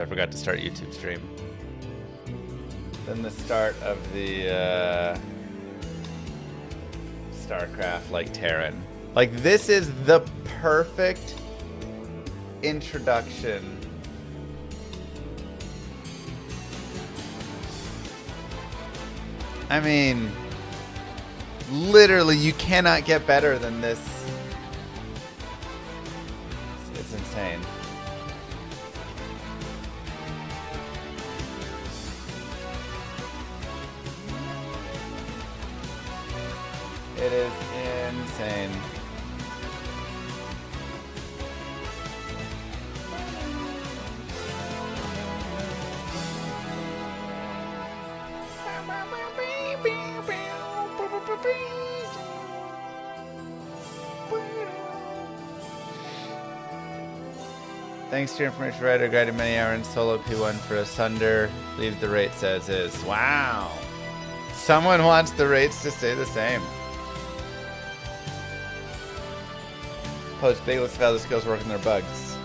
I forgot to start YouTube stream. Then the start of the StarCraft like Terran. Like, this is the perfect introduction. I mean, literally, you cannot get better than this. It's insane. It is insane. Thanks to your information writer, guided many hours in solo P1 for Asunder. Leave the rates as is. Wow. Someone wants the rates to stay the same. Post big list of how the skills work and their bugs.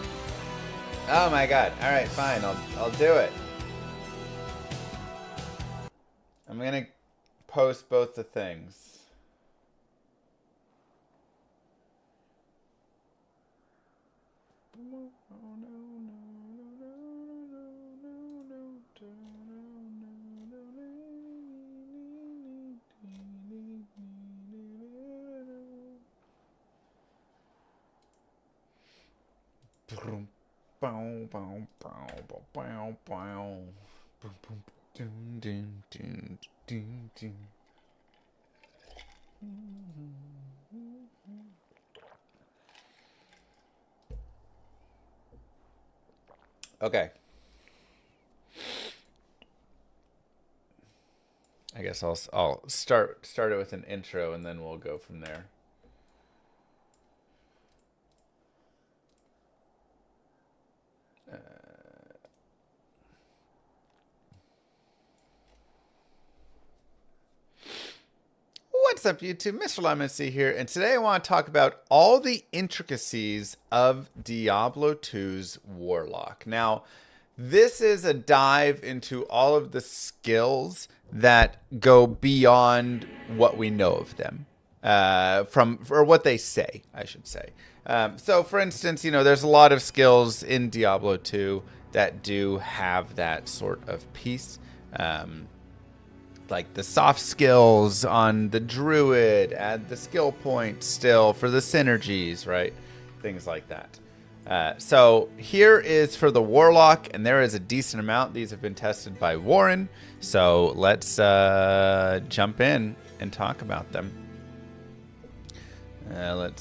Oh my god. Alright, fine. I'll do it. I'm gonna post both the things. Okay. I guess I'll start it with an intro and then we'll go from there. What's up, YouTube? Mr. Llama here, and today I want to talk about all the intricacies of Diablo 2's Warlock. Now, this is a dive into all of the skills that go beyond what we know of them, or what they say, I should say. So, for instance, you know, there's a lot of skills in Diablo 2 that do have that sort of piece. Like the soft skills on the druid, add the skill point still for the synergies, right? Things like that. So here is for the Warlock, and there is a decent amount. These have been tested by Warren. So let's jump in and talk about them. How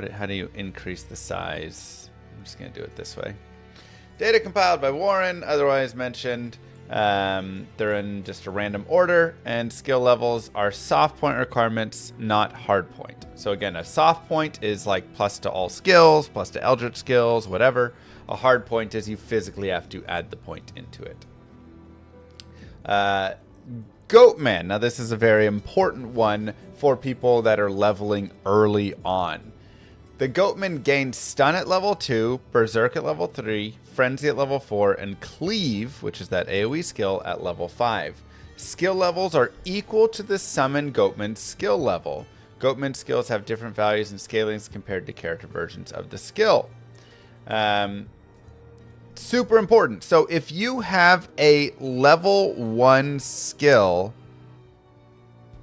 do you increase the size? I'm just gonna do it this way. Data compiled by Warren, otherwise mentioned. They're in just a random order, and skill levels are soft point requirements, not hard point. So again, a soft point is like plus to all skills, plus to eldritch skills, whatever. A hard point is you physically have to add the point into it. Goatman. Now this is a very important one for people that are leveling early on. The Goatman gains Stun at level 2, Berserk at level 3, Frenzy at level 4, and Cleave, which is that AoE skill, at level 5. Skill levels are equal to the Summon Goatman skill level. Goatman skills have different values and scalings compared to character versions of the skill. Super important. So if you have a level 1 skill,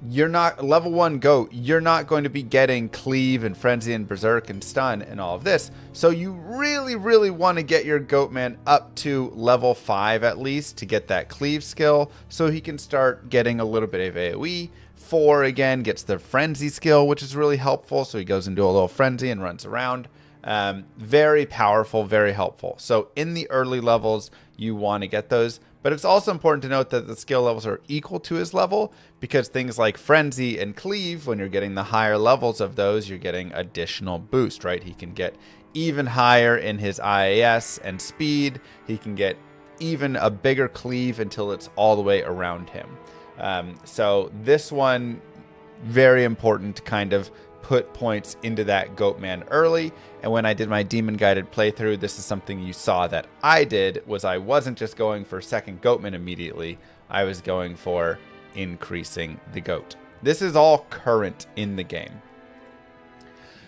you're not level 1 goat, you're not going to be getting Cleave and Frenzy and Berserk and Stun and all of this. So you really want to get your Goatman up to level 5 at least to get that Cleave skill so he can start getting a little bit of AoE. 4 again gets the Frenzy skill, which is really helpful, so he goes into a little Frenzy and runs around. Very powerful, very helpful. So in the early levels you want to get those. But it's also important to note that the skill levels are equal to his level, because things like Frenzy and Cleave, when you're getting the higher levels of those, you're getting additional boost, right? He can get even higher in his IAS and speed. He can get even a bigger Cleave until it's all the way around him. So this one, very important to kind of put points into that goatman early. And when I did my demon guided playthrough, this is something you saw that I did, was I wasn't just going for second goatman immediately. I was going for increasing the goat. This is all current in the game.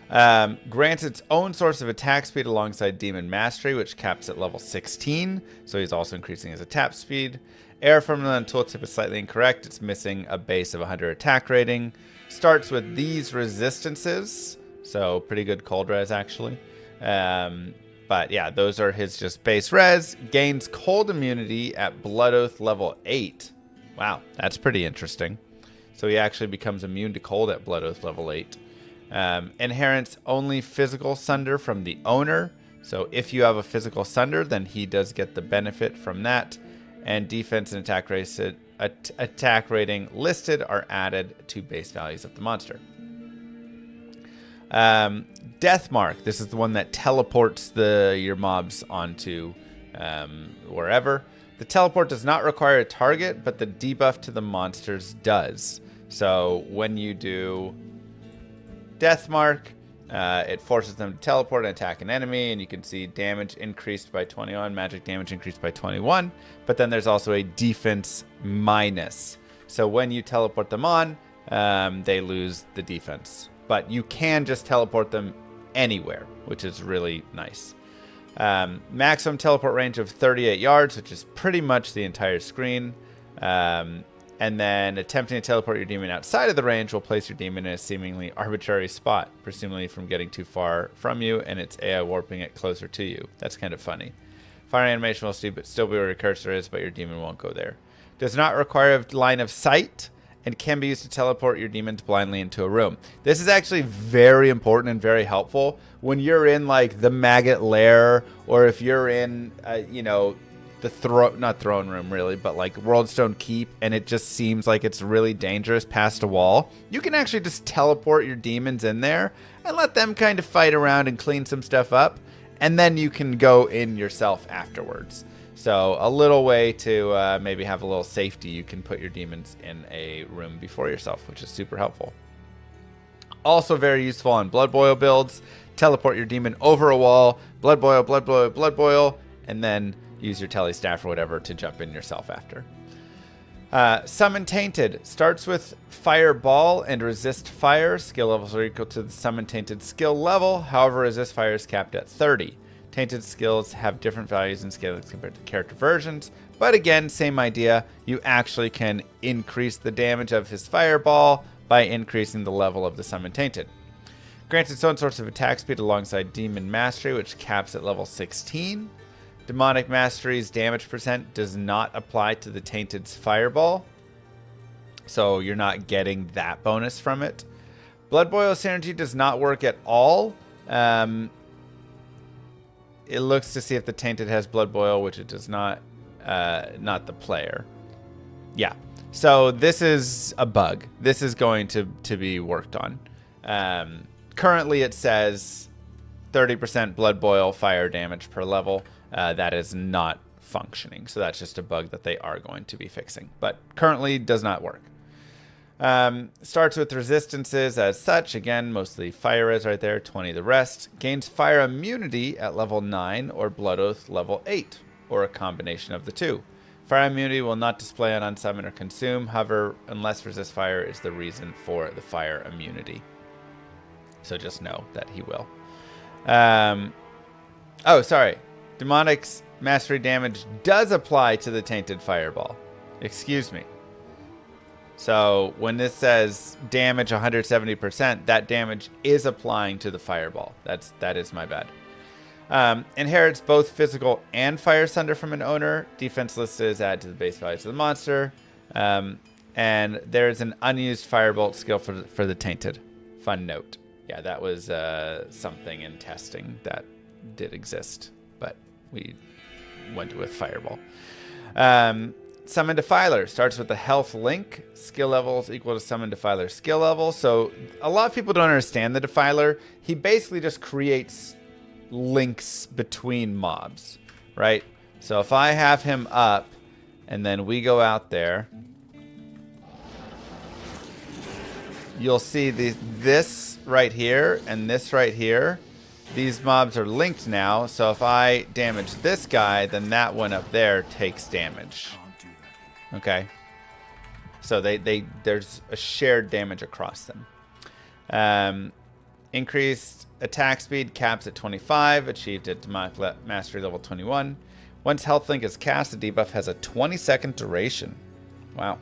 Grants its own source of attack speed alongside Demon Mastery, which caps at level 16. So he's also increasing his attack speed. Error formula and tooltip is slightly incorrect. It's missing a base of 100 attack rating. Starts with these resistances. So pretty good cold res, actually. But yeah, those are his just base res. Gains cold immunity at Blood Oath level 8. Wow, that's pretty interesting. So he actually becomes immune to cold at Blood Oath level 8. Inherits only physical sunder from the owner. So if you have a physical sunder, then he does get the benefit from that. And defense and attack rating listed are added to base values of the monster. Death Mark. This is the one that teleports your mobs onto wherever. The teleport does not require a target, but the debuff to the monsters does. So when you do Death Mark, it forces them to teleport and attack an enemy, and you can see damage increased by 21, magic damage increased by 21, but then there's also a defense minus. So when you teleport them on, they lose the defense. But you can just teleport them anywhere, which is really nice. Maximum teleport range of 38 yards, which is pretty much the entire screen. And then attempting to teleport your demon outside of the range will place your demon in a seemingly arbitrary spot, presumably from getting too far from you, and it's AI warping it closer to you. That's kind of funny. Fire animation will still be where your cursor is, but your demon won't go there. Does not require a line of sight and can be used to teleport your demons blindly into a room. This is actually very important and very helpful when you're in like the maggot lair, or if you're in, the not throne room really, but like Worldstone Keep, and it just seems like it's really dangerous past a wall. You can actually just teleport your demons in there and let them kind of fight around and clean some stuff up, and then you can go in yourself afterwards. So a little way to maybe have a little safety. You can put your demons in a room before yourself, which is super helpful. Also very useful on Blood Boil builds. Teleport your demon over a wall, Blood Boil, Blood Boil, Blood Boil, and then use your Telly Staff or whatever to jump in yourself after. Summon Tainted. Starts with Fireball and Resist Fire. Skill levels are equal to the Summon Tainted skill level. However, Resist Fire is capped at 30. Tainted skills have different values and scalings compared to character versions. But again, same idea. You actually can increase the damage of his Fireball by increasing the level of the Summon Tainted. Grants its own source of attack speed alongside Demon Mastery, which caps at level 16. Demonic Mastery's damage percent does not apply to the Tainted's Fireball, so you're not getting that bonus from it. Blood Boil synergy does not work at all. It looks to see if the Tainted has Blood Boil, which it does not. Not the player. Yeah, so this is a bug. This is going to be worked on. Currently it says 30% Blood Boil fire damage per level. That is not functioning. So that's just a bug that they are going to be fixing. But currently does not work. Starts with resistances as such. Again, mostly fire is right there. 20 the rest. Gains fire immunity at level 9 or Blood Oath level 8. Or a combination of the two. Fire immunity will not display on unsummon or consume. However, unless resist fire is the reason for the fire immunity. So just know that he will. Oh, sorry. Demonic's mastery damage does apply to the Tainted Fireball. Excuse me. So when this says damage 170%, that damage is applying to the Fireball. That is my bad. Inherits both physical and fire sunder from an owner. Defense listed is added to the base values of the monster. And there is an unused firebolt skill for the Tainted. Fun note. Yeah, that was something in testing that did exist, but we went with Fireball. Summon Defiler starts with the health link. Skill levels equal to Summon Defiler skill level. So a lot of people don't understand the Defiler. He basically just creates links between mobs, right? So if I have him up and then we go out there, you'll see this right here and this right here, these mobs are linked now. So if I damage this guy, then that one up there takes damage. Okay. So there's a shared damage across them. Increased attack speed caps at 25, achieved at demonic mastery level 21. Once health link is cast, the debuff has a 20-second duration. Wow.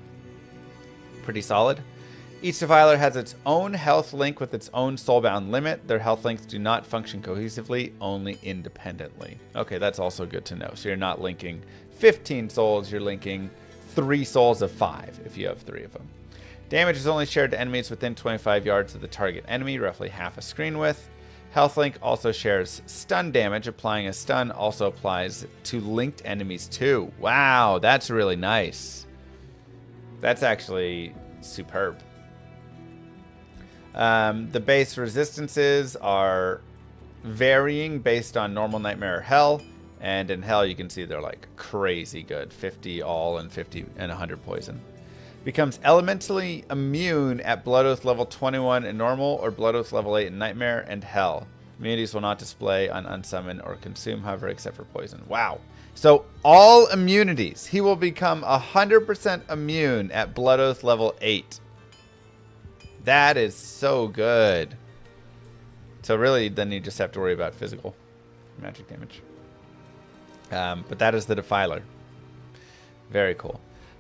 Pretty solid. Each defiler has its own health link with its own soulbound limit. Their health links do not function cohesively, only independently. Okay, that's also good to know. So you're not linking 15 souls, you're linking 3 souls of 5 if you have 3 of them. Damage is only shared to enemies within 25 yards of the target enemy, roughly half a screen width. Health link also shares stun damage. Applying a stun also applies to linked enemies too. Wow, that's really nice. That's actually superb. The base resistances are varying based on normal, nightmare, or hell. And in hell, you can see they're like crazy good. 50 all and 50 and 100 poison. Becomes elementally immune at Blood Oath level 21 in normal or Blood Oath level 8 in nightmare and hell. Immunities will not display on unsummon or consume, however, except for poison. Wow. So all immunities, he will become 100% immune at Blood Oath level 8. That is so good. So really, then you just have to worry about physical magic damage. But that is the defiler. Very cool.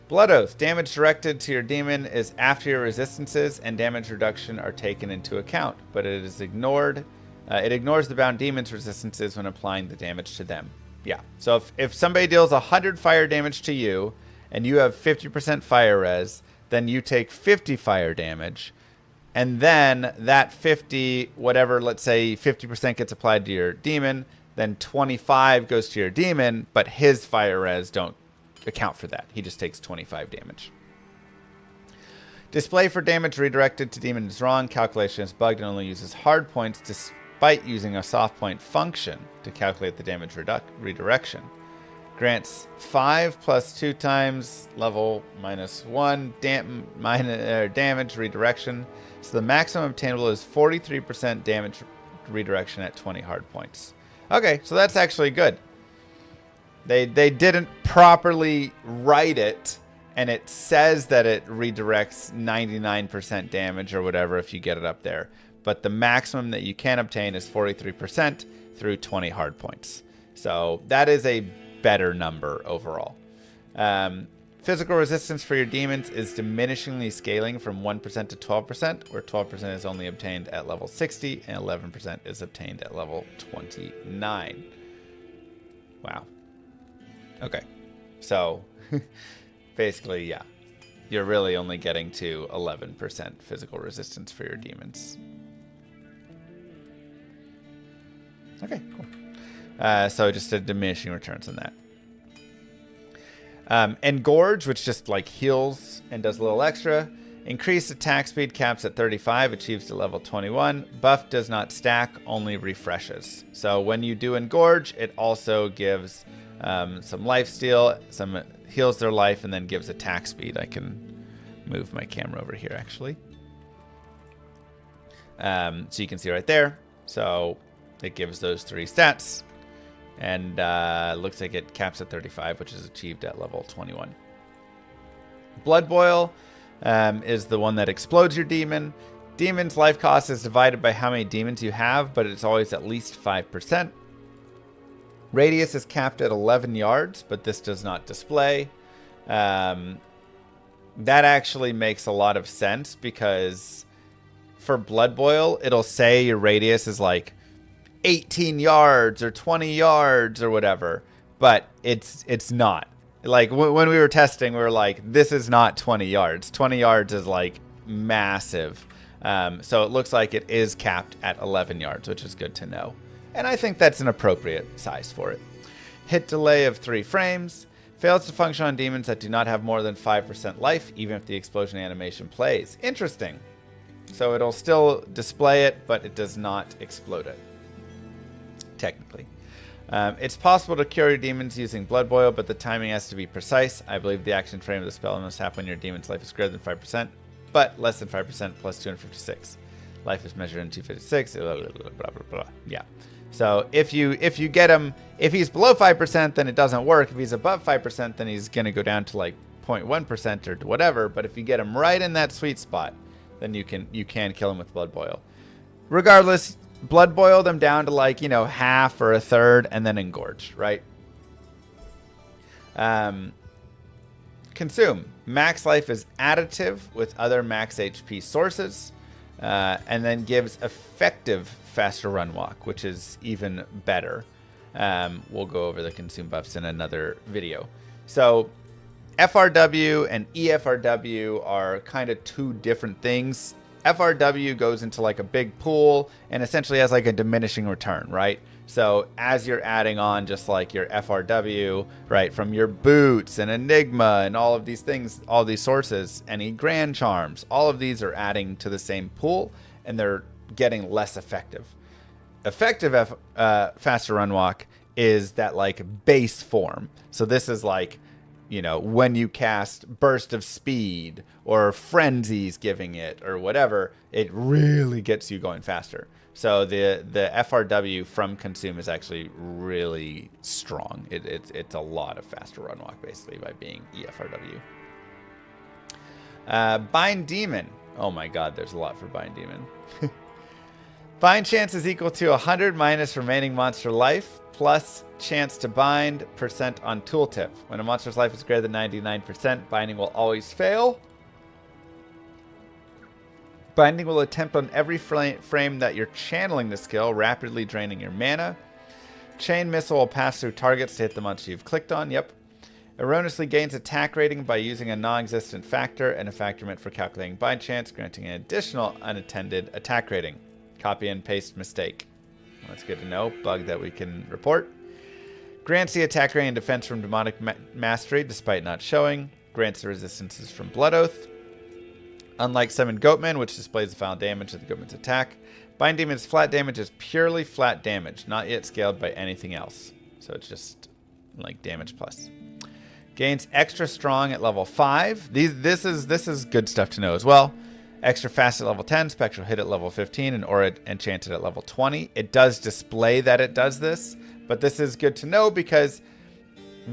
Blood Oath. Damage directed to your demon is after your resistances and damage reduction are taken into account, but it is ignored. It ignores the bound demon's resistances when applying the damage to them. Yeah. So if somebody deals 100 fire damage to you and you have 50% fire res, then you take 50 fire damage. And then that 50, whatever, let's say 50% gets applied to your demon, then 25 goes to your demon, but his fire res don't account for that. He just takes 25 damage. Display for damage redirected to demon is wrong. Calculation is bugged and only uses hard points despite using a soft point function to calculate the damage redirection. Grants 5 plus 2 times level minus 1 damage redirection. So the maximum obtainable is 43% damage redirection at 20 hard points. Okay, so that's actually good. They didn't properly write it, and it says that it redirects 99% damage or whatever if you get it up there. But the maximum that you can obtain is 43% through 20 hard points. So that is a better number overall. Physical resistance for your demons is diminishingly scaling from 1% to 12%, where 12% is only obtained at level 60 and 11% is obtained at level 29. Wow. Okay. So basically, yeah, you're really only getting to 11% physical resistance for your demons. Okay, cool. So just a diminishing returns on that. Engorge, which just like heals and does a little extra. Increased attack speed caps at 35, achieves to level 21. Buff does not stack, only refreshes. So when you do Engorge, it also gives some lifesteal, some heals their life, and then gives attack speed. I can move my camera over here, actually. So you can see right there. So it gives those 3 stats. And looks like it caps at 35, which is achieved at level 21. Blood Boil is the one that explodes your demon. Demon's life cost is divided by how many demons you have, but it's always at least 5%. Radius is capped at 11 yards, but this does not display. That actually makes a lot of sense because for Blood Boil, it'll say your radius is like 18 yards or 20 yards or whatever, but it's not. Like when we were testing, we were like, this is not 20 yards. 20 yards is like massive. So it looks like it is capped at 11 yards, which is good to know. And I think that's an appropriate size for it. Hit delay of 3 frames. Fails to function on demons that do not have more than 5% life, even if the explosion animation plays. Interesting. So it'll still display it, but it does not explode it. Technically. It's possible to cure your demons using Blood Boil, but the timing has to be precise. I believe the action frame of the spell must happen when your demon's life is greater than 5%, but less than 5% plus 256. Life is measured in 256. Blah, blah, blah, blah, blah. Yeah. So if you get him, if he's below 5%, then it doesn't work. If he's above 5%, then he's going to go down to like 0.1% or whatever. But if you get him right in that sweet spot, then you can kill him with blood boil. Regardless, blood boil them down to like, you know, half or a third, and then engorge, right? Consume. Max life is additive with other max HP sources, and then gives effective faster run walk, which is even better. We'll go over the consume buffs in another video. So FRW and EFRW are kind of two different things. FRW goes into like a big pool and essentially has like a diminishing return, right? So as you're adding on just like your FRW, right, from your boots and Enigma and all of these things, all these sources, any grand charms, all of these are adding to the same pool and they're getting less effective. Effective faster run walk is that like base form. So this is like, you know, when you cast Burst of Speed or Frenzy's giving it or whatever, it really gets you going faster. So the FRW from Consume is actually really strong. It's a lot of faster run walk basically by being EFRW. Bind Demon. Oh my god, there's a lot for Bind Demon. Bind chance is equal to 100 minus remaining monster life plus chance to bind % on tooltip. When a monster's life is greater than 99%, binding will always fail. Binding will attempt on every frame that you're channeling the skill, rapidly draining your mana. Chain Missile will pass through targets to hit the monster you've clicked on. Yep. Erroneously gains attack rating by using a non-existent factor and a factor meant for calculating bind chance, granting an additional unattended attack rating. Copy and paste mistake. That's good to know. Bug that we can report. Grants the attack rating and defense from demonic mastery despite not showing. Grants the resistances from Blood Oath. Unlike Summon Goatman, which displays the final damage of the Goatman's attack, Bind Demon's flat damage is purely flat damage, not yet scaled by anything else. So it's just like damage plus. Gains extra strong at level 5. This is good stuff to know as well. Extra fast at level 10, spectral hit at level 15, and aura enchanted at level 20. It does display that it does this, but this is good to know because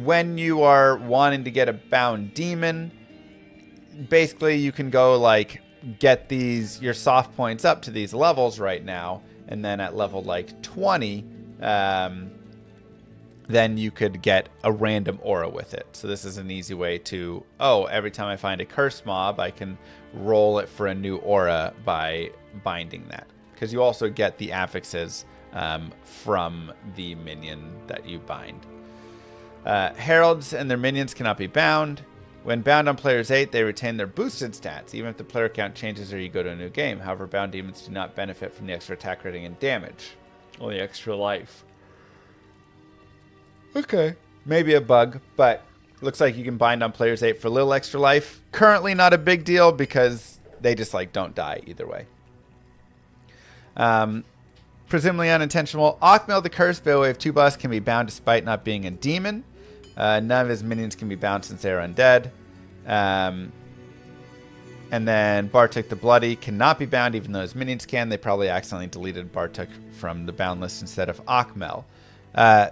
when you are wanting to get a bound demon, basically you can go like get these your soft points up to these levels right now, and then at level like 20 then you could get a random aura with it. So this is an easy way to, every time I find a curse mob I can roll it for a new aura by binding that, because you also get the affixes from the minion that you bind. Heralds and their minions cannot be bound. When bound on player's 8, they retain their boosted stats, even if the player count changes or you go to a new game. However, bound demons do not benefit from the extra attack rating and damage. Only extra life. Okay. Maybe a bug, but looks like you can bind on player's 8 for a little extra life. Currently not a big deal because they just like don't die either way. Presumably unintentional. Akmel the Cursed Baleawave 2 boss can be bound despite not being a demon. None of his minions can be bound since they are undead. And then Bartok the Bloody cannot be bound even though his minions can. They probably accidentally deleted Bartok from the bound list instead of Akmel.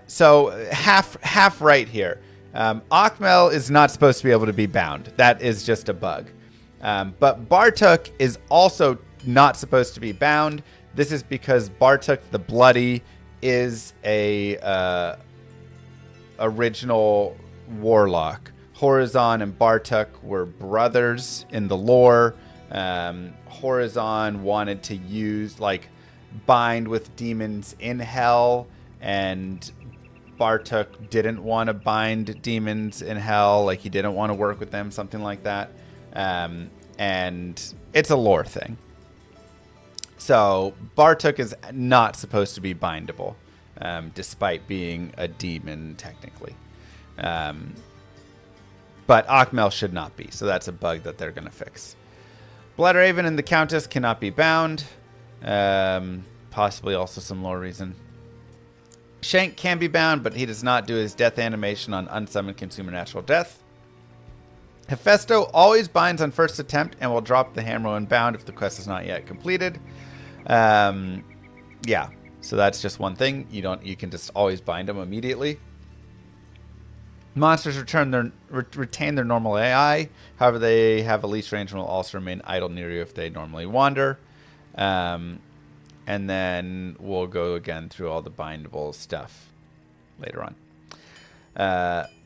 So half right here. Akmel is not supposed to be able to be bound. That is just a bug. But Bartok is also not supposed to be bound. This is because Bartok the Bloody is a original Warlock. Horizon and Bartok were brothers in the lore. Horizon wanted to use, like, bind with demons in hell, and Bartok didn't want to bind demons in hell. Like, he didn't want to work with them, something like that. And it's a lore thing. So Bartok is not supposed to be bindable, despite being a demon technically. But Akmel should not be, so that's a bug that they're going to fix. Bloodraven and the Countess cannot be bound. Possibly also some lore reason. Shank can be bound, but he does not do his death animation on unsummoned consumer natural death. Hephaestus always binds on first attempt and will drop the hammer when bound if the quest is not yet completed. Yeah, so that's just one thing. You can just always bind them immediately. Monsters retain their normal AI. However, they have a leash range and will also remain idle near you if they normally wander. And then we'll go again through all the bindable stuff later on.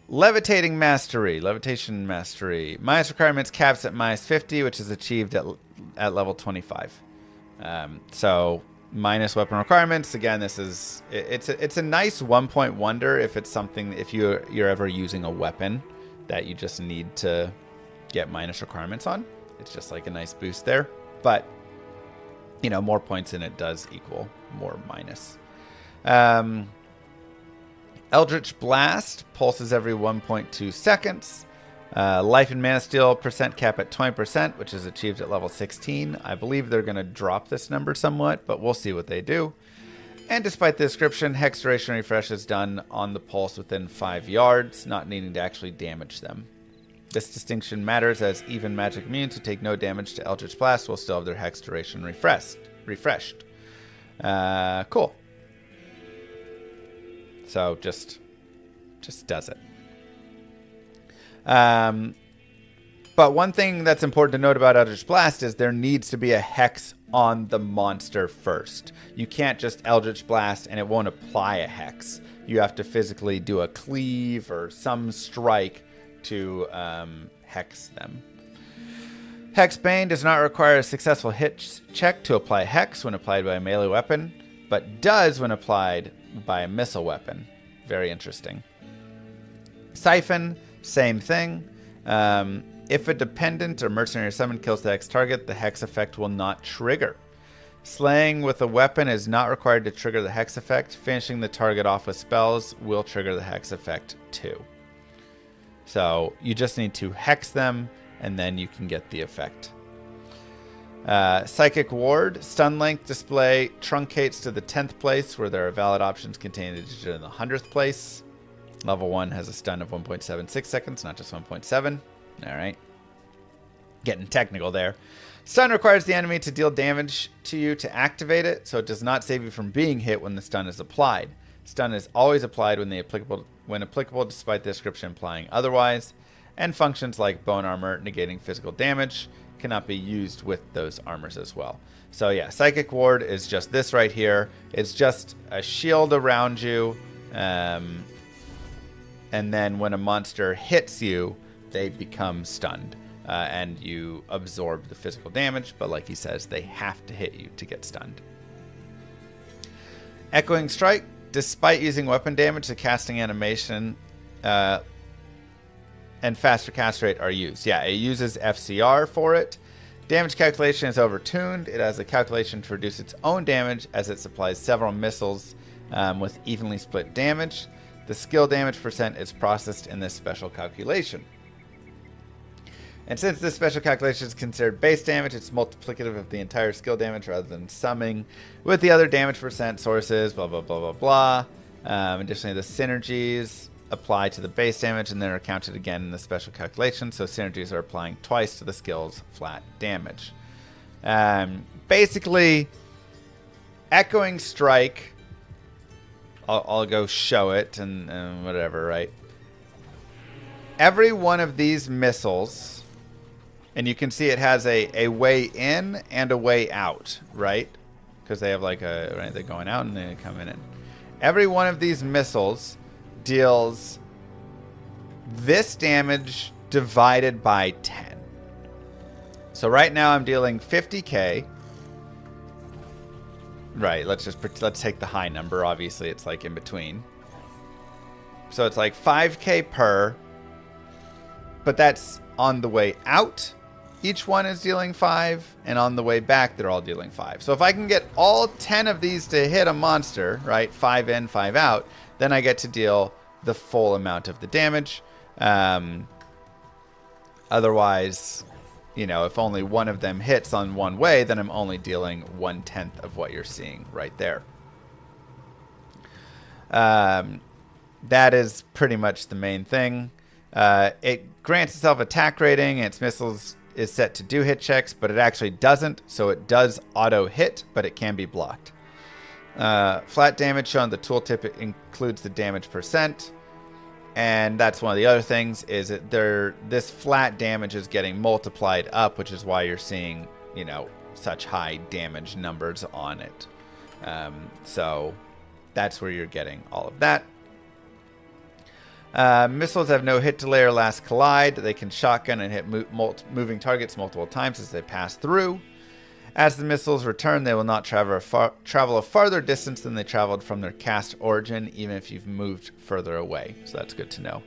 Levitating Mastery. Levitation Mastery. Minus requirements caps at minus 50, which is achieved at level 25. So minus weapon requirements. Again, it's a nice 1-point wonder if it's something, if you're ever using a weapon that you just need to get minus requirements on. It's just like a nice boost there. But, more points in it does equal more minus. Eldritch Blast pulses every 1.2 seconds. Life and Mana Steel percent cap at 20%, which is achieved at level 16. I believe they're going to drop this number somewhat, but we'll see what they do. And despite the description, Hex Duration Refresh is done on the pulse within 5 yards, not needing to actually damage them. This distinction matters as even magic immunes who take no damage to Eldritch Blast will still have their Hex Duration refreshed. Cool. So just does it. But one thing that's important to note about Eldritch Blast is there needs to be a hex on the monster first. You can't just Eldritch Blast and it won't apply a hex. You have to physically do a cleave or some strike to hex them. Hexbane does not require a successful hit check to apply hex when applied by a melee weapon, but does when applied by a missile weapon. Very interesting. Siphon, same thing. If a dependent or mercenary summon kills the hex target, the hex effect will not trigger. Slaying with a weapon is not required to trigger the hex effect. Finishing the target off with spells will trigger the hex effect too. So you just need to hex them and then you can get the effect. Psychic Ward, stun length display truncates to the 10th place where there are valid options containing a digit in the 100th place. Level 1 has a stun of 1.76 seconds, not just 1.7. Alright. Getting technical there. Stun requires the enemy to deal damage to you to activate it, so it does not save you from being hit when the stun is applied. Stun is always applied when applicable, despite the description implying otherwise, and functions like bone armor negating physical damage cannot be used with those armors as well. So yeah, Psychic Ward is just this right here. It's just a shield around you, and then when a monster hits you, they become stunned, and you absorb the physical damage, but like he says, they have to hit you to get stunned. Echoing Strike, despite using weapon damage, the casting animation and faster cast rate are used. Yeah, it uses FCR for it. Damage calculation is overtuned. It has a calculation to reduce its own damage as it supplies several missiles with evenly split damage. The skill damage percent is processed in this special calculation. And since this special calculation is considered base damage, it's multiplicative of the entire skill damage rather than summing with the other damage percent sources, blah, blah, blah, blah, blah. Additionally, the synergies apply to the base damage and then are counted again in the special calculation, so synergies are applying twice to the skill's flat damage. Basically, Echoing Strike, I'll go show it and whatever, right? Every one of these missiles, and you can see it has a way in and a way out, right? Because they have like they're going out and they come in. Every one of these missiles deals this damage divided by 10. So right now I'm dealing 50k. Right, let's take the high number. Obviously, it's like in between. So it's like 5k per, but that's on the way out. Each one is dealing 5, and on the way back, they're all dealing 5. So if I can get all 10 of these to hit a monster, right, 5 in, 5 out, then I get to deal the full amount of the damage. Otherwise, if only one of them hits on one way, then I'm only dealing 1/10 of what you're seeing right there. That is pretty much the main thing. It grants itself attack rating, and its missiles is set to do hit checks, but it actually doesn't. So it does auto hit, but it can be blocked. Flat damage shown on the tooltip, it includes the damage percent. And that's one of the other things is that this flat damage is getting multiplied up, which is why you're seeing, you know, such high damage numbers on it. So that's where you're getting all of that. Missiles have no hit delay or last collide. They can shotgun and hit moving targets multiple times as they pass through. As the missiles return, they will not travel a farther distance than they traveled from their cast origin, even if you've moved further away. So that's good to know.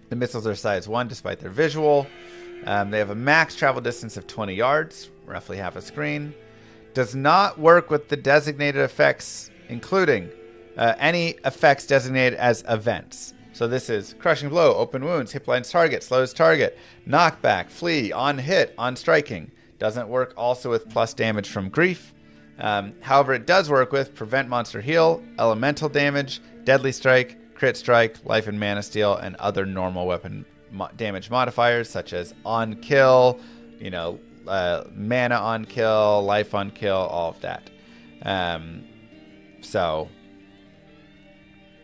The missiles are size 1 despite their visual. They have a max travel distance of 20 yards, roughly half a screen. Does not work with the designated effects, including any effects designated as events. So this is crushing blow, open wounds, hit blinds target, slows target, knockback, flee, on hit, on striking. Doesn't work also with plus damage from grief. However, it does work with prevent monster heal, elemental damage, deadly strike, crit strike, life and mana steal, and other normal weapon damage modifiers such as on kill, you know, mana on kill, life on kill, all of that. So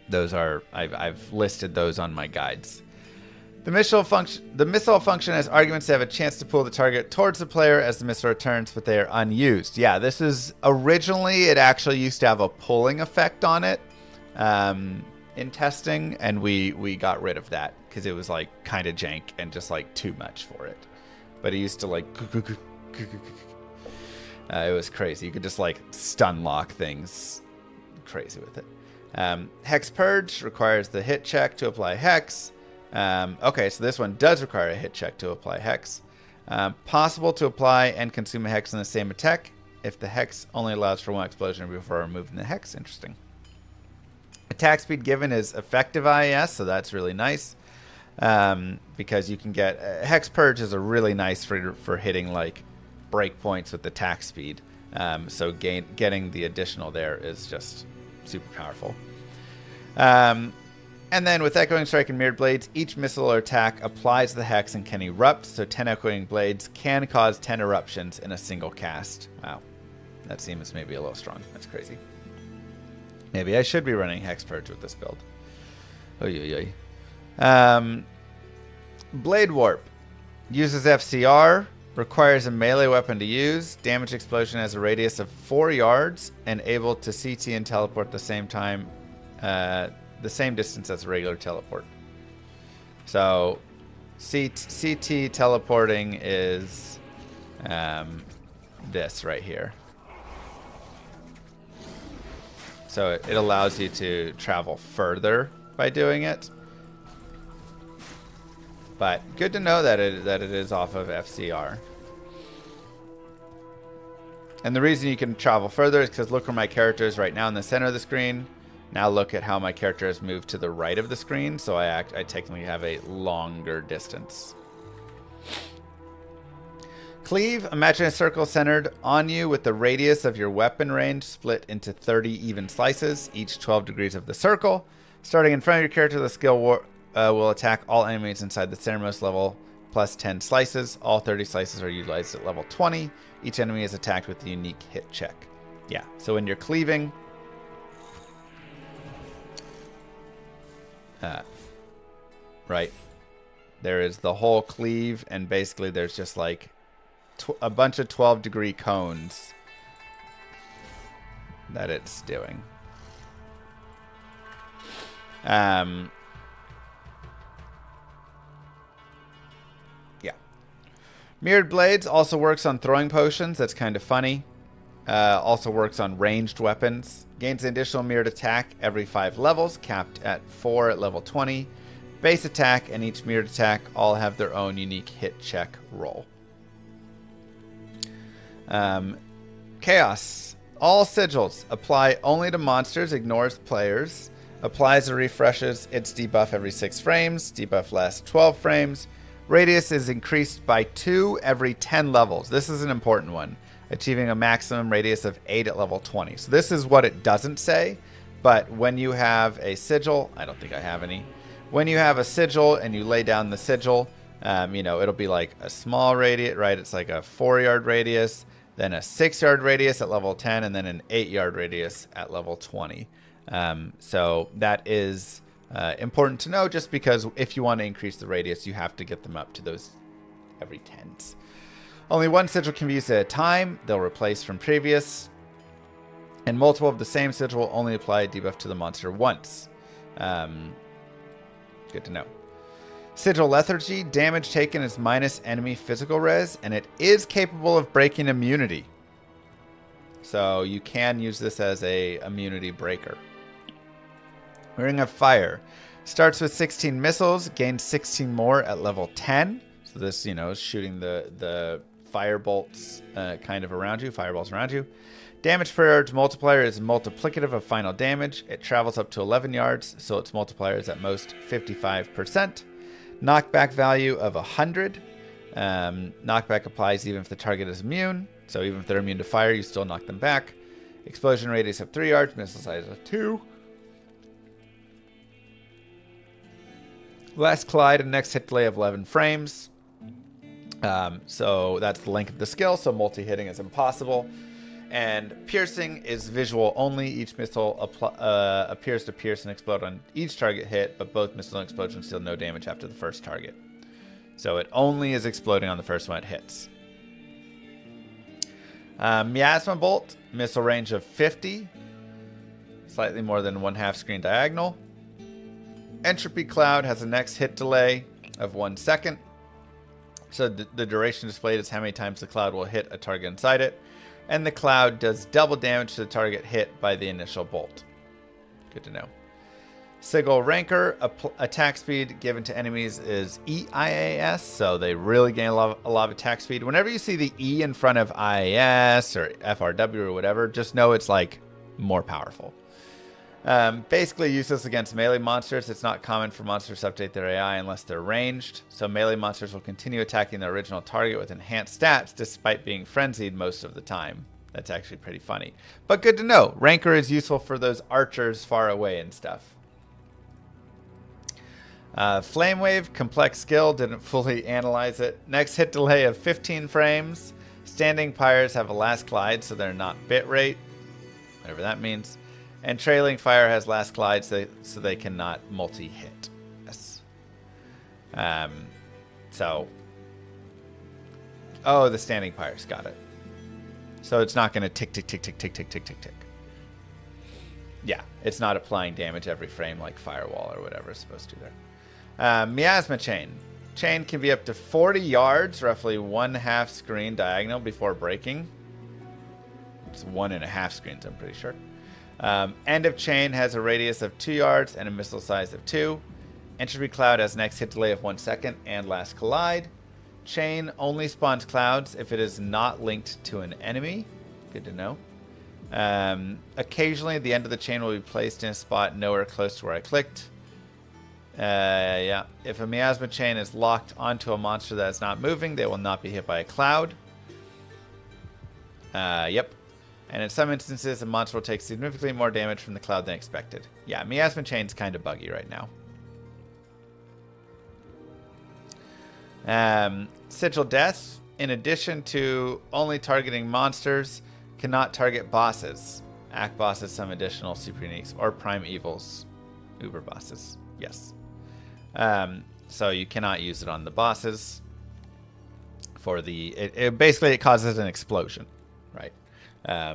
those are I've listed those on my guides. The missile function has arguments that have a chance to pull the target towards the player as the missile returns, but they are unused. Yeah, this is originally it actually used to have a pulling effect on it in testing, and we got rid of that because it was like kind of jank and just like too much for it. But it used to like it was crazy. You could just like stun lock things, crazy with it. Hex Purge requires the hit check to apply hex. Okay, so this one does require a hit check to apply hex. Possible to apply and consume a hex in the same attack if the hex only allows for one explosion before removing the hex. Interesting. Attack speed given is effective IAS, so that's really nice. Because you can get Hex Purge is a really nice for hitting like breakpoints with attack speed. So getting the additional there is just super powerful. And then with Echoing Strike and Mirrored Blades, each missile or attack applies the hex and can erupt, so 10 Echoing Blades can cause 10 eruptions in a single cast. Wow. That seems maybe a little strong. That's crazy. Maybe I should be running Hex Purge with this build. Oy, oy, oy. Blade Warp. Uses FCR. Requires a melee weapon to use. Damage explosion has a radius of 4 yards and able to CT and teleport the same time. The same distance as a regular teleport. So CT teleporting is this right here. So it allows you to travel further by doing it. But good to know that it is off of FCR. And the reason you can travel further is because look where my character is right now in the center of the screen. Now look at how my character has moved to the right of the screen, so I technically have a longer distance. Cleave. Imagine a circle centered on you with the radius of your weapon range split into 30 even slices, each 12 degrees of the circle. Starting in front of your character, the skill will attack all enemies inside the centermost level plus 10 slices. All 30 slices are utilized at level 20. Each enemy is attacked with a unique hit check. Yeah, so when you're cleaving... right, there is the whole cleave, and basically there's just like a bunch of 12-degree cones that it's doing. Yeah. Mirrored Blades also works on throwing potions. That's kind of funny. Also works on ranged weapons. Gains an additional mirrored attack every 5 levels, capped at 4 at level 20. Base attack and each mirrored attack all have their own unique hit check roll. Chaos. All sigils apply only to monsters, ignores players. Applies or refreshes its debuff every 6 frames. Debuff lasts 12 frames. Radius is increased by 2 every 10 levels. This is an important one. Achieving a maximum radius of 8 at level 20. So this is what it doesn't say, but when you have a sigil, I don't think I have any. When you have a sigil and you lay down the sigil, You know, it'll be like a small radius, right? It's like a 4-yard radius, then a 6-yard radius at level 10, and then an 8-yard radius at level 20. So that is important to know, just because if you want to increase the radius, you have to get them up to those every 10s. Only one sigil can be used at a time. They'll replace from previous. And multiple of the same sigil will only apply a debuff to the monster once. Good to know. Sigil Lethargy. Damage taken is minus enemy physical res, and it is capable of breaking immunity. So you can use this as a immunity breaker. Ring of Fire. Starts with 16 missiles, gains 16 more at level 10. So this, you know, is shooting the fire bolts kind of around you, fireballs around you. Damage per yard's multiplier is multiplicative of final damage. It travels up to 11 yards, so its multiplier is at most 55%. Knockback value of 100. Knockback applies even if the target is immune. So even if they're immune to fire, you still knock them back. Explosion radius of 3 yards, missile size of 2. Last collide and next hit delay of 11 frames. So that's the length of the skill, so multi-hitting is impossible. And piercing is visual only. Each missile appears to pierce and explode on each target hit, but both missile and explosions deal no damage after the first target. So it only is exploding on the first one it hits. Miasma Bolt, missile range of 50. Slightly more than 1/2 screen diagonal. Entropy Cloud has a next hit delay of 1 second. So the duration displayed is how many times the cloud will hit a target inside it. And the cloud does double damage to the target hit by the initial bolt. Good to know. Sigil Rancor, attack speed given to enemies is EIAS, so they really gain a lot of attack speed. Whenever you see the E in front of IAS or FRW or whatever, just know it's like more powerful. Basically useless against melee monsters. It's not common for monsters to update their AI unless they're ranged. So melee monsters will continue attacking their original target with enhanced stats despite being frenzied most of the time. That's actually pretty funny. But good to know. Rancor is useful for those archers far away and stuff. Flame Wave, complex skill. Didn't fully analyze it. Next hit delay of 15 frames. Standing pyres have a last glide, so they're not bit rate. Whatever that means. And Trailing Fire has last glide, so they cannot multi-hit. Yes. Oh, the Standing Pyres. Got it. So it's not going to tick, tick, tick, tick, tick, tick, tick, tick, tick. Yeah, it's not applying damage every frame like Firewall or whatever it's supposed to there. Miasma Chain. Chain can be up to 40 yards, roughly 1/2 screen diagonal before breaking. It's 1.5 screens, I'm pretty sure. End of Chain has a radius of 2 yards and a missile size of 2. Entropy Cloud has next hit delay of 1 second and last collide. Chain only spawns clouds if it is not linked to an enemy. Good to know. Occasionally, the end of the chain will be placed in a spot nowhere close to where I clicked. Yeah. If a Miasma Chain is locked onto a monster that is not moving, they will not be hit by a cloud. Yep. And in some instances, a monster will take significantly more damage from the cloud than expected. Yeah, Miasma Chain's kind of buggy right now. Sigil Death, in addition to only targeting monsters, cannot target bosses. Act bosses, some additional super uniques, or prime evils. Uber bosses. Yes. So you cannot use it on the bosses. For the... basically, it causes an explosion. Right.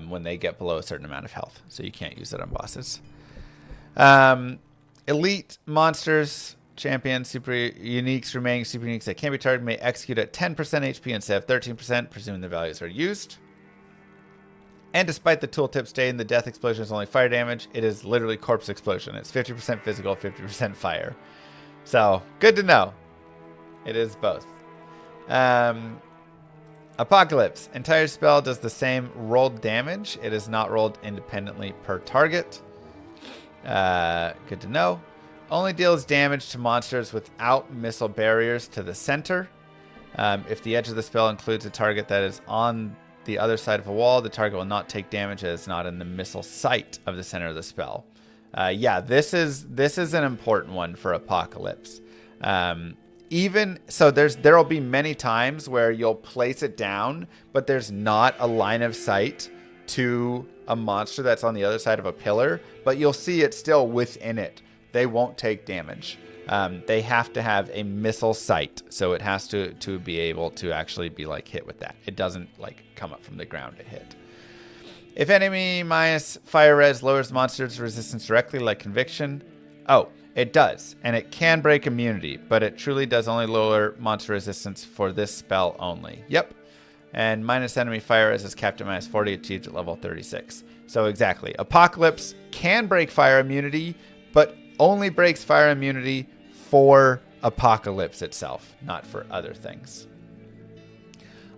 When they get below a certain amount of health. So you can't use it on bosses. Elite monsters, champions, super uniques, remaining super uniques that can't be targeted may execute at 10% HP instead of 13%, presuming the values are used. And despite the tooltip stating the death explosion is only fire damage, it is literally corpse explosion. It's 50% physical, 50% fire. So, good to know. It is both. Apocalypse. Entire spell does the same rolled damage. It is not rolled independently per target. Good to know. Only deals damage to monsters without missile barriers to the center. If the edge of the spell includes a target that is on the other side of a wall, the target will not take damage as it's not in the missile sight of the center of the spell. Yeah, this is an important one for Apocalypse. even so, there'll be many times where you'll place it down, but there's not a line of sight to a monster that's on the other side of a pillar, but you'll see it still within it. They won't take damage. They have to have a missile sight, so it has to be able to actually be like hit with that. It doesn't like come up from the ground to hit. If enemy minus fire res lowers monster's resistance directly, like conviction. Oh, it does, and it can break immunity, but it truly does only lower monster resistance for this spell only. Yep. And minus enemy fire res is capped at minus 40, achieved at level 36. So exactly. Apocalypse can break fire immunity, but only breaks fire immunity for Apocalypse itself, not for other things.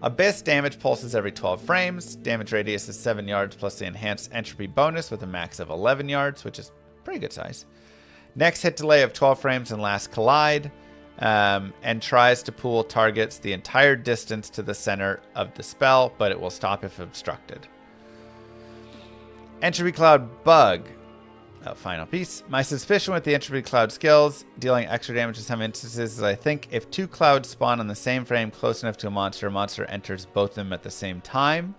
Abyss damage pulses every 12 frames. Damage radius is 7 yards plus the enhanced entropy bonus with a max of 11 yards, which is pretty good size. Next hit delay of 12 frames and last collide, and tries to pull targets the entire distance to the center of the spell, but it will stop if obstructed. Entropy Cloud Bug. Final piece. My suspicion with the Entropy Cloud skills, dealing extra damage in some instances, is I think if two clouds spawn on the same frame close enough to a monster enters both of them at the same time,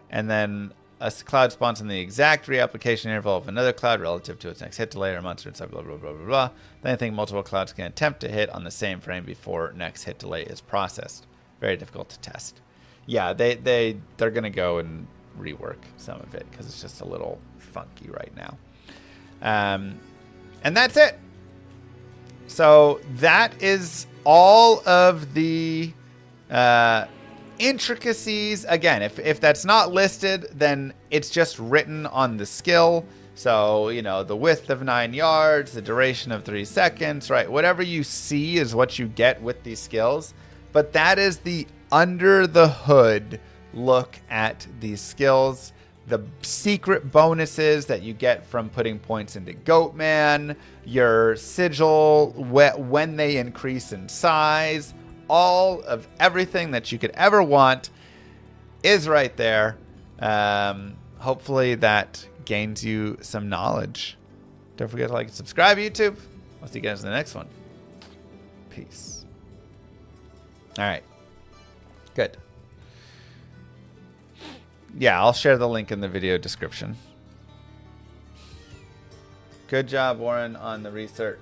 and then a cloud spawns in the exact reapplication interval of another cloud relative to its next hit delay or monster inside blah blah blah blah blah. Then I think multiple clouds can attempt to hit on the same frame before next hit delay is processed. Very difficult to test. Yeah, they're gonna go and rework some of it because it's just a little funky right now. And that's it. So that is all of the intricacies. Again, if that's not listed, then it's just written on the skill. So, you know, the width of 9 yards, the duration of 3 seconds, right? Whatever you see is what you get with these skills. But that is the under the hood look at these skills. The secret bonuses that you get from putting points into Goatman, your sigil when they increase in size, all of everything that you could ever want is right there. Hopefully that gains you some knowledge. Don't forget to like and subscribe, YouTube. I'll see you guys in the next one. Peace. All right. Good. Yeah, I'll share the link in the video description. Good job, Warren, on the research.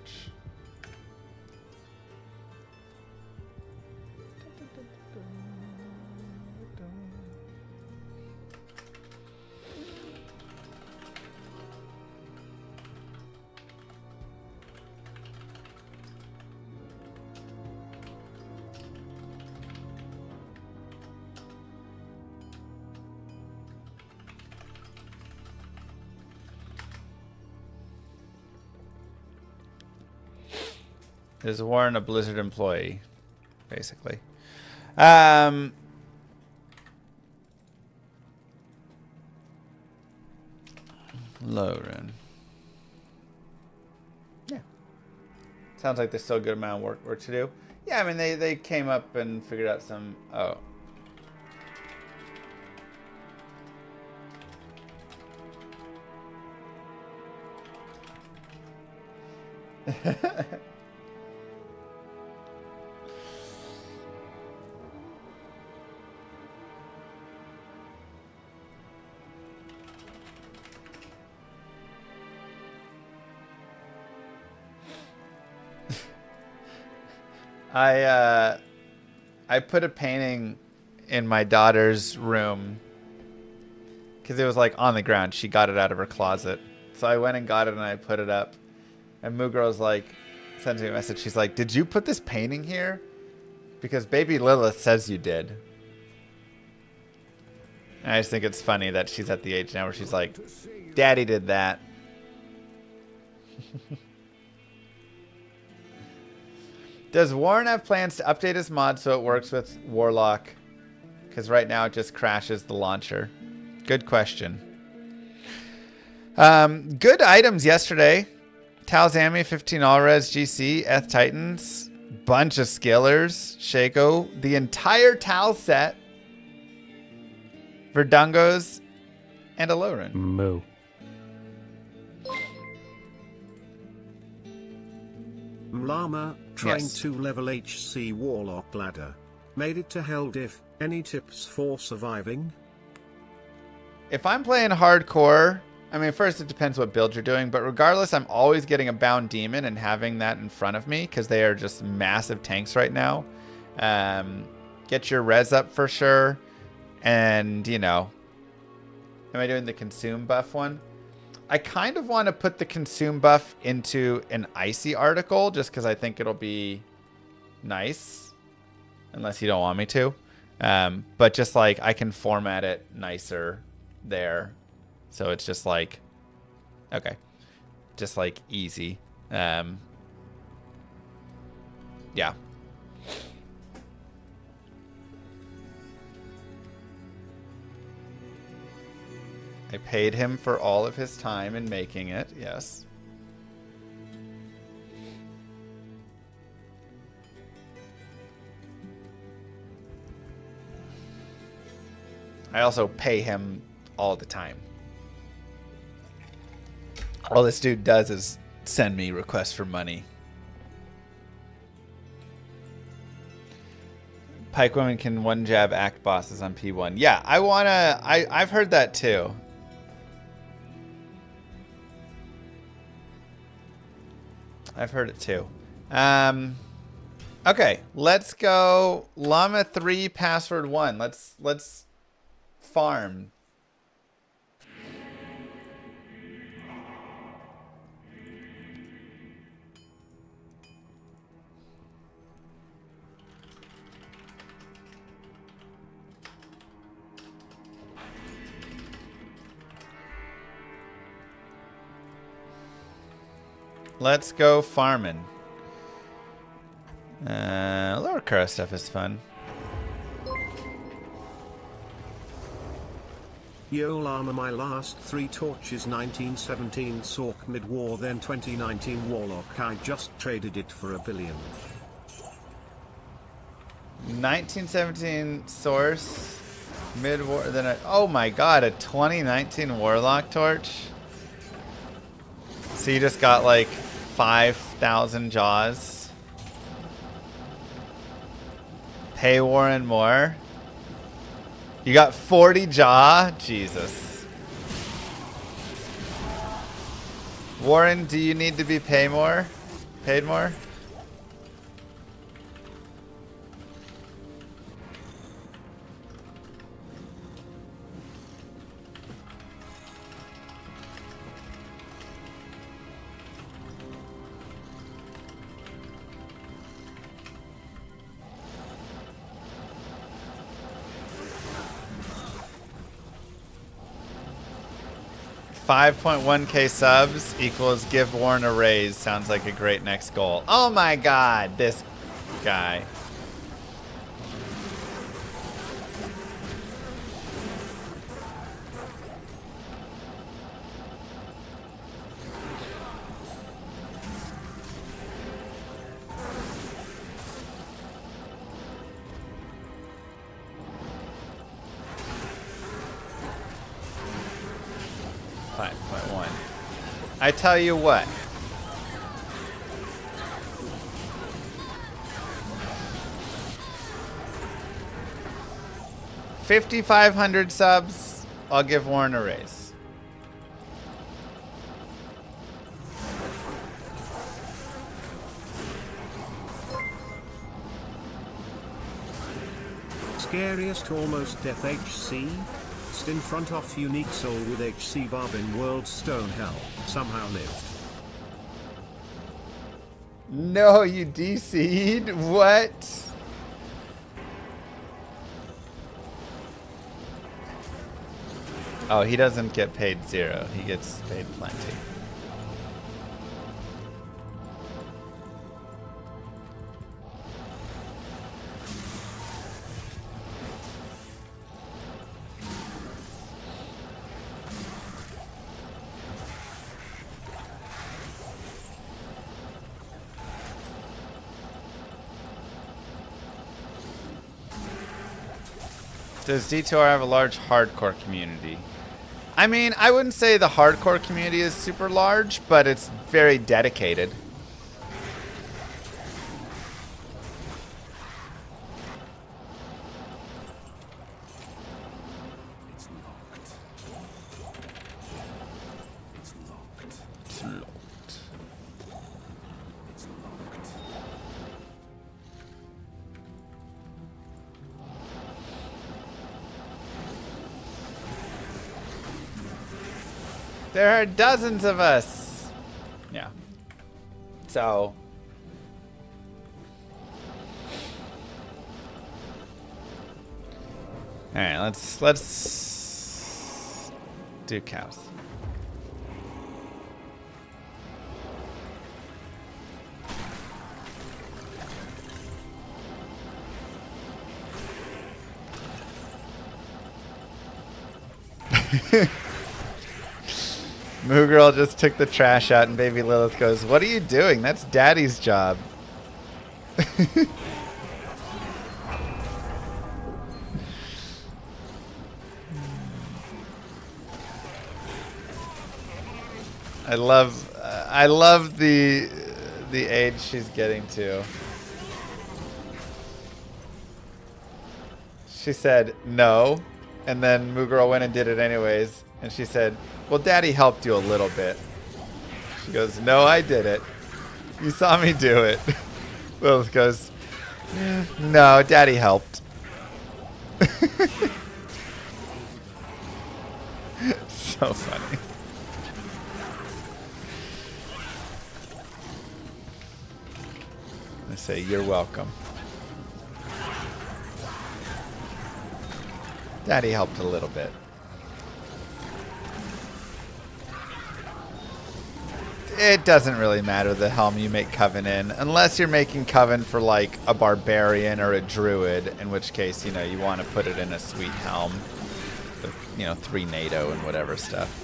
Is Warren a Blizzard employee? Basically. Low rune. Yeah. Sounds like there's still a good amount of work to do. Yeah, I mean, they came up and figured out some... Oh. I put a painting in my daughter's room because it was like on the ground. She got it out of her closet. So I went and got it and I put it up. And Moo Girl's like, sends me a message. She's like, did you put this painting here? Because baby Lilith says you did. And I just think it's funny that she's at the age now where she's like, Daddy did that. Does Warren have plans to update his mod so it works with Warlock? Because right now it just crashes the launcher. Good question. Good items yesterday. Talzami, 15 all-res GC, Eth Titans, bunch of skillers, Shaco, the entire Tal set, Verdungos, and a low rune. Moo. Llama, Trying Yes. to level HC Warlock ladder. Made it to hell diff. Any tips for surviving? If I'm playing hardcore, I mean, first it depends what build you're doing, but regardless, I'm always getting a bound demon and having that in front of me because they are just massive tanks right now. Get your res up for sure. And, you know, am I doing the consume buff one? I kind of want to put the consume buff into an icy article just because I think it'll be nice. Unless you don't want me to. But just like I can format it nicer there. So it's just like, okay. Just like easy. Yeah. I paid him for all of his time in making it, yes. I also pay him all the time. All this dude does is send me requests for money. Pike women can one jab act bosses on P1. Yeah, I've heard that too. I've heard it too. Okay, let's go Llama 3 password 1. Let's farm. Let's go farming. Lower Kura stuff is fun. Yo Llama, my last 3 torches 1917 Sork mid-war, then 2019 Warlock. I just traded it for $1 billion. 1917 source mid-war, then oh my god, a 2019 Warlock torch. So you just got like 5,000 jaws. Pay Warren more. You got 40 jaw? Jesus. Warren, do you need to be paid more? 5.1k subs equals give Warren a raise. Sounds like a great next goal. Oh my god, this guy. I tell you what. $5,500 subs, I'll give Warren a raise. Scariest almost death HC? In front of unique soul with HC Barb in World Stone Hell, somehow lived. No, you DC'd? What? Oh, he doesn't get paid 0. He gets paid plenty. Does D2R have a large hardcore community? I mean, I wouldn't say the hardcore community is super large, but it's very dedicated. There are dozens of us. Yeah. So. All right, let's do cows. Moo Girl just took the trash out and baby Lilith goes, "What are you doing? That's daddy's job." I love the age she's getting to. She said no, and then Moo Girl went and did it anyways, and she said, "Well, Daddy helped you a little bit." She goes, "No, I did it. You saw me do it." Lilith goes, "No, Daddy helped." So funny. I say, "You're welcome." Daddy helped a little bit. It doesn't really matter the helm you make Coven in, unless you're making Coven for like a barbarian or a druid, in which case, you know, you want to put it in a sweet helm with, you know, 3 NATO and whatever stuff.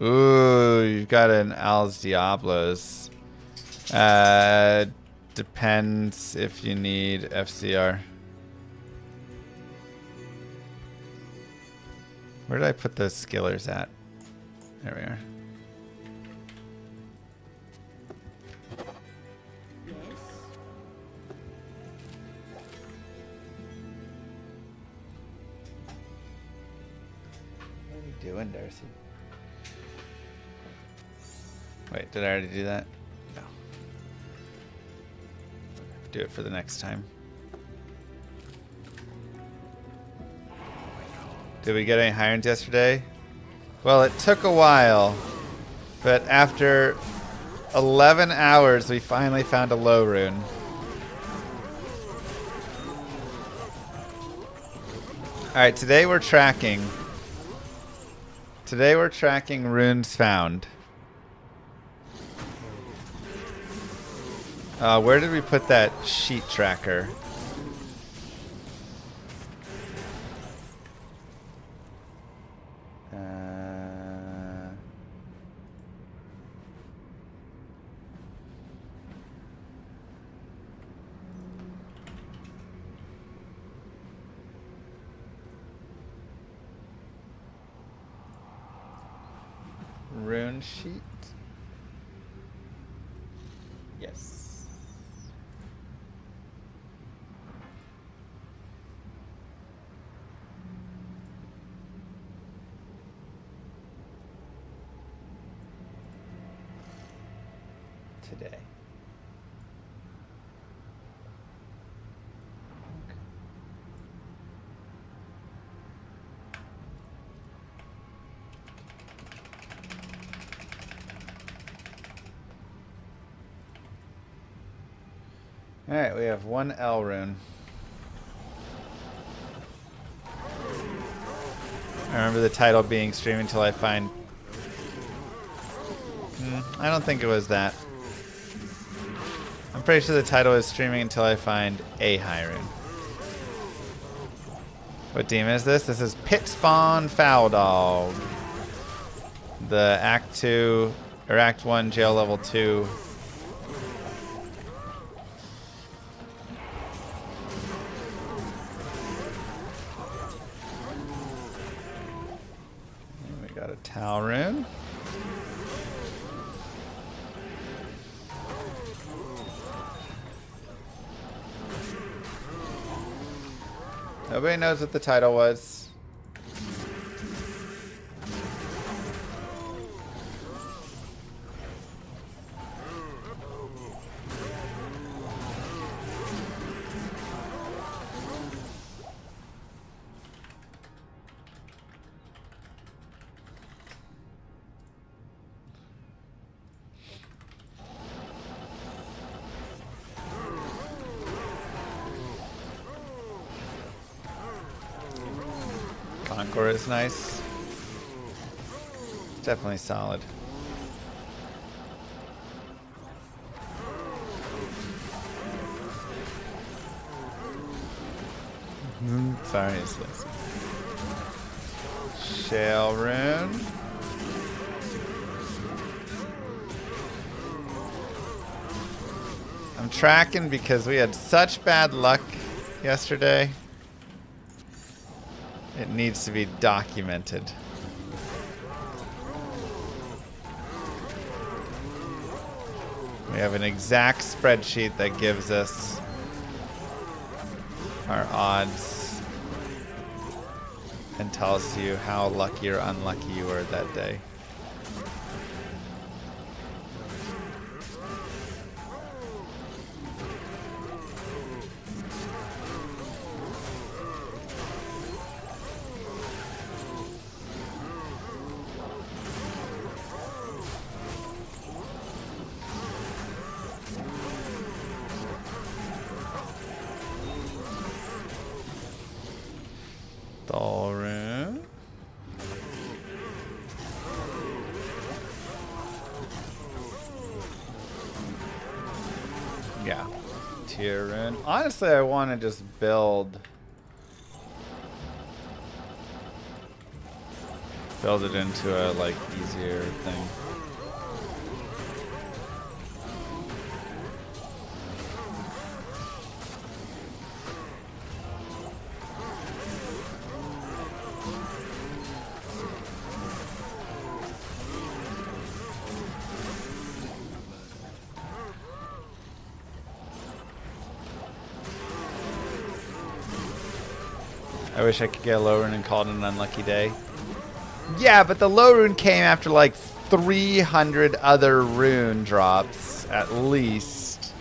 Ooh, you've got an Al's Diablos. Depends if you need FCR. Where did I put those skillers at? There we are. What are you doing, Darcy? Wait, did I already do that? No. Do it for the next time. Did we get any high runes yesterday? Well, it took a while, but after 11 hours, we finally found a low rune. Alright, today we're tracking runes found. Where did we put that sheet tracker? Rune sheet? Yes. Today. Alright, we have 1 L rune. I remember the title being Stream Until I Find... I don't think it was that. I'm pretty sure the title is Streaming Until I Find a high rune. What demon is this? This is Pit Spawn Foul Dog. The Act 2, or Act 1, Jail Level 2. And we got a Tal rune. Nobody knows what the title was. score is nice. It's definitely solid. Sorry, it's this. Shale rune. I'm tracking because we had such bad luck yesterday. It needs to be documented. We have an exact spreadsheet that gives us our odds and tells you how lucky or unlucky you were that day. Thorun. Yeah. Tyrun. Honestly, I want to just build it into a like easier thing. I wish I could get a low rune and call it an unlucky day. Yeah, but the low rune came after like 300 other rune drops, at least.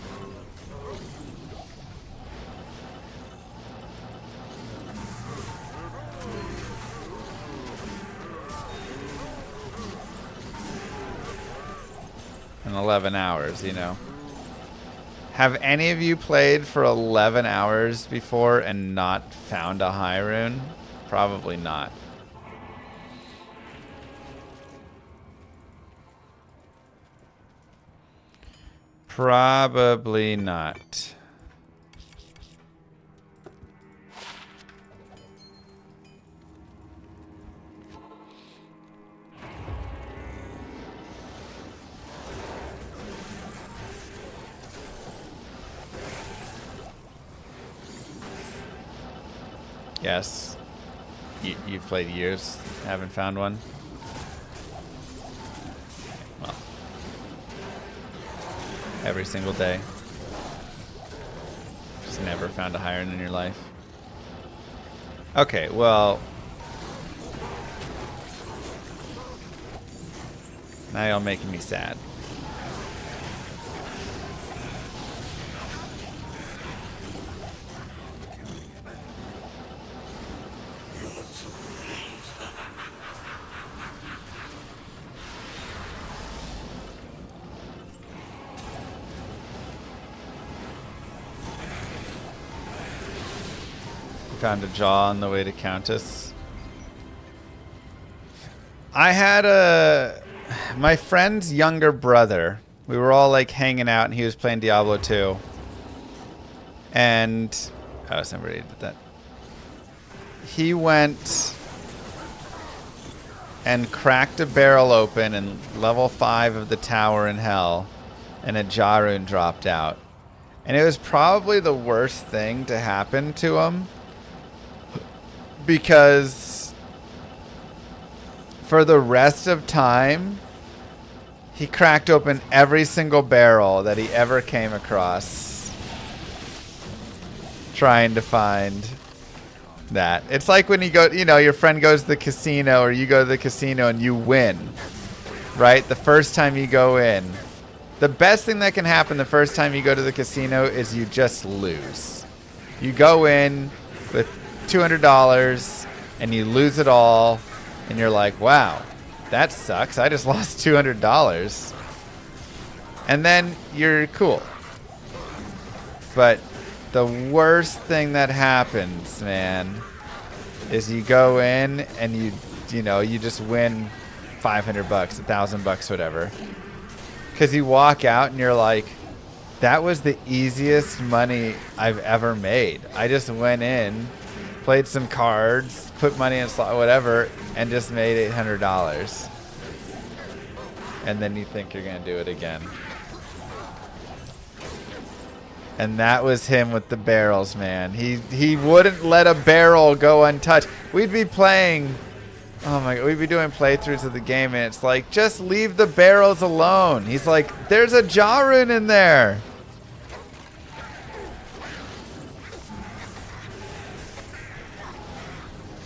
In 11 hours, you know. Have any of you played for 11 hours before and not found a high rune? Probably not. Probably not. Yes. You've played years, haven't found one? Well. Every single day. Just never found a high rune in your life. Okay, well. Now you're making me sad. Found a jaw on the way to Countess. I had my friend's younger brother. We were all like hanging out and he was playing Diablo 2. And somebody did that. He went and cracked a barrel open in level 5 of the tower in hell, and a jaw rune dropped out. And it was probably the worst thing to happen to him, because for the rest of time, he cracked open every single barrel that he ever came across trying to find that. It's like when you go, you know, your friend goes to the casino, or you go to the casino and you win, right? The first time you go in. The best thing that can happen the first time you go to the casino is you just lose. You go in with $200 and you lose it all, and you're like, wow, that sucks. I just lost $200. And then you're cool. But the worst thing that happens, man, is you go in and you just win $500, $1,000, whatever. Because you walk out and you're like, that was the easiest money I've ever made. I just went in, played some cards, put money in slot, whatever, and just made $800. And then you think you're going to do it again. And that was him with the barrels, man. He wouldn't let a barrel go untouched. We'd be playing, oh my God, we'd be doing playthroughs of the game, and it's like, just leave the barrels alone. He's like, there's a jaw rune in there.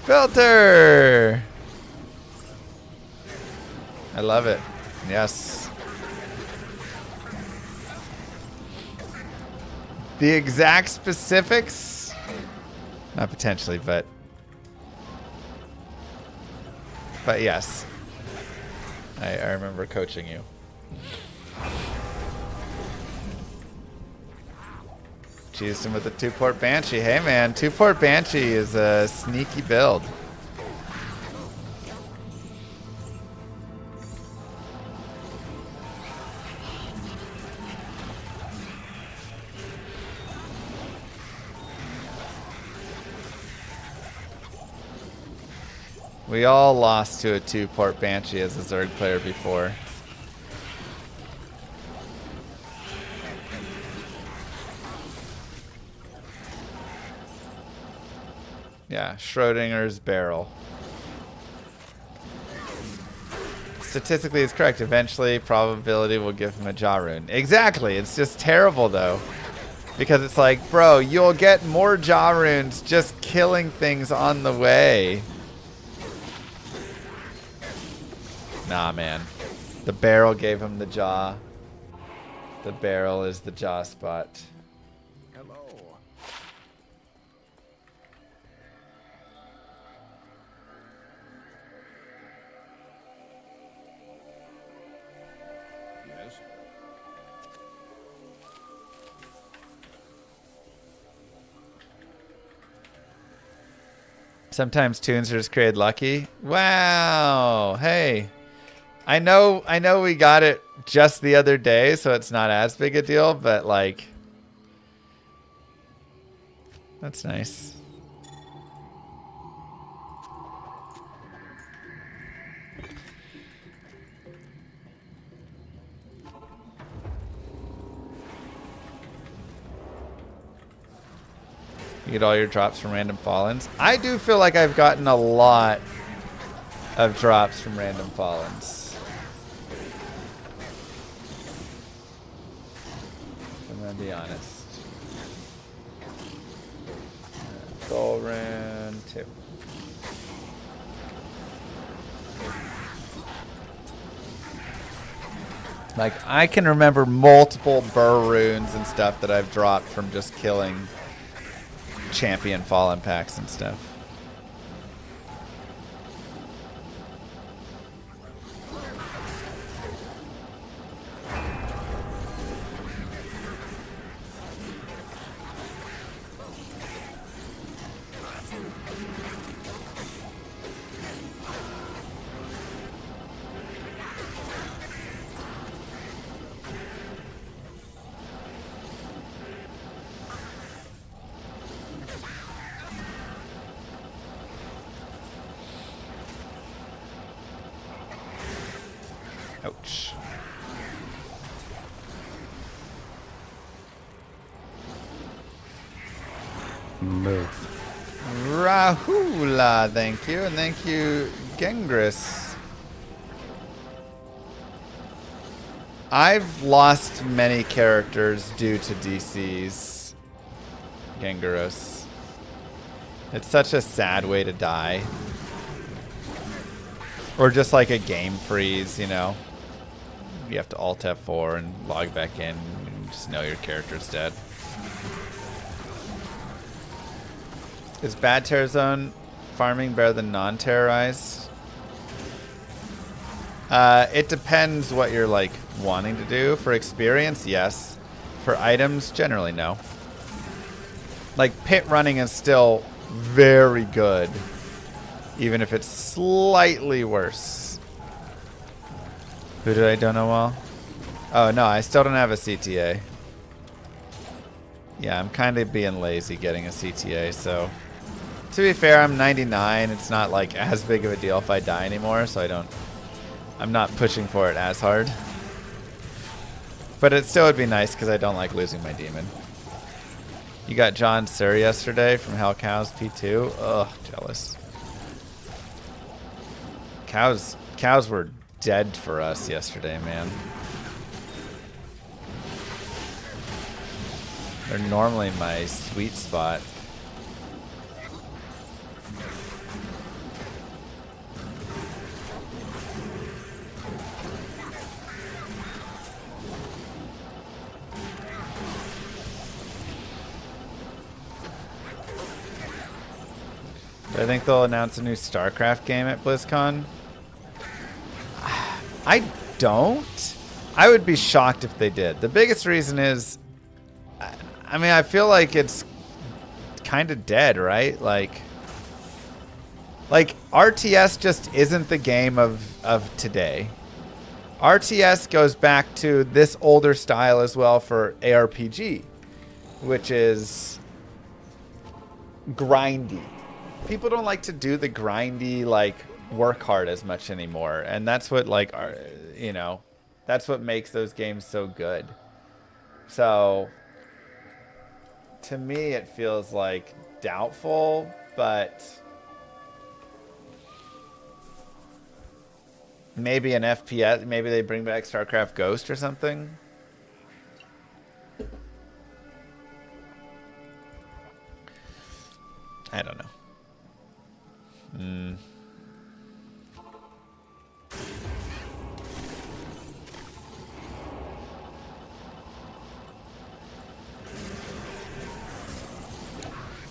Filter. I love it. Yes. The exact specifics? Not potentially, but yes. I remember coaching you. Cheesed him with a 2-port Banshee. Hey man, 2-port Banshee is a sneaky build. We all lost to a 2-port Banshee as a Zerg player before. Yeah, Schrodinger's barrel. Statistically, it's correct. Eventually, probability will give him a jaw rune. Exactly. It's just terrible, though. Because it's like, bro, you'll get more jaw runes just killing things on the way. Nah, man. The barrel gave him the jaw. The barrel is the jaw spot. Hello. Yes. Sometimes tunes are just created lucky. Wow. Hey. I know we got it just the other day, so it's not as big a deal, but like, that's nice. You get all your drops from random fallens. I do feel like I've gotten a lot of drops from random fallens. I'm gonna be honest. Soul rune 2. Like, I can remember multiple burr runes and stuff that I've dropped from just killing champion fallen packs and stuff. Ouch. Move. Rahula, thank you. And thank you, Gengris. I've lost many characters due to DCs. Gengarus. It's such a sad way to die. Or just like a game freeze, you know? You have to Alt F4 and log back in and just know your character's dead. Is bad Terror Zone farming better than non-terrorized? It depends what you're like wanting to do. For experience, yes. For items, generally no. Like pit running is still very good Even if it's slightly worse. Who did I don't know well? Oh, no, I still don't have a CTA. Yeah, I'm kind of being lazy getting a CTA, so... To be fair, I'm 99. It's not, like, as big of a deal if I die anymore, so I'm not pushing for it as hard. But it still would be nice, because I don't like losing my demon. You got John Sir yesterday from Hell Cows P2. Ugh, jealous. Cows were dead for us yesterday, man. They're normally my sweet spot. I think they'll announce a new StarCraft game at BlizzCon. I don't. I would be shocked if they did. The biggest reason is, I mean, I feel like it's kind of dead, right? Like RTS just isn't the game of today. RTS goes back to this older style as well for ARPG, which is grindy. People don't like to do the grindy, like, work hard as much anymore. And that's what, like, you know, that's what makes those games so good. So, to me, it feels, like, doubtful, but maybe an FPS, maybe they bring back StarCraft Ghost or something. I don't know.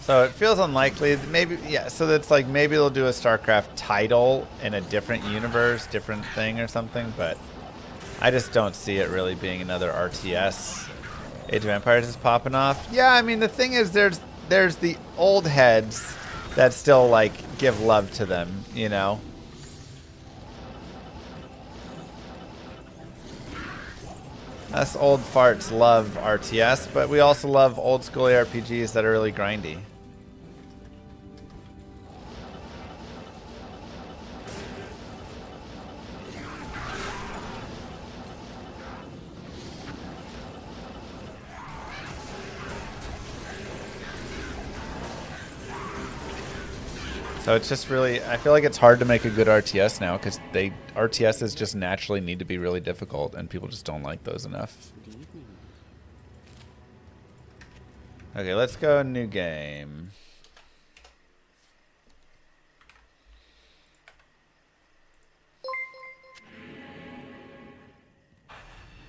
So it feels unlikely. Maybe, yeah, so that's like maybe they'll do a StarCraft title in a different universe, different thing or something, but I just don't see it really being another RTS. Age of Empires is popping off. Yeah, I mean, the thing is there's the old heads that still, like, give love to them, you know? Us old farts love RTS, but we also love old school ARPGs that are really grindy. So it's just really, I feel like it's hard to make a good RTS now because RTSs just naturally need to be really difficult and people just don't like those enough. Okay, let's go new game.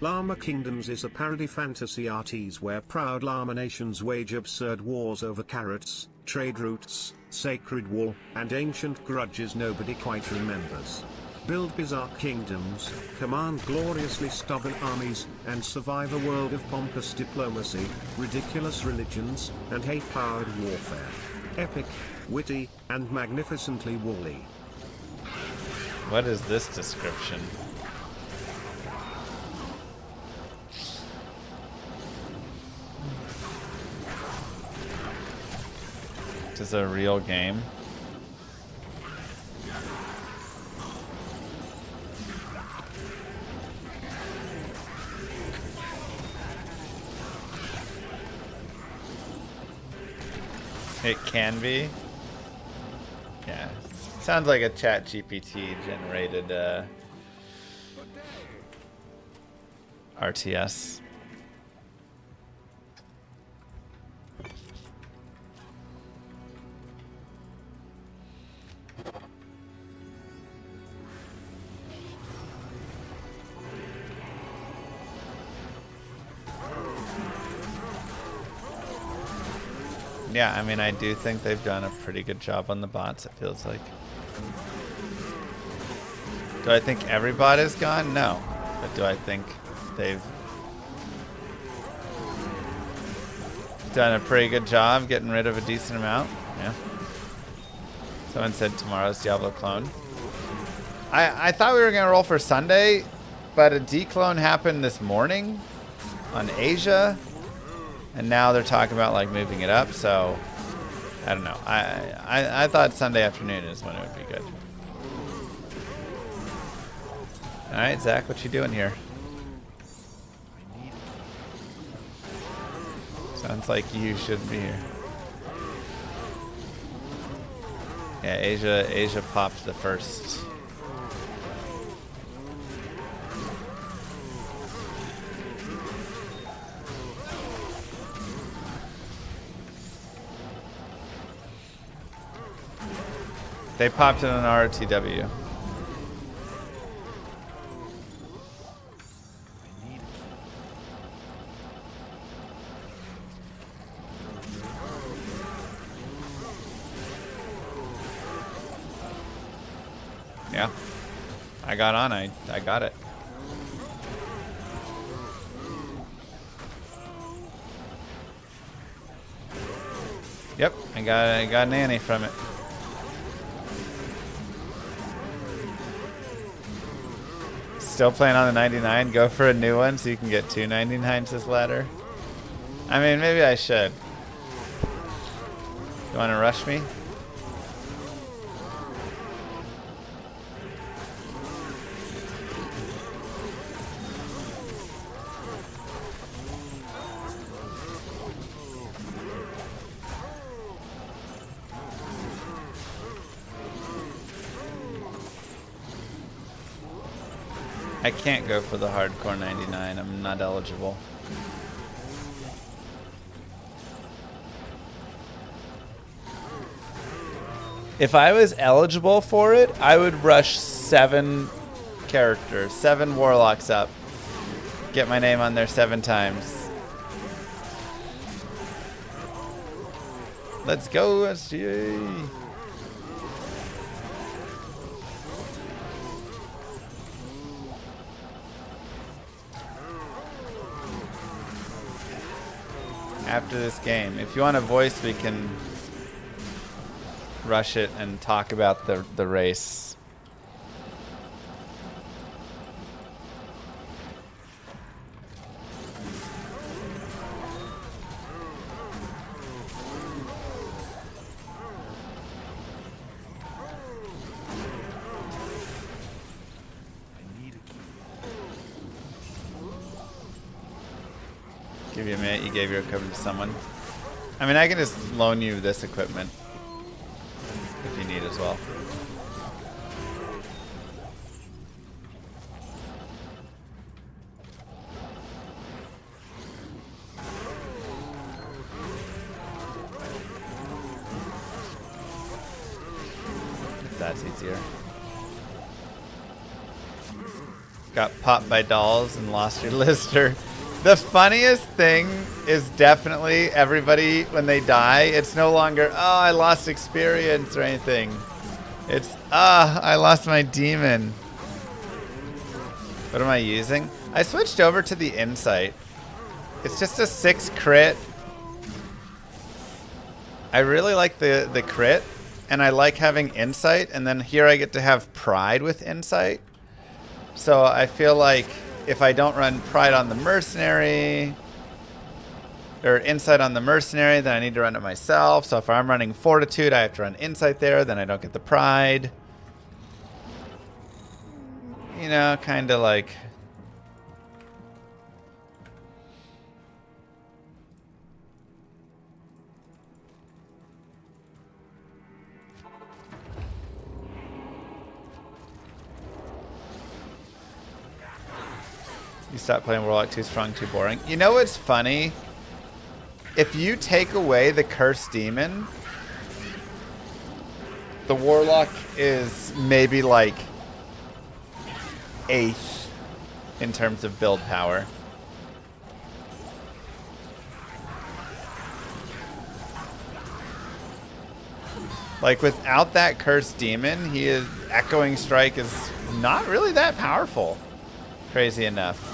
Llama Kingdoms is a parody fantasy RTS where proud llama nations wage absurd wars over carrots, trade routes, sacred wool, and ancient grudges nobody quite remembers. Build bizarre kingdoms, command gloriously stubborn armies, and survive a world of pompous diplomacy, ridiculous religions, and hate-powered warfare. Epic, witty, and magnificently woolly. What is this description? Is this a real game? It can be. Yeah, sounds like a chat GPT generated RTS. Yeah, I mean, I do think they've done a pretty good job on the bots, it feels like. Do I think every bot is gone? No. But do I think they've done a pretty good job getting rid of a decent amount? Yeah. Someone said tomorrow's Diablo clone. I thought we were going to roll for Sunday, but a declone happened this morning on Asia, and now they're talking about like moving it up, so I don't know. I thought Sunday afternoon is when it would be good. Alright, Zach, what you doing here? Sounds like you should be here. Yeah, Asia popped the first. They popped in an ROTW. Yeah. I got on. I got it. Yep, I got an Annie from it. Still playing on the 99. Go for a new one so you can get 2 99s this ladder. I mean, maybe I should. You want to rush me? I can't go for the hardcore 99. I'm not eligible. If I was eligible for it, I would rush 7 characters, 7 warlocks up. Get my name on there 7 times. Let's go, SGA. After this game. If you want a voice, we can rush it and talk about the race. Give you a minute. You gave your equipment to someone. I mean, I can just loan you this equipment if you need as well. If that's easier. Got popped by dolls and lost your lister. The funniest thing is definitely everybody, when they die, it's no longer, oh, I lost experience or anything. It's, I lost my demon. What am I using? I switched over to the insight. It's just a 6 crit. I really like the crit, and I like having insight, and then here I get to have pride with insight. So I feel like if I don't run pride on the mercenary or insight on the mercenary, then I need to run it myself. So if I'm running fortitude, I have to run insight there, then I don't get the pride. You know, kind of like... You stop playing Warlock, too strong, too boring. You know what's funny? If you take away the cursed demon, the Warlock is maybe like 8th in terms of build power. Like without that cursed demon, Echoing Strike is not really that powerful. Crazy enough.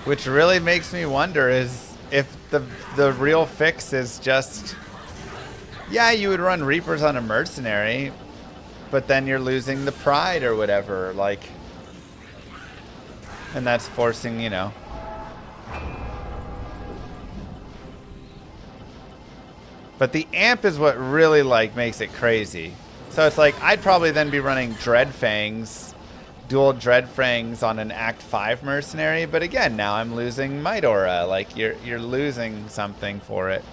Which really makes me wonder, is if the real fix is just, yeah, you would run Reapers on a mercenary, but then you're losing the pride or whatever, like, and that's forcing, you know. But the amp is what really, like, makes it crazy. So it's like, I'd probably then be running Dreadfangs, dual Dreadfangs on an Act 5 mercenary, but again, now I'm losing Might Aura. Like, you're losing something for it.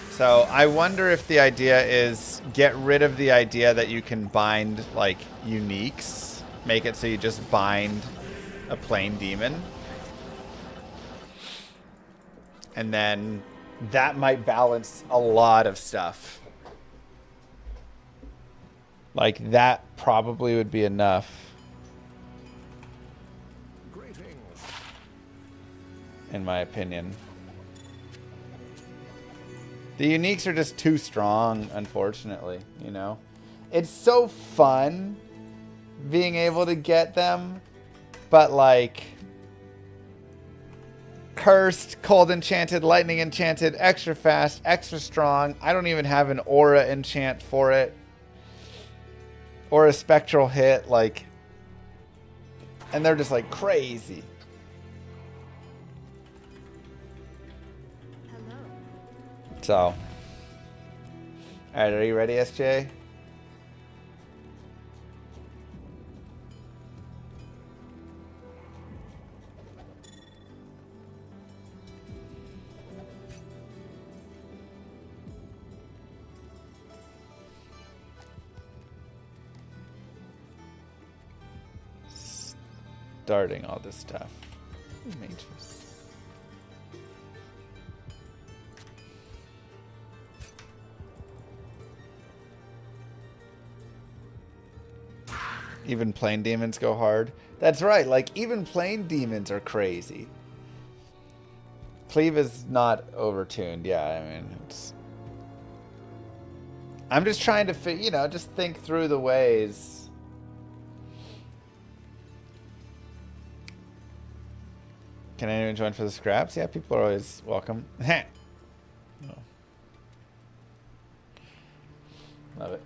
So I wonder if the idea is get rid of the idea that you can bind, like, uniques. Make it so you just bind a plain demon. And then that might balance a lot of stuff. Like, that probably would be enough. Greetings. In my opinion. The uniques are just too strong, unfortunately, you know? It's so fun being able to get them, but like... Cursed, cold enchanted, lightning enchanted, extra fast, extra strong. I don't even have an aura enchant for it. Or a spectral hit, like... And they're just like crazy. Hello. So. Alright, are you ready, SJ? Starting all this stuff. Matrix. Even plain demons go hard. That's right, like even plain demons are crazy. Cleave is not overtuned, yeah, I mean it's... I'm just trying to you know, just think through the ways. Can anyone join for the scraps? Yeah, people are always welcome. Oh. Love it.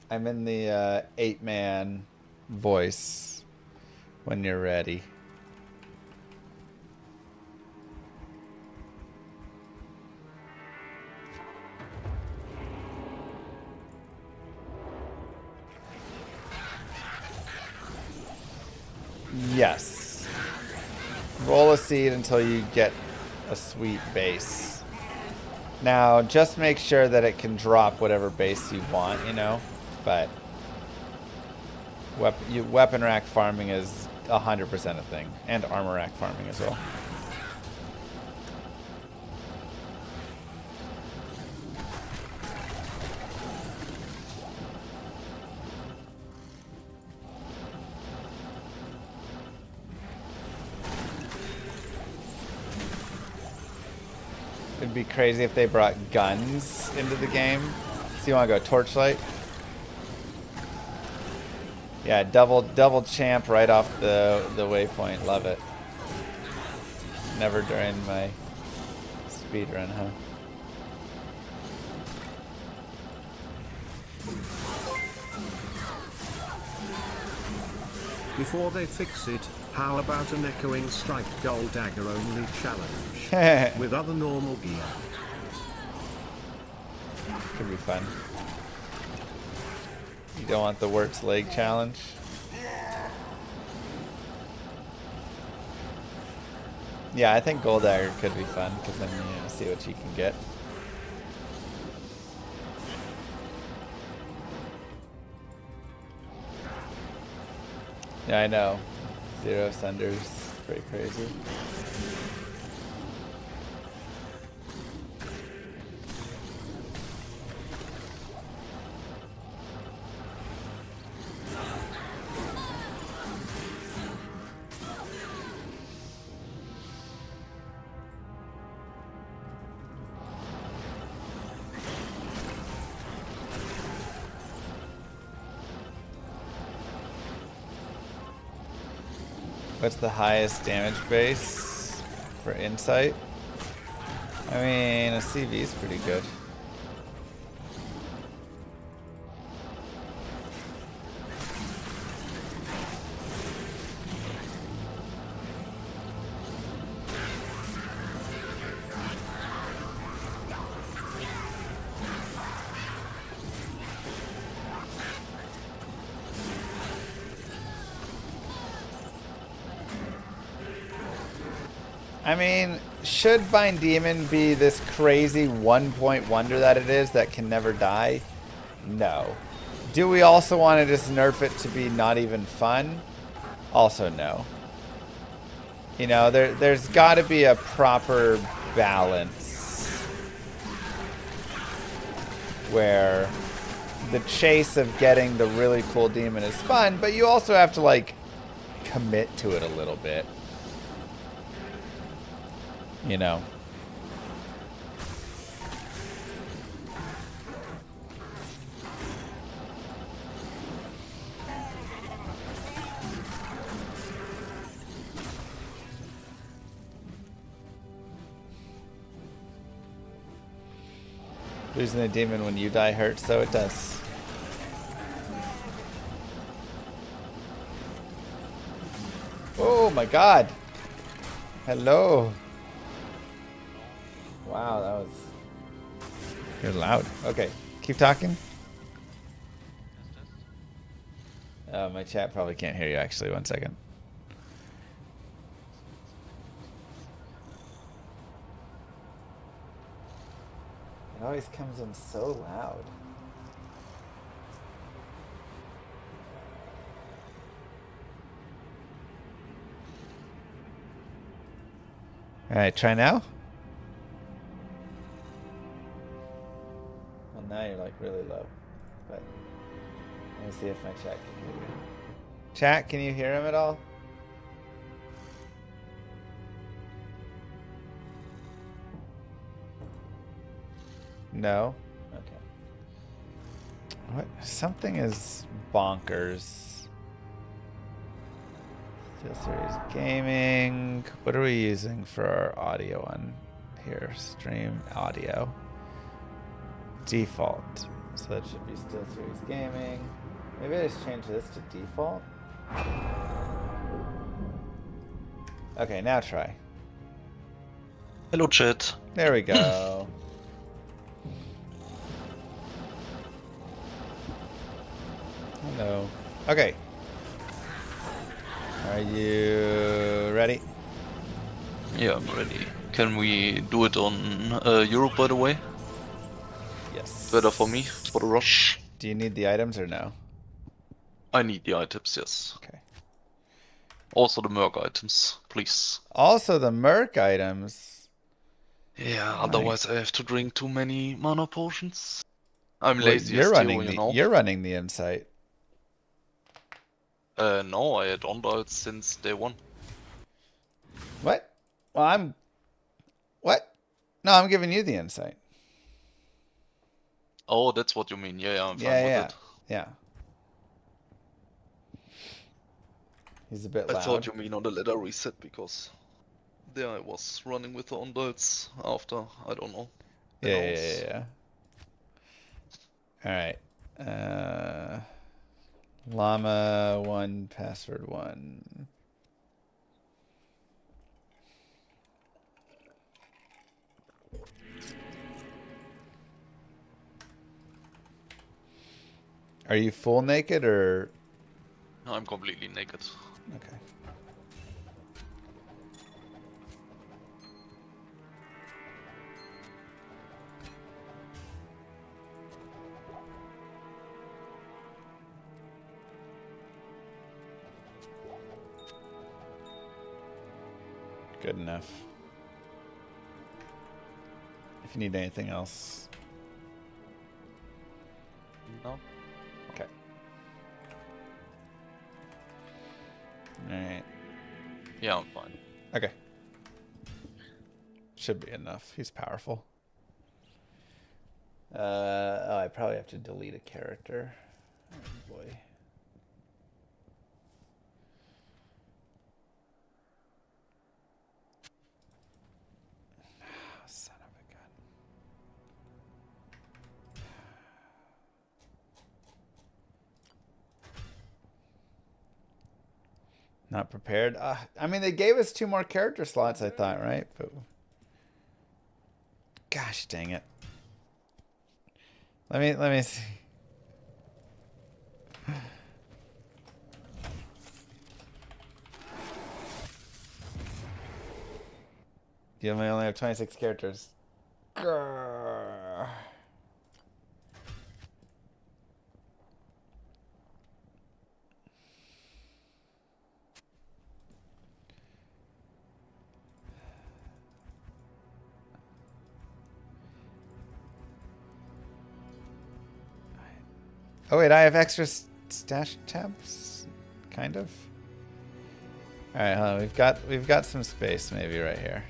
I'm in the 8-man voice when you're ready. Yes. Roll a seed until you get a sweet base. Now, just make sure that it can drop whatever base you want, you know? But weapon rack farming is 100% a thing. And armor rack farming as well. It'd be crazy if they brought guns into the game. So you want to go torchlight? Yeah, double champ right off the waypoint. Love it. Never during my speed run, huh? Before they fix it, how about an echoing strike gold dagger only challenge? With other normal gear. Could be fun. You don't want the Works leg challenge? Yeah, I think gold dagger could be fun because then you know, see what you can get. Yeah, I know. 0 sunders, pretty crazy. What's the highest damage base for insight? I mean, a CV is pretty good. I mean, should Bind Demon be this crazy 1-point wonder that it is that can never die? No. Do we also want to just nerf it to be not even fun? Also no. You know, there's got to be a proper balance where the chase of getting the really cool demon is fun, but you also have to, like, commit to it a little bit. You know. Losing a demon when you die hurts, so it does. Oh my god. Hello. Wow, that was... You're loud. Okay, keep talking. My chat probably can't hear you, actually. 1 second. It always comes in so loud. Alright, try now. Well, now you're like really low. But let me see if my chat can hear you. Chat, can you hear him at all? No? Okay. What? Something is bonkers. Steel Series Gaming. What are we using for our audio on here? Stream audio. Default. So that should be Steel Series Gaming. Maybe I just change this to default. Okay, now try. Hello, chat. There we go. Hello. Okay. Are you ready? Yeah, I'm ready. Can we do it on Europe, by the way? Yes. Better for me, for the rush. Do you need the items or no? I need the items, yes. Okay. Also the merc items, please. Also the merc items. Yeah, Why? otherwise I have to drink too many mana potions. I'm Well, lazy as Theo, you know. You're running the insight. No, I had on since day one. What? Well, What? No, I'm giving you the insight. Oh, that's what you mean. Yeah, I'm fine Yeah. with it. Yeah. He's a bit I loud. thought you mean on the ladder reset because there I was running with the on after, I don't know. Yeah. Alright. Llama 1, password 1. Are you full naked or? I'm completely naked. Okay. Good enough. If you need anything else. No? Okay. Alright. Yeah, I'm fine. Okay. Should be enough. He's powerful. Oh, I probably have to delete a character. Oh boy. Not prepared. I mean, they gave us 2 more character slots, I thought, right? But gosh, dang it. Let me see. You only have 26 characters. Grrr. Oh wait, I have extra stash tabs, kind of. All right, hold on. We've got some space maybe right here.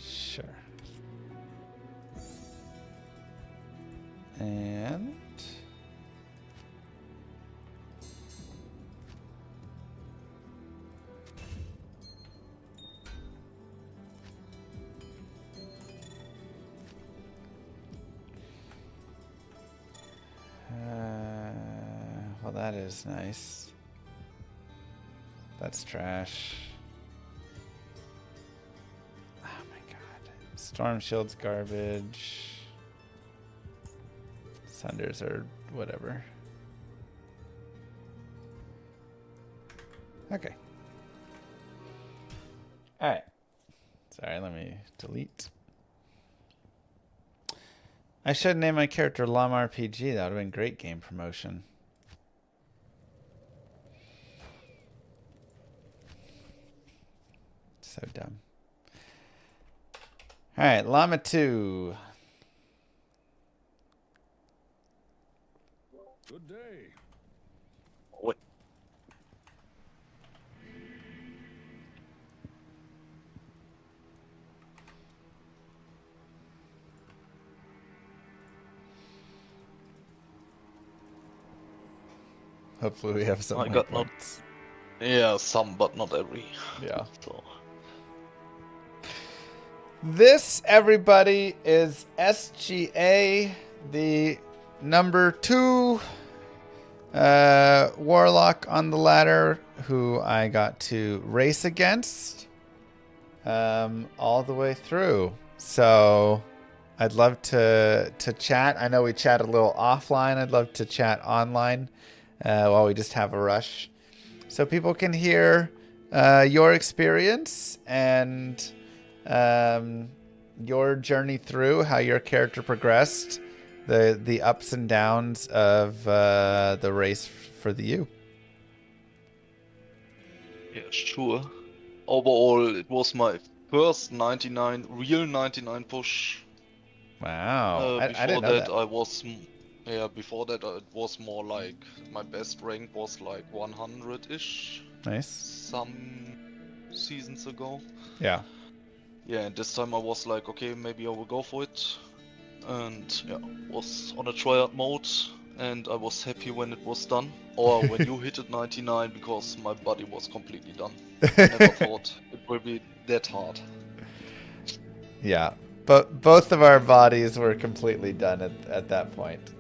Sure. And well, that is nice. That's trash. Oh my god. Storm shield's garbage. Sunders are whatever. Okay. Alright. Sorry, let me delete. I should name my character Llama RPG. That would have been great game promotion. So dumb. Alright, Llama 2. Good day. Wait. Hopefully we have some I light got not. points. Yeah, some, but not every. Yeah. So. This, everybody, is SGA, the number 2 Warlock on the ladder, who I got to race against all the way through. So I'd love to chat. I know we chat a little offline. I'd love to chat online while we just have a rush, so people can hear your experience and your journey through, how your character progressed, the ups and downs of the race for the U. Yeah, sure. Overall, it was my first 99, real 99 push. Wow, I Before didn't know that. I was, yeah, before that it was more like, my best rank was like 100-ish. Nice. Some seasons ago. Yeah. Yeah, and this time I was like, okay, maybe I will go for it. And yeah, was on a tryout mode, and I was happy when it was done. Or when you hit it 99, because my body was completely done. Never thought it would be that hard. Yeah, but both of our bodies were completely done at that point.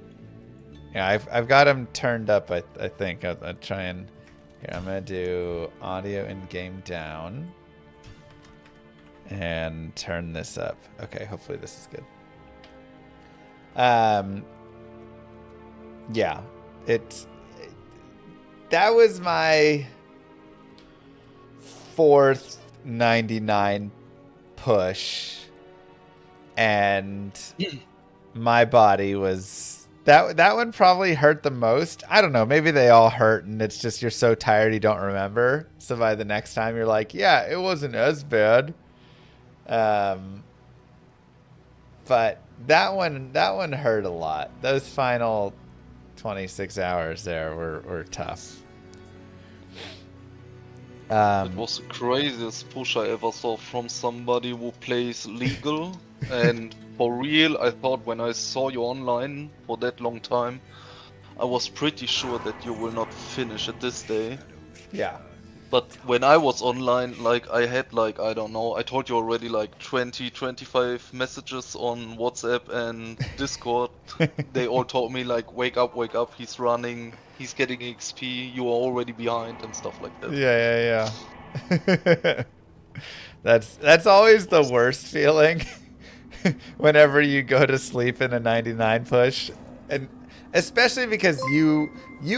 Yeah, I've got them turned up. I think I'll try and here. I'm gonna do audio in game down and turn this up. Okay, hopefully this is good. Yeah, that was my 4th 99 push, and my body was that one probably hurt the most. I don't know, maybe they all hurt and it's just you're so tired you don't remember, so by the next time you're like, yeah, it wasn't as bad. But that one hurt a lot. Those final 26 hours there were tough. It was the craziest push I ever saw from somebody who plays legal And for real, I thought when I saw you online for that long time, I was pretty sure that you will not finish it this day. Yeah. But when I was online, like I had like, I don't know, I told you already like 20, 25 messages on WhatsApp and Discord. They all told me like, wake up, he's running, he's getting XP, you are already behind and stuff like that. Yeah. That's always the worst feeling. Whenever you go to sleep in a 99 push, and especially because you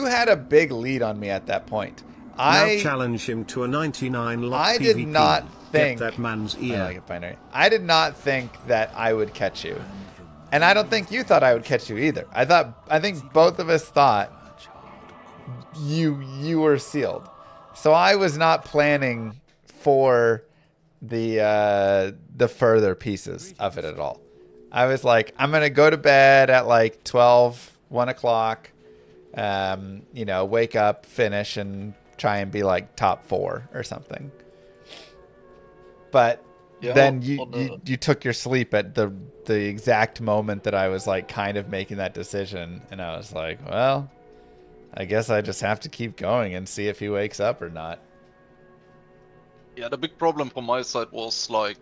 had a big lead on me at that point. Now challenge him to a 99 lock I PvP. did not think Get that man's ear. I like it binary. I did not think that I would catch you, and I don't think you thought I would catch you either. I think both of us thought you were sealed. So I was not planning for the further pieces of it at all. I was like, I'm gonna go to bed at like 12, 1 o'clock. You know, wake up, finish, and try and be like top 4 or something. But then you took your sleep at the exact moment that I was like kind of making that decision, and I was like, well, I guess I just have to keep going and see if he wakes up or not. Yeah, the big problem from my side was like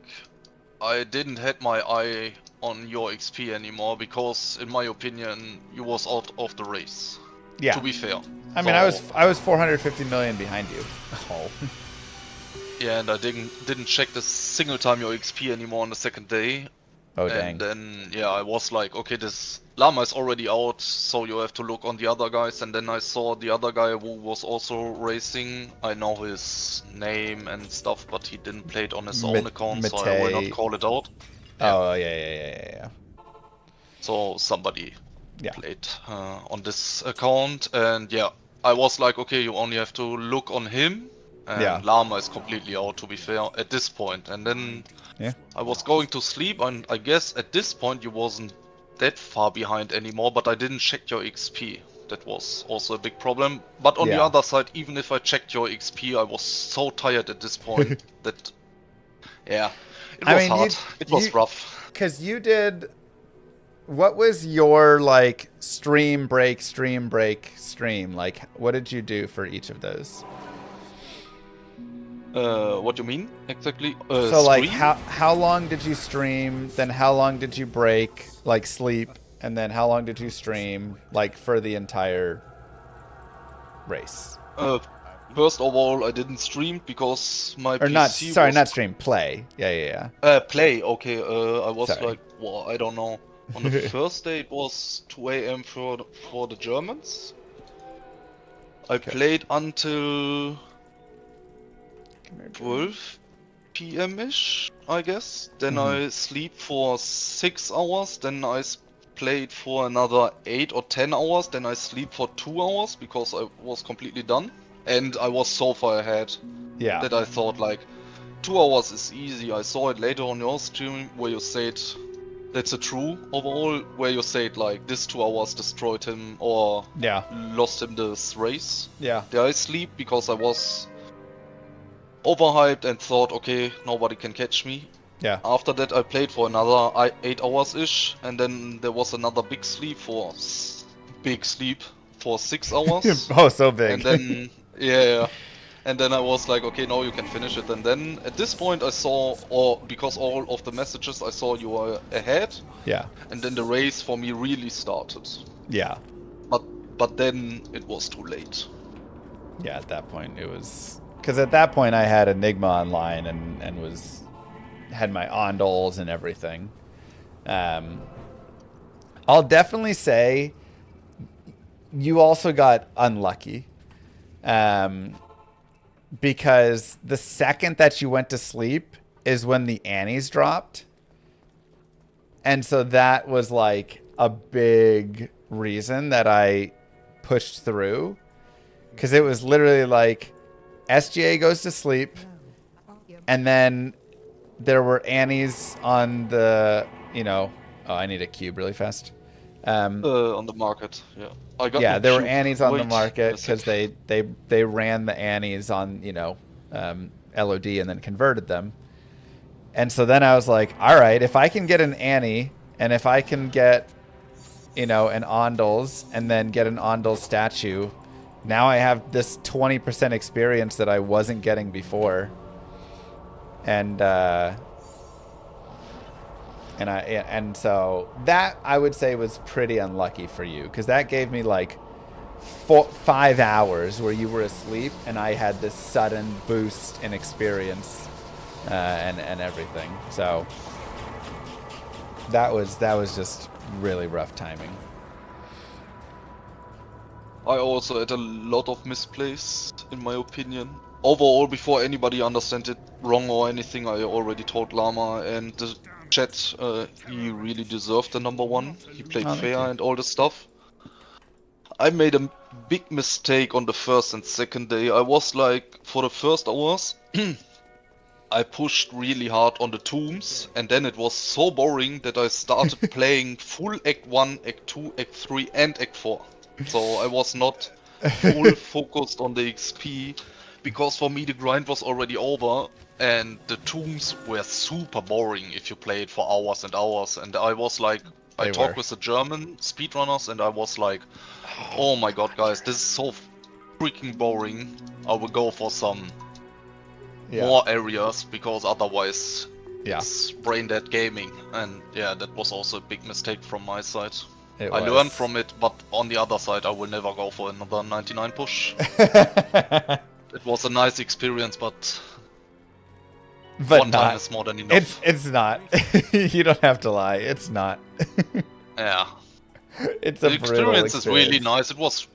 I didn't had my eye on your XP anymore because, in my opinion, you was out of the race. Yeah. To be fair. I mean, I was 450 million behind you. Oh. Yeah, and I didn't check the single time your XP anymore on the second day. Oh dang. And then yeah, I was like, okay, this Llama is already out, so you have to look on the other guys. And then I saw the other guy who was also racing. I know his name and stuff, but he didn't play it on his own account, so I will not call it out. Oh yeah. So somebody played on this account, and yeah, I was like, okay, you only have to look on him. And Llama is completely out, to be fair, at this point. And then I was going to sleep, and I guess at this point you wasn't that far behind anymore, but I didn't check your XP. That was also a big problem. But on the other side, even if I checked your XP, I was so tired at this point that, it was hard. It was rough. Because you did... What was your, like, stream break? Like, what did you do for each of those? What do you mean exactly? So like how long did you stream, then how long did you break, like sleep, and then how long did you stream, like for the entire race? First of all, I didn't stream because my or PC not stream, play. Yeah. Play, okay. I was like, well, I don't know. On the first day it was 2 AM for the Germans. I played until 12 PM-ish, I guess. Then I sleep for 6 hours. Then I played for another 8 or 10 hours. Then I sleep for 2 hours because I was completely done. And I was so far ahead that I thought like 2 hours is easy. I saw it later on your stream where you said that's a true overall, where you said like this 2 hours destroyed him or lost him this race. Yeah. There I sleep because I was overhyped and thought, okay, nobody can catch me. Yeah. After that, I played for another 8 hours ish, and then there was another big sleep for 6 hours. Oh, so big. And then and then I was like, okay, now you can finish it. And then at this point, I saw, because all of the messages I saw you were ahead. Yeah. And then the race for me really started. Yeah. But then it was too late. Yeah, at that point it was. Because at that point I had Enigma online and had my ondols and everything. I'll definitely say you also got unlucky. Because the second that you went to sleep is when the Annies dropped. And so that was like a big reason that I pushed through. Because it was literally like SGA goes to sleep, and then there were Annies on the, oh, I need a cube really fast. On the market, there were Annies on the market because they ran the Annies on, LOD and then converted them. And so then I was like, all right, if I can get an Annie and if I can get, you know, an Ondels and then get an Ondel statue, now I have this 20% experience that I wasn't getting before. And so that I would say was pretty unlucky for you, because that gave me like 5 hours where you were asleep and I had this sudden boost in experience and everything. So that was just really rough timing. I also had a lot of misplays, in my opinion. Overall, before anybody understand it wrong or anything, I already told Llama and the chat he really deserved the number 1. He played fair and all this stuff. I made a big mistake on the first and second day. I was like, for the first hours, I pushed really hard on the tombs, and then it was so boring that I started playing full Act 1, Act 2, Act 3 and Act 4. So I was not full focused on the XP, because for me the grind was already over, and the tombs were super boring if you play it for hours and hours. And I was like, I talked with the German speedrunners and I was like, oh my god guys, this is so freaking boring. I will go for some more areas, because otherwise it's brain dead gaming. And yeah, that was also a big mistake from my side. I learned from it, but on the other side I will never go for another 99 push. It was a nice experience, but one time is more than enough. It's not. You don't have to lie. It's not. Yeah. It's a the experience is really nice. It was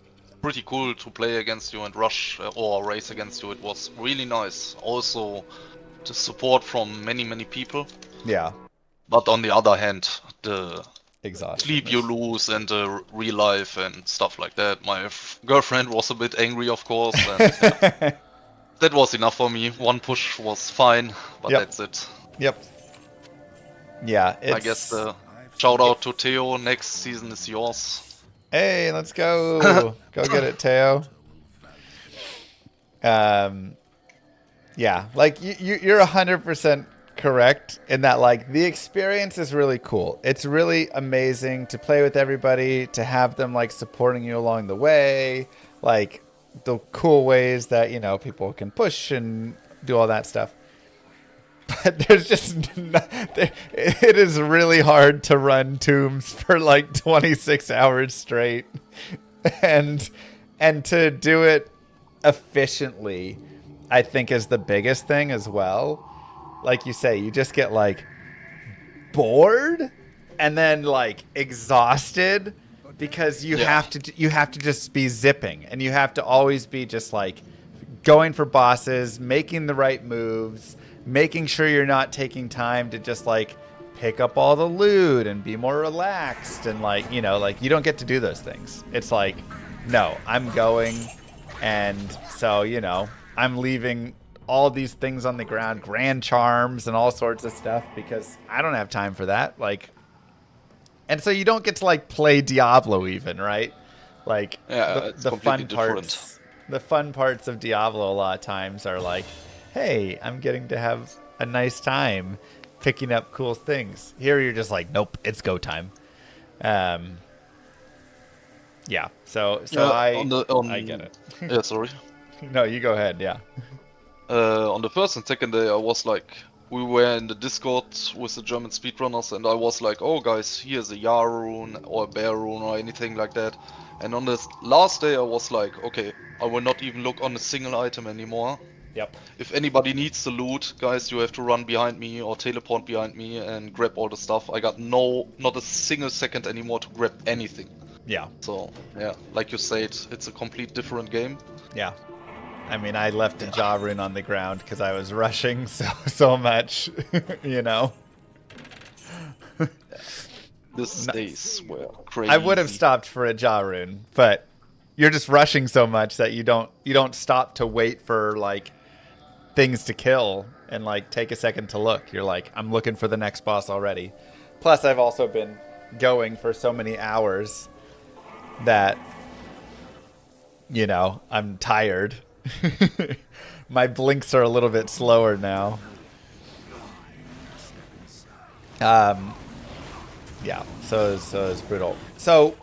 pretty cool to play against you and rush or race against you. It was really nice. Also, the support from many people. Yeah. But on the other hand, the exhaustion, sleep you lose and the real life and stuff like that. My girlfriend was a bit angry, of course. And, that was enough for me. 1 push was fine, but that's it. Yep. Yeah, I guess the shout out to Theo. Next season is yours. Hey, let's go. Go get it, Theo. Yeah, like you're 100% correct in that, like, the experience is really cool. It's really amazing to play with everybody, to have them like supporting you along the way, like the cool ways that, you know, people can push and do all that stuff. But there's just it is really hard to run tombs for like 26 hours straight, and to do it efficiently, I think, is the biggest thing as well. Like you say, you just get like bored and then like exhausted, because you have to just be zipping, and you have to always be just like going for bosses, making the right moves, making sure you're not taking time to just like pick up all the loot and be more relaxed, and like, you know, like you don't get to do those things. It's like, no, I'm going, and so, you know, I'm leaving all these things on the ground, grand charms and all sorts of stuff, because I don't have time for that. Like, and so you don't get to like play Diablo even, right? Like, the fun parts, the fun parts of Diablo a lot of times are like, hey, I'm getting to have a nice time picking up cool things. Here you're just like, nope, it's go time. Yeah. So I get it. Yeah, sorry. No, you go ahead. Yeah. On the first and second day, I was like, we were in the Discord with the German speedrunners, and I was like, oh guys, here's a Yar rune or a Bear rune or anything like that. And on this last day, I was like, okay, I will not even look on a single item anymore. Yep. If anybody needs the loot, guys, you have to run behind me or teleport behind me and grab all the stuff. I got not a single second anymore to grab anything. Yeah. So, yeah, like you said, it's a complete different game. Yeah. I mean, I left a Ja rune on the ground because I was rushing so much, you know. These days were crazy. I would have stopped for a Ja rune, but you're just rushing so much that you don't stop to wait for like things to kill and like take a second to look. You're like, I'm looking for the next boss already. Plus, I've also been going for so many hours that, you know, I'm tired. My blinks are a little bit slower now. Yeah, so it's brutal. So,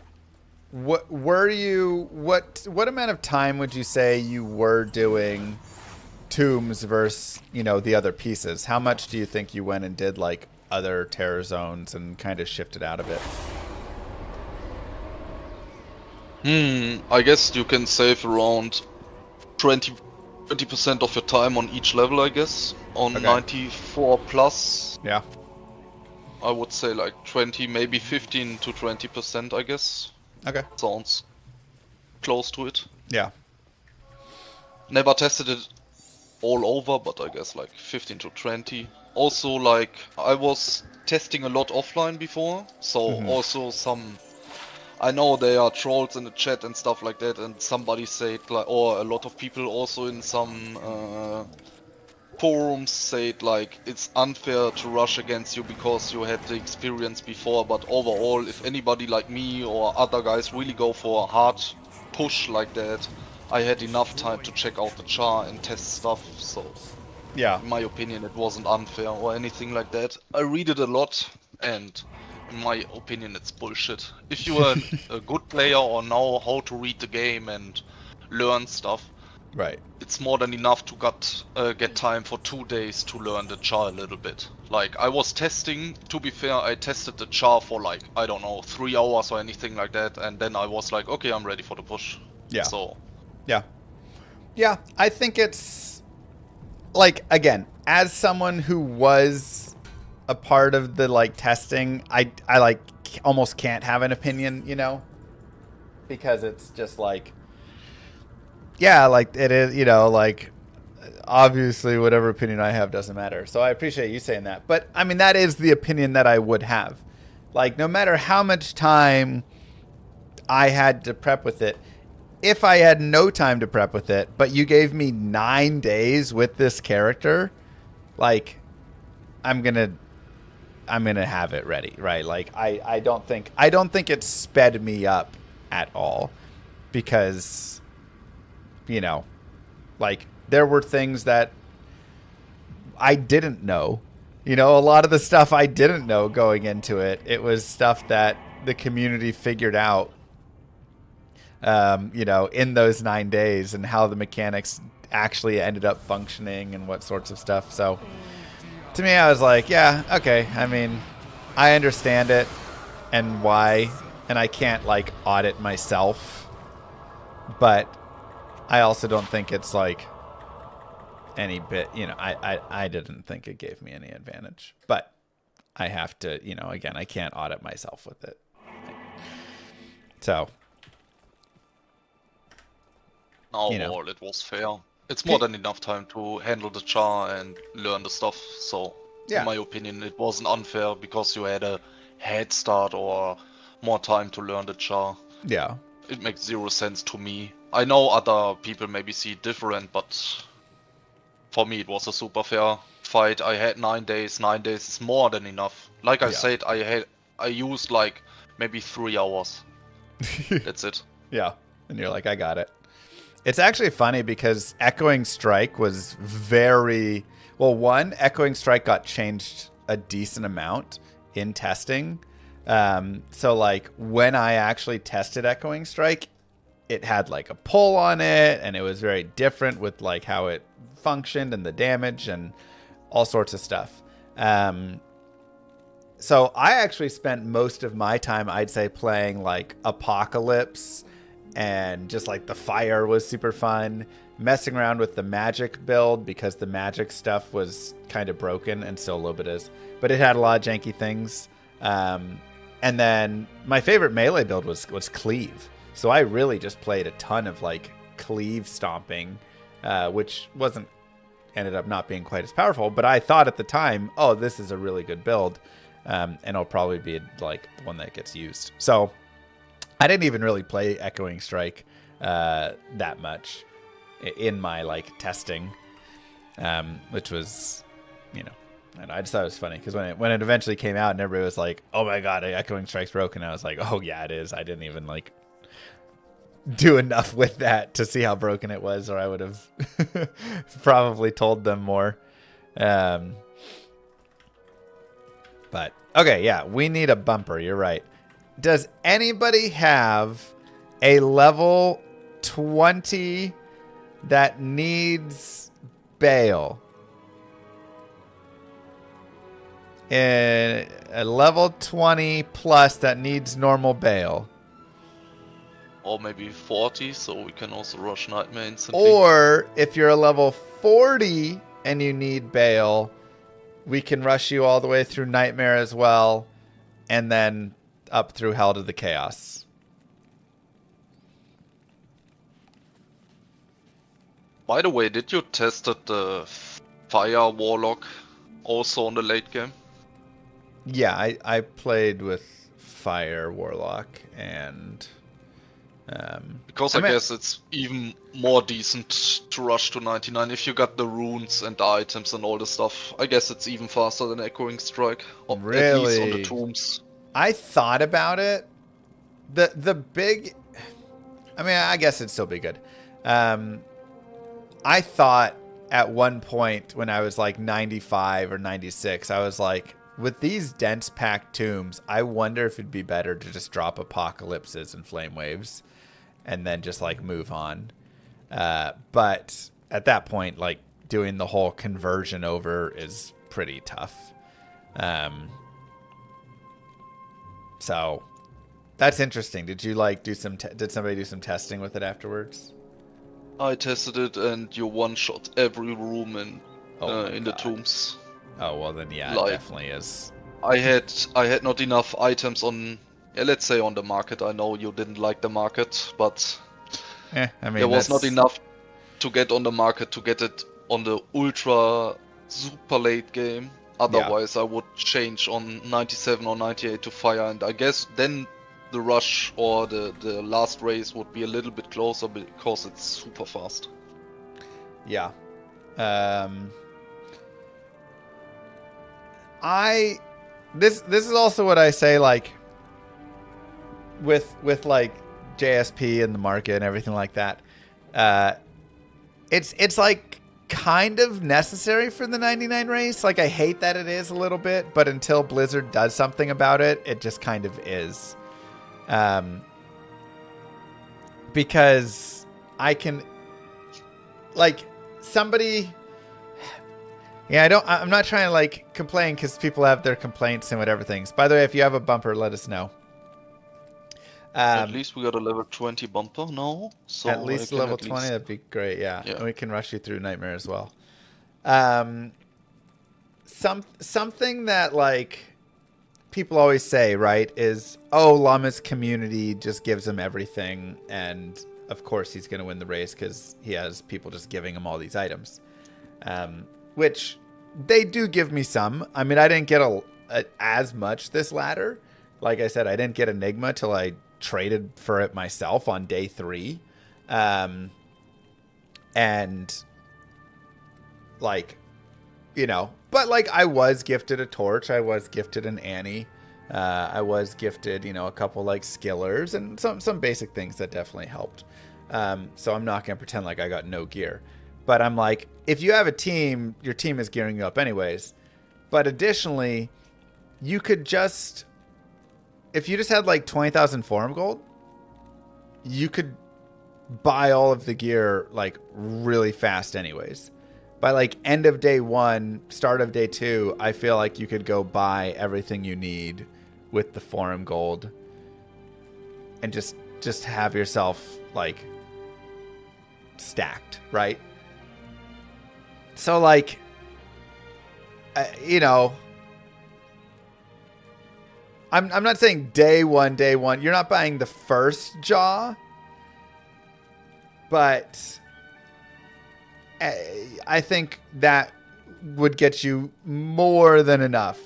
what were you? What amount of time would you say you were doing tombs versus the other pieces? How much do you think you went and did like other terror zones and kind of shifted out of it? I guess you can save around 20% of your time on each level, I guess. On Okay. 94 plus, Yeah. I would say like 20, maybe 15 to 20%, I guess. Okay. Sounds close to it. Yeah. Never tested it all over, but I guess like 15 to 20. Also, like, I was testing a lot offline before, so also some... I know there are trolls in the chat and stuff like that, and somebody said, like, or a lot of people also in some forums said, like, it's unfair to rush against you because you had the experience before, but overall, if anybody like me or other guys really go for a hard push like that, I had enough time to check out the char and test stuff, so Yeah. in my opinion it wasn't unfair or anything like that. I read it a lot, and in my opinion it's bullshit. If you are a good player or know how to read the game and learn stuff, Right. it's more than enough to get time for 2 days to learn the char a little bit. Like, I was testing, to be fair, I tested the char for like, I don't know, 3 hours or anything like that, and then I was like, okay, I'm ready for the push. Yeah. So, Yeah. Yeah, I think it's like, again, as someone who was a part of the like testing, I like almost can't have an opinion, because it's just like, yeah, like it is, like obviously whatever opinion I have doesn't matter. So I appreciate you saying that. But I mean, that is the opinion that I would have. Like, no matter how much time I had to prep with it, if I had no time to prep with it, but you gave me 9 days with this character, like, I'm gonna have it ready, right? Like, I don't think it sped me up at all, because like, there were things that I didn't know. A lot of the stuff I didn't know going into it. It was stuff that the community figured out, in those 9 days, and how the mechanics actually ended up functioning and what sorts of stuff. So to me, I was like, yeah, okay. I mean, I understand it and why, and I can't like audit myself, but I also don't think it's like any bit, I didn't think it gave me any advantage, but I have to, again, I can't audit myself with it. So, overall it was fair. It's more than enough time to handle the char and learn the stuff, so yeah. in my opinion it wasn't unfair because you had a head start or more time to learn the char. Yeah. It makes zero sense to me. I know other people maybe see it different, but for me it was a super fair fight. I had 9 days. 9 days is more than enough. Like I said, I used like maybe 3 hours. That's it. Yeah. And you're like, I got it. It's actually funny because Echoing Strike was very... Well, one, Echoing Strike got changed a decent amount in testing. So, like, when I actually tested Echoing Strike, it had, like, a pull on it, and it was very different with, like, how it functioned and the damage and all sorts of stuff. So I actually spent most of my time, I'd say, playing, like, Apocalypse, and just like the fire was super fun, messing around with the magic build because the magic stuff was kind of broken and still a little bit is, but it had a lot of janky things. And then my favorite melee build was Cleave. So I really just played a ton of like Cleave stomping, which ended up not being quite as powerful, but I thought at the time, oh, this is a really good build. And it'll probably be like one that gets used. So I didn't even really play Echoing Strike that much in my like testing, which was, and I just thought it was funny because when it eventually came out and everybody was like, "Oh my god, Echoing Strike's broken," I was like, "Oh yeah, it is." I didn't even like do enough with that to see how broken it was, or I would have probably told them more. But But, okay, yeah, we need a bumper. You're right. Does anybody have a level 20 that needs Bale? A level 20 plus that needs normal Bale. Or maybe 40, so we can also rush Nightmare instantly. Or if you're a level 40 and you need Bale, we can rush you all the way through Nightmare as well, and then up through Hell to the Chaos. By the way, did you test the Fire Warlock also on the late game? Yeah, I played with Fire Warlock and... because I guess it's even more decent to rush to 99 if you got the runes and the items and all the stuff. I guess it's even faster than Echoing Strike, or at least on the tombs. I thought about it. The big... I mean, I guess it'd still be good. I thought at one point when I was like 95 or 96, I was like, with these dense packed tombs, I wonder if it'd be better to just drop apocalypses and flame waves and then just like move on. But at that point, like doing the whole conversion over is pretty tough. So that's interesting. Did you like do some, did somebody do some testing with it afterwards? I tested it and you one-shot every room in the tombs. Oh, well then, yeah, Like, it definitely is. I had not enough items on, let's say on the market. I know you didn't like the market, but I mean, there was not enough to get on the market to get it on the ultra super late game. Otherwise, I would change on 97 or 98 to fire, and I guess then the rush or the last race would be a little bit closer because it's super fast. Yeah. This is also what I say, like with like JSP and the market and everything like that. It's like kind of necessary for the 99 race. Like I hate that it is a little bit, but until Blizzard does something about it, it just kind of is. Because I can, like, somebody. Yeah, I'm not trying to like complain because people have their complaints and whatever things. By the way, if you have a bumper, let us know. At least we got a level 20 bumper now. So at least level 20, that'd be great. Yeah. And we can rush you through Nightmare as well. Something that like people always say, right, is, oh, Llama's community just gives him everything, and of course he's going to win the race because he has people just giving him all these items. Which they do give me some. I mean, I didn't get as much this ladder. Like I said, I didn't get Enigma till I traded for it myself on day 3. And like, you know, but like I was gifted a torch. I was gifted an Annie. I was gifted, you know, a couple like skillers and some basic things that definitely helped. So I'm not going to pretend like I got no gear. But I'm like, if you have a team, your team is gearing you up anyways. But additionally, you could just, if you just had like 20,000 forum gold, you could buy all of the gear like really fast anyways. By like end of day 1, start of day 2, I feel like you could go buy everything you need with the forum gold and just have yourself like stacked, right? So like, you know, I'm not saying day one. You're not buying the first jaw, but I think that would get you more than enough,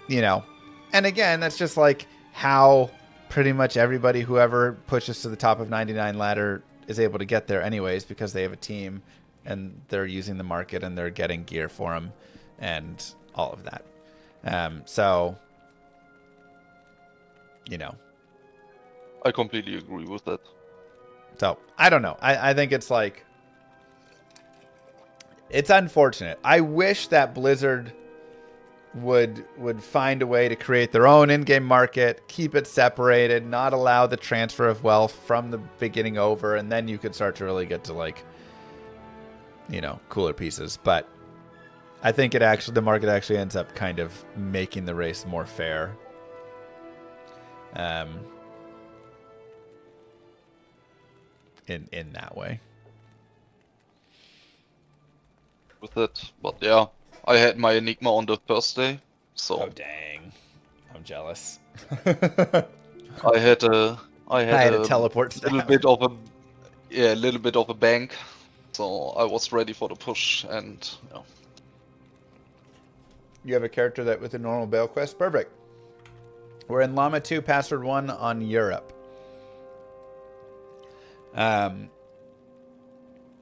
you know. And again, that's just like how pretty much everybody, whoever pushes to the top of 99 ladder, is able to get there anyways, because they have a team and they're using the market and they're getting gear for them and all of that. So, you know. I completely agree with that. So, I don't know. I think it's like, it's unfortunate. I wish that Blizzard would find a way to create their own in-game market, keep it separated, not allow the transfer of wealth from the beginning over, and then you could start to really get to like, you know, cooler pieces. But I think the market actually ends up kind of making the race more fair. In that way. With it, but yeah, I had my Enigma on the first day, so. Oh dang, I'm jealous. I had a teleport little staff. bit of a little bit of a bank, so I was ready for the push, and yeah. You have a character that with a normal bail quest? Perfect. We're in Llama 2, Password 1 on Europe.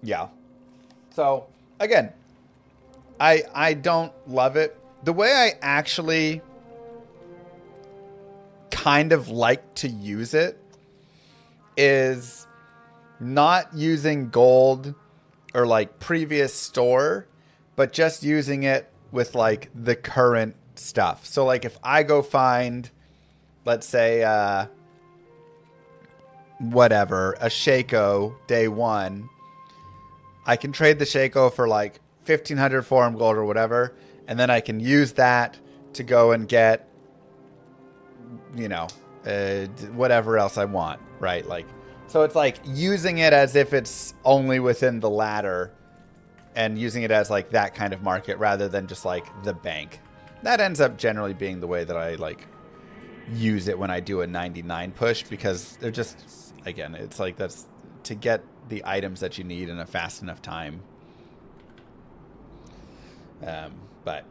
Yeah. So, again, I don't love it. The way I actually kind of like to use it is not using gold or like previous store, but just using it with like the current stuff. So like if I go find, let's say, whatever, a Shaco day 1, I can trade the Shaco for like 1,500 forum gold or whatever, and then I can use that to go and get, you know, whatever else I want, right? Like, so it's like using it as if it's only within the ladder and using it as like that kind of market rather than just like the bank. That ends up generally being the way that I like use it when I do a 99 push, because they're just, again, it's like that's to get the items that you need in a fast enough time. But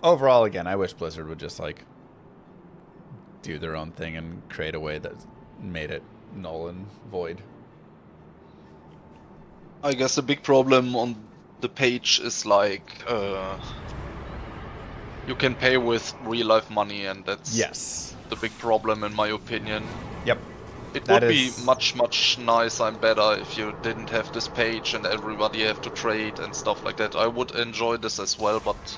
overall, again, I wish Blizzard would just like do their own thing and create a way that made it null and void. I guess the big problem on the page is like you can pay with real life money, and that's the big problem in my opinion. Yep. It would be much nicer and better if you didn't have this page and everybody have to trade and stuff like that. I would enjoy this as well, but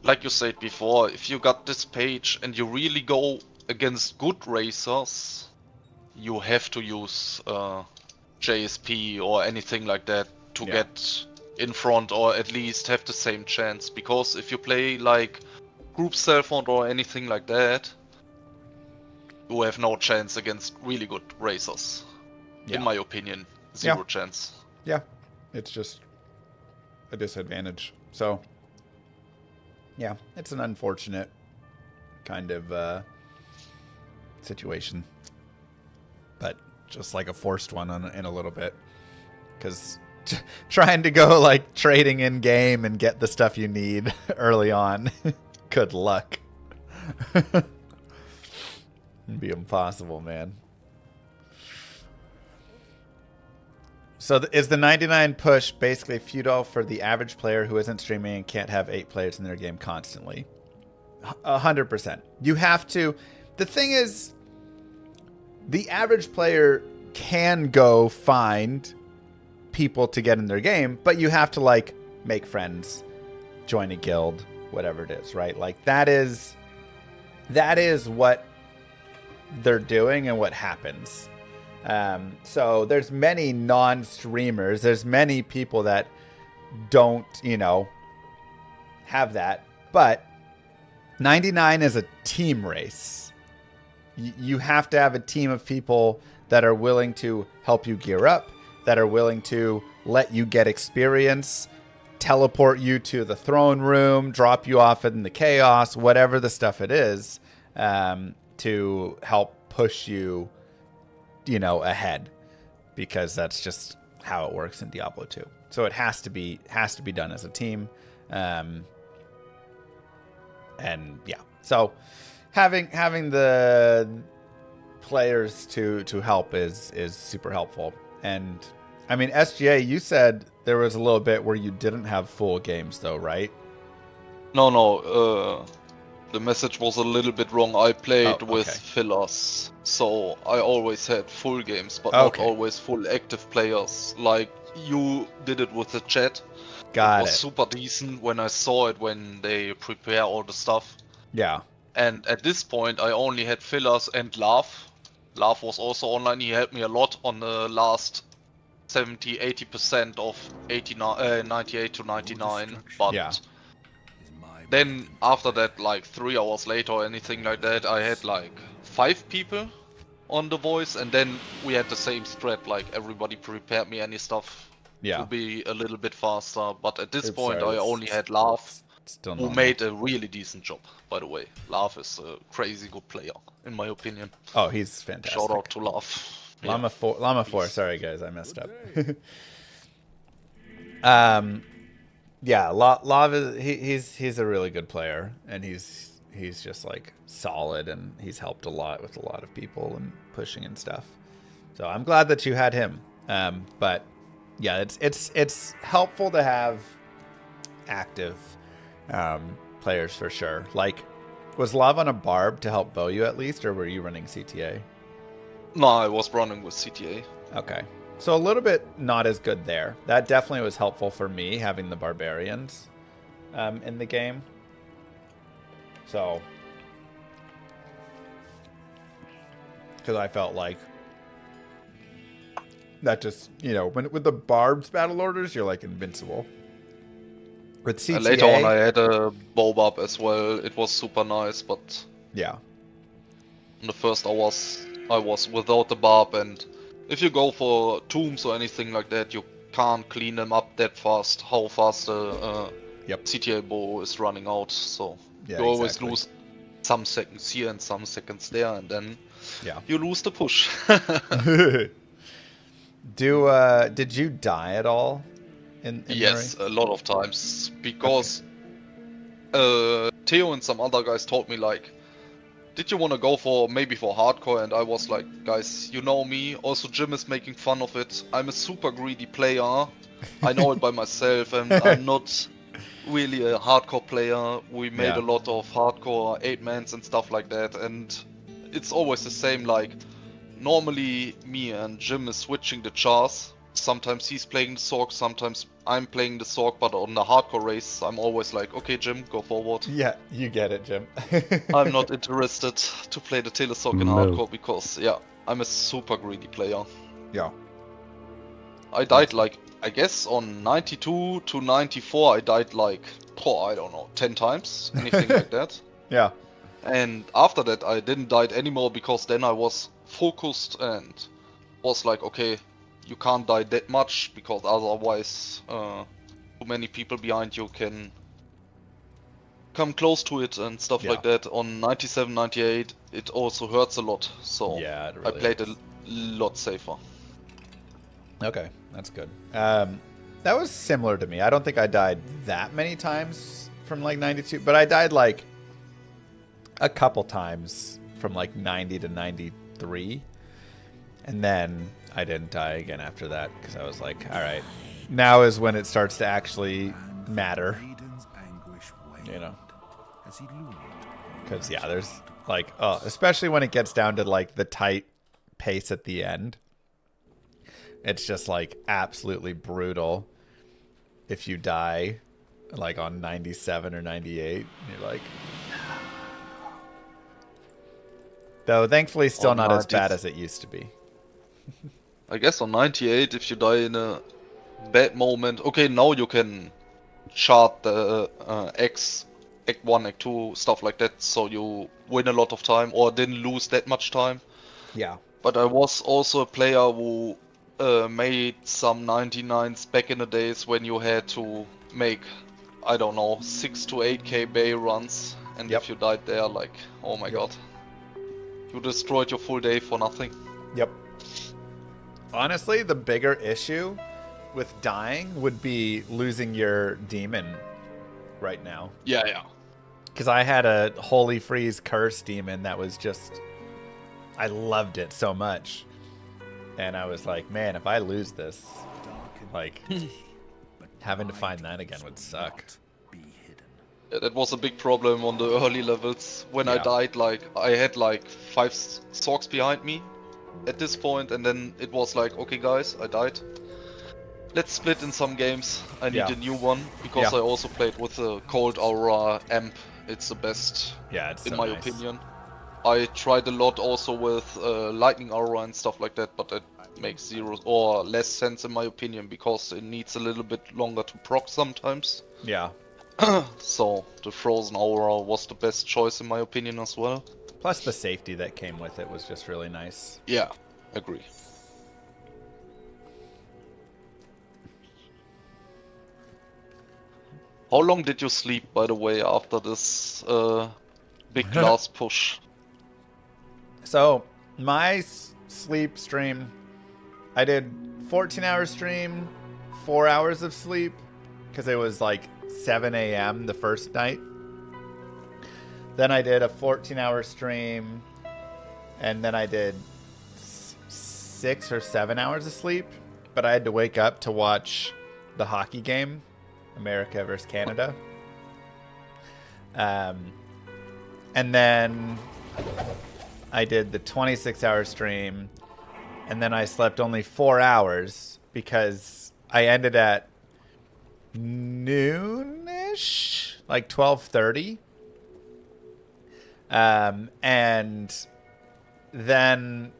like you said before, if you got this page and you really go against good racers, you have to use JSP or anything like that to get in front, or at least have the same chance. Because if you play like group self-found or anything like that, you have no chance against really good racers. In my opinion, zero chance. Yeah, it's just a disadvantage. So, yeah, it's an unfortunate kind of situation, but just like a forced one in a little bit, because trying to go like trading in game and get the stuff you need early on, good luck. It'd be impossible, man. So is the 99 push basically futile for the average player who isn't streaming and can't have 8 players in their game constantly? 100%. You have to. The thing is, the average player can go find people to get in their game, but you have to like make friends, join a guild, whatever it is, right? Like that is what they're doing and what happens. So there's many non-streamers, there's many people that don't, you know, have that, but 99 is a team race. You have to have a team of people that are willing to help you gear up, that are willing to let you get experience, teleport you to the throne room, drop you off in the chaos, whatever the stuff it is, to help push you, you know, ahead, because that's just how it works in Diablo 2. So it has to be done as a team, and yeah. So having the players to help is super helpful. And I mean, SGA, you said there was a little bit where you didn't have full games though, right? No, the message was a little bit wrong. I played with fillers, so I always had full games, but not always full active players, like you did it with the chat. Got was it. super decent when I saw it when they prepare all the stuff. Yeah. And at this point, I only had fillers and Laugh. Laugh was also online. He helped me a lot on the last 70-80% of 98 to 99. But Yeah. then after that, like 3 hours later or anything like that, I had like 5 people on the voice, and then we had the same strat. Like everybody prepared me any stuff Yeah. to be a little bit faster. But at this Oops, point, sorry, I that's only had Laugh, still who normal. made a really decent job, by the way. Laugh is a crazy good player, in my opinion. Oh, he's fantastic. Shout out to Laugh. Llama Yeah. 4. Llama 4. Sorry, guys, I messed up. Yeah, Lava. He's a really good player, and he's just like solid, and he's helped a lot with a lot of people and pushing and stuff. So I'm glad that you had him. But yeah, it's helpful to have active players for sure. Like, was Lava on a barb to help bow you at least, or were you running CTA? No, I was running with CTA. Okay. So a little bit not as good there. That definitely was helpful for me, having the barbarians in the game. So, because I felt like that just, you know, with the barbs battle orders, you're like invincible. With CTA, And later on, I had a bow as well. It was super nice, but yeah, in the first hours, I was without the barb, and if you go for tombs or anything like that, you can't clean them up that fast. How fast the CTA bow is running out, so yeah, you always exactly. lose some seconds here and some seconds there, and then Yeah. you lose the push. Did you die at all? In Yes, the a lot of times, because Theo and some other guys told me like, did you want to go for maybe for hardcore? And I was like, guys, you know me. Also, Jim is making fun of it. I'm a super greedy player. I know it by myself, and I'm not really a hardcore player. We made a lot of hardcore 8-mans and stuff like that, and it's always the same. Like, normally me and Jim is switching the chars. Sometimes he's playing the Sork, sometimes I'm playing the Sork, but on the hardcore race, I'm always like, okay, Jim, go forward. Yeah, you get it, Jim. I'm not interested to play the Telesork in hardcore because, yeah, I'm a super greedy player. Yeah. I died like, I guess on 92 to 94, I died like, I don't know, 10 times, anything like that. Yeah. And after that, I didn't die anymore because then I was focused and was like, okay, you can't die that much because otherwise too many people behind you can come close to it and stuff like that. On 97, 98, it also hurts a lot, so yeah, it really I played a lot safer. Okay, that's good. That was similar to me. I don't think I died that many times from like 92, but I died like a couple times from like 90 to 93. And then I didn't die again after that because I was like, all right, now is when it starts to actually matter. You know? Because, yeah, there's like, especially when it gets down to like the tight pace at the end. It's just like absolutely brutal if you die like on 97 or 98. You're like, though thankfully still not as bad as it used to be. I guess on 98, if you die in a bad moment, okay, now you can chart the X, Act 1, Act 2, stuff like that, so you win a lot of time or didn't lose that much time. Yeah. But I was also a player who made some 99s back in the days when you had to make, I don't know, 6 to 8k bay runs, and if you died there, like, oh my god, you destroyed your full day for nothing. Yep. Honestly, the bigger issue with dying would be losing your demon right now. Yeah, yeah. Because I had a Holy Freeze Curse demon that was just... I loved it so much. And I was like, man, if I lose this, like, having to find that again would suck. Yeah, that was a big problem on the early levels. When I died, like, I had like 5 Sorks behind me at this point, and then it was like, okay guys, I died. let's split in some games. I need Yeah. a new one because Yeah. I also played with the Cold Aura amp. It's the best, Yeah, it's in so my nice. opinion. I tried a lot also with Lightning Aura and stuff like that, but it makes zero or less sense in my opinion because it needs a little bit longer to proc sometimes. Yeah. So the Frozen Aura was the best choice in my opinion as well. Plus the safety that came with it was just really nice. Yeah, agree. How long did you sleep, by the way, after this big last push? So my sleep stream, I did 14-hour stream, 4 hours of sleep, because it was like 7 a.m. the first night. Then I did a 14-hour stream, and then I did 6 or 7 hours of sleep. But I had to wake up to watch the hockey game, America versus Canada. And then I did the 26-hour stream, and then I slept only 4 hours because I ended at noonish, like 12:30. And then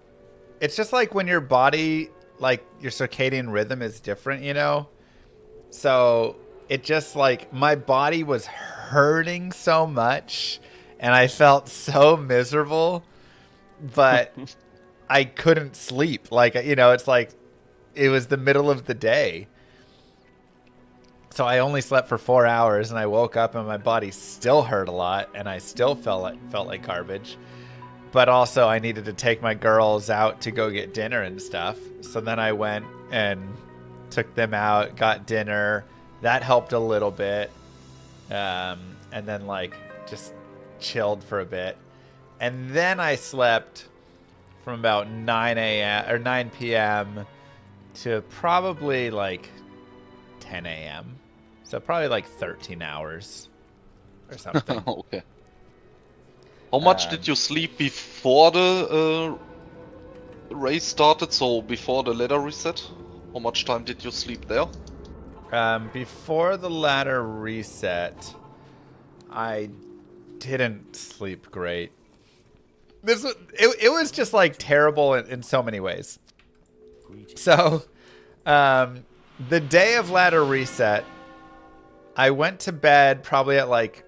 it's just like when your body, like your circadian rhythm is different, you know? So it just like my body was hurting so much and I felt so miserable, but I couldn't sleep. Like, you know, it's like it was the middle of the day. So I only slept for 4 hours and I woke up and my body still hurt a lot and I still felt like garbage. But also I needed to take my girls out to go get dinner and stuff. So then I went and took them out, got dinner. That helped a little bit. And then like just chilled for a bit. And then I slept from about 9 a.m. or 9 p.m. to probably like 10 a.m. So probably like 13 hours or something. Okay. How much did you sleep before the race started? So before the ladder reset? How much time did you sleep there? Before the ladder reset, I didn't sleep great. It was just like terrible in so many ways. So, the day of ladder reset, I went to bed probably at like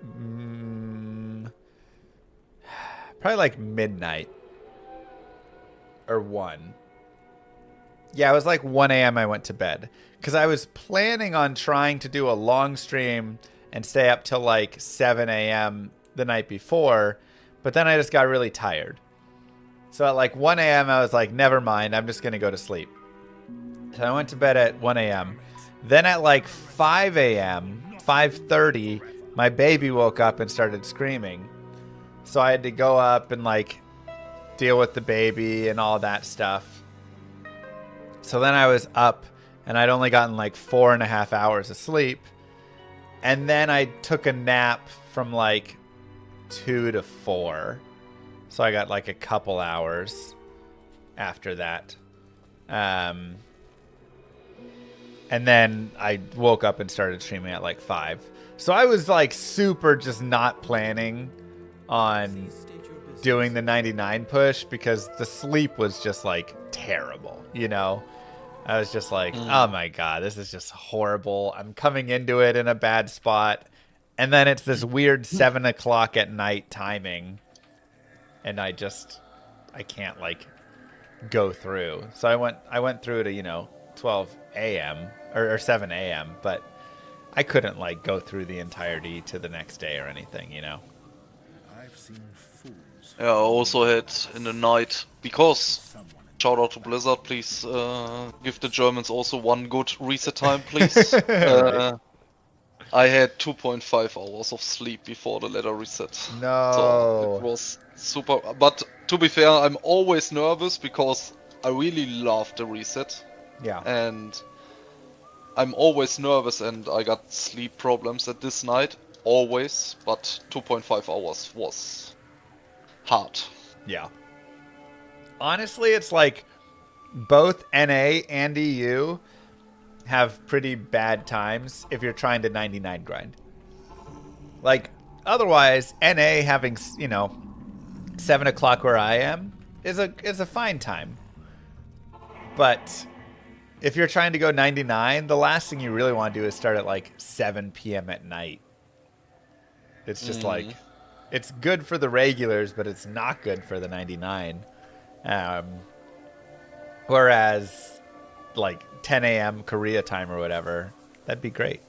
midnight or 1. Yeah, it was like 1 a.m. I went to bed because I was planning on trying to do a long stream and stay up till like 7 a.m. the night before, but then I just got really tired. So at like 1 a.m. I was like, never mind, I'm just going to go to sleep. So I went to bed at 1 a.m. Then at like 5 a.m., 5:30, my baby woke up and started screaming. So I had to go up and like deal with the baby and all that stuff. So then I was up and I'd only gotten like 4.5 hours of sleep. And then I took a nap from like 2 to 4. So I got like a couple hours after that. And then I woke up and started streaming at like 5. So I was like super just not planning on doing the 99 push because the sleep was just like terrible, you know? I was just like, oh my God, this is just horrible. I'm coming into it in a bad spot. And then it's this weird 7 o'clock at night timing. And I can't like go through. So I went through to, you know, 12 a.m. or 7 a.m. But I couldn't like go through the entirety to the next day or anything, you know? Yeah, I also had in the night, because, shout out to Blizzard, please give the Germans also one good reset time, please. Right. I had 2.5 hours of sleep before the ladder reset. So No. it was super, but to be fair, I'm always nervous because I really love the reset. Yeah. And I'm always nervous and I got sleep problems at this night, always, but 2.5 hours was hard. Yeah. Honestly, it's like both NA and EU, have pretty bad times if you're trying to 99 grind. Like, otherwise, NA having, 7 o'clock where I am is a fine time. But if you're trying to go 99, the last thing you really want to do is start at like 7 p.m. at night. It's just like, it's good for the regulars, but it's not good for the 99. Whereas, like 10 a.m. Korea time or whatever, that'd be great.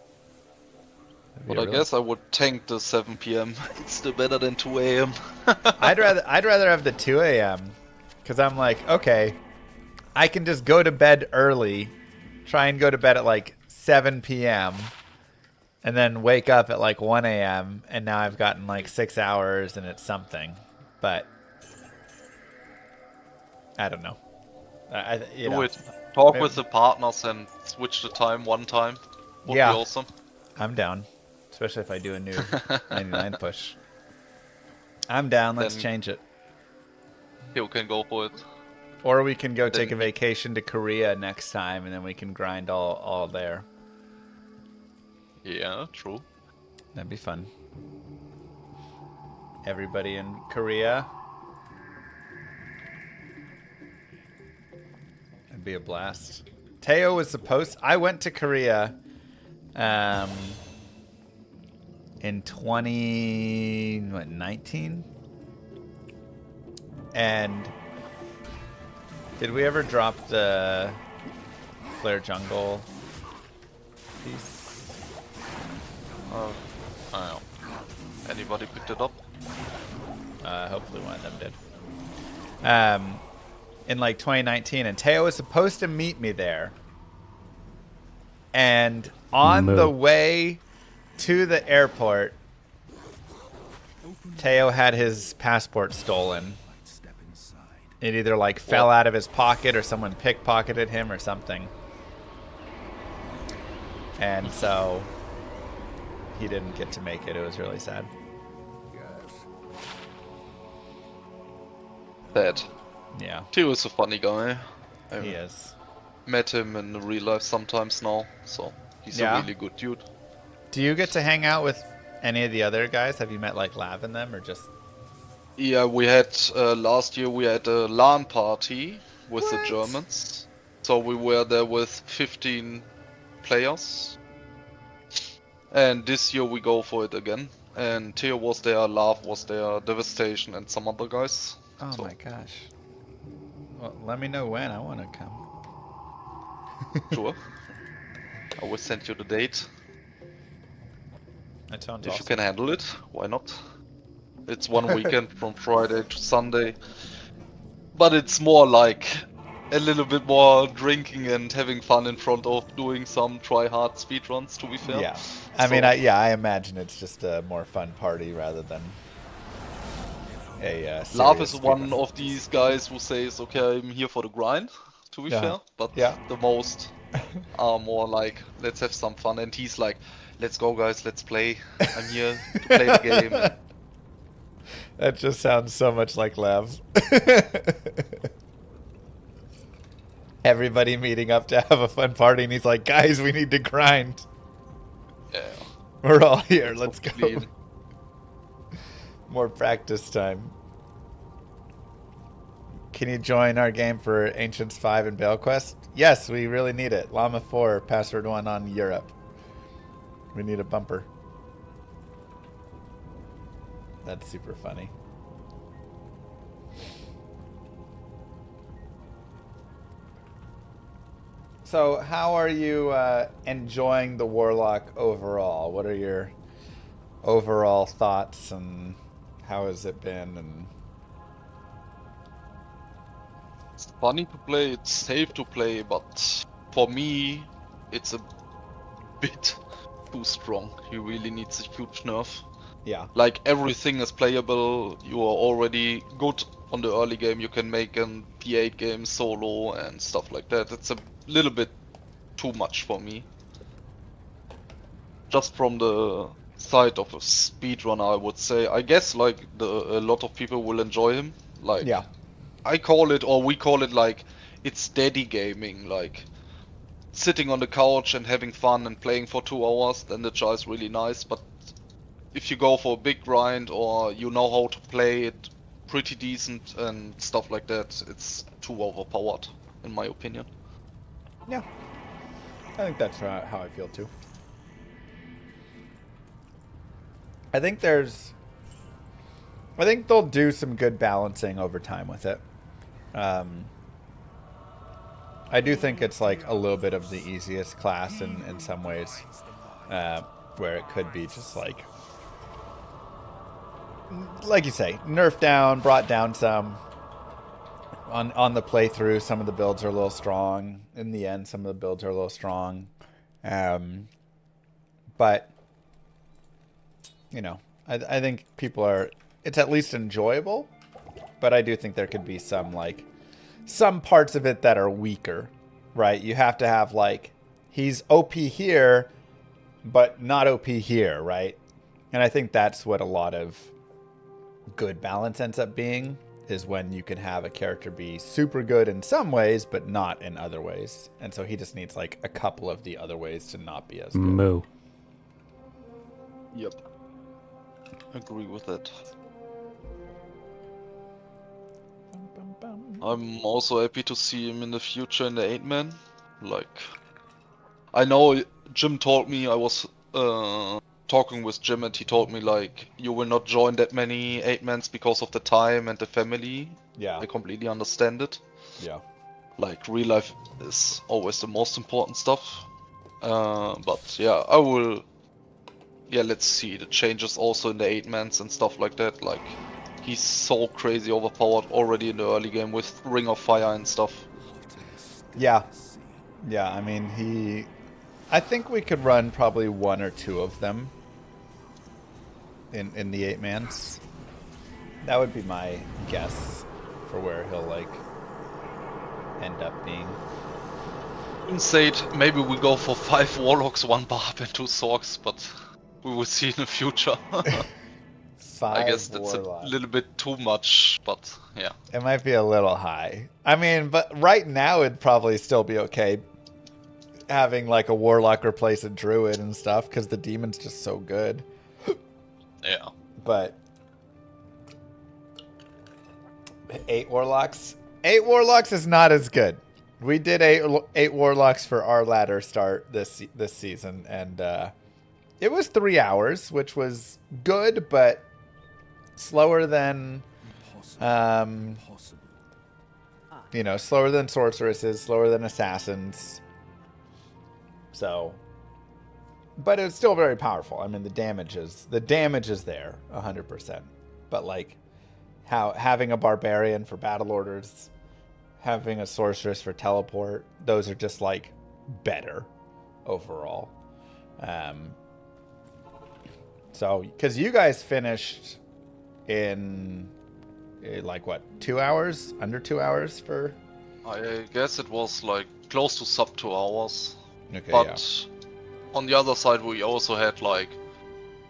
But I guess I would tank the 7 p.m. It's still better than 2 a.m. I'd rather have the 2 a.m. because I'm like, okay, I can just go to bed early, try and go to bed at like 7 p.m. and then wake up at like 1 a.m. and now I've gotten like 6 hours and it's something. But I don't know. Do it. Talk with the partners and switch the time one time. Would be awesome. I'm down. Especially if I do a new 99 push. I'm down. Let's change it. You can go for it. Or we can go take a vacation to Korea next time, and then we can grind all there. Yeah, true. That'd be fun. Everybody in Korea. It'd be a blast. Teo was supposed... I went to Korea in 2019? And did we ever drop the Flare Jungle piece? I don't know. Anybody picked it up? Hopefully one of them did. In like 2019, and Teo was supposed to meet me there. And on the way to the airport, Teo had his passport stolen. It either like fell out of his pocket or someone pickpocketed him or something. And so he didn't get to make it. It was really sad. Sad. Yeah. Teo is a funny guy. He is. Met him in real life sometimes now, so he's a really good dude. Do you get to hang out with any of the other guys? Have you met like Lav and them, or just... Yeah, we had last year we had a LAN party with the Germans. So we were there with 15 players. And this year we go for it again. And Theo was there, Lav was there, Devastation and some other guys. Oh my gosh. Well, let me know when. I want to come. Sure. I will send you the date. That sounds If awesome. you can handle it, why not? It's one weekend from Friday to Sunday. But it's more like a little bit more drinking and having fun in front of doing some try-hard speedruns, to be fair. Yeah. I mean, I imagine it's just a more fun party rather than a Love is serious one speedrun. of these guys who says, okay, I'm here for the grind, to be fair. But the most are more like, let's have some fun. And he's like, let's go guys, let's play. I'm here to play the game. And that just sounds so much like Lav. Everybody meeting up to have a fun party, and he's like, guys, we need to grind. yeah. We're all here, let's go. Clean. More practice time. Can you join our game for Ancients 5 and Bale Quest? Yes, we really need it. Llama 4, Password 1 on Europe. We need a bumper. That's super funny. So, how are you enjoying the Warlock overall? What are your overall thoughts, and how has it been? And It's funny to play, it's safe to play, but for me, it's a bit too strong. He really needs a huge nerf. yeah, Like, everything is playable, you are already good on the early game, you can make an P8 game solo and stuff like that. It's a little bit too much for me. Just from the side of a speedrunner, I would say. I guess, like, a lot of people will enjoy him. Like, yeah, I call it, or we call it, like, it's steady gaming. Like, sitting on the couch and having fun and playing for 2 hours, then the jar is really nice. But if you go for a big grind or you know how to play it pretty decent and stuff like that, it's too overpowered, in my opinion. Yeah. I think that's how I feel too. I think they'll do some good balancing over time with it. I do think it's like a little bit of the easiest class in some ways, where it could be just like you say, nerfed down, brought down some. On the playthrough, some of the builds are a little strong. In the end, some of the builds are a little strong. But, you know, I think people are... It's at least enjoyable. But I do think there could be some parts of it that are weaker, right? You have to have, like, he's OP here, but not OP here, right? And I think that's what a lot of good balance ends up being, is when you can have a character be super good in some ways, but not in other ways. And so he just needs like a couple of the other ways to not be as good. Moo. Yep. Agree with that. I'm also happy to see him in the future in the 8-man. Like, I know Jim told me, I was talking with Jim and he told me like, you will not join that many 8-mans because of the time and the family. Yeah. I completely understand it. Yeah. Like, real life is always the most important stuff. But yeah, I will... Yeah, let's see the changes also in the 8-mans and stuff like that. Like, he's so crazy overpowered already in the early game with Ring of Fire and stuff. Yeah. Yeah, I mean, I think we could run probably one or two of them in the 8-mans. That would be my guess for where he'll, like, end up being. Insane. Maybe we go for 5 Warlocks, 1 Barb and 2 Sorks, but we will see in the future. I guess that's Warlock. a little bit too much, but yeah. It might be a little high. I mean, but right now it'd probably still be okay having like a Warlock replace a Druid and stuff, because the Demon's just so good. Yeah. But 8 Warlocks? 8 Warlocks is not as good. We did 8 Warlocks for our ladder start this season, and it was 3 hours, which was good, but slower than, you know, slower than sorceresses, slower than assassins. So, but it's still very powerful. I mean, the damage is there 100%. But like, having a barbarian for battle orders, having a sorceress for teleport, those are just like better overall. So, because you guys finished in like what, 2 hours? Under 2 hours for? I guess it was like close to sub 2 hours. Okay, but on the other side, we also had like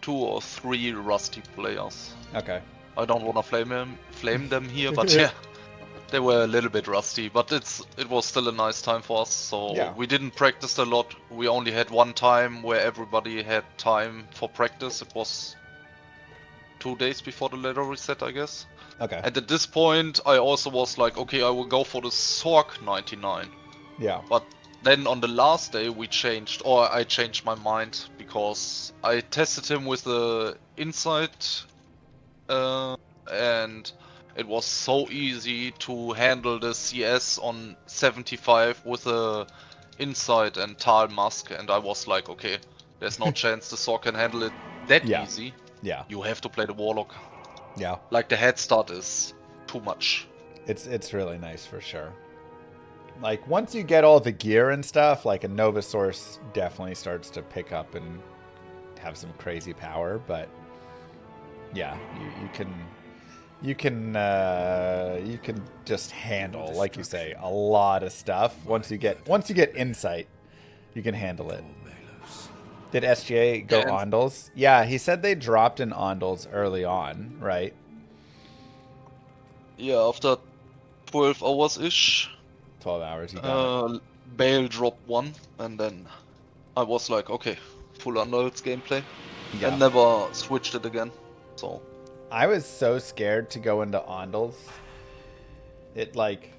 2 or 3 rusty players. Okay. I don't want to flame them here, but yeah, they were a little bit rusty. But it was still a nice time for us. So Yeah. we didn't practice a lot. We only had one time where everybody had time for practice. It was 2 days before the ladder reset, I guess. Okay. And at this point, I also was like, okay, I will go for the Sork 99. Yeah. But then on the last day I changed my mind, because I tested him with the Insight, and it was so easy to handle the CS on 75 with the Insight and Tal Mask, and I was like, okay, there's no chance the Sork can handle it that easy. Yeah. You have to play the Warlock. Yeah. Like, the head start is too much. It's really nice for sure. Like, once you get all the gear and stuff, like a Nova Source definitely starts to pick up and have some crazy power, but yeah, you can just handle, like you say, a lot of stuff. Once you get Insight, you can handle it. Did SGA go Ondals? Yeah, he said they dropped in Ondals early on, right? Yeah, after 12 hours-ish. 12 hours, you got it. Bale dropped one, and then I was like, okay, full Underworlds gameplay, and never switched it again. So I was so scared to go into Ondals. It like,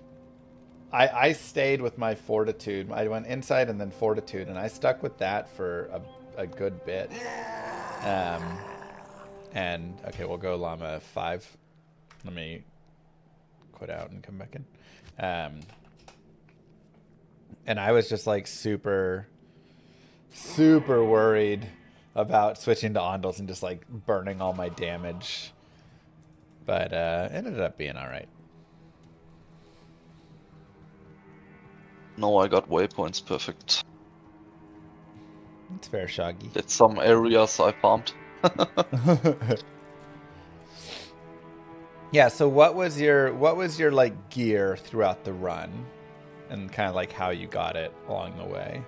I stayed with my Fortitude. I went Insight and then Fortitude, and I stuck with that for a good bit. And okay, we'll go Llama 5. Let me quit out and come back in. And I was just like super worried about switching to Ondals and just like burning all my damage. But ended up being all right. no, I got waypoints perfect. It's fair, Shaggy. Did some areas I farmed. Yeah, so what was your like gear throughout the run, and kind of like how you got it along the way?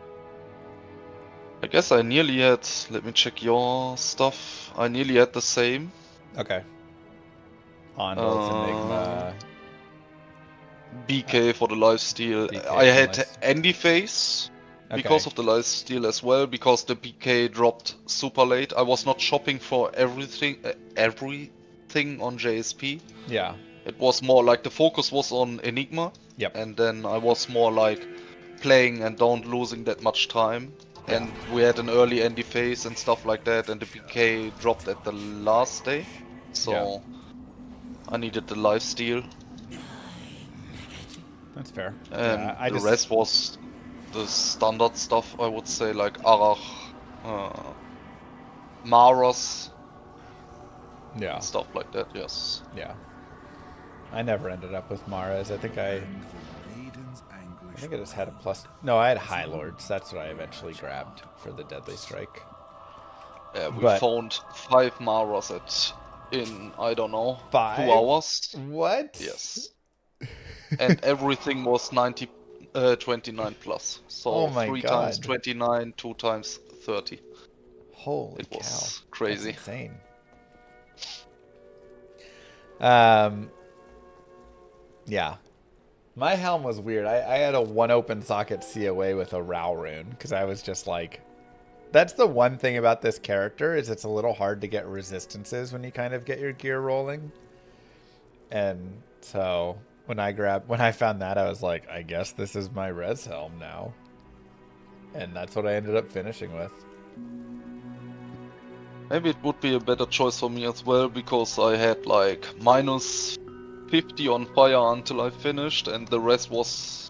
I guess I nearly had, let me check your stuff. I nearly had the same. Okay. Ondals, Enigma. BK for the lifesteal. BK I had nice. Andy Face because of the lifesteal as well, because the BK dropped super late. I was not shopping for everything on JSP. Yeah. It was more like the focus was on Enigma. Yep. And then I was more like playing and don't losing that much time. Yeah. And we had an early Andy Face and stuff like that, and the BK dropped at the last day. So I needed the lifesteal. That's fair. And yeah, the rest was the standard stuff, I would say, like Arach, Maras, yeah, stuff like that, yes. Yeah. I never ended up with Maras. I think I just had a plus. No, I had High Lords. That's what I eventually grabbed for the Deadly Strike. Yeah, we found 5 Maras in, I don't know, 2 hours. What? Yes. And everything was 29 plus. So 3 times 29, 2 times 30. Holy It was cow. crazy. That's insane. Yeah. My helm was weird. I had a 1 open socket COA with a Rao rune, because I was just like... That's the one thing about this character, is it's a little hard to get resistances when you kind of get your gear rolling. And so... When I found that, I was like, I guess this is my res helm now. And that's what I ended up finishing with. Maybe it would be a better choice for me as well, because I had like minus 50 on fire until I finished, and the rest was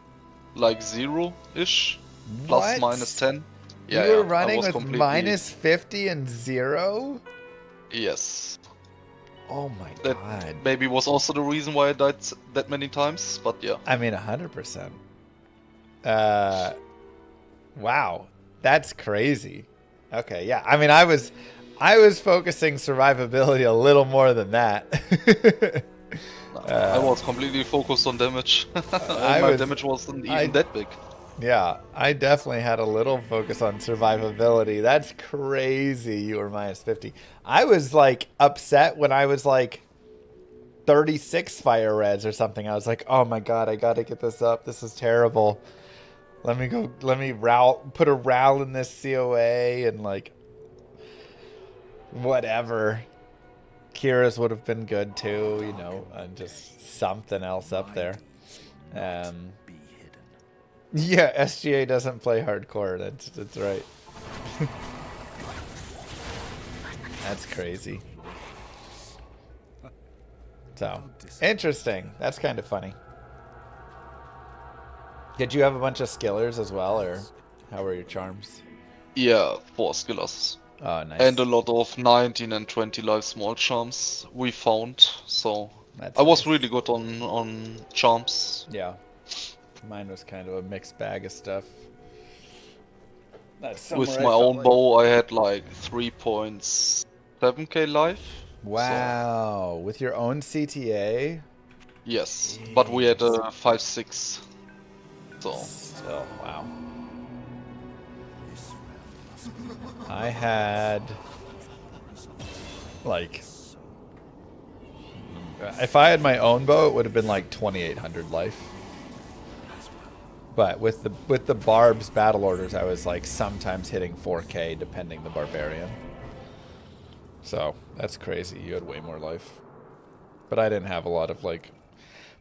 like 0-ish. Plus minus 10. Yeah, you were running with completely... minus 50 and 0? Yes. Oh my god. Maybe was also the reason why I died that many times, but yeah. I mean, 100%. Wow. That's crazy. Okay, yeah. I mean, I was focusing survivability a little more than that. I was completely focused on damage. My damage wasn't even that big. Yeah, I definitely had a little focus on survivability. That's crazy. You were minus 50. I was like upset when I was like 36 fire reds or something. I was like, oh my god, I gotta get this up. This is terrible. Let me put a RAL in this COA and like whatever. Kira's would have been good too, you know, and just something else up there. Yeah, SGA doesn't play hardcore. That's right. That's crazy. So, interesting. That's kind of funny. Did you have a bunch of skillers as well, or how were your charms? Yeah, 4 skillers. Oh, nice. And a lot of 19 and 20 life small charms we found, so I was really good on charms. Yeah. Mine was kind of a mixed bag of stuff. With my own bow, I had like 3.7k life. Wow, so. With your own CTA? Yes, jeez. But we had a 5.6. So. Still, wow. I had like, if I had my own bow, it would have been like 2,800 life. But with the Barb's battle orders, I was like sometimes hitting 4K depending the barbarian. So that's crazy. You had way more life. But I didn't have a lot of like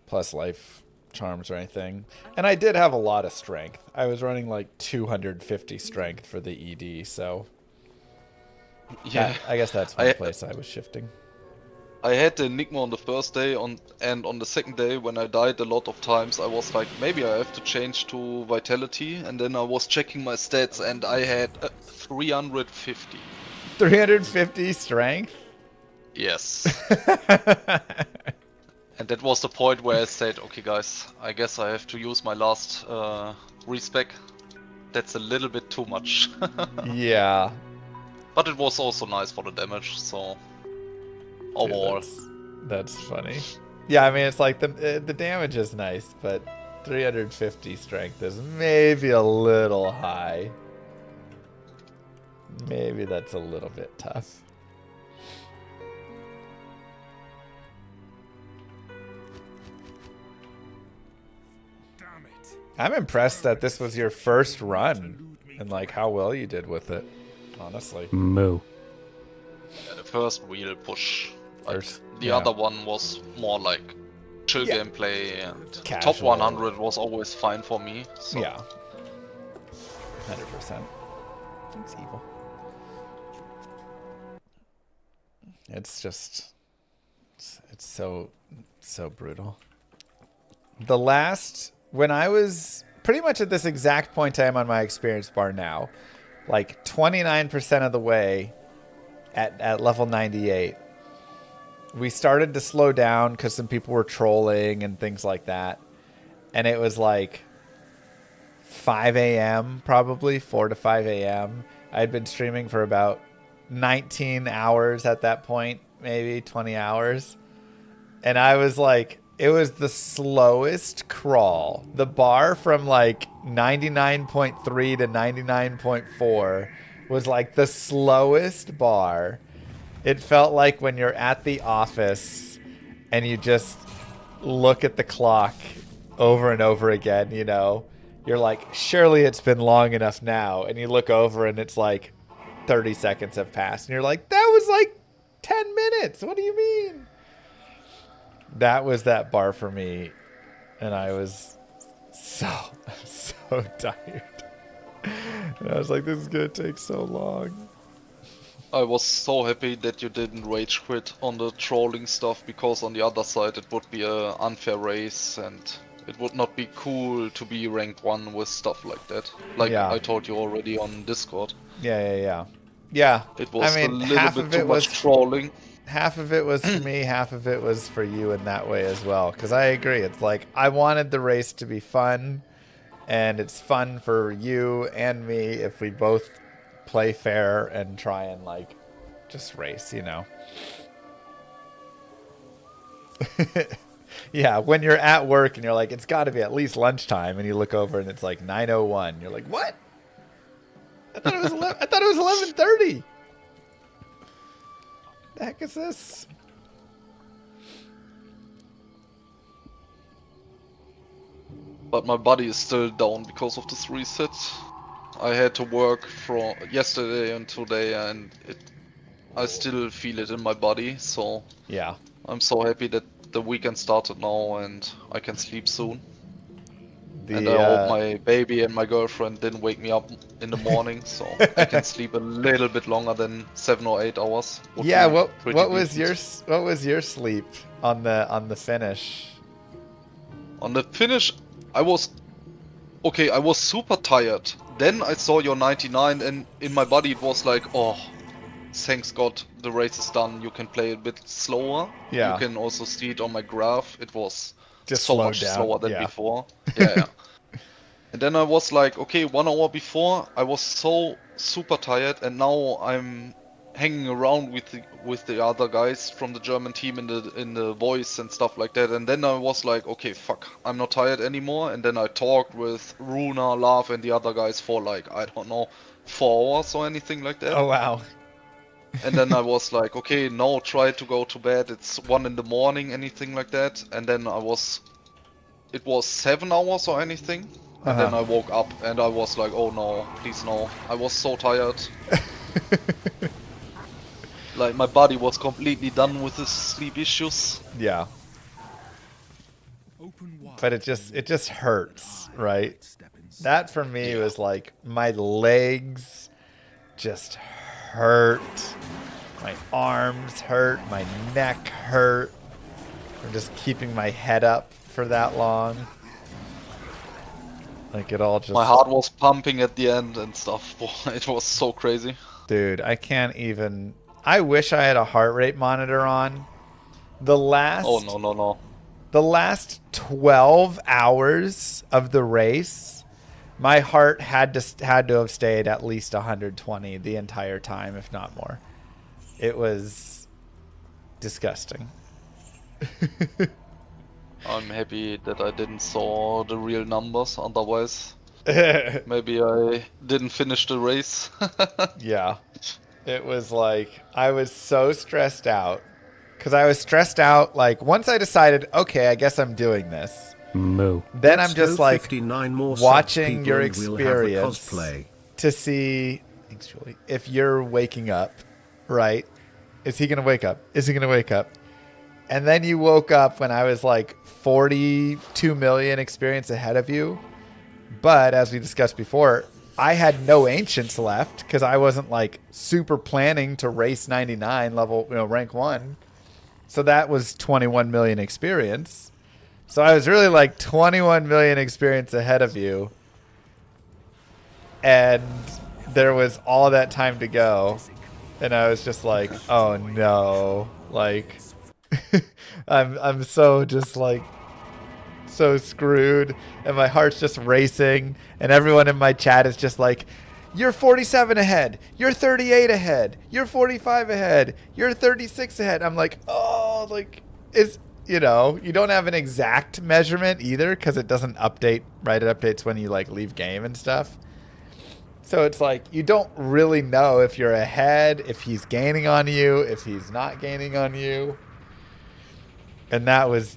plus life charms or anything. And I did have a lot of strength. I was running like 250 strength for the ED, so Yeah. I guess that's one place I was shifting. I had the Enigma on the first day, and on the second day when I died a lot of times, I was like, maybe I have to change to Vitality, and then I was checking my stats and I had 350. 350 strength? Yes. And that was the point where I said, okay guys, I guess I have to use my last respec. That's a little bit too much. Yeah. But it was also nice for the damage, so overall. Dude, that's funny. Yeah, I mean, it's like the damage is nice, but 350 strength is maybe a little high. Maybe that's a little bit tough. I'm impressed that this was your first run and like how well you did with it, honestly. Moo. Yeah, the first real push. First, The yeah. other one was more like chill Yeah. gameplay, and Casual. top 100 was always fine for me. So. Yeah. 100%. Thanks, evil. It's just, it's so brutal. The last, when I was pretty much at this exact point I am on my experience bar now, like 29% of the way at level 98, we started to slow down because some people were trolling and things like that. And it was like 5 a.m. probably, 4 to 5 a.m. I had been streaming for about 19 hours at that point, maybe 20 hours. And I was like, it was the slowest crawl. The bar from like 99.3 to 99.4 was like the slowest bar. It felt like when you're at the office and you just look at the clock over and over again, you know, you're like, surely it's been long enough now. And you look over and it's like 30 seconds have passed. And you're like, that was like 10 minutes. What do you mean? That was that bar for me. And I was so tired. And I was like, this is going to take so long. I was so happy that you didn't rage quit on the trolling stuff, because on the other side it would be an unfair race and it would not be cool to be ranked 1 with stuff like that. Like Yeah. I told you already on Discord. Yeah. It was I mean, a little half bit of too it much was trolling. half of it was for me, half of it was for you in that way as well. Because I agree. It's like, I wanted the race to be fun, and it's fun for you and me if we both play fair and try and, like, just race, you know? Yeah, when you're at work and you're like, it's got to be at least lunchtime, and you look over and it's like 9:01. You're like, what? I thought it was 11, I thought it was 11:30. The heck is this? But my body is still down because of this reset. I had to work from yesterday and today, and I still feel it in my body. So Yeah. I'm so happy that the weekend started now and I can sleep soon. And I hope my baby and my girlfriend didn't wake me up in the morning, so I can sleep a little bit longer than 7 or 8 hours. Would Yeah, be pretty what was decent. your sleep on the finish? On the finish, I was super tired. Then I saw your 99, and in my body it was like, oh, thanks God, the race is done. You can play a bit slower. Yeah. You can also see it on my graph. It was Just so slowed much down, slower than yeah. before. Yeah. And then I was like, okay, 1 hour before I was so super tired, and now I'm hanging around with the other guys from the German team in the voice and stuff like that. And then I was like, okay, fuck, I'm not tired anymore. And then I talked with Runa, Love, and the other guys for like, I don't know, 4 hours or anything like that. Oh wow. And then I was like, okay, no, try to go to bed. It's 1 in the morning, anything like that. And then it was 7 hours or anything. And then I woke up and I was like, oh no, please no. I was so tired. Like my body was completely done with the sleep issues. Yeah. But it just hurts, right? That for me was like my legs just hurt. My arms hurt, my neck hurt from just keeping my head up for that long. Like it all just... My heart was pumping at the end and stuff. Boy, it was so crazy. Dude, I can't even... I wish I had a heart rate monitor on. The last... Oh, no. The last 12 hours of the race, my heart had to have stayed at least 120 the entire time, if not more. It was disgusting. I'm happy that I didn't saw the real numbers, otherwise maybe I didn't finish the race. Yeah. It was like, I was so stressed out. Because I was stressed out, like, once I decided, okay, I guess I'm doing this. Moo. Then I'm just like, 59 more watching your subs people and we'll have a experience cosplay. to see, thanks, Julie, if you're waking up, right? Is he going to wake up? Is he going to wake up? And then you woke up when I was like 42 million experience ahead of you. But as we discussed before, I had no ancients left because I wasn't like super planning to race 99 level, rank 1. So that was 21 million experience. So I was really like 21 million experience ahead of you. And there was all that time to go. And I was just like, oh no. Like, I'm so just like, so screwed. And my heart's just racing. And everyone in my chat is just like, you're 47 ahead. You're 38 ahead. You're 45 ahead. You're 36 ahead. I'm like, oh, like, you don't have an exact measurement either because it doesn't update, right? It updates when you, like, leave game and stuff. So it's like, you don't really know if you're ahead, if he's gaining on you, if he's not gaining on you. And that was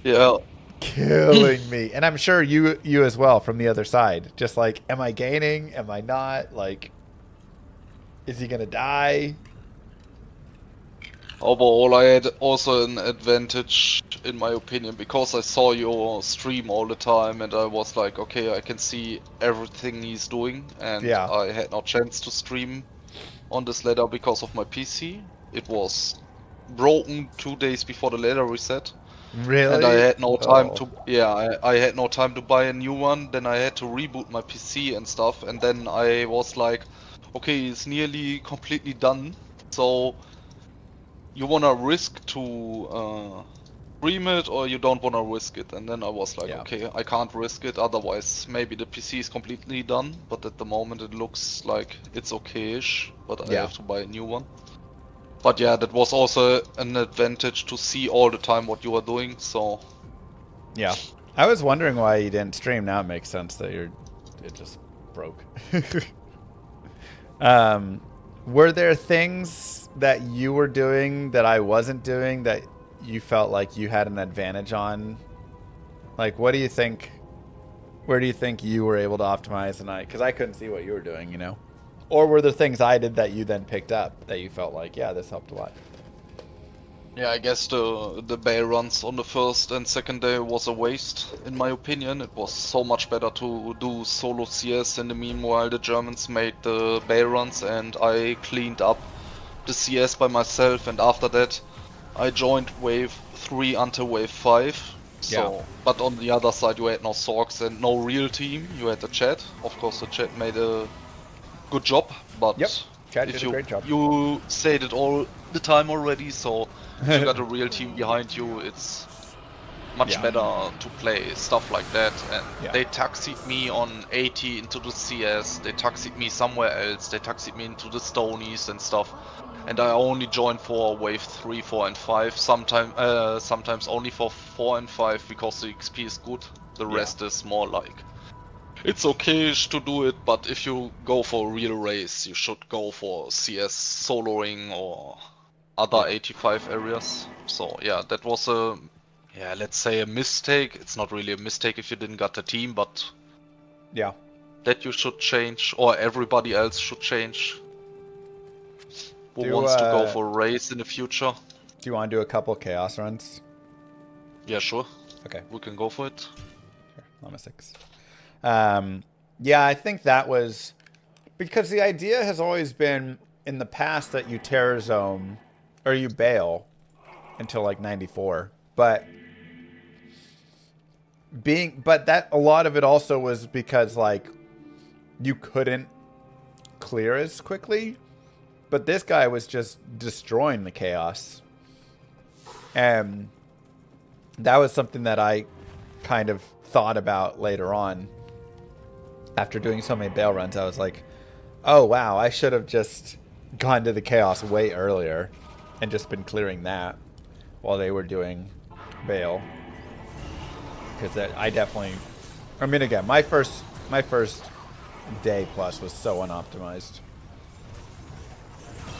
killing me. And I'm sure you as well from the other side. Just like, am I gaining? Am I not? Like, is he going to die? Overall, I had also an advantage, in my opinion, because I saw your stream all the time and I was like, okay, I can see everything he's doing. And I had no chance to stream on this ladder because of my PC. It was broken 2 days before the ladder reset. Really? And I had no time I had no time to buy a new one. Then I had to reboot my PC and stuff. And then I was like, okay, it's nearly completely done. So you wanna risk to stream it or you don't wanna risk it? And then I was like, okay, I can't risk it. Otherwise, maybe the PC is completely done. But at the moment, it looks like it's okay-ish. But I have to buy a new one. But yeah, that was also an advantage to see all the time what you are doing, so... Yeah. I was wondering why you didn't stream. Now it makes sense that it just broke. Were there things that you were doing that I wasn't doing that you felt like you had an advantage on? Like, what do you think... Where do you think you were able to optimize and because I couldn't see what you were doing, Or were there things I did that you then picked up that you felt like, yeah, this helped a lot? Yeah, I guess the bay runs on the first and second day was a waste, in my opinion. It was so much better to do solo CS. In the meanwhile, the Germans made the bay runs and I cleaned up the CS by myself. And after that, I joined wave 3 until wave 5. So, but on the other side, you had no Sorks and no real team. You had the chat. Of course, the chat made a good job, but Chat did a great job. You said it all the time already, so if you got a real team behind you, it's much better to play stuff like that. And they taxied me on 80 into the CS, they taxied me somewhere else, they taxied me into the Stonies and stuff. And I only joined for wave 3, 4 and 5, sometimes only for 4 and 5 because the XP is good. The rest is more like... It's okay-ish to do it, but if you go for a real race, you should go for CS soloing or other 85 areas. So yeah, that was let's say a mistake. It's not really a mistake if you didn't get the team, but Yeah. that you should change, or everybody else should change who Do, wants to go for a race in the future. Do you want to do a couple chaos runs? Yeah, sure. Okay. We can go for it. Sure. Llama 6. Yeah, I think that was because the idea has always been in the past that you terror zone or you bail until like 94, but that a lot of it also was because like you couldn't clear as quickly, but this guy was just destroying the chaos, and that was something that I kind of thought about later on. After doing so many bail runs, I was like, oh wow, I should have just gone to the chaos way earlier and just been clearing that while they were doing bail. Because I mean, again, my first day plus was so unoptimized.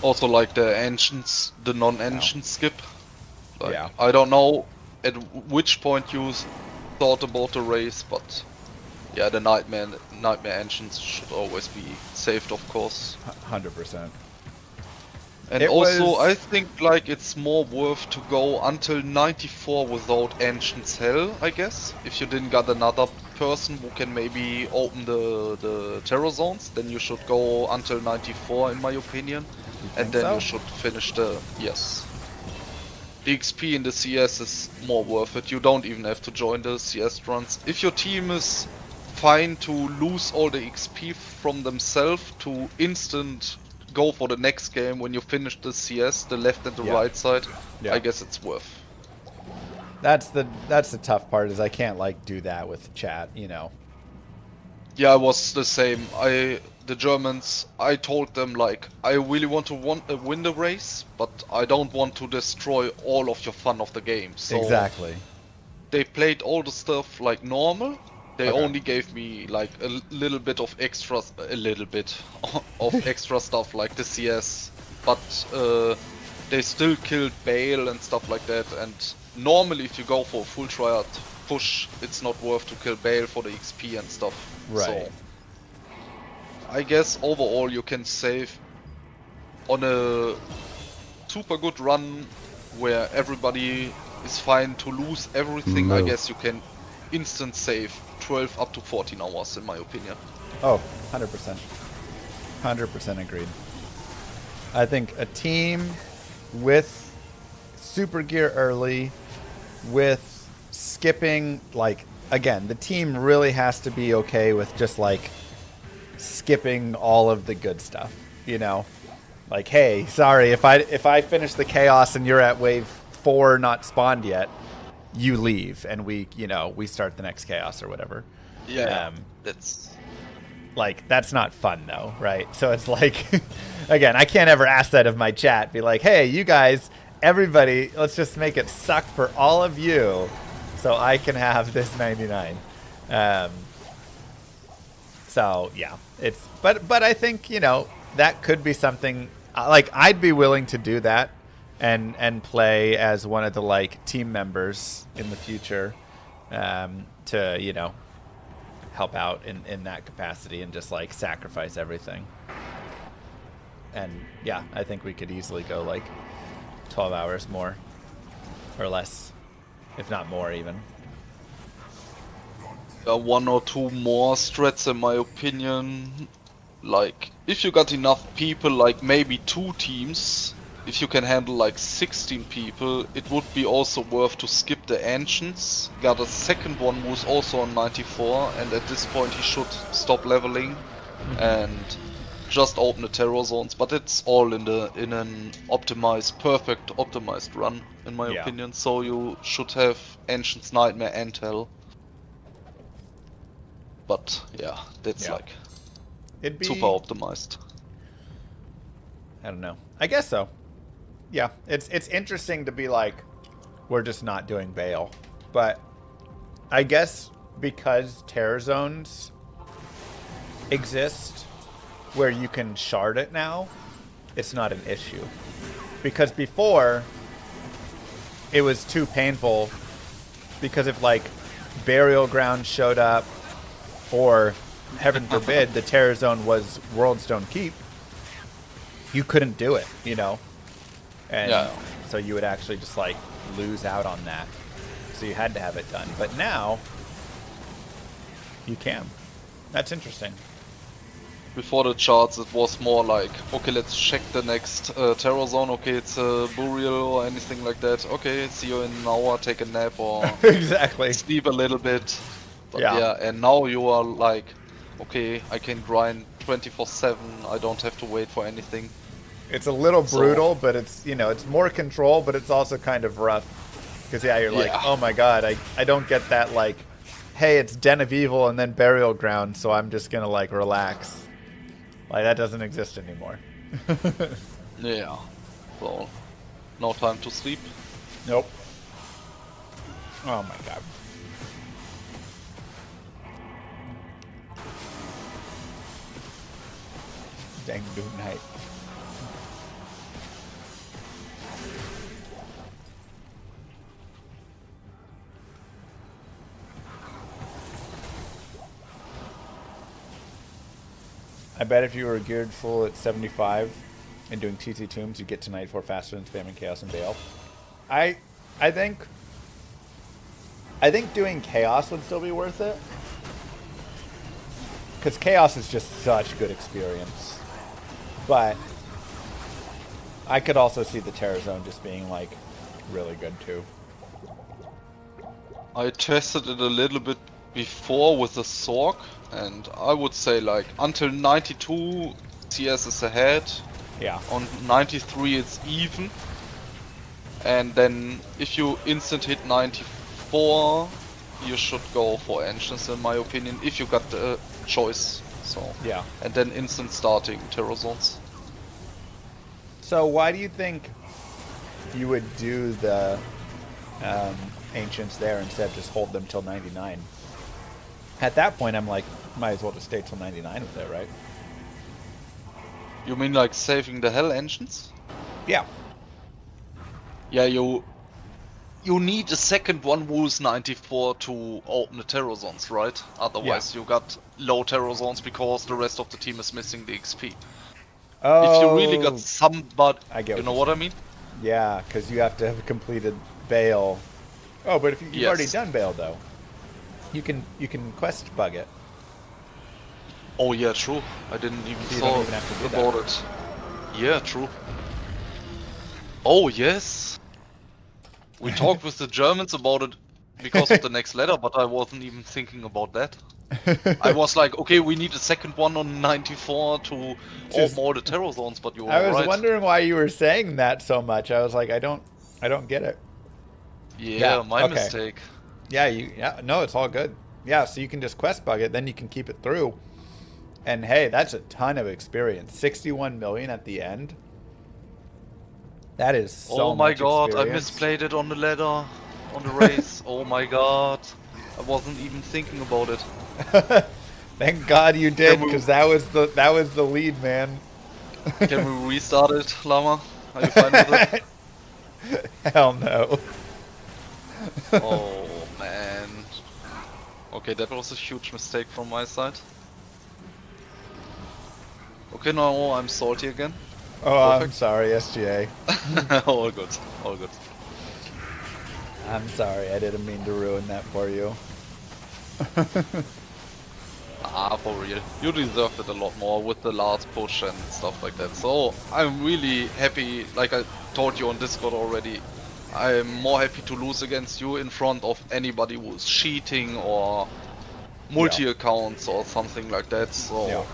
Also, like the ancients, the non-ancient skip. Like, Yeah. I don't know at which point you thought about the race, but yeah, the nightmare ancients should always be saved, of course. 100%. And It also, was- I think like it's more worth to go until 94 without Ancient's Hell, I guess. If you didn't got another person who can maybe open the terror zones, then you should go until 94 in my opinion. And think then so? you should finish the... Yes. The XP in the CS is more worth it. You don't even have to join the CS runs. If your team is fine to lose all the XP from themselves to instant go for the next game when you finish the CS, the left and the Yeah. right side, Yeah. I guess it's worth. That's the tough part, is I can't like do that with chat, you know. Yeah, I was the same. The Germans, I told them like, I really want to win the race, but I don't want to destroy all of your fun of the game. So Exactly. they played all the stuff like normal. They Okay. only gave me like a little bit of extra stuff like the CS, but they still killed Bale and stuff like that. And normally, if you go for a full triad push, it's not worth to kill Bale for the XP and stuff. Right. So I guess overall you can save on a super good run where everybody is fine to lose everything. I Move. guess you can instant save 12 up to 14 hours in my opinion. Oh, 100%. 100% agreed. I think a team with super gear early, with skipping, like, again, the team really has to be okay with just, like, skipping all of the good stuff, you know? Like, hey, sorry, if I finish the chaos and you're at wave 4 not spawned yet, you leave and we start the next chaos or whatever. Yeah, that's... Like, that's not fun though, right? So it's like, again, I can't ever ask that of my chat. Be like, hey, you guys, everybody, let's just make it suck for all of you so I can have this 99. So yeah, it's, but I think, you know, that could be something, like, I'd be willing to do that and play as one of the, like, team members in the future, to, you know, help out in that capacity and just, like, sacrifice everything. And yeah, I think we could easily go like 12 hours more or less, if not more even. One or two more strats in my opinion. Like, if you got enough people, like maybe 2 teams, if you can handle like 16 people, it would be also worth to skip the ancients. Got a second one who's also on 94, and at this point he should stop leveling and just open the terror zones. But it's all in an optimized, perfect optimized run in my Yeah. opinion. So you should have Ancients, Nightmare and Hell. But yeah, that's Yeah. like It'd be super optimized. I don't know. I guess so. Yeah, it's interesting to be like, we're just not doing bail, but I guess because terror zones exist where you can shard it now, it's not an issue. Because before, it was too painful, because if like burial ground showed up or heaven forbid, the Terror Zone was Worldstone Keep, you couldn't do it, you know? And Yeah. so you would actually just, like, lose out on that. So you had to have it done. But now, you can. That's interesting. Before the charts, it was more like, okay, let's check the next terror zone. Okay, it's a burial or anything like that. Okay, see you in an hour, take a nap or Exactly. sleep a little bit. But Yeah. yeah, and now you are like, okay, I can grind 24/7. I don't have to wait for anything. It's a little So- brutal, but it's, you know, it's more control, but it's also kind of rough. Because, yeah, you're like, Yeah. oh my god, I don't get that, like, hey, it's Den of Evil and then Burial Ground, so I'm just gonna, like, relax. Like, that doesn't exist anymore. Yeah. So, no time to sleep. Nope. Oh my god. Dang Doom Knight. I bet if you were geared full at 75 and doing TC tombs, you'd get to 94 faster than spamming Chaos and Bale. I think doing Chaos would still be worth it. Because Chaos is just such good experience. But I could also see the Terror Zone just being, like, really good too. I tested it a little bit before with the Sork, and I would say like until 92 CS is ahead, Yeah. on 93 it's even, and then if you instant hit 94 you should go for Ancients in my opinion, if you got the choice, so Yeah. and then instant starting Terror Zones. So why do you think you would do the Ancients there instead of just hold them till 99? At that point, I'm like, might as well just stay till 99 with it, right? You mean like saving the Hell Engines? Yeah. Yeah, you need a second one who's 94 to open the Terror Zones, right? Otherwise you got low Terror Zones because the rest of the team is missing the XP. Oh, If you really got somebody, I get you what know you're what I saying. mean? Yeah, because you have to have completed Bale. Oh, but if you've already Yes. done Bale, though, you can quest bug it. Oh yeah, true. I didn't even So you don't thought even have to do about it. Yeah, true. Oh yes. We talked with the Germans about it because of the next letter, but I wasn't even thinking about that. I was like, okay, we need a second one on 94 to Just- open all the Terror Zones, but you were I was right. wondering why you were saying that so much. I was like, I don't get it. Yeah, my okay. mistake. Yeah, no, it's all good. Yeah, so you can just quest bug it, then you can keep it through. And hey, that's a ton of experience. 61 million at the end. That is so Oh my much god, I experience. misplayed it on the ladder, on the race. Oh my god. I wasn't even thinking about it. Thank God you did, Can we- because that was the lead, man. Can we restart it, Llama? Are you fine with it? Hell no. Oh man. Okay, that was a huge mistake from my side. Okay, now I'm salty again. Oh, I'm Perfect. sorry, SGA. All good, all good. I'm sorry, I didn't mean to ruin that for you. Ah, for real. You deserved it a lot more with the last push and stuff like that. So, I'm really happy, like I told you on Discord already, I'm more happy to lose against you in front of anybody who's cheating or multi-accounts or something like that. So, Yeah.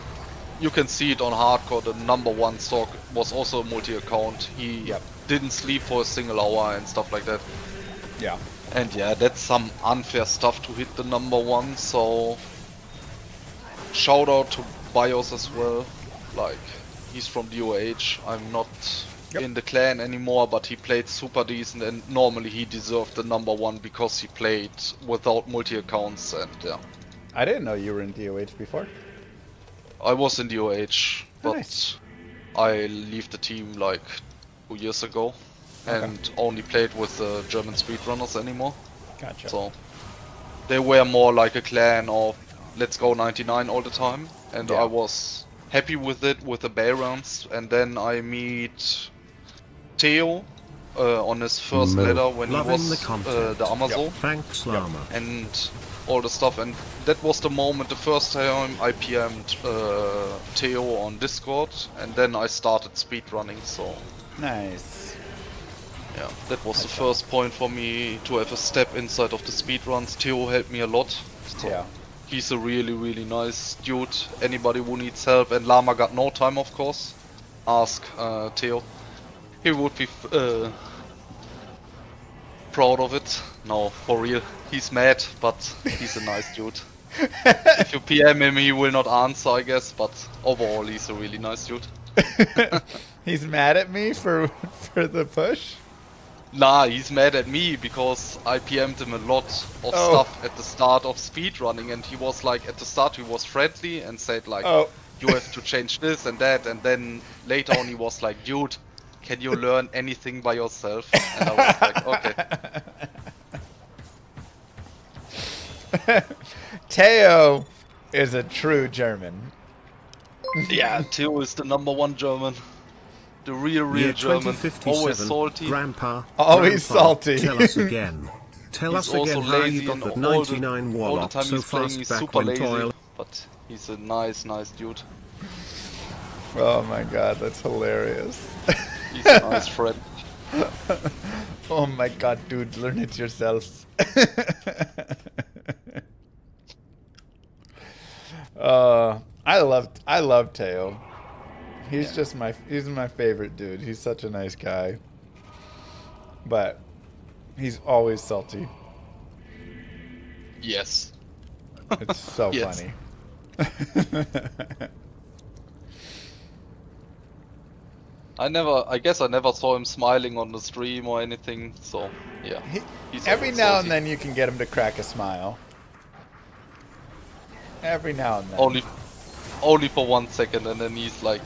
you can see it on hardcore, the number one stock was also a multi-account. He Yep. didn't sleep for a single hour and stuff like that. Yeah. And yeah, that's some unfair stuff to hit the number one, so shout out to Bios as well. Like, he's from DOH. I'm not in the clan anymore, but he played super decent and normally he deserved the number one because he played without multi-accounts and yeah. I didn't know you were in DOH before. I was in DOH, but Nice. I left the team like 2 years ago and only played with the German speedrunners anymore. Gotcha. So they were more like a clan of let's go 99 all the time, and Yeah. I was happy with it with the bay rounds, and then I meet Theo on his first Move. ladder when he Loving was the content. the Amazon. Thanks, Llama. And all the stuff, and that was the moment, the first time I PM'd Theo on Discord, and then I started speedrunning, so Nice. yeah, that was the first point for me to have a step inside of the speedruns. Theo helped me a lot, so Yeah. he's a really nice dude. Anybody who needs help, and Llama got no time, of course, ask Theo. He would be proud of it. No, for real. He's mad, but he's a nice dude. If you PM him, he will not answer, I guess, but overall, he's a really nice dude. He's mad at me for the push? Nah, he's mad at me because I PM'd him a lot of stuff at the start of speedrunning, and he was like, at the start he was friendly and said like, you have to change this and that, and then later on he was like, dude, can you learn anything by yourself? And I was like, okay. Theo is a true German. Yeah, Theo is the #1 German. The real Year German. 2057, Always salty. Grandpa. Always Grandpa, salty. Tell us again. Tell He's us again also how lazy you got and that all 99 the Warlock time so he's playing, fast he's back super when lazy. toil. But he's a nice dude. Oh my god, that's hilarious. He's a nice friend. Oh my god, dude, learn it yourself. I love Teo. He's just he's my favorite dude. He's such a nice guy. But he's always salty. Yes. It's so Yes. funny. I guess I never saw him smiling on the stream or anything, so yeah. He's Every always now salty. and then you can get him to crack a smile. Every now and then. Only for 1 second, and then he's like,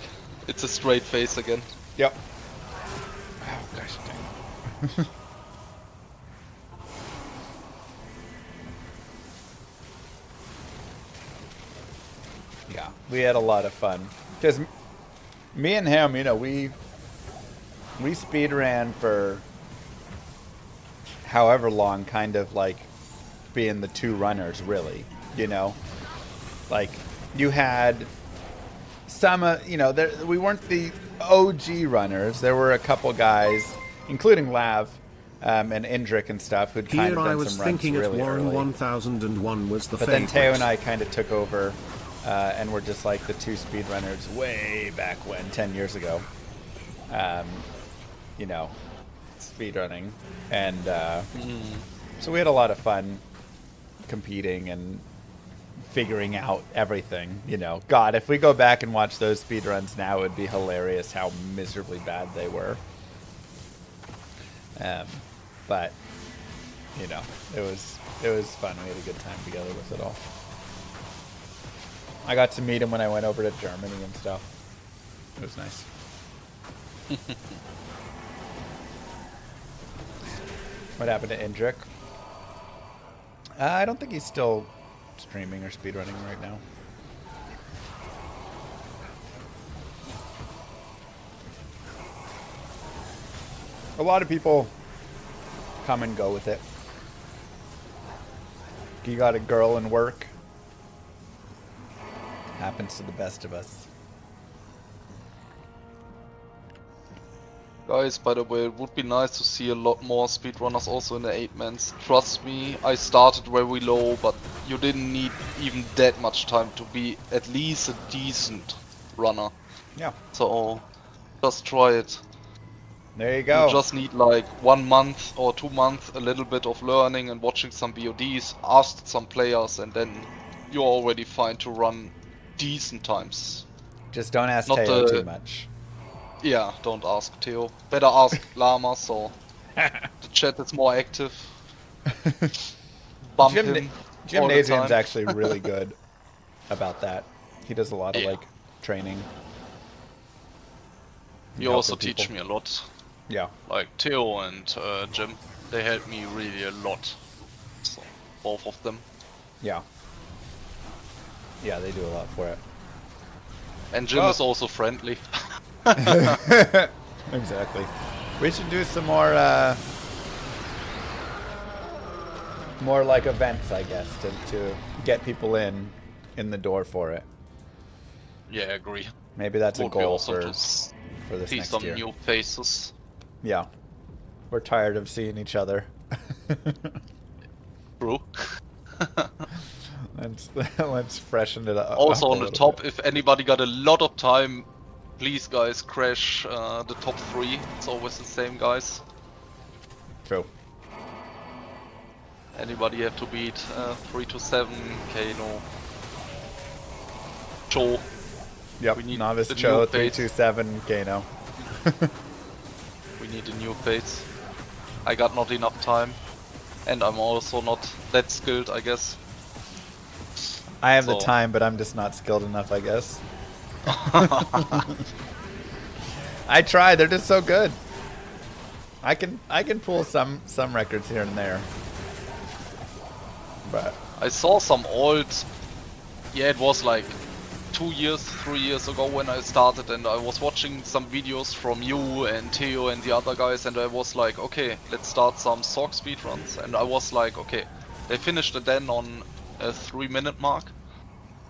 it's a straight face again. Yep. Oh gosh dang. Yeah, we had a lot of fun because me and him, you know, we speed ran for however long, kind of like being the two runners, really. You know, like you had some, you know, we weren't the OG runners. There were a couple guys, including Lav and Indrik and stuff, who'd kind Here of I done was some runs thinking really at Warren early. 1001 was the But favorite. then Teo and I kind of took over, and we're just like the two speedrunners way back when, 10 years ago. You know, speedrunning. And so we had a lot of fun competing and figuring out everything, you know. God, if we go back and watch those speedruns now, it would be hilarious how miserably bad they were. But, you know, it was fun. We had a good time together with it all. I got to meet him when I went over to Germany and stuff. It was nice. What happened to Indrik? I don't think he's still streaming or speedrunning right now. A lot of people come and go with it. You got a girl and work. Happens to the best of us. Guys, by the way, it would be nice to see a lot more speedrunners also in the 8-mans. Trust me, I started very low, but you didn't need even that much time to be at least a decent runner. Yeah. So, just try it. There you go. You just need like 1 month or 2 months, a little bit of learning and watching some VODs, ask some players, and then you're already fine to run decent times. Just don't ask Not Teo the- too much. Yeah, don't ask Theo. Better ask Llama, so the chat is more active. Bump him all the Gymnasium's time. actually really good about that. He does a lot of Yeah. like training. You also teach me a lot. Yeah. Like Theo and Jim, they help me really a lot. So, both of them. Yeah. Yeah, they do a lot for it. And Jim is also friendly. Exactly. We should do some more like events, I guess, to get people in the door for it. Yeah, I agree. Maybe that's a Would be goal awesome to for this see next some year. new faces. Yeah. We're tired of seeing each other. True. Let's freshen it up. Also a on the little top, bit. if anybody got a lot of time, please guys crash the top 3. It's always the same guys. True. Anybody have to beat 3 to 7, Kano, Cho. Yep. We need Novice the Cho new face. 327 Kano. We need a new face. I got not enough time. And I'm also not that skilled, I guess. I have the So- time, but I'm just not skilled enough, I guess. I try. They're just so good. I can pull some records here and there, but I saw some old, yeah, it was like 2 years, 3 years ago when I started, and I was watching some videos from you and Theo and the other guys, and I was like, okay, let's start some Sorg speedruns, and I was like, okay, they finished it then on a 3-minute mark,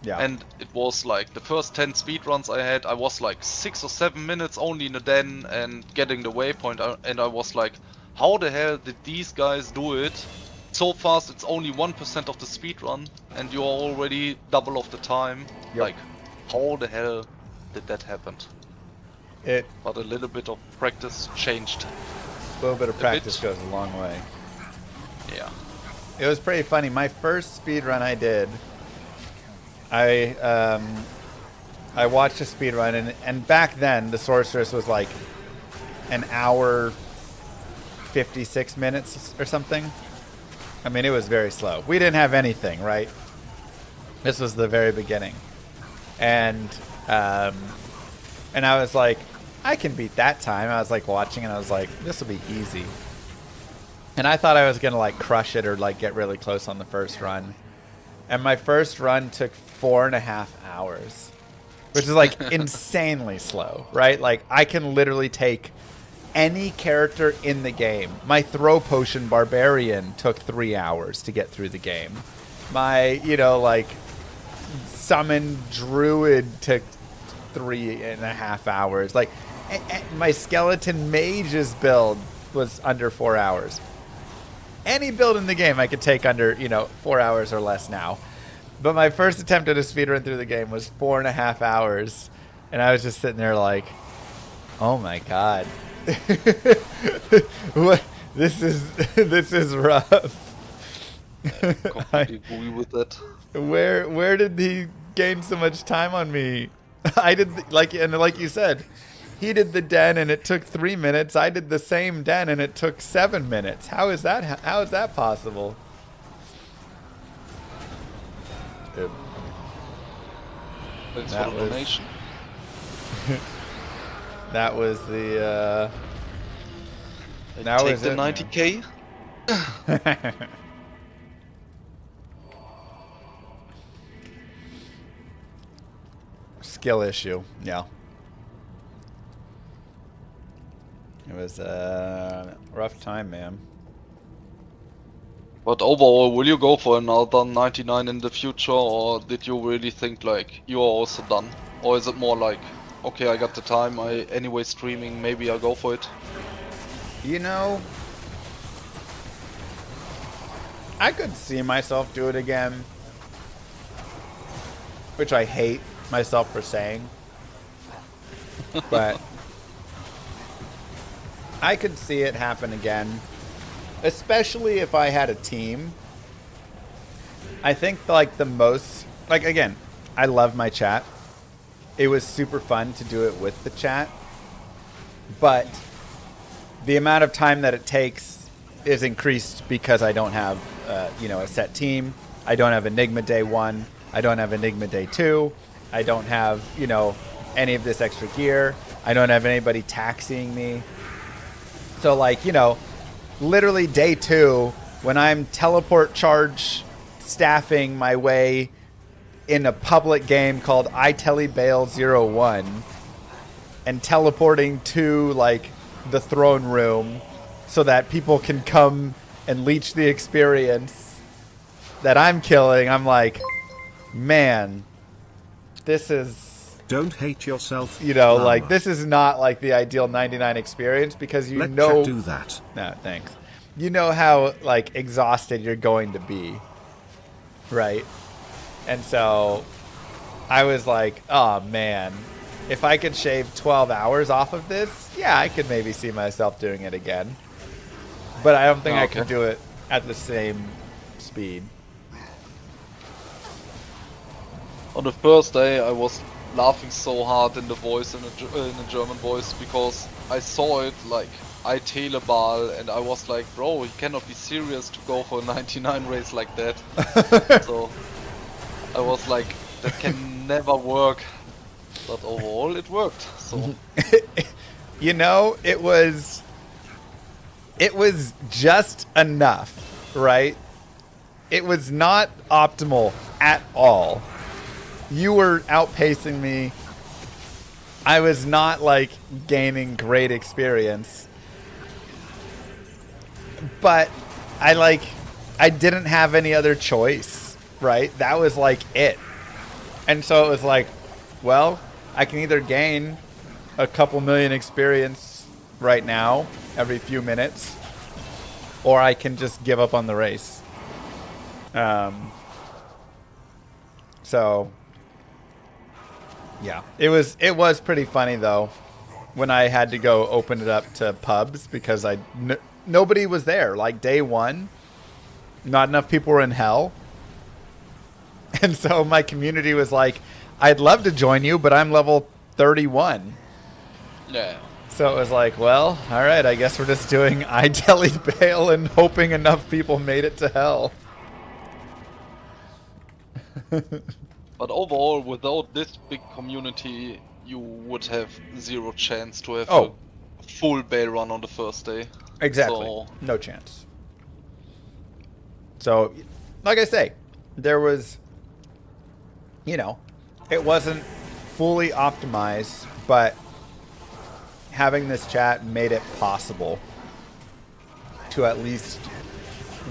yeah. and it was like the first 10 speedruns I had, I was like 6 or 7 minutes only in the den and getting the waypoint, and I was like, how the hell did these guys do it so fast? It's only 1% of the speedrun and you're already double of the time. Yep. Like, how the hell did that happen? It But a little bit of practice changed. a little bit of A practice bit. goes a long way. Yeah. It was pretty funny. My first speed run I did, I watched a speed run, and back then the sorceress was like an hour 56 minutes or something. I mean, it was very slow. We didn't have anything, right? This was the very beginning, and I was like, I can beat that time. I was like watching, and I was like, this will be easy. And I thought I was gonna like crush it or like get really close on the first run. And my first run took 4.5 hours, which is like insanely slow, right? Like I can literally take any character in the game. My throw potion barbarian took 3 hours to get through the game. My, like summon druid took 3.5 hours. Like my skeleton mage's build was under 4 hours. Any build in the game I could take under, 4 hours or less now. But my first attempt at a speedrun through the game was 4.5 hours. And I was just sitting there like, oh my god. What? This is rough. Completely agree with that. Where did he gain so much time on me? I did like you said, he did the den and it took 3 minutes. I did the same den and it took 7 minutes. How is that possible? Thanks That for the was- donation. That was the I that take was the it, man. 90k. skill issue. Yeah. It was a rough time, man. But overall, will you go for another 99 in the future, or did you really think like you are also done? Or is it more like, okay, I got the time, I anyway streaming, maybe I go for it? I could see myself do it again, which I hate myself for saying, but I could see it happen again, especially if I had a team. I think again, I love my chat. It was super fun to do it with the chat, but the amount of time that it takes is increased because I don't have, a set team. I don't have Enigma Day 1. I don't have Enigma Day 2. I don't have, any of this extra gear. I don't have anybody taxiing me. So, literally day 2, when I'm teleport charge staffing my way in a public game called I Telly Bale 01 and teleporting to like the throne room so that people can come and leech the experience that I'm killing. I'm like, man, this is, Don't hate yourself. you know, Llama. like this is not like the ideal 99 experience because you Let know. chat do that. No, thanks. You know how like exhausted you're going to be, right? And so I was like, oh man, if I could shave 12 hours off of this, yeah, I could maybe see myself doing it again. But I don't think I can do it at the same speed. On the first day, I was laughing so hard in the voice, in a German voice, because I saw it like I Teleball, and I was like, bro, he cannot be serious to go for a 99 race like that. So I was like, that can never work. But overall, it worked. So You know, it was just enough, right? It was not optimal at all. You were outpacing me. I was not like gaining great experience. But I didn't have any other choice, right? That was like it. And so it was like, well, I can either gain a couple million experience right now, every few minutes, or I can just give up on the race. So yeah, it was pretty funny though when I had to go open it up to pubs because nobody was there. Like day one, not enough people were in hell. And so my community was like, I'd love to join you, but I'm level 31. yeah. So it was like, well, all right, I guess we're just doing I Telly Bale and hoping enough people made it to hell. But overall, without this big community, you would have zero chance to have Oh. a full Bale run on the first day. Exactly. So, No chance. So, like I say, there was, you know, it wasn't fully optimized, but having this chat made it possible to at least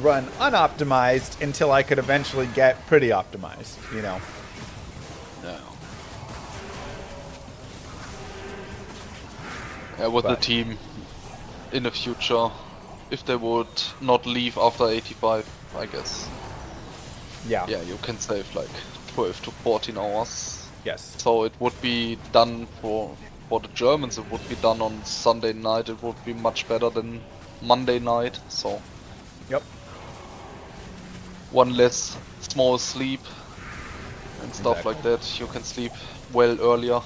run unoptimized until I could eventually get pretty optimized, you know. yeah. Yeah, with the But- team in the future, if they would not leave after 85, I guess. Yeah. Yeah, you can save like 12 to 14 hours. Yes. So it would be done for the Germans. It would be done on Sunday night. It would be much better than Monday night. So Yep. one less small sleep and stuff like that. You can sleep well earlier.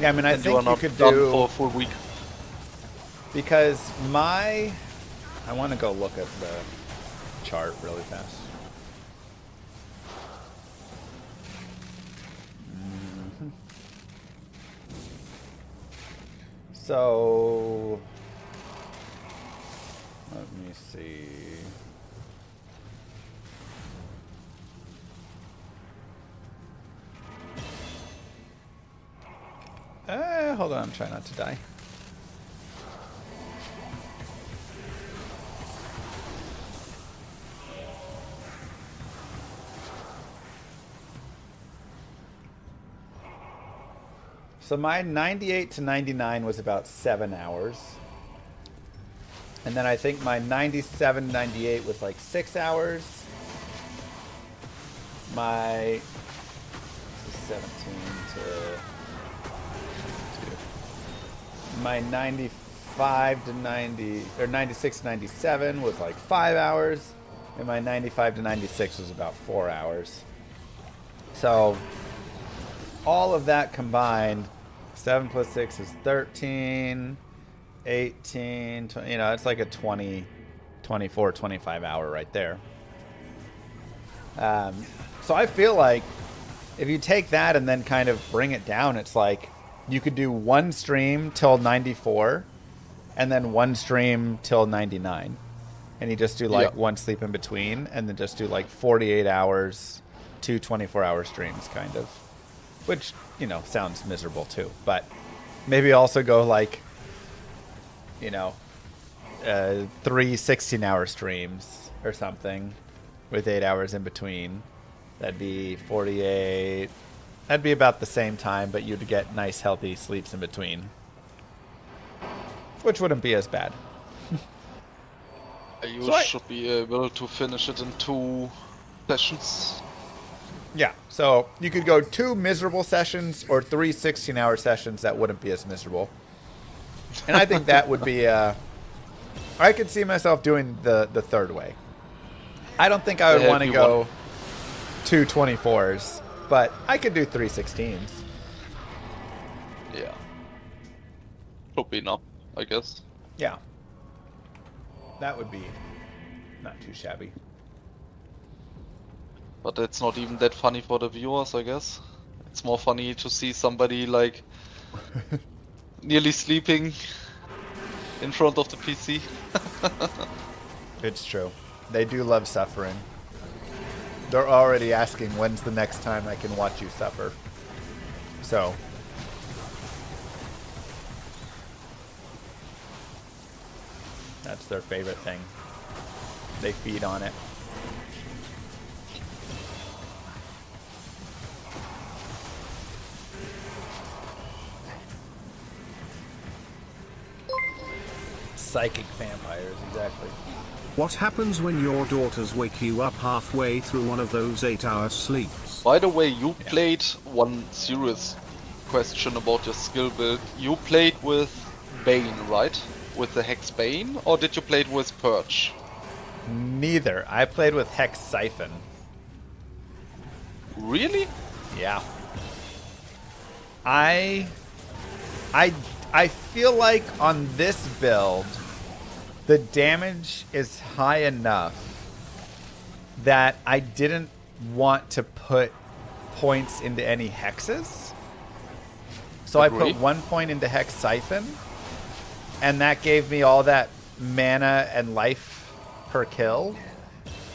Yeah, I mean, I and you think are you not could done do... for a full week. Because I want to go look at the chart really fast. So, let me see. Hold on, I'm trying not to die. So my 98 to 99 was about 7 hours. And then I think my 97, 98 was like 6 hours. My 17 to... My 95 to 90, or 96 to 97 was like 5 hours. And my 95 to 96 was about 4 hours. So all of that combined, 7 plus 6 is 13, 18, 20, you know, it's like a 20, 24, 25 hour right there. So I feel like if you take that and then kind of bring it down, it's like you could do one stream till 94 and then one stream till 99. And you just do like one sleep in between and then just do like 48 hours 2 24-hour streams, kind of. Which, you know, sounds miserable too. But maybe also go like, you know, 3 16-hour streams or something with 8 hours in between. That'd be 48. That'd be about the same time, but you'd get nice, healthy sleeps in between. Which wouldn't be as bad. You should be able to finish it in 2 sessions. Yeah, so you could go 2 miserable sessions or 3 16-hour sessions that wouldn't be as miserable. And I think that would be... I could see myself doing the third way. I don't think I would want to go 2 24s, but I could do 3 16s. Yeah. Should be enough, I guess. Yeah. That would be not too shabby. But it's not even that funny for the viewers, I guess. It's more funny to see somebody like nearly sleeping in front of the PC. It's true. They do love suffering. They're already asking when's the next time I can watch you suffer. So. That's their favorite thing. They feed on it. Psychic vampires, exactly. What happens when your daughters wake you up halfway through one of those 8-hour sleeps? By the way, you played one serious question about your skill build. You played with Bane, right? With the Hex Bane, or did you play it with Purge? Neither. I played with Hex Siphon. Really? Yeah. I feel like on this build, the damage is high enough that I didn't want to put points into any hexes. So I put 1 point into Hex Siphon, and that gave me all that mana and life per kill.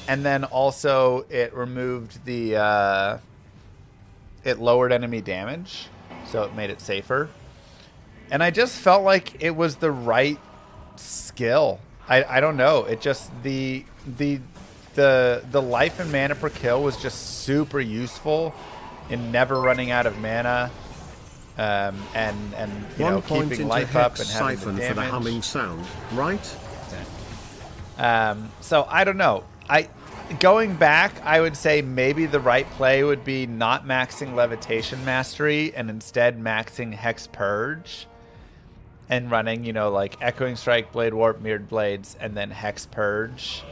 And then also it removed the... it lowered enemy damage, so it made it safer. And I just felt like it was the right skill. I don't know. It just the life and mana per kill was just super useful in never running out of mana, and you know, keeping life up and having the damage. For the humming sound, right? So I don't know. Going back, I would say maybe the right play would be not maxing Levitation Mastery and instead maxing Hex Purge and running, you know, like Echoing Strike, Blade Warp, Mirrored Blades, and then Hex Purge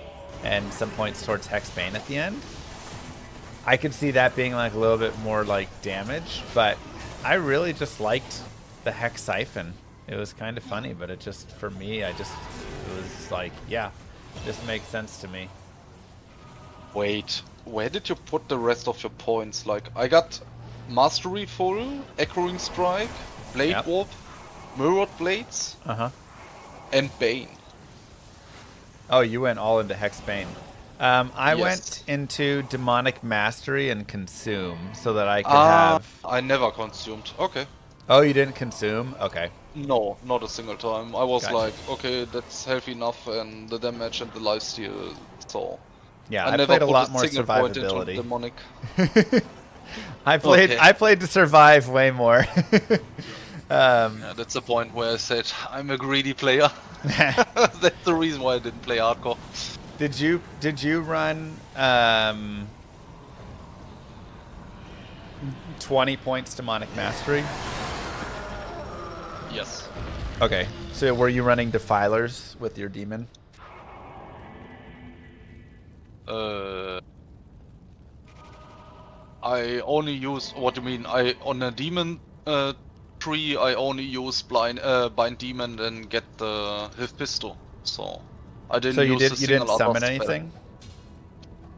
and some points towards Hex Bane at the end. I could see that being like a little bit more like damage, but I really just liked the Hex Siphon. It was kind of funny, but it just, for me, it was like, yeah, this makes sense to me. Wait, where did you put the rest of your points? Like, I got Mastery full, Echoing Strike, Blade Warp, Mirrored Blades, and Bane. Oh, you went all into Hex Bane. I went into Demonic Mastery and Consume so that I could have... I never consumed. Okay. Oh, you didn't consume? Okay. No, not a single time. I was like, okay, that's healthy enough, and the damage and the lifesteal, so... Yeah, I played a lot more survivability. Demonic. I played to survive way more. Yeah, that's the point where I said I'm a greedy player. That's the reason why I didn't play hardcore. Did you run 20 points Demonic Mastery? Yes. Okay. So were you running defilers with your demon? I only use, what do you mean? On a demon tree I only use bind demon and get the Hiv pistol. So I didn't use a single you didn't summon anything?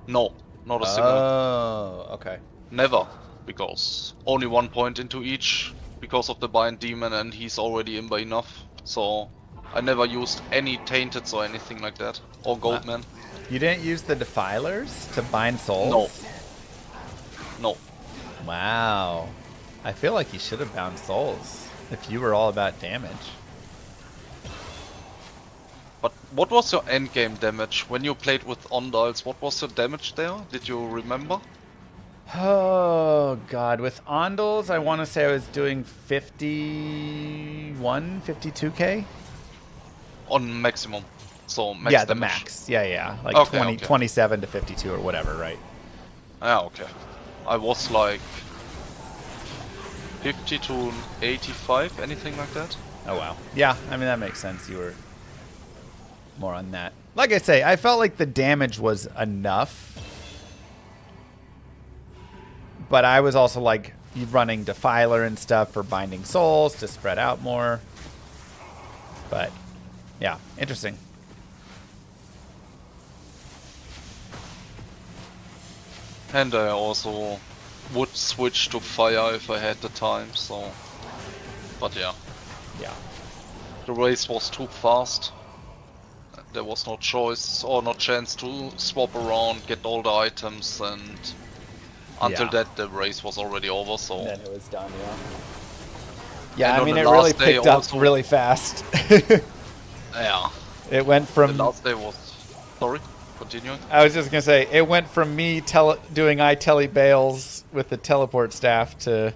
No, not a single. Oh, okay. Never, because only 1 point into each because of the bind demon and he's already imba enough. So I never used any tainted or anything like that, or goatman. You didn't use the defilers to bind souls? No. Wow. I feel like you should have bound souls if you were all about damage. But what was your endgame damage when you played with Ondiles? What was your damage there? Did you remember? Oh god, with Ondals, I want to say I was doing 51, 52k. On maximum, so max Yeah, the damage. max. Yeah. Like Okay, 20, okay. 27 to 52 or whatever, right? Yeah, okay. I was like 50 to 85, anything like that. Oh wow. Yeah, I mean that makes sense. You were more on that. Like I say, I felt like the damage was enough. But I was also like running defiler and stuff for binding souls to spread out more. But yeah, interesting. And I also would switch to fire if I had the time, so... But yeah, Yeah. the race was too fast. There was no choice or no chance to swap around, get all the items, and until Yeah. that the race was already over, so... Then it was done, yeah. Yeah, And I on mean, the it really last day picked up also- really fast. Yeah, It went the from... last day was... Sorry, continuing? I was just going to say, it went from me doing telly bales with the teleport staff to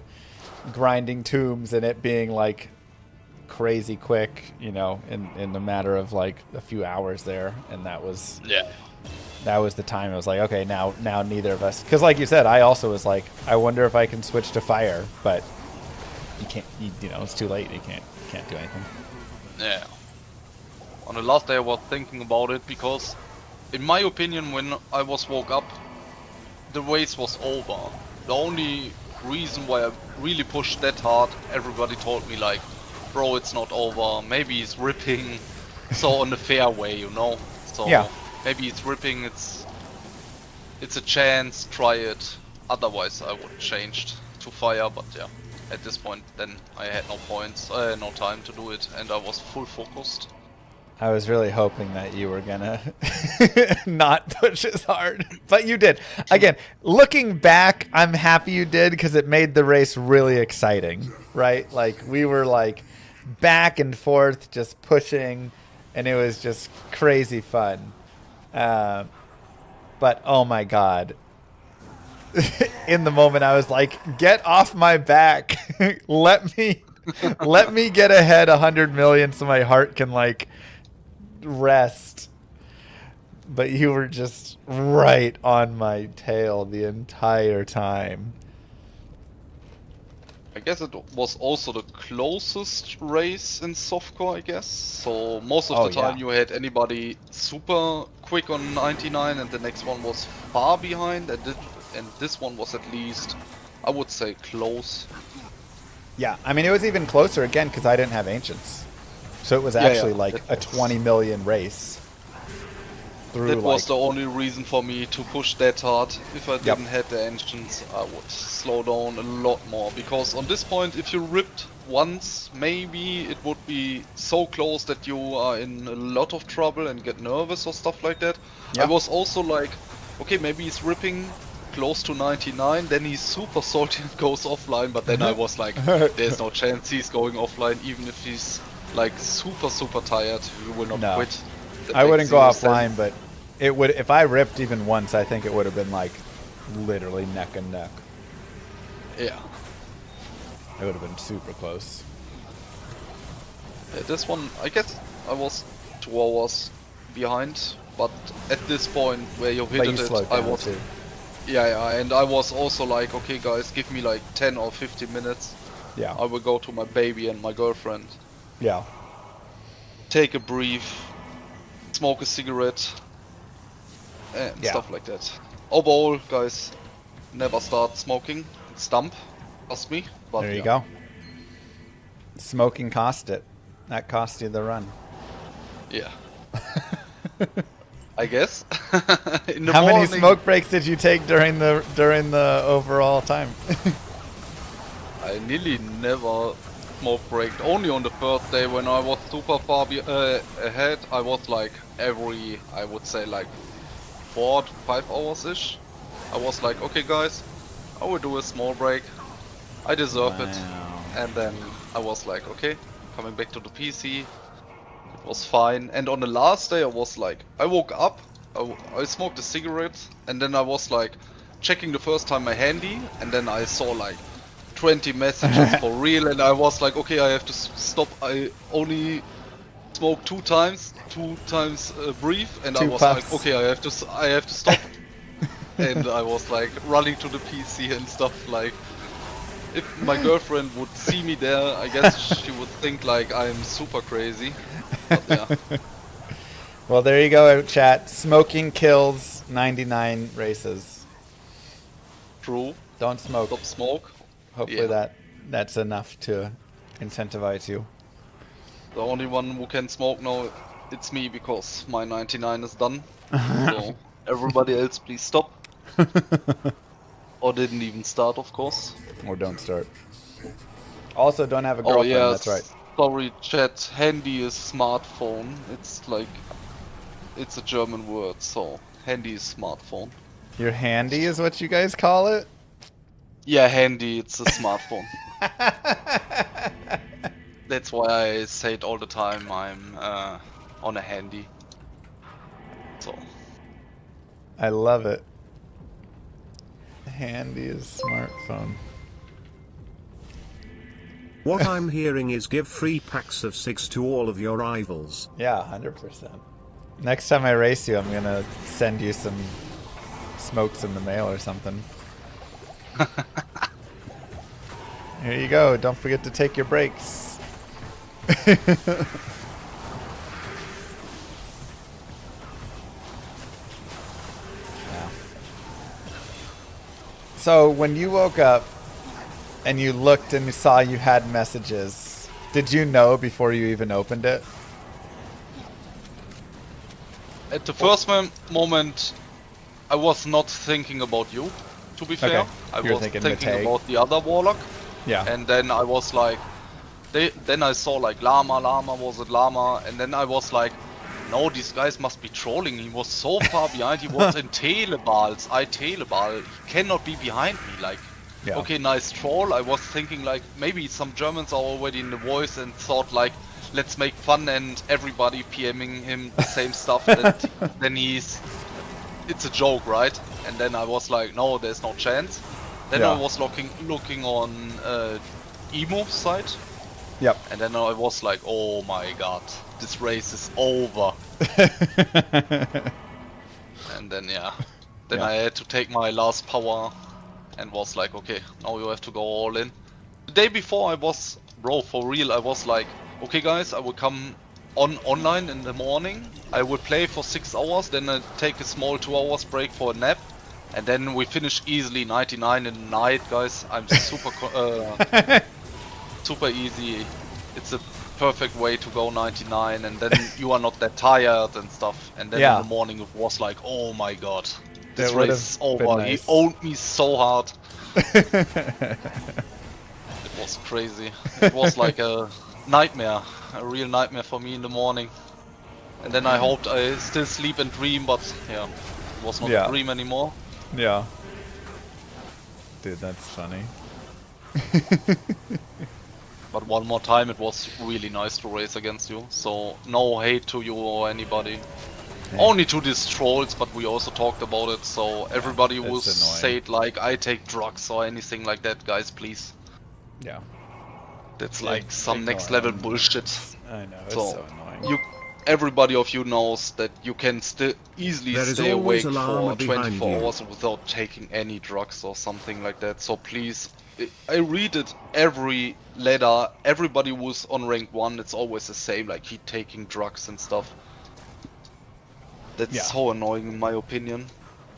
grinding tombs and it being like crazy quick, you know, in the matter of like a few hours there. And that was the time I was like, okay, now neither of us, because like you said, I also was like, I wonder if I can switch to fire, but you can't, you know, it's too late. You can't do anything. Yeah. On the last day I was thinking about it because, in my opinion, when I was woke up, the race was over. The only reason why I really pushed that hard, everybody told me like, bro, it's not over, maybe it's ripping, so on the fair way, you know? So Yeah. maybe it's ripping, it's a chance, try it. Otherwise I would changed to fire, but yeah. At this point, then I had no points, no time to do it, and I was full focused. I was really hoping that you were gonna not push as hard, but you did. Again, looking back, I'm happy you did because it made the race really exciting, right? Like we were like back and forth, just pushing, and it was just crazy fun. But oh my god. In the moment I was like, get off my back. let me get ahead 100 million so my heart can like rest. But you were just right on my tail the entire time. I guess it was also the closest race in softcore, I guess. So most of the time you had anybody super quick on 99 and the next one was far behind, and this one was at least, I would say, close. Yeah, I mean it was even closer again because I didn't have ancients. So it was actually like a 20 million race. That was the only reason for me to push that hard. If I didn't have the engines, I would slow down a lot more. Because on this point, if you ripped once, maybe it would be so close that you are in a lot of trouble and get nervous or stuff like that. I was also like, okay, maybe he's ripping close to 99, then he's super salty and goes offline. But then I was like, there's no chance he's going offline, even if he's like super tired. He will not quit. I wouldn't go offline, but it would, if I ripped even once, I think it would have been like literally neck and neck. Yeah. It would have been super close. Yeah, this one, I guess I was 2 hours behind, but at this point where you hit it, I was... Too. Yeah, and I was also like, okay guys, give me like 10 or 15 minutes. Yeah. I will go to my baby and my girlfriend. Yeah. Take a brief, smoke a cigarette, and stuff like that. Overall, guys, never start smoking. It's dumb. Trust me. But there you go. Smoking cost it. That cost you the run. Yeah. I guess. In the How morning, many smoke breaks did you take during the overall time? I nearly never smoke breaked. Only on the first day when I was super far ahead. I was like every, I would say like 4 to 5 hours ish. I was like, okay guys, I will do a small break. I deserve it. Wow. And then I was like, okay, coming back to the PC. It was fine. And on the last day, I was like, I woke up, I smoked a cigarette, and then I was like checking the first time my handy, and then I saw like 20 messages for real, and I was like, okay, I have to stop. I only smoked two times brief, and I Two was puffs. like, okay, I have to stop. And I was like running to the PC and stuff. Like, if my girlfriend would see me there, I guess she would think like I'm super crazy. But yeah. Well, there you go, chat. Smoking kills 99 races. True. Don't smoke. Stop smoke. Hopefully Yeah. that's enough to incentivize you. The only one who can smoke now, it's me, because my 99 is done. So everybody else, please stop. Or didn't even start, of course. Or don't start. Also, don't have a Oh girlfriend, yeah, that's right. sorry chat, handy is smartphone. It's like, it's a German word, so handy is smartphone. Your handy is what you guys call it? Yeah, handy, it's a smartphone. That's why I say it all the time, I'm on a handy. So. I love it. Handy is smartphone. What I'm hearing is give free packs of 6 to all of your rivals. Yeah, 100%. Next time I race you, I'm gonna send you some smokes in the mail or something. Here you go. Don't forget to take your breaks. Yeah. So when you woke up and you looked and you saw you had messages, did you know before you even opened it? At the first moment, I was not thinking about you, to be fair. Okay. I You were was thinking thinking Matei. about the other Warlock. Yeah. And then I was like, then I saw like Llama, was it Llama? And then I was like, no, these guys must be trolling. He was so far behind, he was in Telebals, Telebal. He cannot be behind me, like. Yeah. Okay, nice troll. I was thinking like maybe some Germans are already in the voice and thought like, let's make fun, and everybody PMing him the same stuff. And then it's a joke, right? And then I was like, no, there's no chance. Then Yeah. I was looking on Emo side, Yep. and then I was like, oh my god, this race is over. And then yeah, then Yeah. I had to take my last power. And was like, okay, now you have to go all in. The day before I was, bro, for real, I was like, okay guys, I will come online in the morning. I will play for 6 hours, then I take a small 2 hours break for a nap. And then we finish easily 99 in the night, guys. I'm super, super easy. It's a perfect way to go 99, and then you are not that tired and stuff. And then Yeah. in the morning it was like, oh my god. This That race would've is over. been nice. He owned me so hard. It was crazy. It was like a nightmare. A real nightmare for me in the morning. And then I hoped I still sleep and dream, but yeah, it was not Yeah. a dream anymore. Yeah. Dude, that's funny. But one more time, it was really nice to race against you. So no hate to you or anybody. Only to these trolls, but we also talked about it, so everybody who It's annoying. said like I take drugs or anything like that, guys, please. Yeah. That's Yeah, like some ignore next level them. bullshit. I know, it's So, so annoying. everybody of you knows that you can still easily There is stay always awake a llama for behind 24 you. hours without taking any drugs or something like that. So please, I read it every letter. Everybody who's on rank 1, it's always the same, like he taking drugs and stuff. That's Yeah. so annoying in my opinion.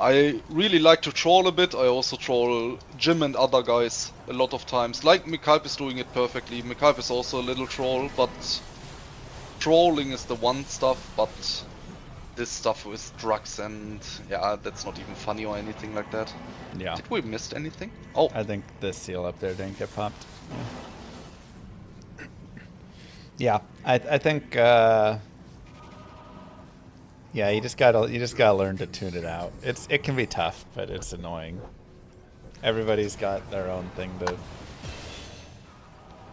I really like to troll a bit. I also troll Jim and other guys a lot of times. Like Mikalp is doing it perfectly. Mikalp is also a little troll, but trolling is the one stuff, but this stuff with drugs and yeah, that's not even funny or anything like that. Yeah. Did we missed anything? Oh, I think the seal up there didn't get popped. Yeah, I think yeah, you just gotta learn to tune it out. It can be tough, but it's annoying. Everybody's got their own thing to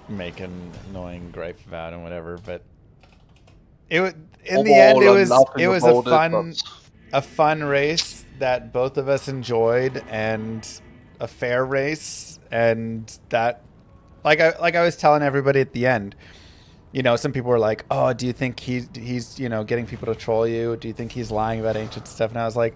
make an annoying gripe about and whatever, but in the end Overall, I'm it laughing was about it, a fun race that both of us enjoyed and a fair race, and that like I was telling everybody at the end, you know, some people were like, "Oh, do you think he's you know getting people to troll you? Do you think he's lying about ancient stuff?" And I was like,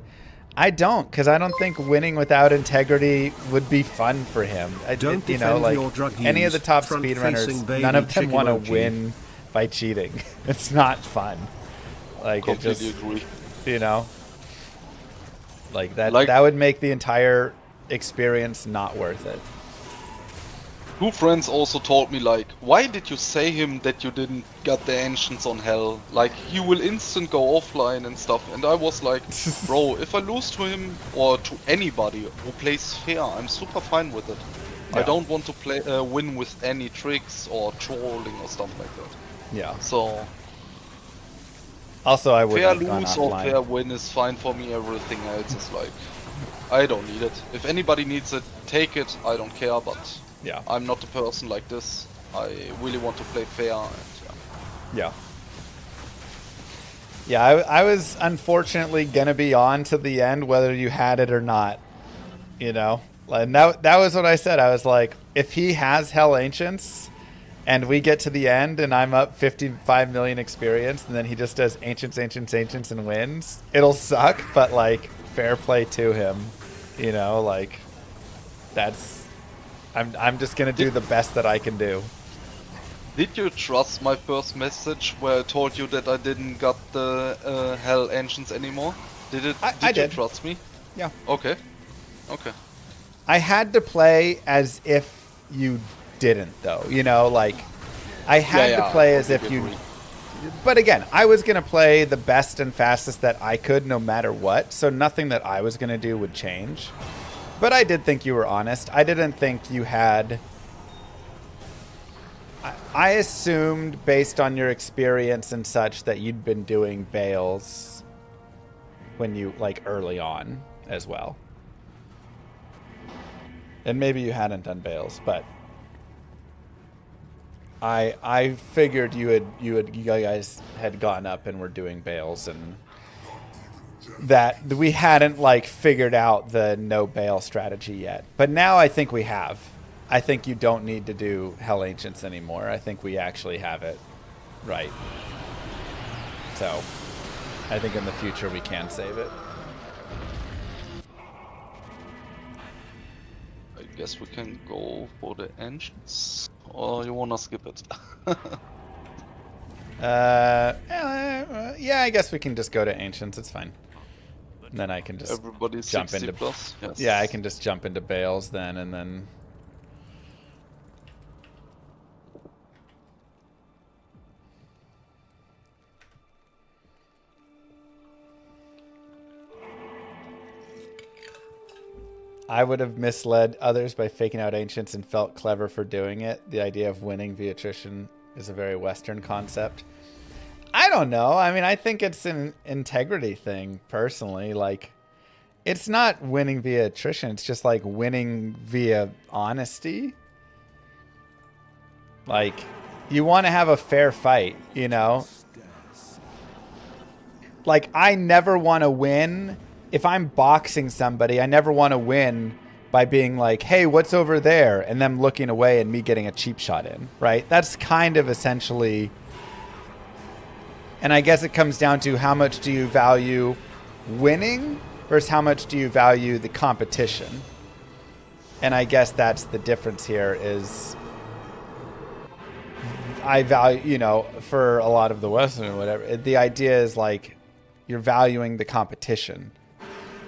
I don't, because I don't think winning without integrity would be fun for him. Don't you know, defend like your drug any of use, the top front-facing speedrunners, baby none of them chick want to emoji. win by cheating. It's not fun. Like it completely just, agree. you know, like that. Like- that would make the entire experience not worth it. Two friends also told me like, why did you say him that you didn't get the ancients on hell? Like he will instant go offline and stuff. And I was like, bro, if I lose to him or to anybody who plays fair, I'm super fine with it. I Yeah. don't want to play win with any tricks or trolling or stuff like that. Yeah. So Also, I wouldn't fair have gone lose or offline. fair win is fine for me. Everything else is like, I don't need it. If anybody needs it, take it. I don't care, but Yeah. I'm not a person like this. I really want to play fair and Yeah. Yeah, I was unfortunately gonna be on to the end whether you had it or not. You know? And that was what I said. I was like, if he has Hell Ancients and we get to the end and I'm up 55 million experience and then he just does Ancients, Ancients, Ancients and wins, it'll suck, but like fair play to him. You know, like that's I'm just gonna do the best that I can do. Did you trust my first message where I told you that I didn't got the Hell Engines anymore? Did you did. trust me? Yeah. Okay. Okay. I had to play as if you didn't, though. You know, like I had to play as if you. But again, I was gonna play the best and fastest that I could, no matter what. So nothing that I was gonna do would change. But I did think you were honest. I didn't think you had. I assumed, based on your experience and such, that you'd been doing bales when you, like, early on as well. And maybe you hadn't done bales, but I figured you guys had gone up and were doing bales, and that we hadn't like figured out the no bail strategy yet. But now I think we have. I think you don't need to do Hell Ancients anymore. I think we actually have it right. So I think in the future we can save it. I guess we can go for the engines, or you wanna skip it? Yeah, I guess we can just go to Ancients. It's fine. And then I can just Everybody's jump 60 into plus. Yes. Yeah, I can just jump into bales then, and then. I would have misled others by faking out Ancients and felt clever for doing it. The idea of winning via attrition is a very Western concept. I don't know. I mean, I think it's an integrity thing, personally. Like, it's not winning via attrition. It's just, like, winning via honesty. Like, you want to have a fair fight, you know? Like, I never want to win. If I'm boxing somebody, I never want to win by being like, hey, what's over there? And them looking away and me getting a cheap shot in, right? That's kind of essentially... And I guess it comes down to how much do you value winning versus how much do you value the competition. And I guess that's the difference here is I value, you know, for a lot of the Western or whatever, the idea is like you're valuing the competition.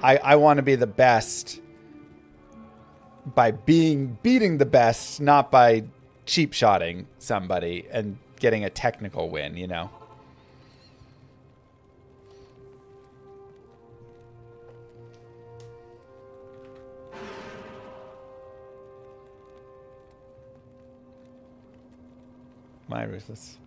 I want to be the best by beating the best, not by cheap shotting somebody and getting a technical win, you know? My ruthless.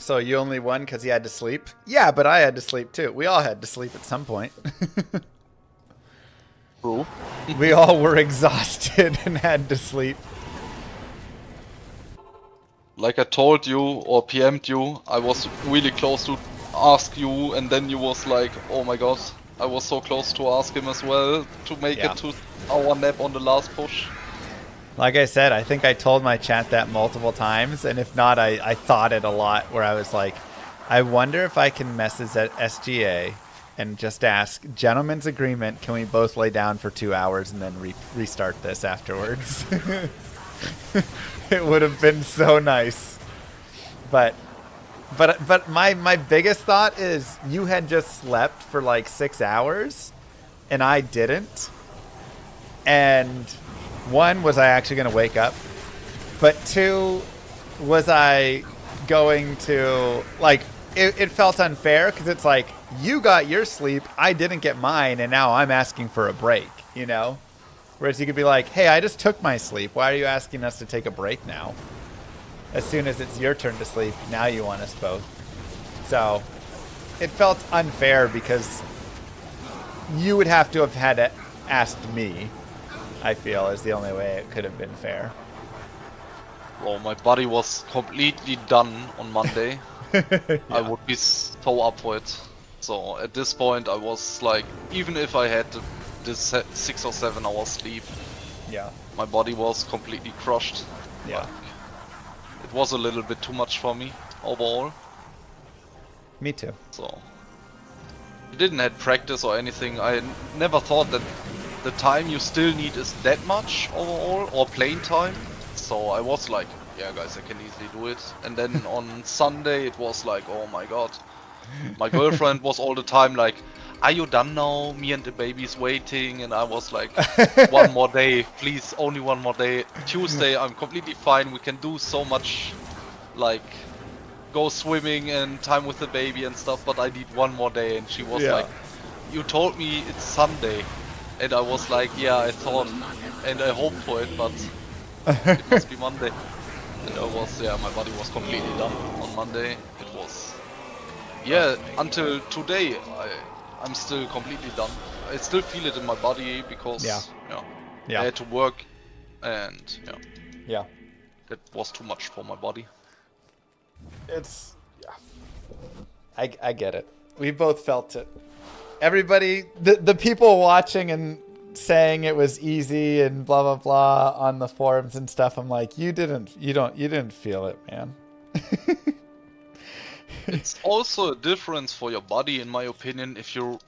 So you only won because he had to sleep? Yeah, but I had to sleep too. We all had to sleep at some point. True. We all were exhausted and had to sleep. Like I told you or PM'd you, I was really close to ask you, and then you was like, oh my god, I was so close to ask him as well to make Yeah. it to our nap on the last push. Like I said, I think I told my chat that multiple times, and if not, I thought it a lot, where I was like, I wonder if I can message at SGA and just ask, gentlemen's agreement, can we both lay down for 2 hours and then restart this afterwards? It would have been so nice. But my biggest thought is you had just slept for like 6 hours, and I didn't. And one, was I actually going to wake up? But two, was I going to, like, it felt unfair because it's like, you got your sleep, I didn't get mine, and now I'm asking for a break, you know? Whereas you could be like, hey, I just took my sleep. Why are you asking us to take a break now? As soon as it's your turn to sleep, now you want us both. So it felt unfair because you would have to have had asked me, I feel, is the only way it could have been fair. Well, my body was completely done on Monday. I would be so up for it. So at this point I was like, even if I had this 6 or 7 hours sleep, Yeah. my body was completely crushed. Yeah. Like, it was a little bit too much for me overall. Me too. So I didn't have practice or anything. I never thought that the time you still need is that much overall, or playing time. So I was like, yeah guys, I can easily do it. And then on Sunday it was like, oh my god. My girlfriend was all the time like, are you done now? Me and the baby's waiting. And I was like, one more day, please, only one more day. Tuesday I'm completely fine. We can do so much, like go swimming and time with the baby and stuff, but I need one more day. And she was like, you told me it's Sunday. And I was like, yeah, I thought and I hoped for it, but it must be Monday. And I was, yeah, my body was completely done on Monday. It was, yeah, until today I'm still completely done. I still feel it in my body because I had to work, and that was too much for my body. It's, I get it. We both felt it. Everybody, the people watching and saying it was easy and blah blah blah on the forums and stuff, I'm like, you didn't feel it, man. It's also a difference for your body, in my opinion, if you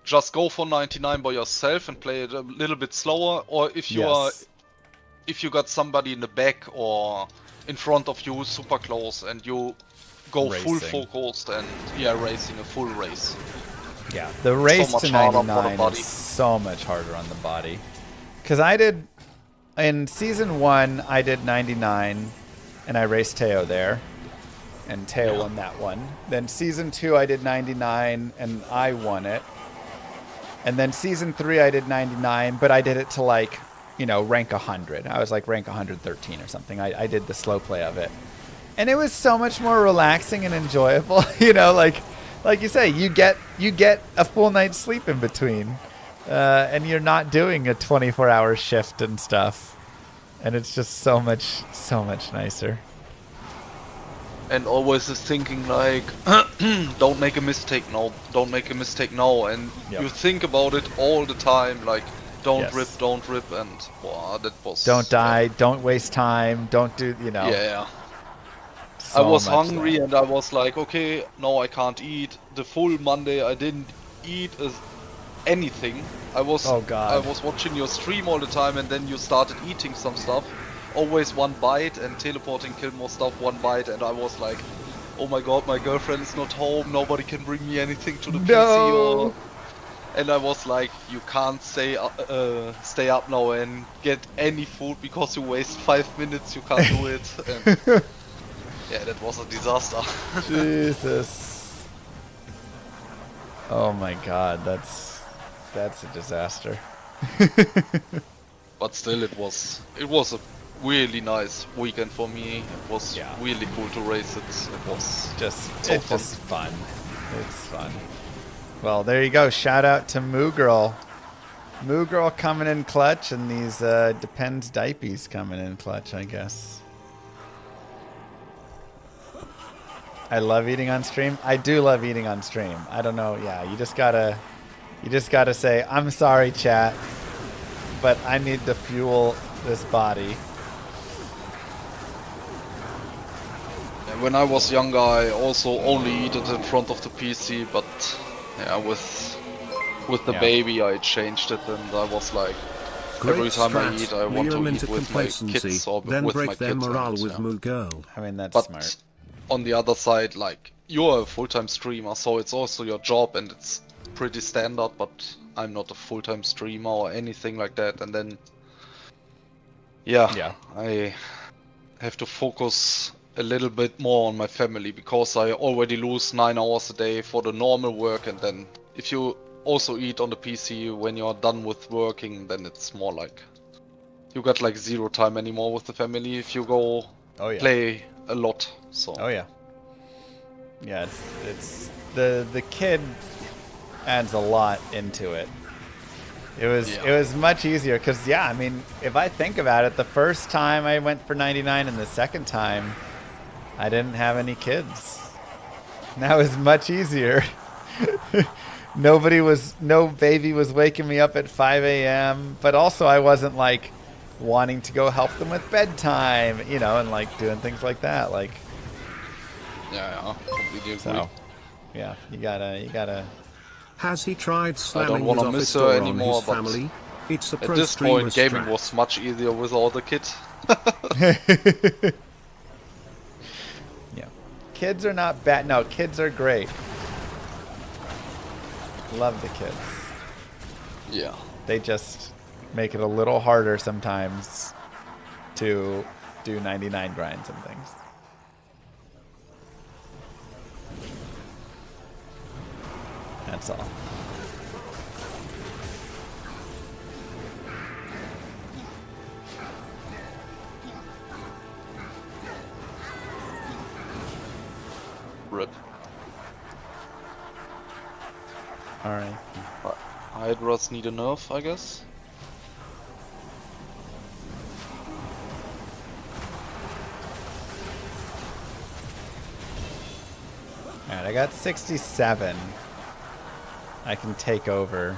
just go for 99 by yourself and play it a little bit slower, or if you if you got somebody in the back or in front of you super close and you go full focused and racing a full race. Yeah, the race so to much 99 is so much harder on the body. Because I did, in Season 1, I did 99, and I raced Teo there. And Teo won that one. Then Season 2, I did 99, and I won it. And then Season 3, I did 99, but I did it to, like, you know, rank 100. I was, like, rank 113 or something. I did the slow play of it. And it was so much more relaxing and enjoyable, you know, like you say, you get a full night's sleep in between, and you're not doing a 24-hour shift and stuff, and it's just so much nicer. And always is thinking like, don't make a mistake now, don't make a mistake now, and you think about it all the time, like, don't rip, and wow, that was... Don't die, don't waste time, don't do, you know... Yeah. So I was hungry and I was like, okay, no, I can't eat. The full Monday I didn't eat anything. I was watching your stream all the time, and then you started eating some stuff. Always one bite, and teleporting kill more stuff, one bite, and I was like, oh my god, my girlfriend is not home, nobody can bring me anything to the PC or... And I was like, you can't stay up now and get any food because you waste 5 minutes, you can't do it. And yeah, that was a disaster. Jesus. Oh my god, that's a disaster. But still, it was a really nice weekend for me. It was Yeah. really cool to race it. It was Just so it's fun. just fun. It's fun. Well, there you go. Shout out to Moo Girl. Moo Girl coming in clutch, and these Depends Diapies coming in clutch, I guess. I love eating on stream. I do love eating on stream. I don't know. Yeah, you just gotta say, I'm sorry, chat, but I need to fuel this body. Yeah, when I was younger, I also only eat it in front of the PC, but yeah, with the Yeah. baby, I changed it, and I was like, every Great time I strat, eat, I want lure to them eat into with my complacency, kids or then with my break their kids. morale and, with yeah. Moo Girl. I mean, that's But smart. on the other side, like, you're a full-time streamer, so it's also your job, and it's pretty standard, but I'm not a full-time streamer or anything like that, and then Yeah. I have to focus a little bit more on my family, because I already lose 9 hours a day for the normal work, and then if you also eat on the PC when you're done with working, then it's more like you got like 0 time anymore with the family if you go Oh yeah. play a lot. So Oh yeah. Yeah, it's the kid adds a lot into it. It was much easier because I mean, if I think about it, the first time I went for 99 and the second time I didn't have any kids. That was much easier. No baby was waking me up at 5 a.m. But also I wasn't like wanting to go help them with bedtime, and like doing things like that. Like, yeah, completely agree. so, yeah, you gotta. Has he tried I don't slamming want his to office miss her door on anymore, his but family? It's a at pro this streamer point, gaming strat. was much easier without the kid. Yeah. Kids are not bad. No, kids are great. Love the kids. Yeah. They just make it a little harder sometimes to do 99 grinds and things. That's all. Rip. Alright. Hydras need a nerf, I guess. Alright, I got 67. I can take over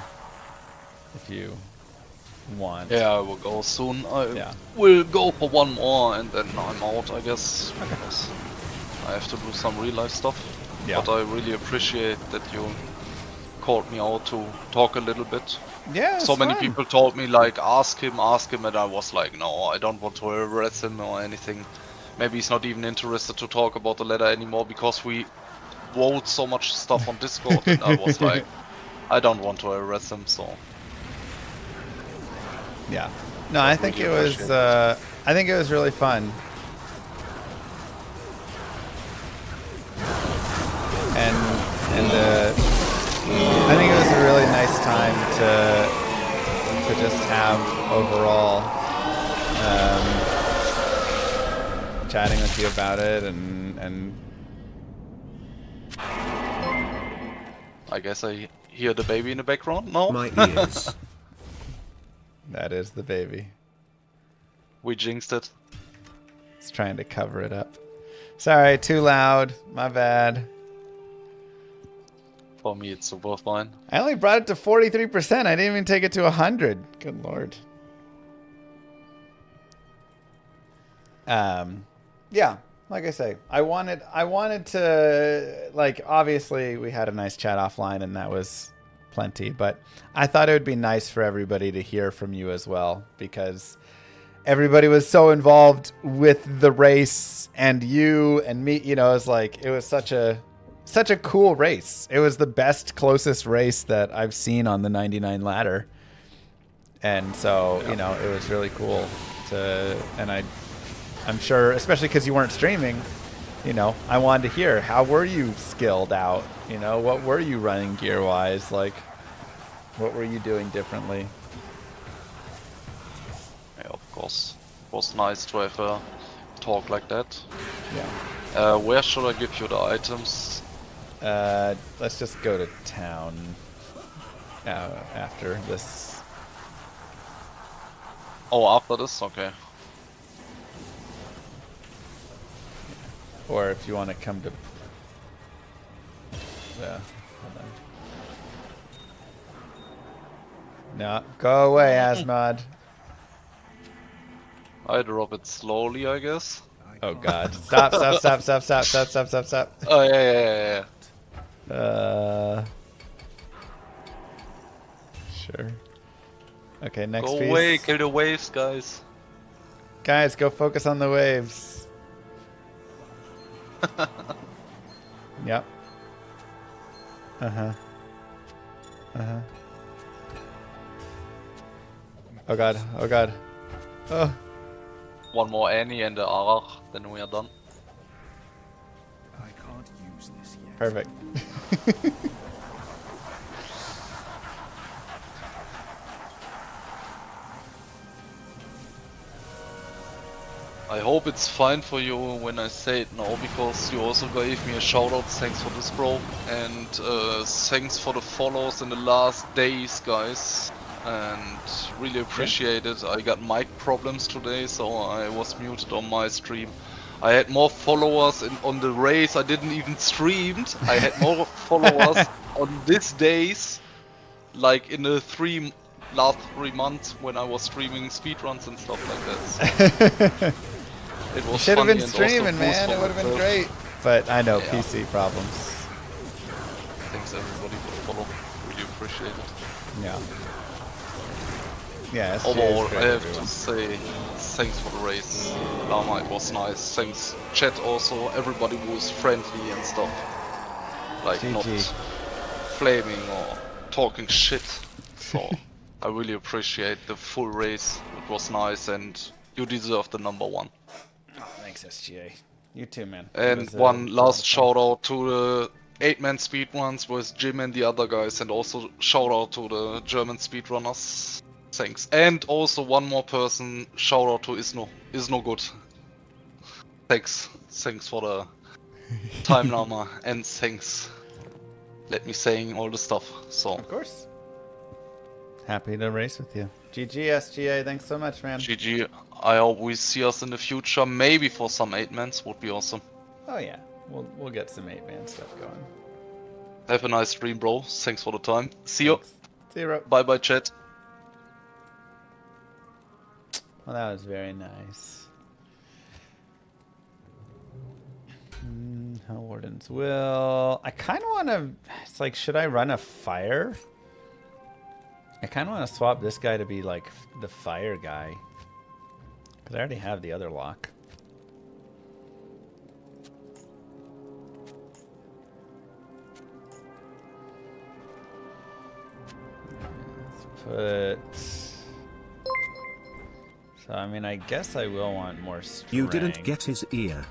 if you want. Yeah, I will go soon. I Yeah. will go for one more and then I'm out, I guess. Because I have to do some real life stuff. Yeah. But I really appreciate that you called me out to talk a little bit. Yeah, So it's many fun. people told me like ask him, and I was like, no, I don't want to harass him or anything. Maybe he's not even interested to talk about the letter anymore because we wrote so much stuff on Discord, and I was like, I don't want to harass him, so. Yeah. No, I think it really was. I think it was really fun. And I think it was a really nice time to just have overall chatting with you about it and I guess I hear the baby in the background now. My ears. that is the baby. We jinxed it. It's trying to cover it up. Sorry, too loud. My bad. For me, it's super fine. I only brought it to 43%. I didn't even take it to 100. Good lord. Yeah, like I say, I wanted to, like, obviously we had a nice chat offline and that was plenty, but I thought it would be nice for everybody to hear from you as well, because everybody was so involved with the race, and you and me, it was like, it was such a cool race. It was the best, closest race that I've seen on the 99 ladder. And so, it was really cool and I'm sure, especially because you weren't streaming, I wanted to hear, how were you skilled out? What were you running gear-wise? Like, what were you doing differently? Yeah, of course. Was nice to have a talk like that. Yeah. Where should I give you the items? Let's just go to town after this. Oh, after this? Okay. Or if you want to come to... Yeah, hold on. No, go away, Asmod. I drop it slowly, I guess. Oh god. Stop, stop, stop, stop, stop, stop, stop, stop, stop. Oh, yeah. Sure. Okay, next Go piece. away, kill the waves, guys. Guys, go focus on the waves. Yep. Uh-huh. Uh-huh. Oh god, oh god. Oh. One more Annie and the Arach, then we are done. I can't use this yet. Perfect. I hope it's fine for you when I say it now, because you also gave me a shout out. Thanks for this, bro. And thanks for the follows in the last days, guys. And really appreciate it. I got mic problems today, so I was muted on my stream. I had more followers on the race. I didn't even streamed. I had more followers on these days, like in the last 3 months when I was streaming speedruns and stuff like that. So it was Should have funny been and streaming, also man. It would have been myself. great. But I know, Yeah. PC problems. Thanks everybody for the follow. Really appreciate it. Yeah. Yeah, SGA is Overall, great, I have everyone. to say thanks for the race. Llama, it was nice. Thanks, chat also. Everybody was friendly and stuff. Like not GG. flaming or talking shit. So I really appreciate the full race. It was nice, and you deserve the #1. Oh, thanks, SGA. You too, man. It And was, one a lot last of fun. shout out to the 8-man speedruns with Jim and the other guys, and also shout out to the German speedrunners. Thanks. And also one more person, shout out to Isno. Isno good. Thanks. Thanks for the time, Llama, and thanks. Let me saying all the stuff. So Of course. Happy to race with you. GG, SGA. Thanks so much, man. GG. I hope we see us in the future, maybe for some 8-mans, would be awesome. Oh, yeah. We'll get some 8-man stuff going. Have a nice stream, bro. Thanks for the time. See you. Thanks. See you, bro. Bye bye, chat. Well, that was very nice. Hell Warden's Will. I kind of want to... It's like, should I run a fire? I kind of want to swap this guy to be, like, the fire guy. Because I already have the other lock. Let's put... So, I mean, I guess I will want more strength. You didn't get his ear.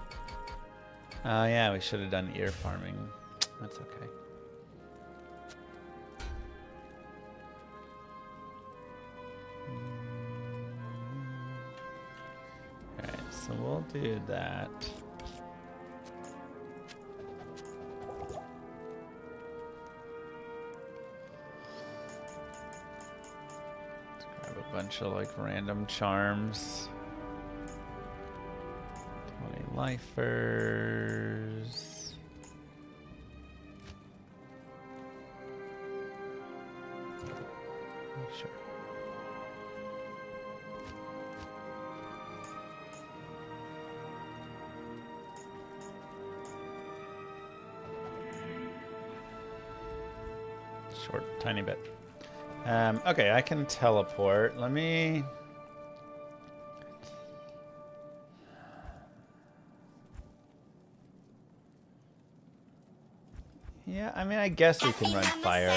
Oh, yeah, we should have done ear farming. That's okay. Alright, so we'll do that. Let's grab a bunch of like random charms. 20 lifers. Sure. Short, tiny bit. Okay, I can teleport. Let me... Yeah, I mean, I guess we can run fire.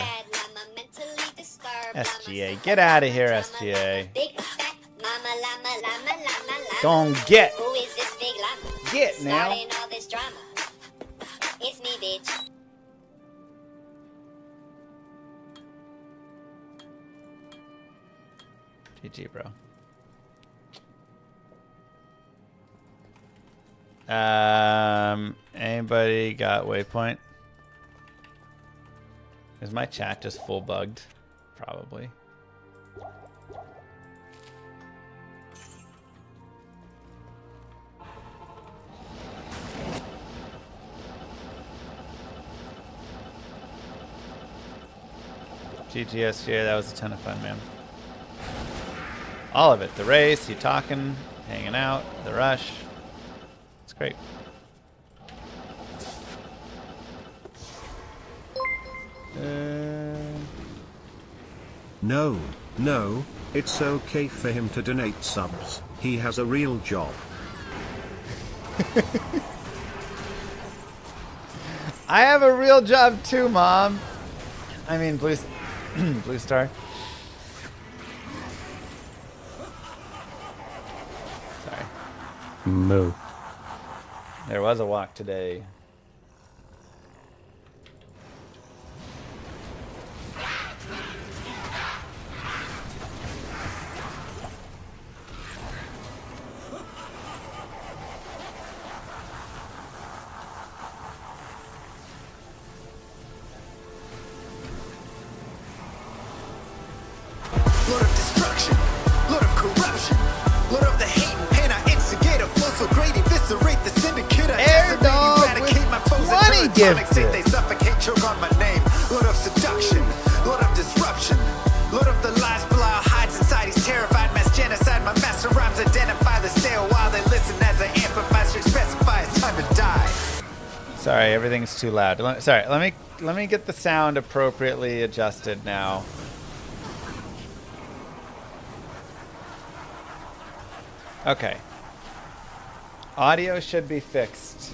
SGA, get out of here, SGA. Don't get. Get now. It's me, bitch. GG, bro. Anybody got waypoint? Is my chat just full bugged? Probably. GGSGA, that was a ton of fun, man. All of it. The race, you talking, hanging out, the rush. It's great. No, it's okay for him to donate subs. He has a real job. I have a real job too, Mom. I mean, Blue Star. Sorry. Moo. There was a walk today. Lord of destruction, Lord of corruption, Lord of the hate and pain. I instigate a flow so great, eviscerate the syndicate. I Air decimate, Dog eradicate my foes and 20 turn gifted. say they suffocate, choke on my name. Lord of seduction, Lord of disruption, Lord of the lies, Belial hides inside. He's terrified, mass genocide. My master rhymes identify the stale while they listen as I amplify, specify it's time to die. Sorry, everything's too loud. Sorry, let me get the sound appropriately adjusted now. Okay. Audio should be fixed.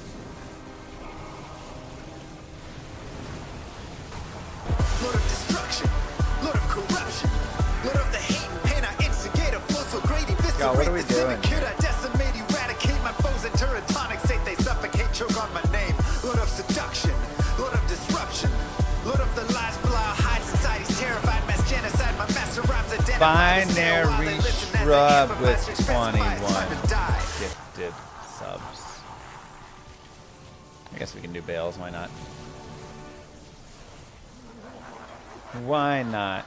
Lord of destruction, Lord of corruption, Lord of the hate and pain. I instigate a flow so great, Yo, what are we eviscerate the doing? syndicate. I decimate, eradicate my foes and turn tonic state. They suffocate, choke on my name. Lord of seduction, Lord of disruption, Lord of the lies, Belial hides inside. He's terrified, mass genocide. My master rhymes identify the stale while they Binary listen as I shrub amplify, with specify it's time to 21 die. gifted subs. I guess we can do bales, why not? Why not?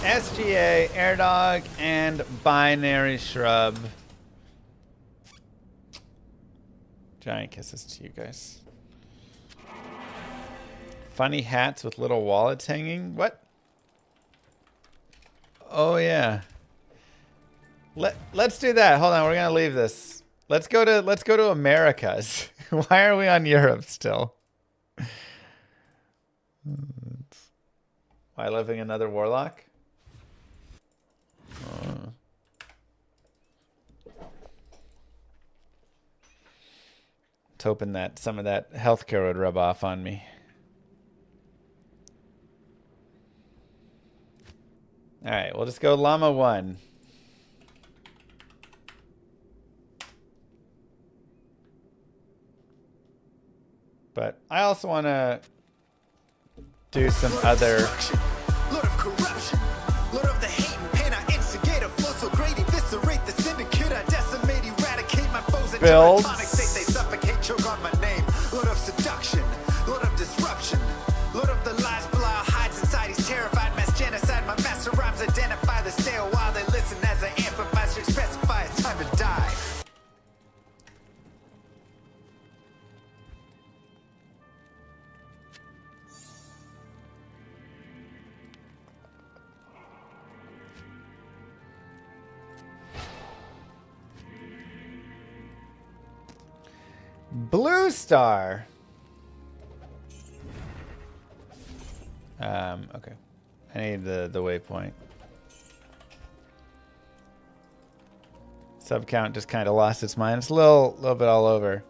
SGA, Air Dog, and Binary Shrub. Giant kisses to you guys. Funny hats with little wallets hanging. What? Oh yeah. Let's do that. Hold on, we're gonna leave this. Let's go to Americas. Why are we on Europe still? Why living another Warlock? Hoping that some of that healthcare would rub off on me. All right, we'll just go Llama 1. But I also want to do some other... Lord of corruption, Lord of the hate and pain. I instigate a flow so great, eviscerate the syndicate. I decimate, eradicate my foes and Builds. tonic state. They suffocate, choke on my name. Lord of seduction, Lord of disruption, Lord of the lies, Belial hides inside. He's terrified, mass genocide. My master rhymes identify the stale while they listen as I amplify, specify it's time to die. Blue Star. Okay. I need the waypoint. Sub count just kind of lost its mind. It's a little bit all over.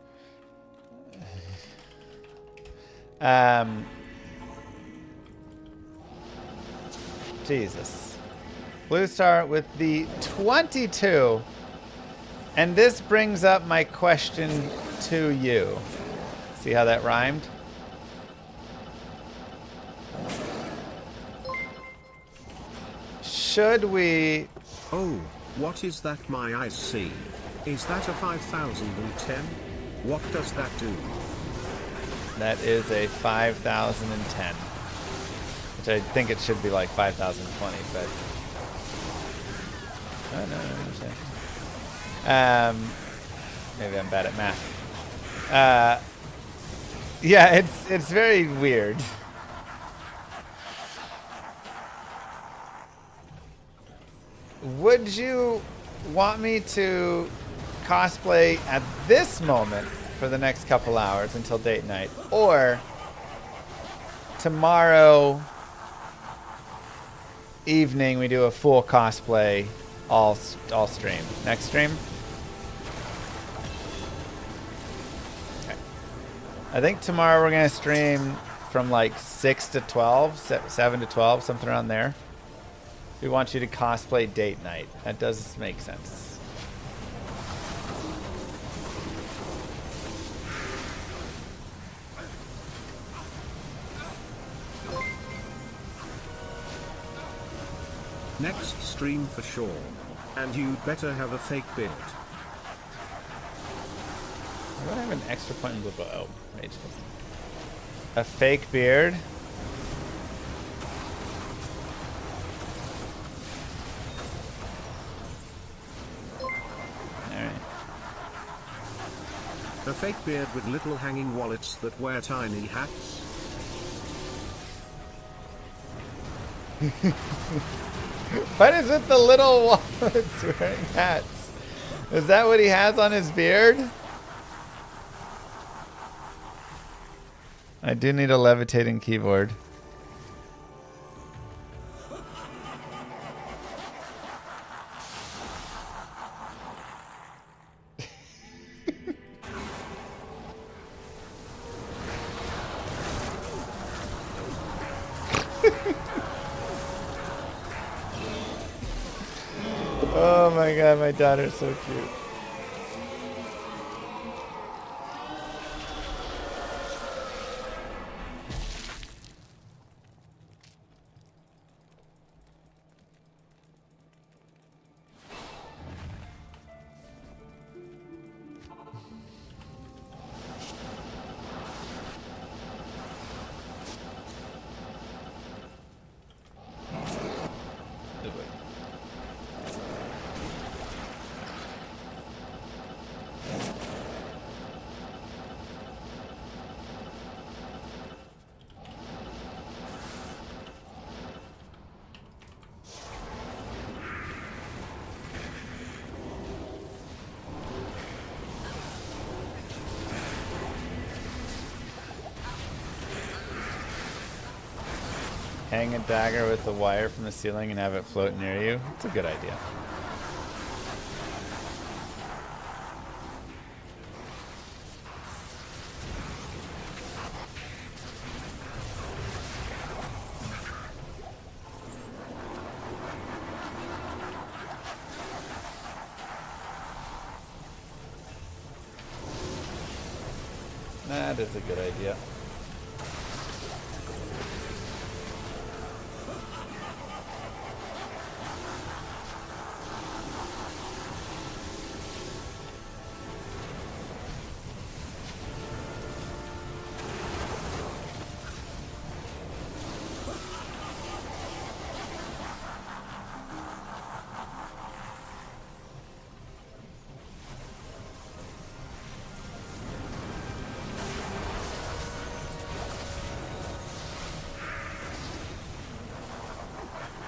Jesus. Blue Star with the 22. And this brings up my question to you. See how that rhymed? Should we... Oh, what is that my eyes see? Is that a 5010? What does that do? That is a 5010. Which I think it should be like 5020, but... Oh, no. Maybe I'm bad at math. Yeah, it's very weird. Would you want me to cosplay at this moment for the next couple hours until date night, or tomorrow evening we do a full cosplay all stream? Next stream? Okay. I think tomorrow we're gonna stream from like 6 to 12, 7 to 12, something around there. We want you to cosplay date night. That does make sense. Next stream for sure. And you'd better have a fake beard. I don't have an extra point in blue. Oh, rage. A fake beard. A fake beard with little hanging wallets that wear tiny hats. What is it, the little wallets wearing hats? Is that what he has on his beard? I do need a levitating keyboard. Oh my god, my daughter's so cute. Hang a dagger with a wire from the ceiling and have it float near you. It's a good idea. That is a good idea.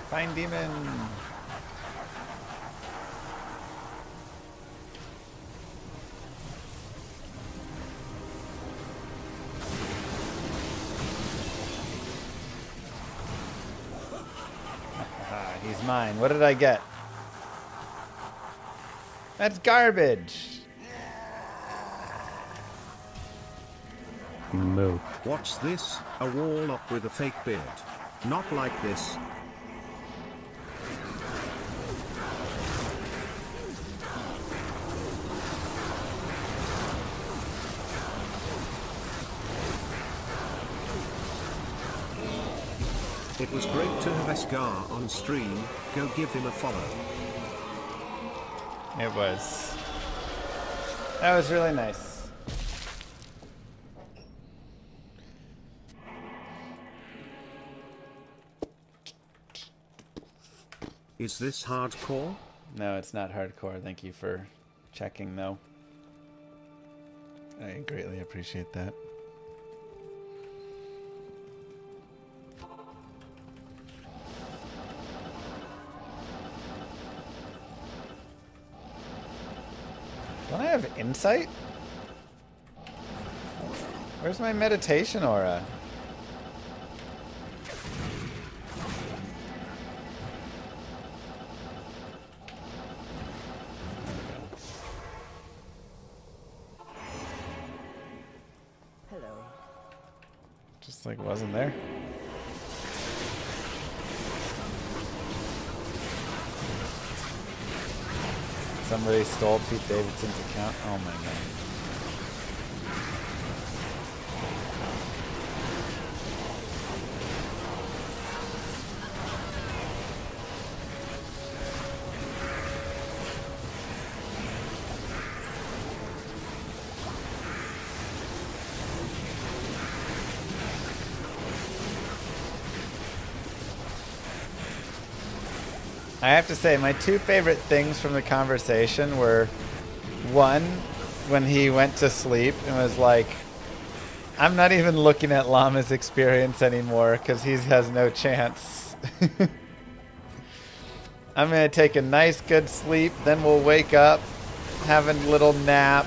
Fine demon. He's mine. What did I get? That's garbage. Move. What's this? A warlock with a fake beard. Not like this. It was great to have Scar on stream, go give him a follow. It was. That was really nice. Is this hardcore? No, it's not hardcore. Thank you for checking, though. I greatly appreciate that. Don't I have insight? Where's my meditation aura? Hello. Just like wasn't there. Somebody stole Pete Davidson's account. Oh my god. I have to say, my two favorite things from the conversation were, one, when he went to sleep and was like, I'm not even looking at Llama's experience anymore because he has no chance. I'm going to take a nice good sleep, then we'll wake up, having a little nap.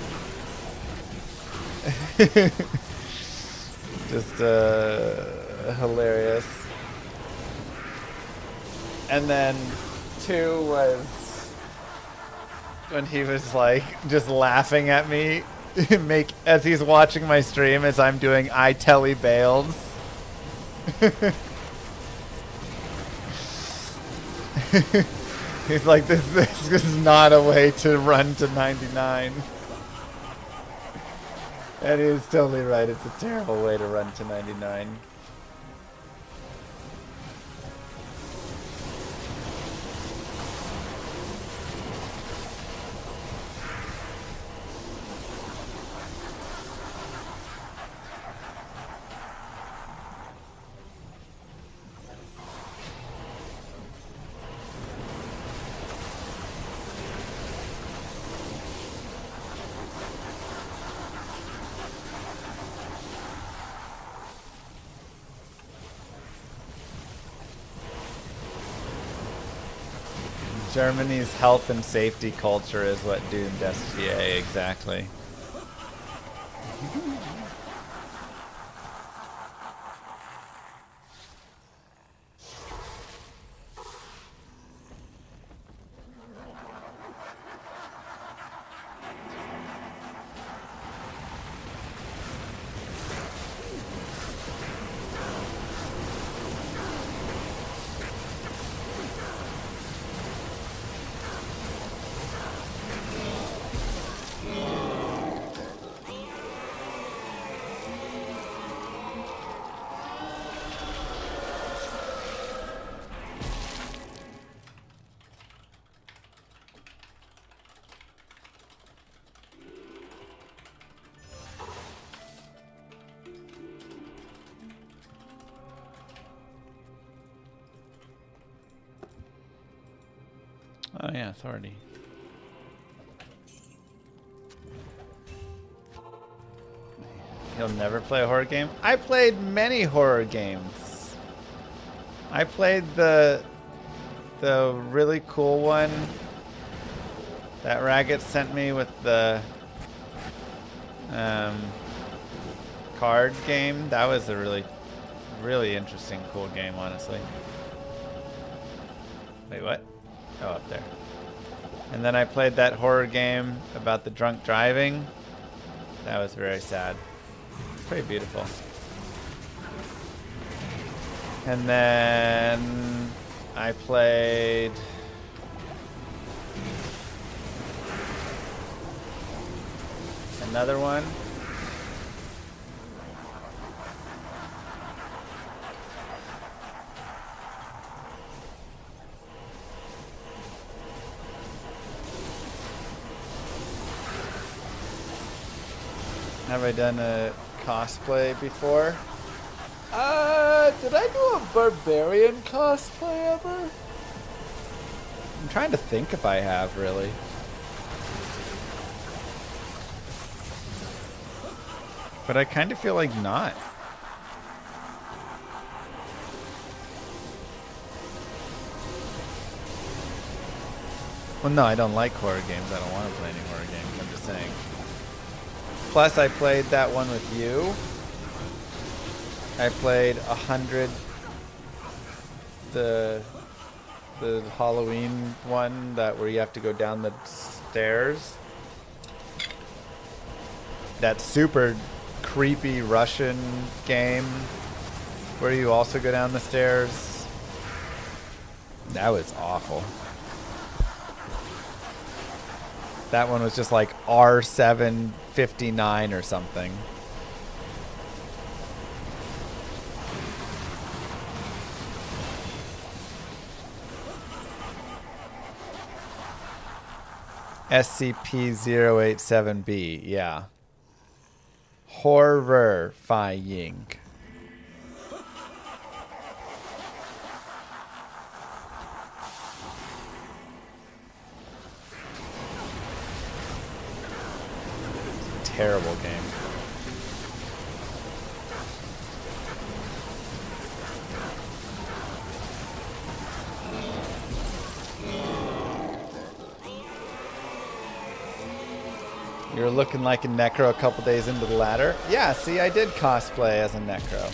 Just hilarious. And then two was when he was like just laughing at me as he's watching my stream as I'm doing I telly bails. He's like, this is not a way to run to 99. And he's totally right, it's a terrible way to run to 99. Germany's health and safety culture is what doomed SGA, exactly. Oh yeah, authority. He'll never play a horror game? I played many horror games. I played the really cool one that Raggett sent me with the card game. That was a really interesting, cool game, honestly. Wait, what? Oh, up there. And then I played that horror game about the drunk driving. That was very sad. Pretty beautiful. And then I played another one. Have I done a cosplay before? Did I do a barbarian cosplay ever? I'm trying to think if I have, really. But I kind of feel like not. Well, no, I don't like horror games. I don't want to play any horror games. I'm just saying. Plus, I played that one with you. I played 100. The Halloween one that where you have to go down the stairs. That super creepy Russian game where you also go down the stairs. That was awful. That one was just like R759 or something. SCP-087B, yeah. Horrifying. Terrible game. You're looking like a necro a couple days into the ladder. Yeah, see, I did cosplay as a necro.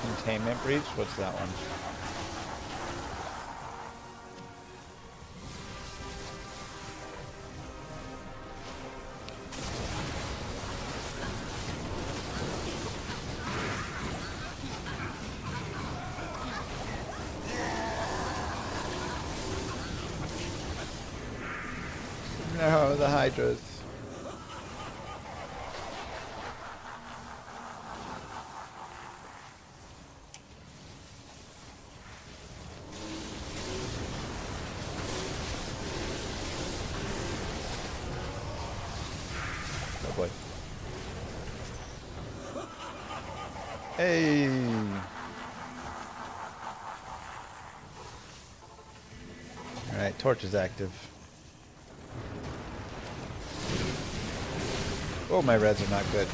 Containment breach? What's that one? No, the Hydras. Oh boy. Hey. Alright, torch is active. Oh, my reds are not good.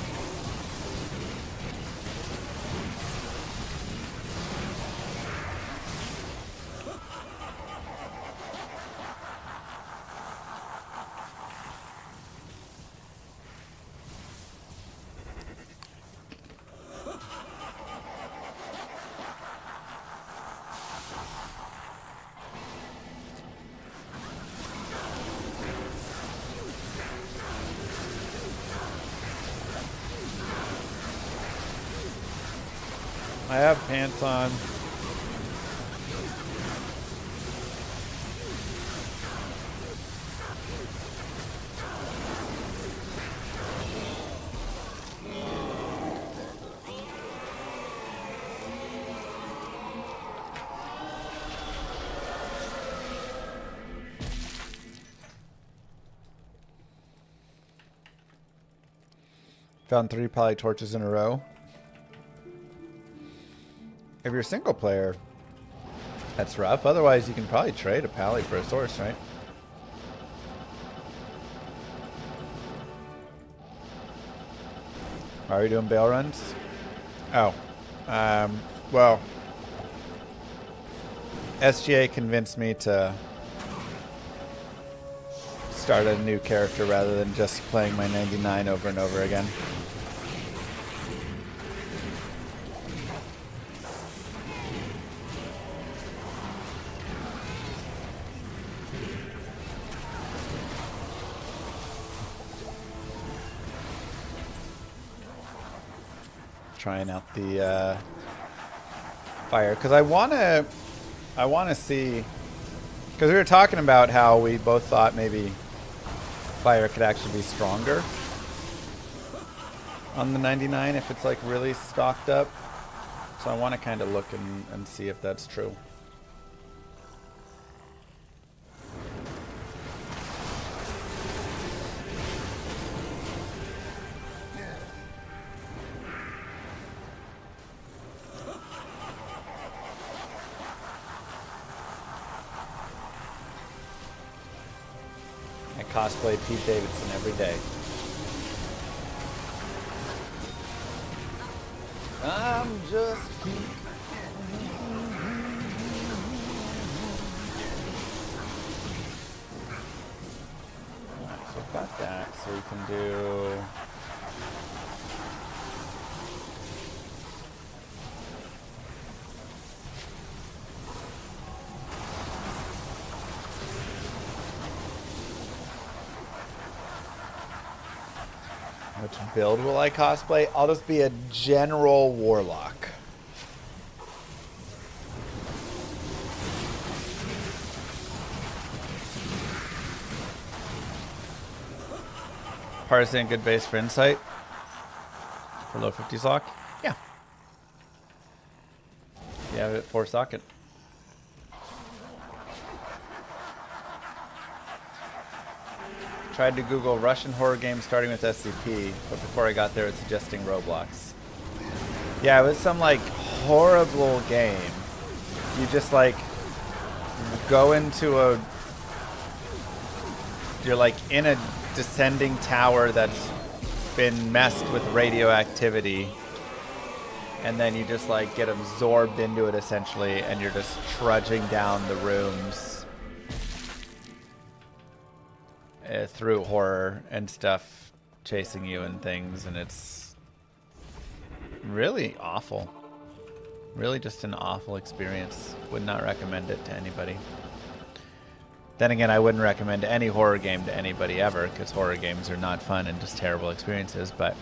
I have pants on. Found 3 poly torches in a row. If you're single player, that's rough. Otherwise, you can probably trade a pally for a source, right? Are you doing bail runs? Oh. Well, SGA convinced me to start a new character rather than just playing my 99 over and over again. Trying out the fire because I want to see, because we were talking about how we both thought maybe fire could actually be stronger on the 99 if it's like really stocked up. So I want to kind of look and see if that's true. Cosplay Pete Davidson every day. I'm just Pete. Alright, so we've got that. So we can do... Which build will I cosplay? I'll just be a general warlock. Partisan good base for insight. For low 50s lock? Yeah. You have it 4 socket. Tried to Google Russian horror games starting with SCP, but before I got there, it's suggesting Roblox. Yeah, it was some like horrible game. You just like go into a... You're like in a descending tower that's been messed with radioactivity, and then you just like get absorbed into it essentially, and you're just trudging down the rooms. Through horror and stuff chasing you and things, and it's really awful. Really just an awful experience. Would not recommend it to anybody. Then again, I wouldn't recommend any horror game to anybody ever, because horror games are not fun and just terrible experiences, but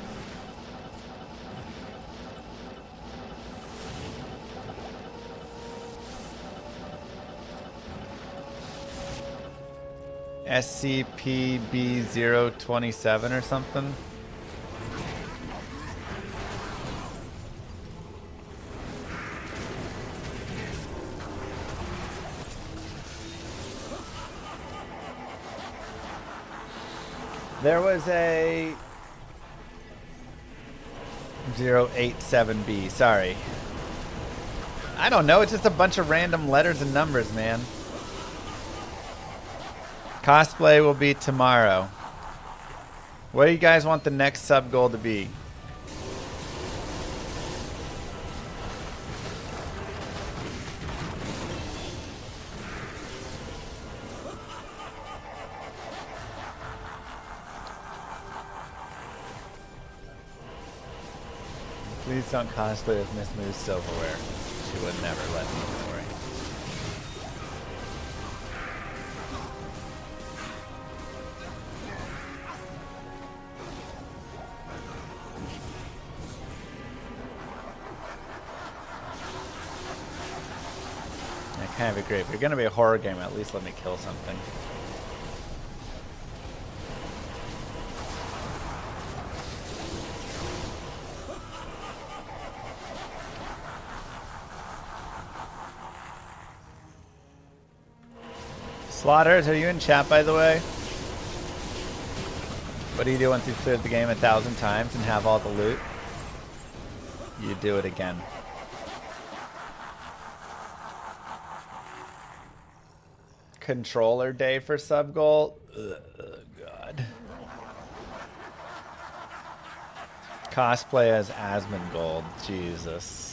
SCP-B027 or something. There was a 087B, sorry. I don't know, it's just a bunch of random letters and numbers, man. Cosplay will be tomorrow. What do you guys want the next sub goal to be? Please don't cosplay with Miss Moose Silverware. She would never let me, don't worry. kind of agree. If you're gonna be a horror game, at least let me kill something. Slaughters, are you in chat, by the way? What do you do once you've cleared the game 1,000 times and have all the loot? You do it again. Controller day for sub goal? Ugh, God. Cosplay as Asmongold. Jesus.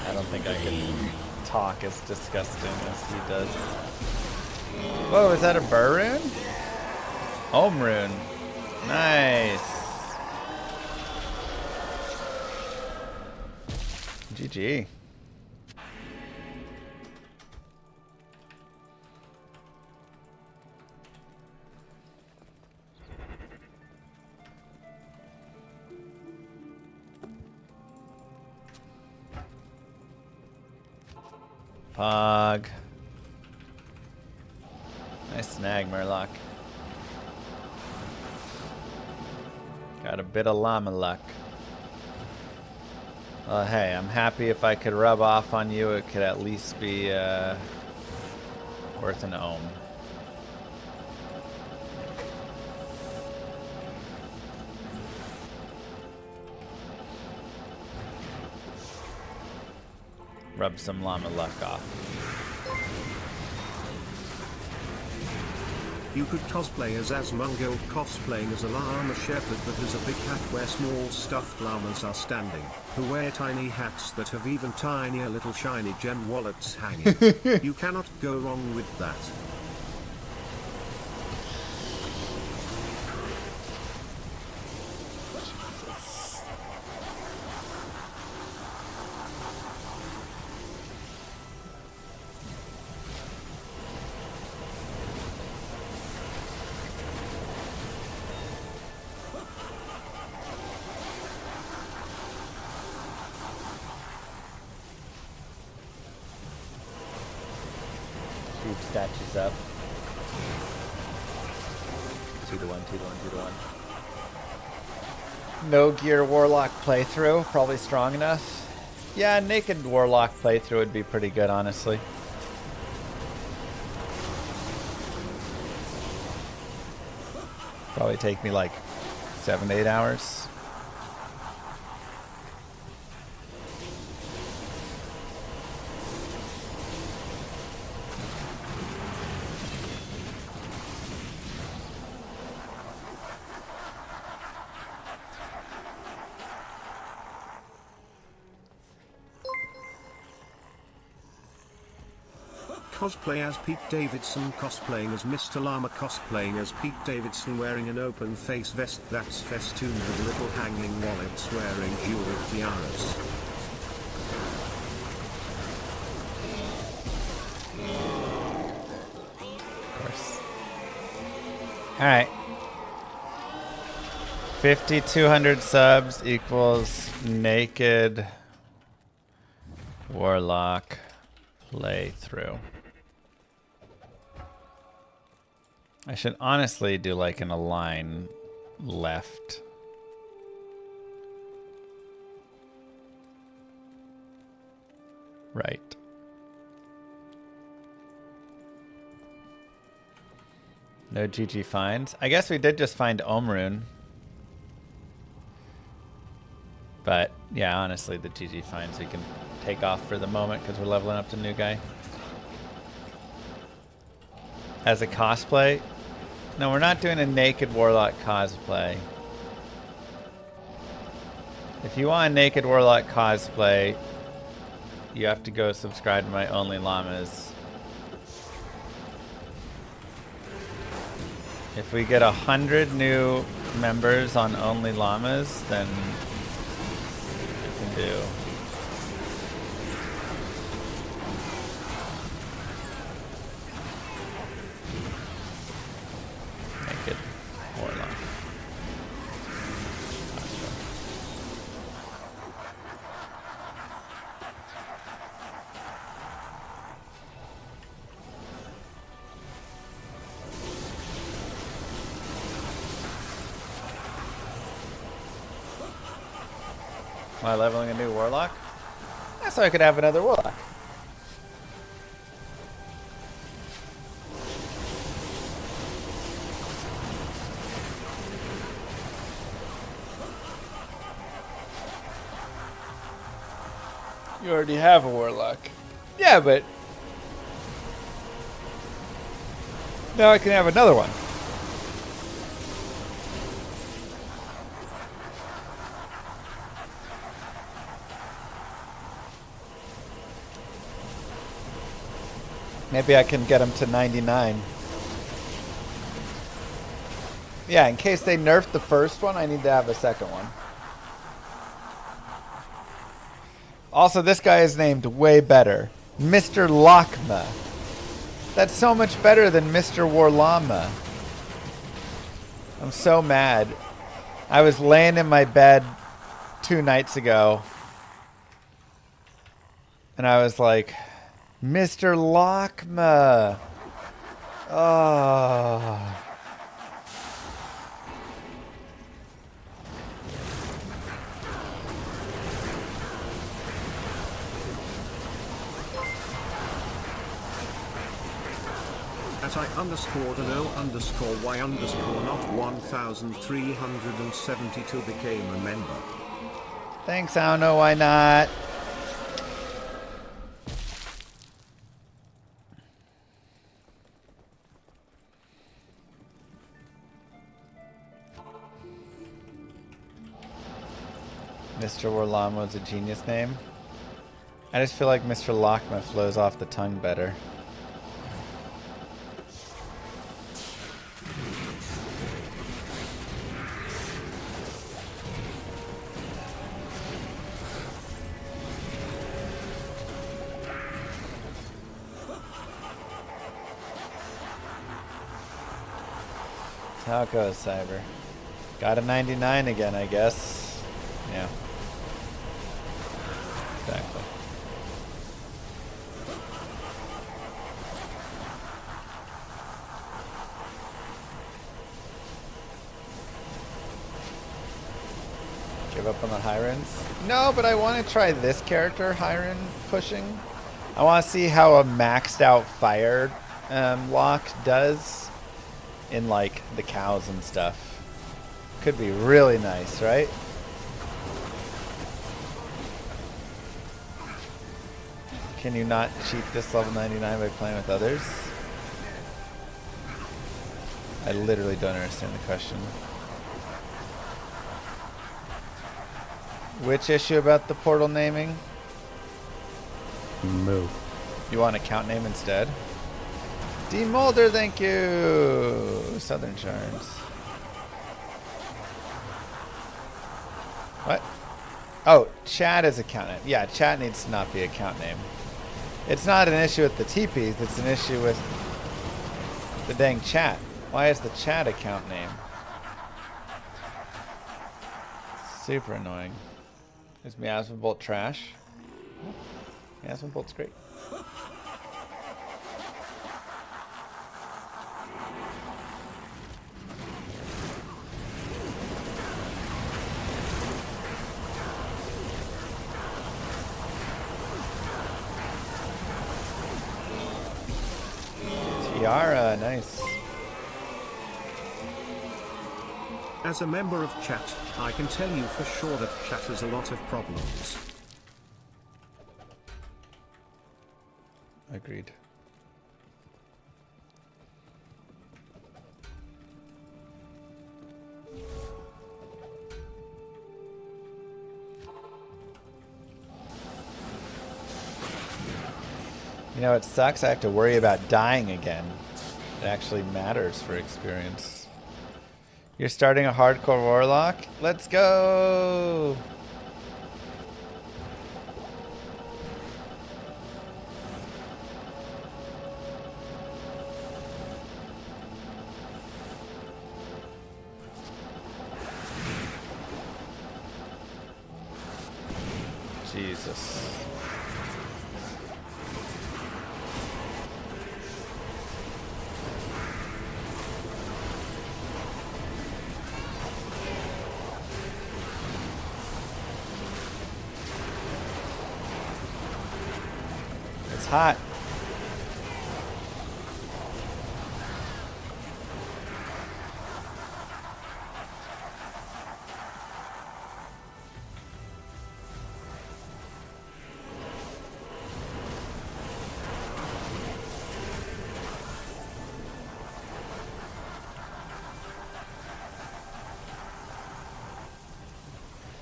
I don't think I can talk as disgusting as he does. Whoa, is that a burr rune? Home rune. Nice. GG. Pog. Nice snag, Murloc. Got a bit of llama luck. Well, hey, I'm happy if I could rub off on you, it could at least be worth an ohm. Rub some llama luck off. You could cosplay as Asmongold, cosplaying as a llama shepherd that has a big hat where small stuffed llamas are standing, who wear tiny hats that have even tinier little shiny gem wallets hanging. You cannot go wrong with that. Statues up. 2 to 1, 2 to 1, 2 to 1. No gear Warlock playthrough, probably strong enough. Yeah, naked Warlock playthrough would be pretty good, honestly. Probably take me like 7 to 8 hours. Cosplay as Pete Davidson, cosplaying as Mr. Llama, cosplaying as Pete Davidson wearing an open face vest that's festooned with little hanging wallets wearing jeweled tiaras. Of course. Alright. 5,200 subs equals naked Warlock playthrough. I should honestly do like an align left. Right. No GG finds. I guess we did just find Omrune. But yeah, honestly, the GG finds we can take off for the moment because we're leveling up to new guy. As a cosplay? No, we're not doing a naked Warlock cosplay. If you want a naked Warlock cosplay, you have to go subscribe to my Only Llamas. If we get 100 new members on Only Llamas, then we can do. Naked Warlock. Am I leveling a new Warlock? That's so I could have another Warlock. You already have a Warlock. Yeah, but now I can have another one. Maybe I can get them to 99. Yeah, in case they nerf the first one, I need to have a second one. Also, this guy is named way better. Mr. Llama. That's so much better than Mr. Llama. I'm so mad. I was laying in my bed 2 nights ago, and I was like, Mr. Llama. Oh. At I_the_no_y_not 1372 became a member. Thanks, I don't know why not. Mr. Warlama is a genius name. I just feel like Mr. Llama flows off the tongue better. How it goes, Cyber. Got a 99 again, I guess. Yeah. Exactly. Give up on the high runes? No, but I want to try this character, high rune pushing. I want to see how a maxed out fire lock does in like the cows and stuff. Could be really nice, right? Can you not cheat this level 99 by playing with others? I literally don't understand the question. Which issue about the portal naming? Move. You want account name instead? D Mulder, thank you. Southern Charms. What? Oh, chat is account name. Yeah, chat needs to not be account name. It's not an issue with the TPs, it's an issue with the dang chat. Why is the chat account name? Super annoying. Is Miasma Bolt trash? Miasma Bolt's great. Tiara, nice. As a member of chat, I can tell you for sure that chat has a lot of problems. Agreed. You know, it sucks. I have to worry about dying again. It actually matters for experience. You're starting a hardcore warlock? Let's go! Jesus. hot.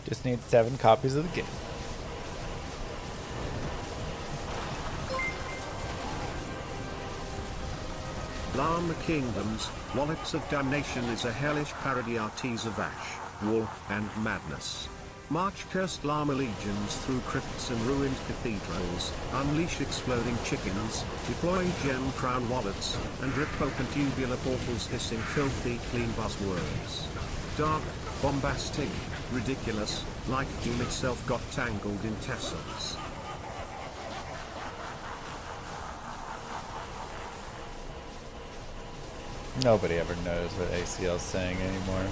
Just need 7 copies of the game. Llama Kingdoms, Wallets of Damnation is a hellish parody artise of ash, wool, and madness. March cursed llama legions through crypts and ruined cathedrals, unleash exploding chickens, deploy gem crown wallets, and rip open tubular portals hissing filthy clean buzzwords. Dark, bombastic, ridiculous, like doom itself got tangled in tassels. Nobody ever knows what ACL's saying anymore.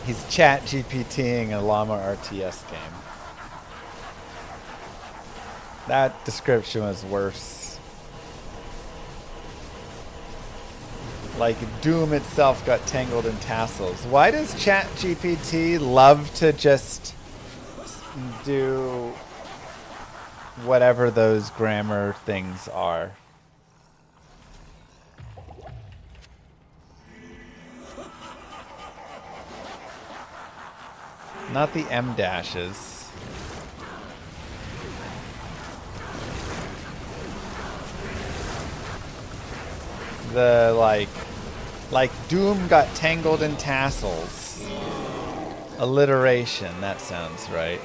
He's chat GPTing a Llama RTS game. That description was worse. Like Doom itself got tangled in tassels. Why does chat GPT love to just do whatever those grammar things are? Not the M dashes. The like Doom got tangled in tassels. Alliteration, that sounds right.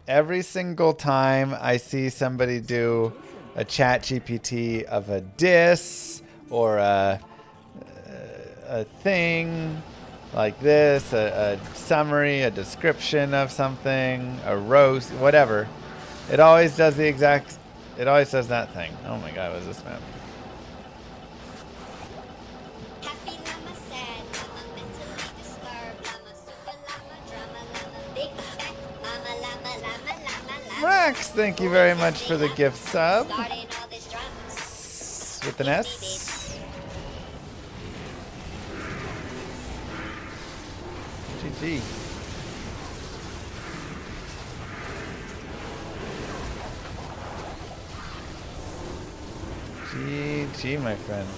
Every single time I see somebody do a chat GPT of a diss or a thing like this, a summary, a description of something, a roast, whatever, it always does the exact, it always does that thing. Oh my god, what is this map? Happy llama, sad llama, mentally disturbed llama, super llama, drama llama, big fat llama, llama, llama, llama, llama. Rex, thank you very much for the gift sub. Starting all this drama. With an S. GG. GG, my friend.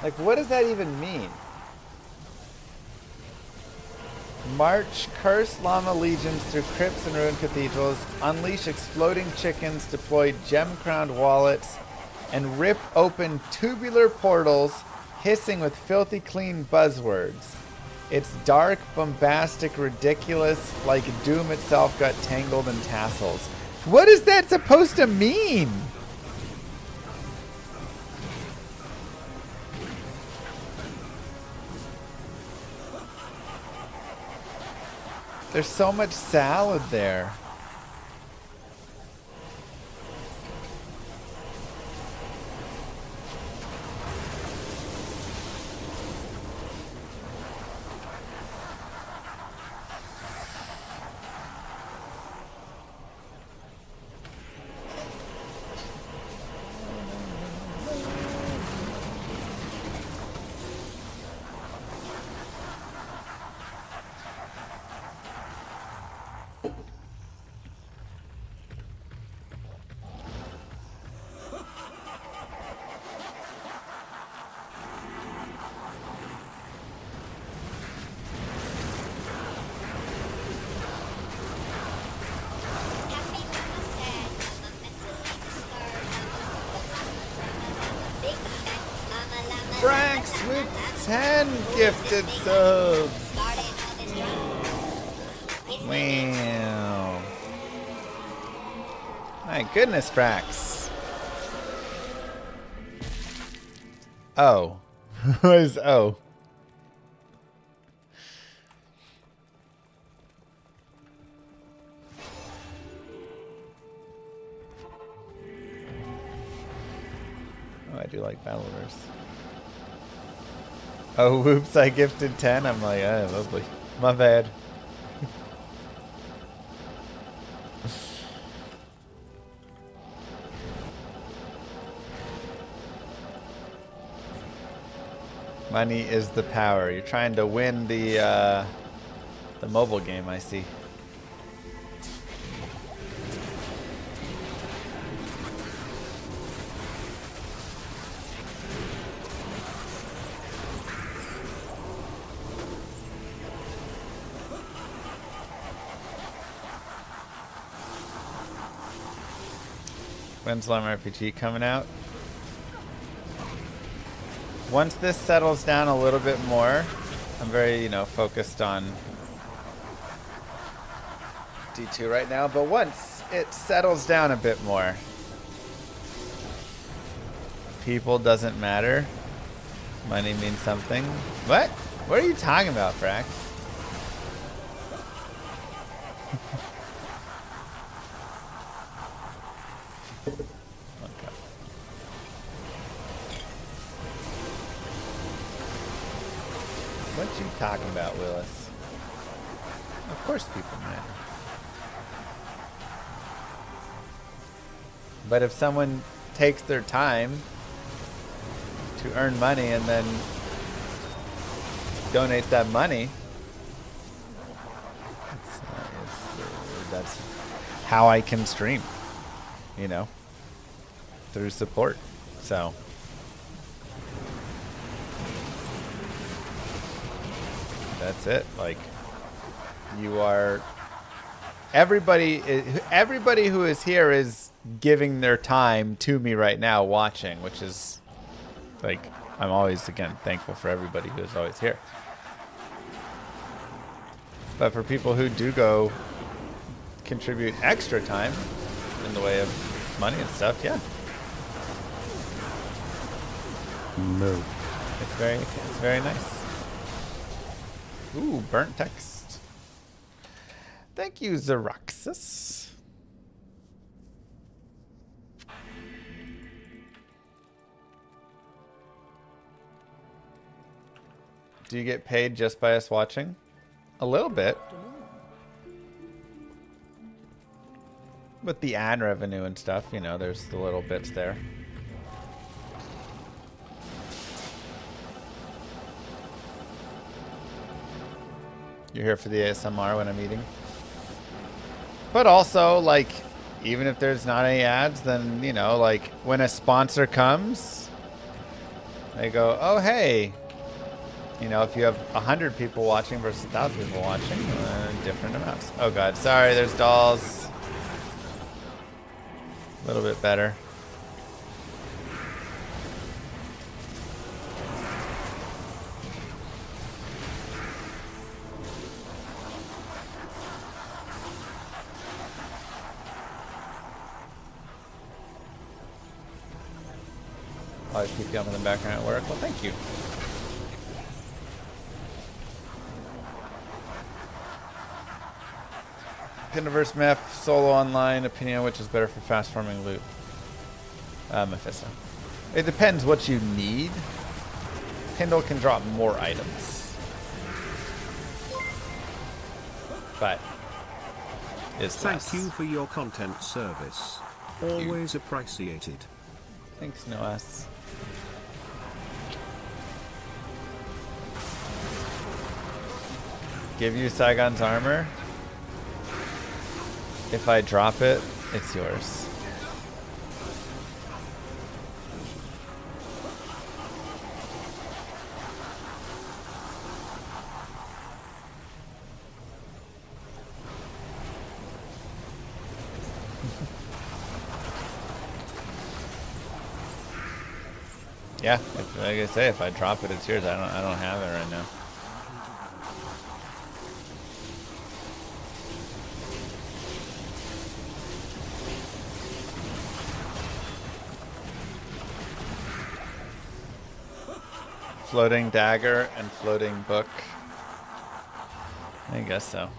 Like, what does that even mean? March cursed llama legions through crypts and ruined cathedrals, unleash exploding chickens, deploy gem-crowned wallets, and rip open tubular portals, hissing with filthy clean buzzwords. It's dark, bombastic, ridiculous, like Doom itself got tangled in tassels. What is that supposed to mean? There's so much salad there. Happy llama, sad llama, mentally disturbed llama, super llama, drama llama, big fat llama, llama, Franks llama, with llama, 10 gifted subs. starting all this drama. It's Wow. My goodness, Frax. O. What is O? Oh, I do like Battlers. Oh, whoops, I gifted 10. I'm like, oh, lovely. My bad. Money is the power. You're trying to win the mobile game, I see. When's Llama RPG coming out? Once this settles down a little bit more, I'm very, focused on D2 right now, but once it settles down a bit more, people doesn't matter. Money means something. What? What are you talking about, Frax? What you talking about, Willis? Of course people matter. But if someone takes their time to earn money and then donates that money, that's how I can stream, through support. So that's it. Like, you are everybody who is here is giving their time to me right now watching, which is like, I'm always, again, thankful for everybody who is always here. But for people who do go contribute extra time in the way of money and stuff, yeah. Move. It's very nice. Ooh, burnt text. Thank you, Xeroxis. Do you get paid just by us watching? A little bit. With the ad revenue and stuff, there's the little bits there. You're here for the ASMR when I'm eating. But also, like, even if there's not any ads, then, like, when a sponsor comes, they go, oh, hey. If you have 100 people watching versus 1,000 people watching, different amounts. Oh, God. Sorry, there's dolls. A little bit better. Always keep going in the background at work. Well, thank you. Pindiverse Meth, solo online, opinion which is better for fast farming loot. Mephisto. It depends what you need. Kindle can drop more items. But is less. Thank you for your content service. Always appreciated. Thanks, Noas. Give you Saigon's armor. If I drop it, it's yours. Yeah, like I say, if I drop it, it's yours. I don't have it right now. floating dagger and floating book? I guess so.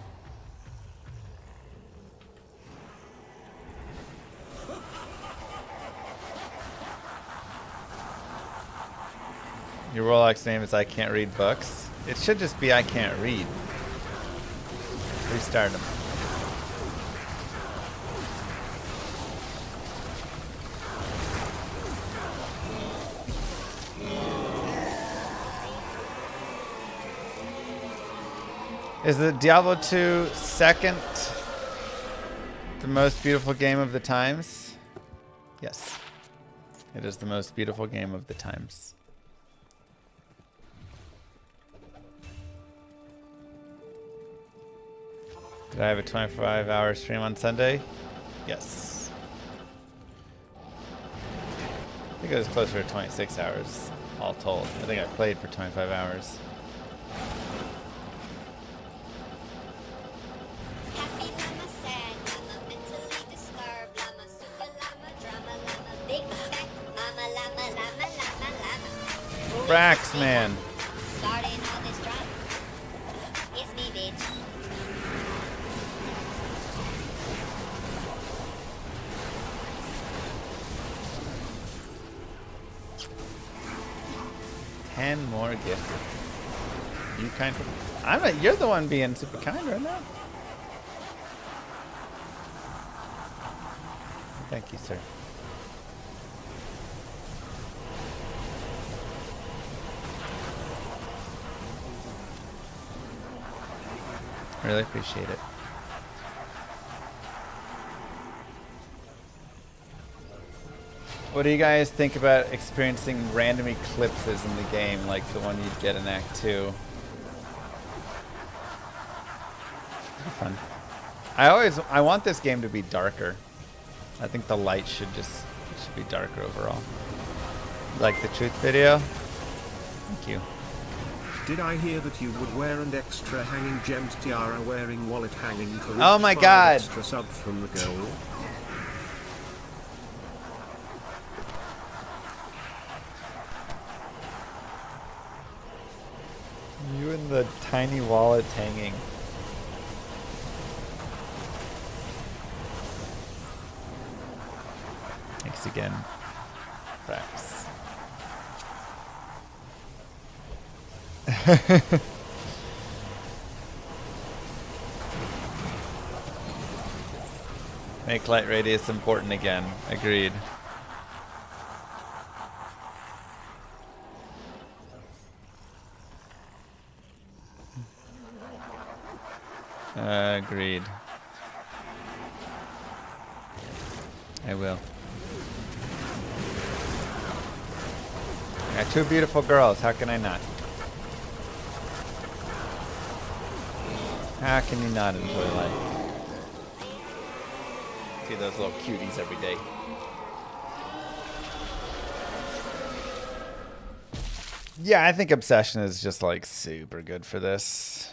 Your Warlock's name is I Can't Read Books. It should just be I Can't Read. Restart him. Is the Diablo 2 second the most beautiful game of the times? Yes. It is the most beautiful game of the times. Did I have a 25-hour stream on Sunday? Yes. I think it was closer to 26 hours, all told. I think I played for 25 hours. Happy llama, sad llama, mentally disturbed llama, super llama, drama llama, big fat mama llama, llama, llama, llama. Brax, man. Starting all this drama. It's me, bitch. 10 more gifted. You kind of... I'm not... You're the one being super kind right now. Thank you, sir. Really appreciate it. What do you guys think about experiencing random eclipses in the game, like the one you'd get in Act 2? Fun. I want this game to be darker. I think the light should be darker overall. Like the truth video? Thank you. Did I hear that you would wear an extra hanging gems tiara wearing wallet hanging for Oh my each 5 God. extra sub from the girl? You and the tiny wallet hanging. Thanks again, Rex. Make light radius important again. Agreed. Agreed. I will. I got 2 beautiful girls. How can I not? How can you not enjoy life? See those little cuties every day. Yeah, I think Obsession is just like super good for this.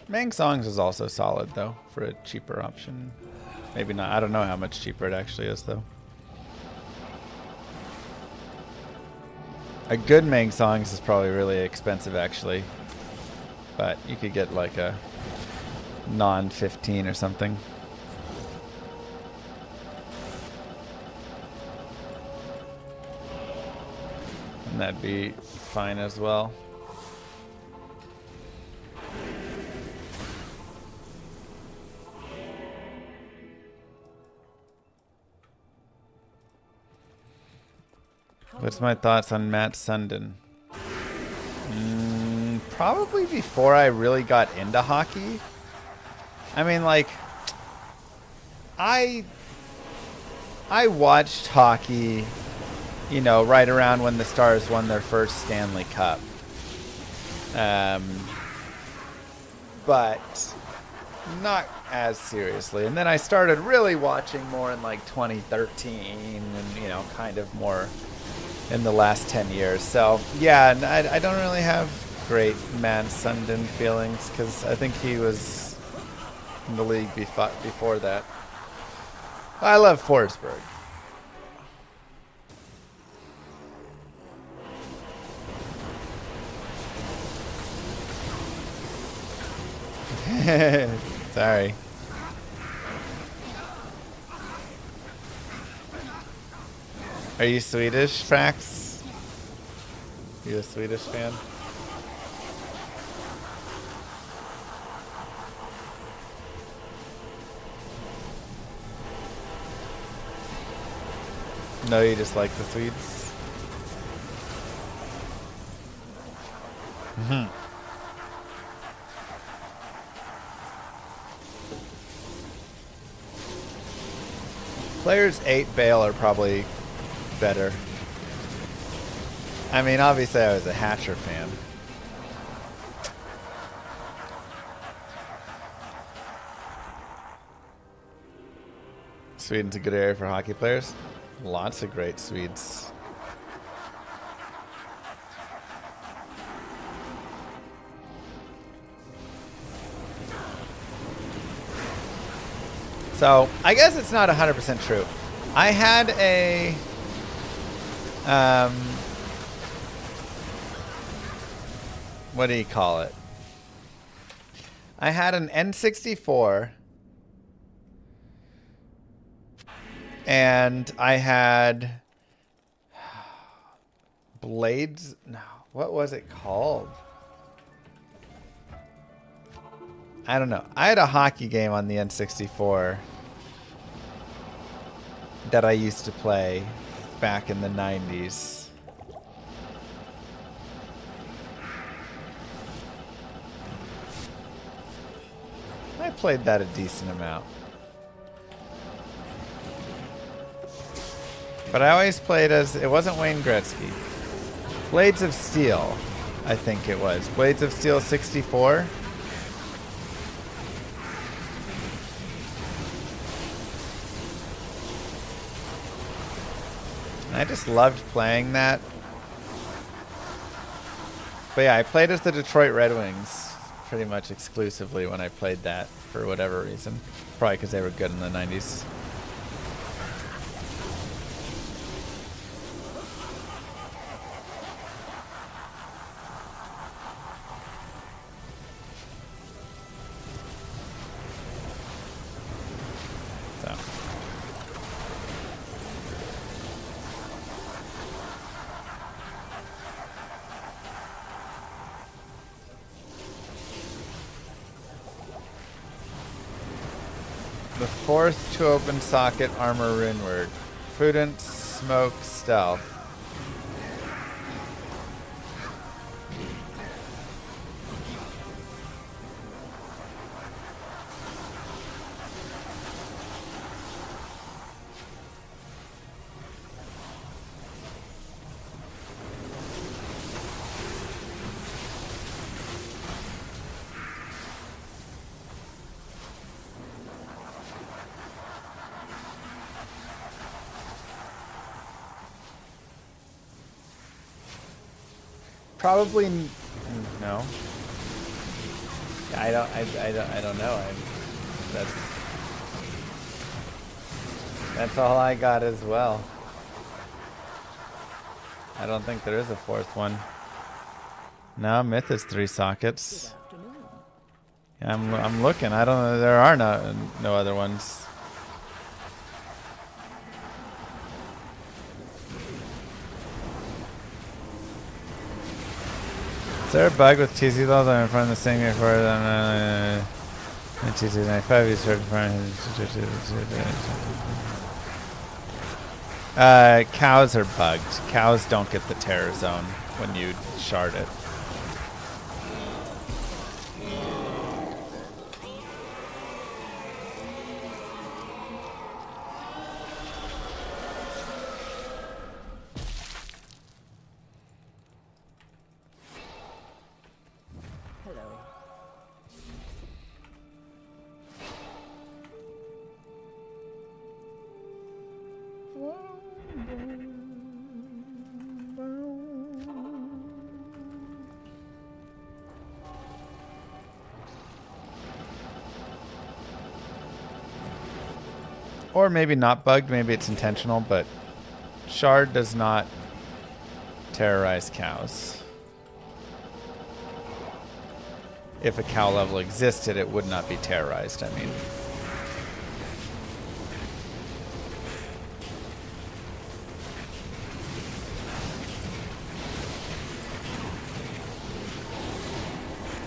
Mang Songs is also solid though for a cheaper option. Maybe not. I don't know how much cheaper it actually is though. A good Mang Songs is probably really expensive actually. But you could get like a non-15 or something. And that'd be fine as well. What's my thoughts on Matt Sundin? Probably before I really got into hockey. I mean, like, I watched hockey, you know, right around when the Stars won their first Stanley Cup. But not as seriously. And then I started really watching more in like 2013 and, you know, kind of more in the last 10 years. So, yeah, I don't really have great Matt Sundin feelings because I think he was in the league before that. I love Forsberg. Sorry. Are you Swedish, Frax? You a Swedish fan? No, you just like the Swedes? Mm-hmm. Players 8 Bale are probably better. I mean, obviously I was a Hatcher fan. Sweden's a good area for hockey players. Lots of great Swedes. So, I guess it's not 100% true. I had a... what do you call it? I had an N64... and I had... Blades... No, what was it called? I don't know. I had a hockey game on the N64 that I used to play back in the 90s. I played that a decent amount. But I always played as... It wasn't Wayne Gretzky. Blades of Steel, I think it was. Blades of Steel 64. I just loved playing that. But yeah, I played as the Detroit Red Wings pretty much exclusively when I played that for whatever reason. Probably because they were good in the 90s. The fourth to open socket armor rune word. Prudence, smoke, stealth. Probably no. I don't know. That's all I got as well. I don't think there is a fourth one. No, Myth is 3 sockets. Yeah, I'm looking. I don't know. There are no other ones. Is there a bug with TC laws? I'm in front of the thing before TC 95 you started cows are bugged. Cows don't get the terror zone when you shard it. Or maybe not bugged, maybe it's intentional, but shard does not terrorize cows. if a cow level existed, it would not be terrorized, I mean.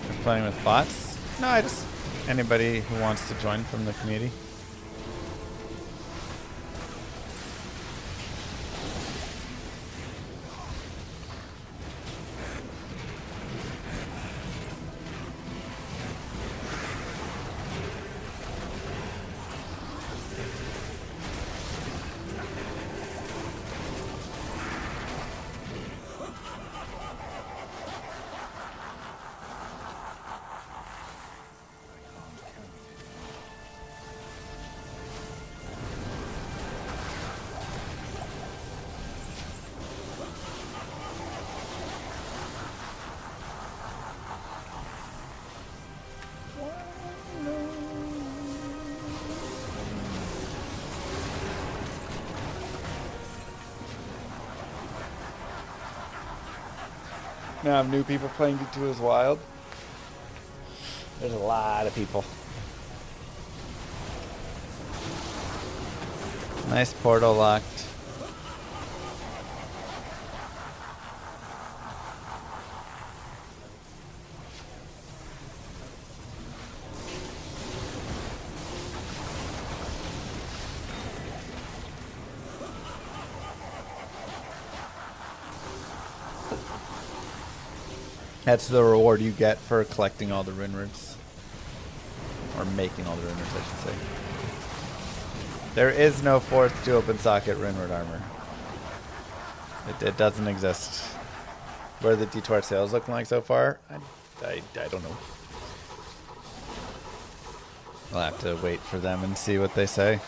You're playing with bots? No, I just... Anybody who wants to join from the community. Now have new people playing D2 as wild. There's a lot of people. Nice portal locked. That's the reward you get for collecting all the rune roots. Or making all the rune roots, I should say. There is no fourth dual open socket rune root armor. It doesn't exist. What are the D2R sales looking like so far? I don't know. I'll have to wait for them and see what they say.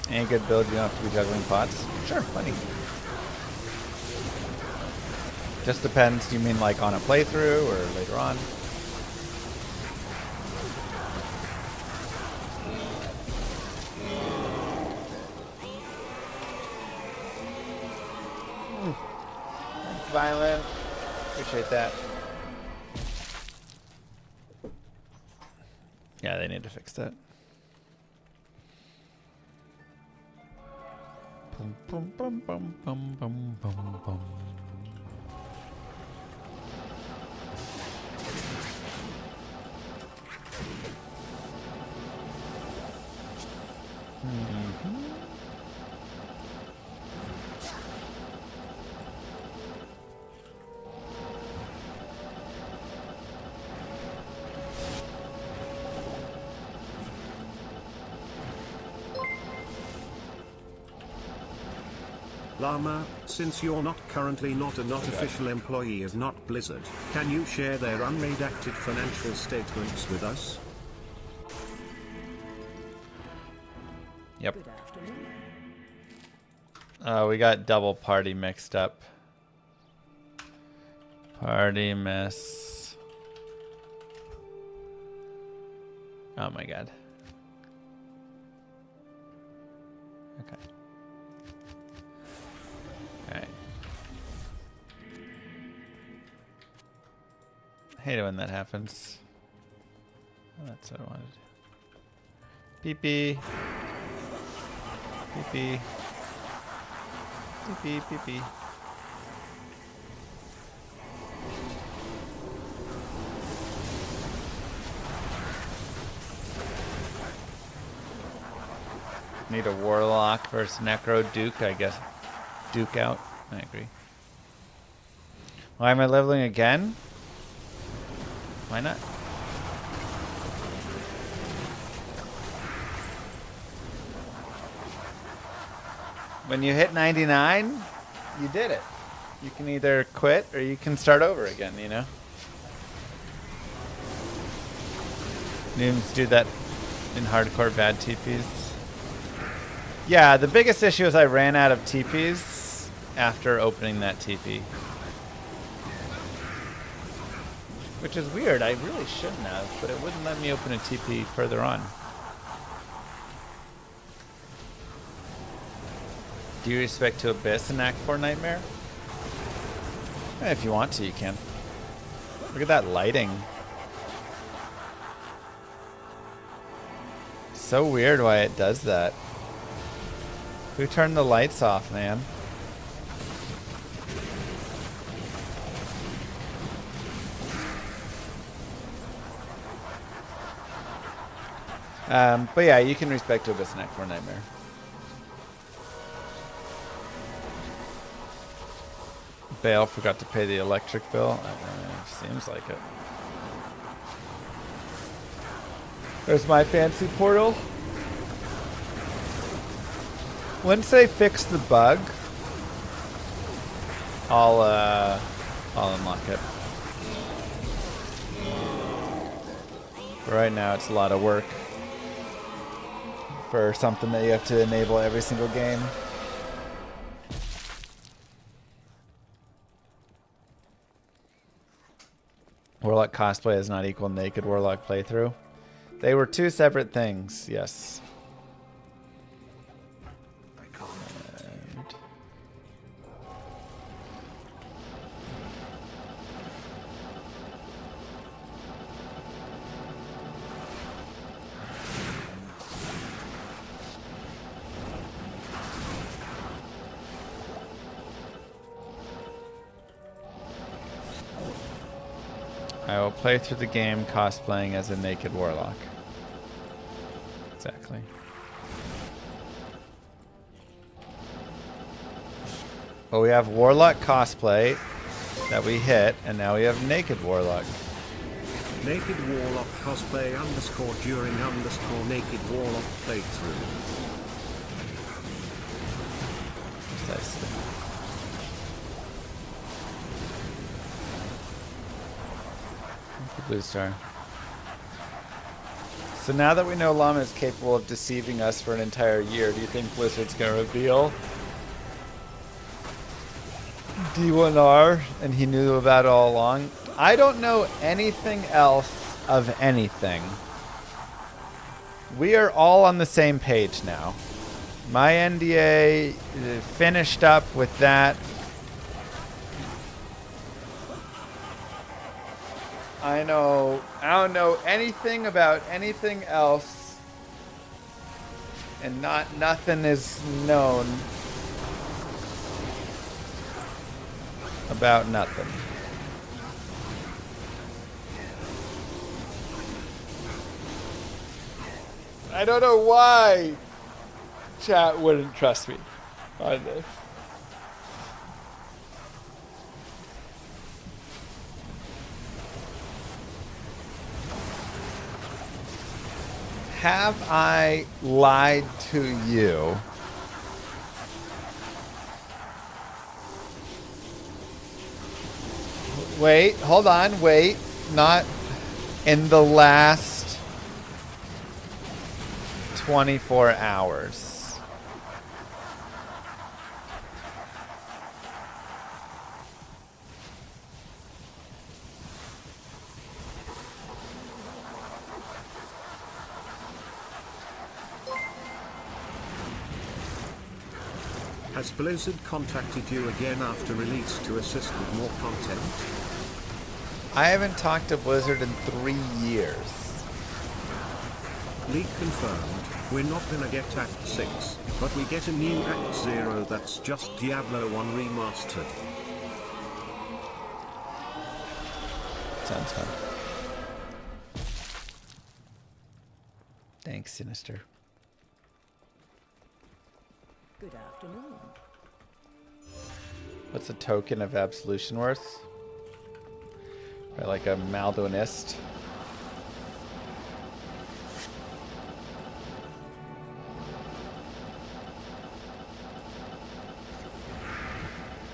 Any good build, you don't have to be juggling pots? Sure, plenty. Just depends, you mean like on a playthrough or later on? Thanks, Violent. Appreciate that. Yeah, they need to fix that. Bum, bum, bum, bum, bum, bum, bum, bum. Llama, since you're not currently not official employee of Not Blizzard, can you share their unredacted financial statements with us? Yep. Good afternoon. We got double party mixed up. Party miss. Oh my god. Okay. Alright. Hate it when that happens. Oh, that's what I wanted. Pee-pee. Pee-pee. Pee-pee, pee-pee. Need a Warlock versus Necro Duke, I guess. Duke out. I agree. Why am I leveling again? Why not? When you hit 99, you did it. You can either quit or you can start over again, you know? Noobs do that in hardcore bad TPs. Yeah, the biggest issue is I ran out of TPs after opening that TP. Which is weird. I really shouldn't have, but it wouldn't let me open a TP further on. Do you respect to Abyss in Act 4 Nightmare? If you want to, you can. Look at that lighting. So weird why it does that. Who turned the lights off, man? But yeah, you can respect to Abyss in Act 4 Nightmare. Bale forgot to pay the electric bill. Seems like it. There's my fancy portal. Once they fix the bug, I'll unlock it. But right now, it's a lot of work for something that you have to enable every single game. Warlock cosplay is not equal naked Warlock playthrough. They were two separate things, yes. And I will play through the game cosplaying as a naked Warlock. Exactly. Well, we have Warlock cosplay that we hit, and now we have naked Warlock. Naked Warlock cosplay underscore during underscore naked Warlock playthrough. Precisely. Blue star. So now that we know Llama is capable of deceiving us for an entire year, do you think Blizzard's gonna reveal D1R and he knew about it all along? I don't know anything else of anything. We are all on the same page now. My NDA finished up with that. I don't know anything about anything else, and nothing is known about nothing. I don't know why chat wouldn't trust me on this. Have I lied to you? Wait, hold on, wait. Not in the last 24 hours. Has Blizzard contacted you again after release to assist with more content? I haven't talked to Blizzard in 3 years. Leak confirmed, we're not gonna get Act 6, but we get a new Act 0 that's just Diablo 1 remastered. Sounds fun. Thanks, Sinister. Good afternoon. What's a token of absolution worth? Or like a Maldonist?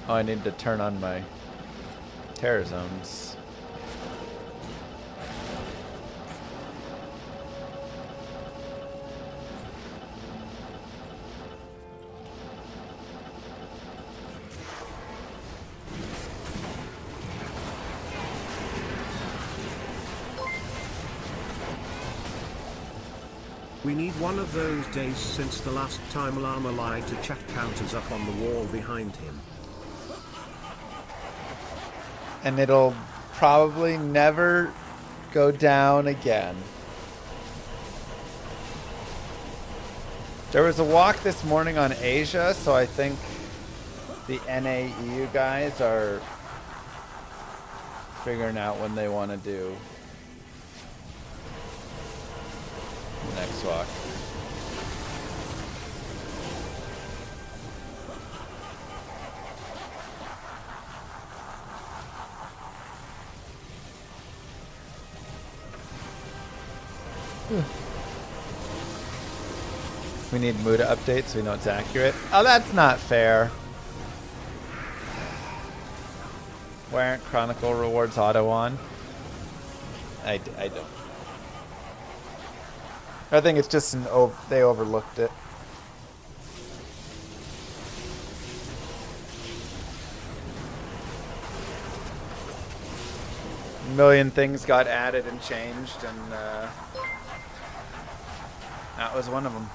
Oh, I need to turn on my terror zones. We need one of those days since the last time Llama lied to chat counters up on the wall behind him. And it'll probably never go down again. There was a walk this morning on Asia, so I think the NAEU guys are figuring out when they want to do the next walk. We need Muda updates so we know it's accurate. Oh, that's not fair. Why aren't Chronicle rewards auto on? I don't. I think it's just they overlooked it. A million things got added and changed, and that was one of them.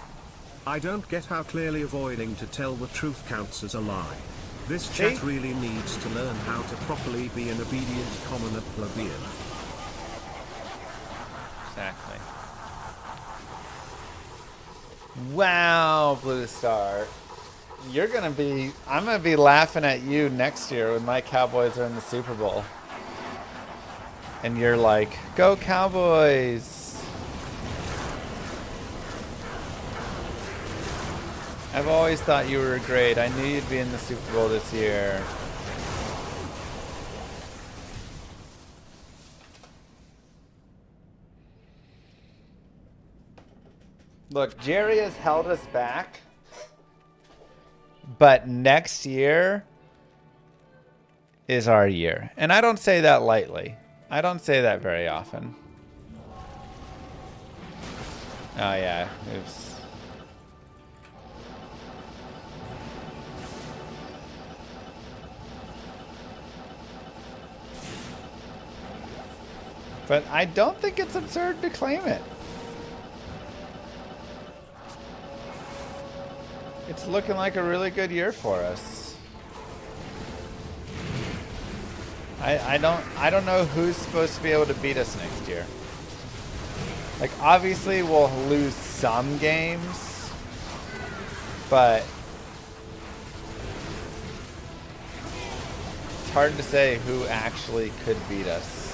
I don't get how clearly avoiding to tell the truth counts as a lie. This chat really needs to learn how to properly be an obedient commoner plebeian. Exactly. Wow, Blue Star. I'm gonna be laughing at you next year when my Cowboys are in the Super Bowl. And you're like, go Cowboys! I've always thought you were great. I knew you'd be in the Super Bowl this year. Look, Jerry has held us back, but next year is our year. And I don't say that lightly. I don't say that very often. Oh yeah, oops. But I don't think it's absurd to claim it. It's looking like a really good year for us. I don't know who's supposed to be able to beat us next year. Like, obviously we'll lose some games, but it's hard to say who actually could beat us.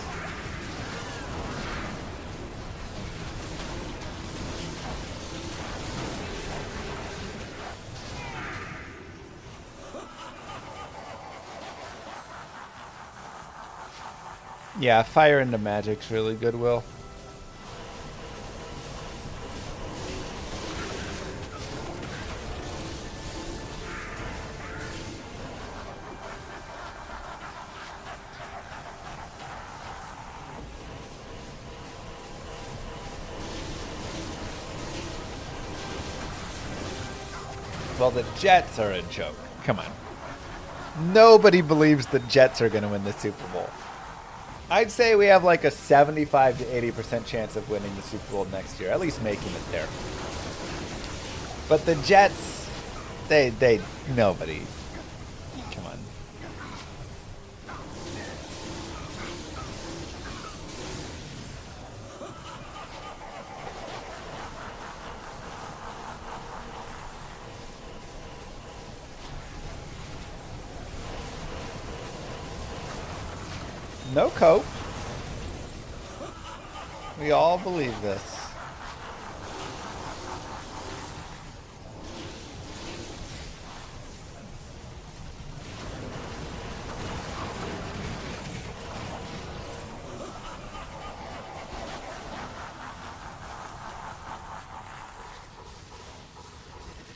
Yeah, fire into magic's really good, Will. Well, the Jets are a joke. Come on. Nobody believes the Jets are going to win the Super Bowl. I'd say we have like a 75 to 80% chance of winning the Super Bowl next year, at least making it there. But the Jets, nobody. Come on. No cope. We all believe this.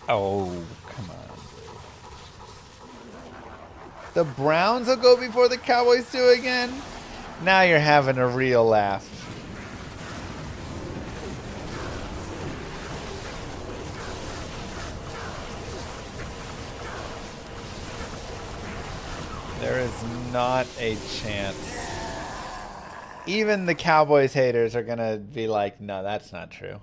Oh, come on. The Browns will go before the Cowboys do again? Now you're having a real laugh. There is not a chance. Even the Cowboys haters are going to be like, no, that's not true.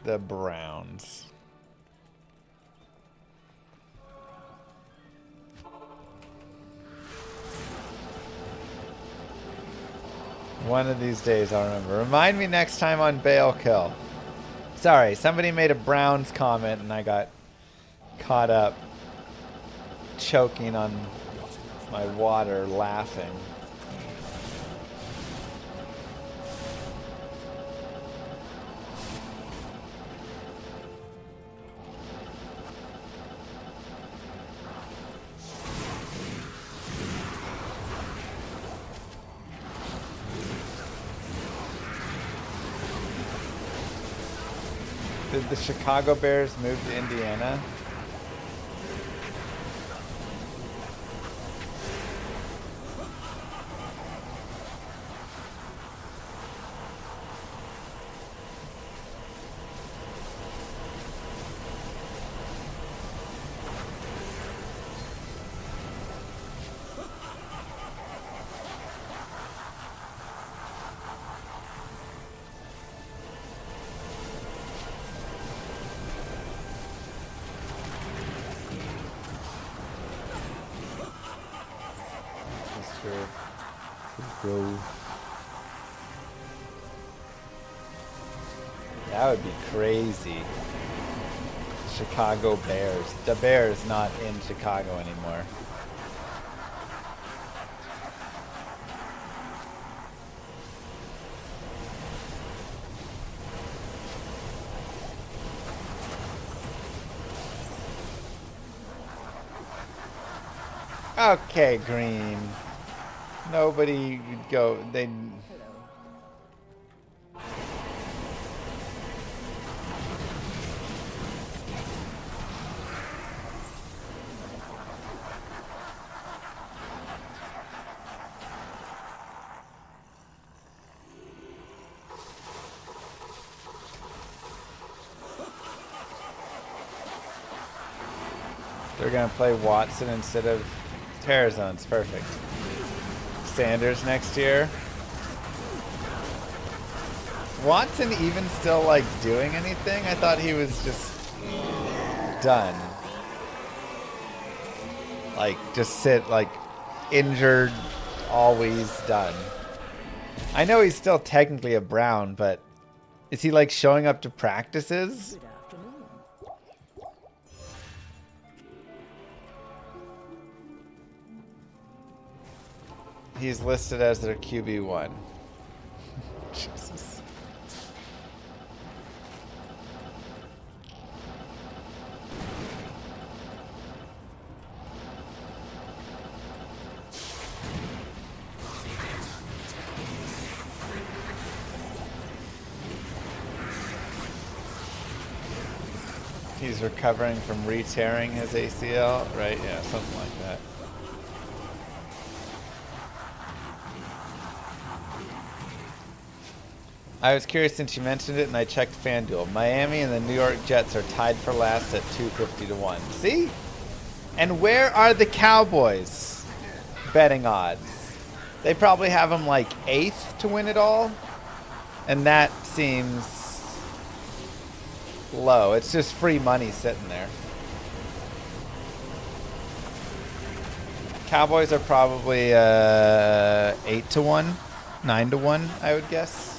the Browns. One of these days I'll remember. Remind me next time on Bale Kill. Sorry, somebody made a Browns comment and I got caught up choking on my water laughing. Did the Chicago Bears move to Indiana? That would be crazy. Chicago Bears. The Bears not in Chicago anymore. Okay, Green. Nobody would go. They. They're gonna play Watson instead of Terrazone's perfect. Sanders next year. Watson even still like doing anything? I thought he was just done. Like just sit like injured, always done. I know he's still technically a Brown, but is he like showing up to practices? Good afternoon. He's listed as their QB1. Jesus. He's recovering from re-tearing his ACL, right? Yeah, something like that. I was curious since you mentioned it, and I checked FanDuel. Miami and the New York Jets are tied for last at 250-1. See? And where are the Cowboys betting odds? They probably have them like 8th to win it all, and that seems low. It's just free money sitting there. Cowboys are probably 8-1, 9-1, I would guess.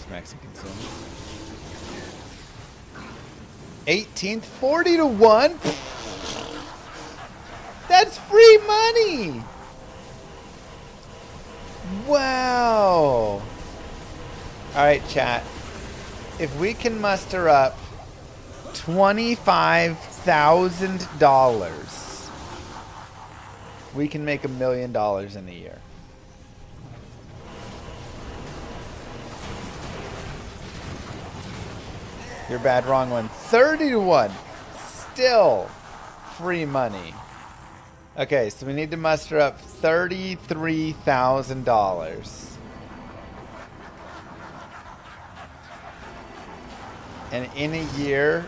Mexican sin. 18th, 40-1. That's free money. Wow. All right, chat. If we can muster up $25,000, we can make $1 million in a year. You're bad, wrong one. 30-1. Still free money. Okay, so we need to muster up $33,000. And in a year,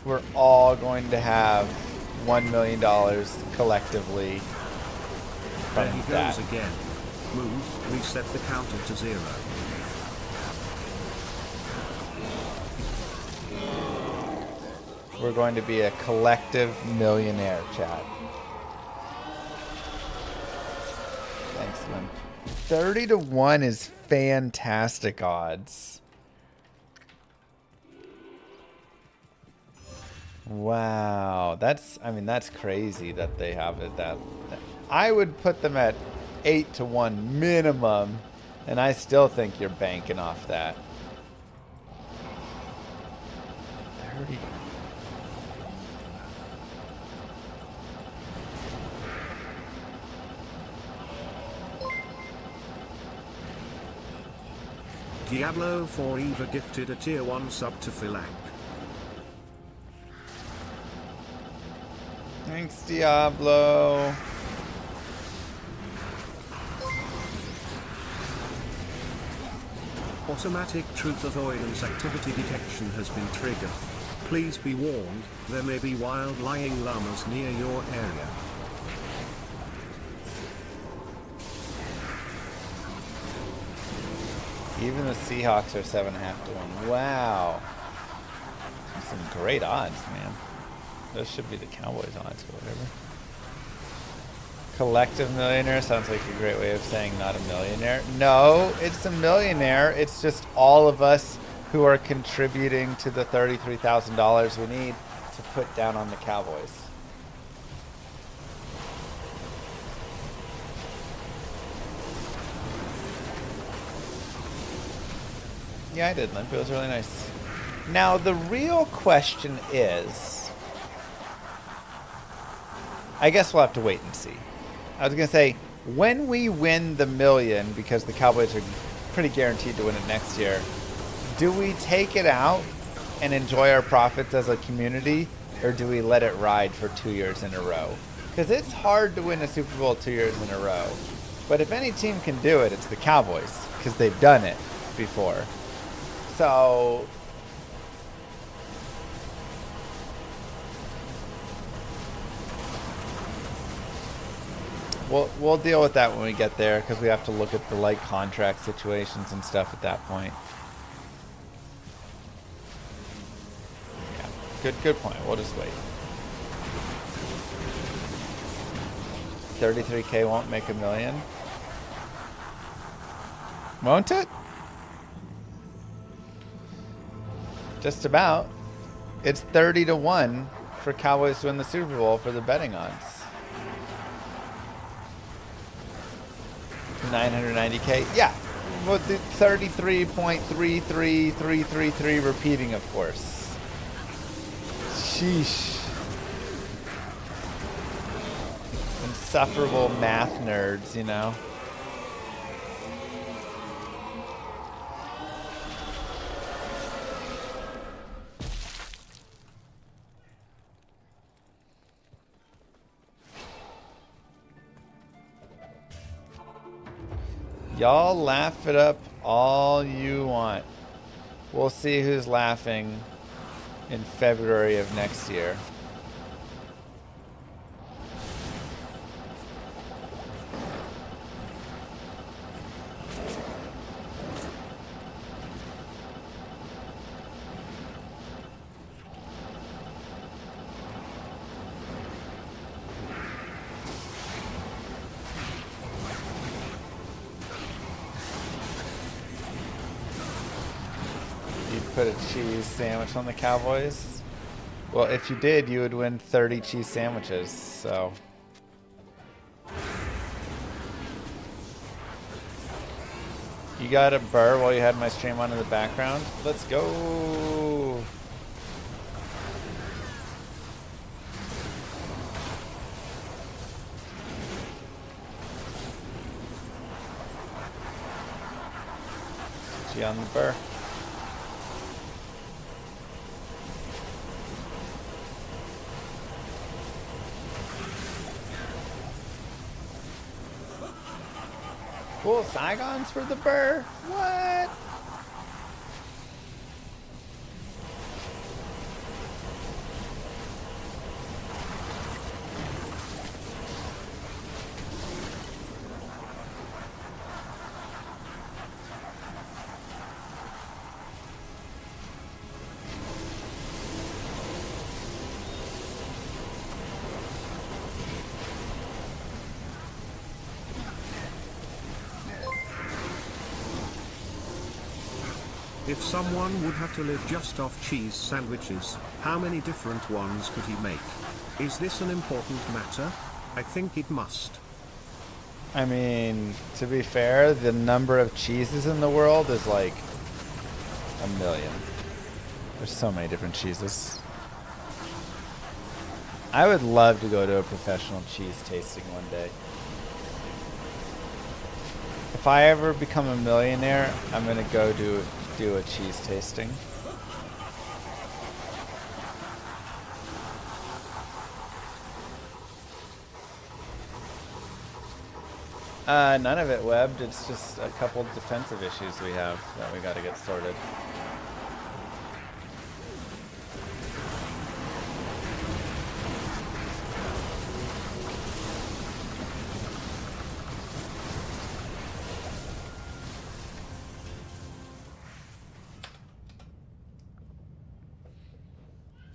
we're all going to have $1 million collectively from There he that. goes again. Move, reset the counter to 0. We're going to be a collective millionaire, chat. Thanks, Lynn. 30 to 1 is fantastic odds. Wow. That's crazy that they have it that. I would put them at 8 to 1 minimum, and I still think you're banking off that. 30. Diablo 4 Eva gifted a tier 1 sub to Philac. Thanks, Diablo. Automatic truth avoidance activity detection has been triggered. Please be warned, there may be wild lying llamas near your area. Even the Seahawks are 7.5 to 1. Wow. Some great odds, man. Those should be the Cowboys odds or whatever. Collective millionaire sounds like a great way of saying not a millionaire. No, it's a millionaire. It's just all of us who are contributing to the $33,000 we need to put down on the Cowboys. Yeah, I did, Limp. It was really nice. Now, the real question is, I guess we'll have to wait and see. I was going to say, when we win the million, because the Cowboys are pretty guaranteed to win it next year, do we take it out and enjoy our profits as a community, or do we let it ride for 2 years in a row? Because it's hard to win a Super Bowl 2 years in a row. But if any team can do it, it's the Cowboys, because they've done it before. So we'll deal with that when we get there, because we have to look at the like contract situations and stuff at that point. Yeah, good point. We'll just wait. 33K won't make a million. Won't it? Just about. It's 30 to 1 for Cowboys to win the Super Bowl for the betting odds. 990K. Yeah. Well, the 33.33333 repeating, of course. Sheesh. Insufferable math nerds, you know. Y'all laugh it up all you want. We'll see who's laughing in February of next year. Put a cheese sandwich on the Cowboys? Well, if you did, you would win 30 cheese sandwiches, so. You got a burr while you had my stream on in the background? Let's go! G on the burr. Cool, Saigons for the burr? What? If someone would have to live just off cheese sandwiches, how many different ones could he make? Is this an important matter? I think it must. I mean, to be fair, the number of cheeses in the world is like a million. There's so many different cheeses. I would love to go to a professional cheese tasting one day. If I ever become a millionaire, I'm gonna go do a cheese tasting. None of it webbed. It's just a couple defensive issues we have that we got to get sorted.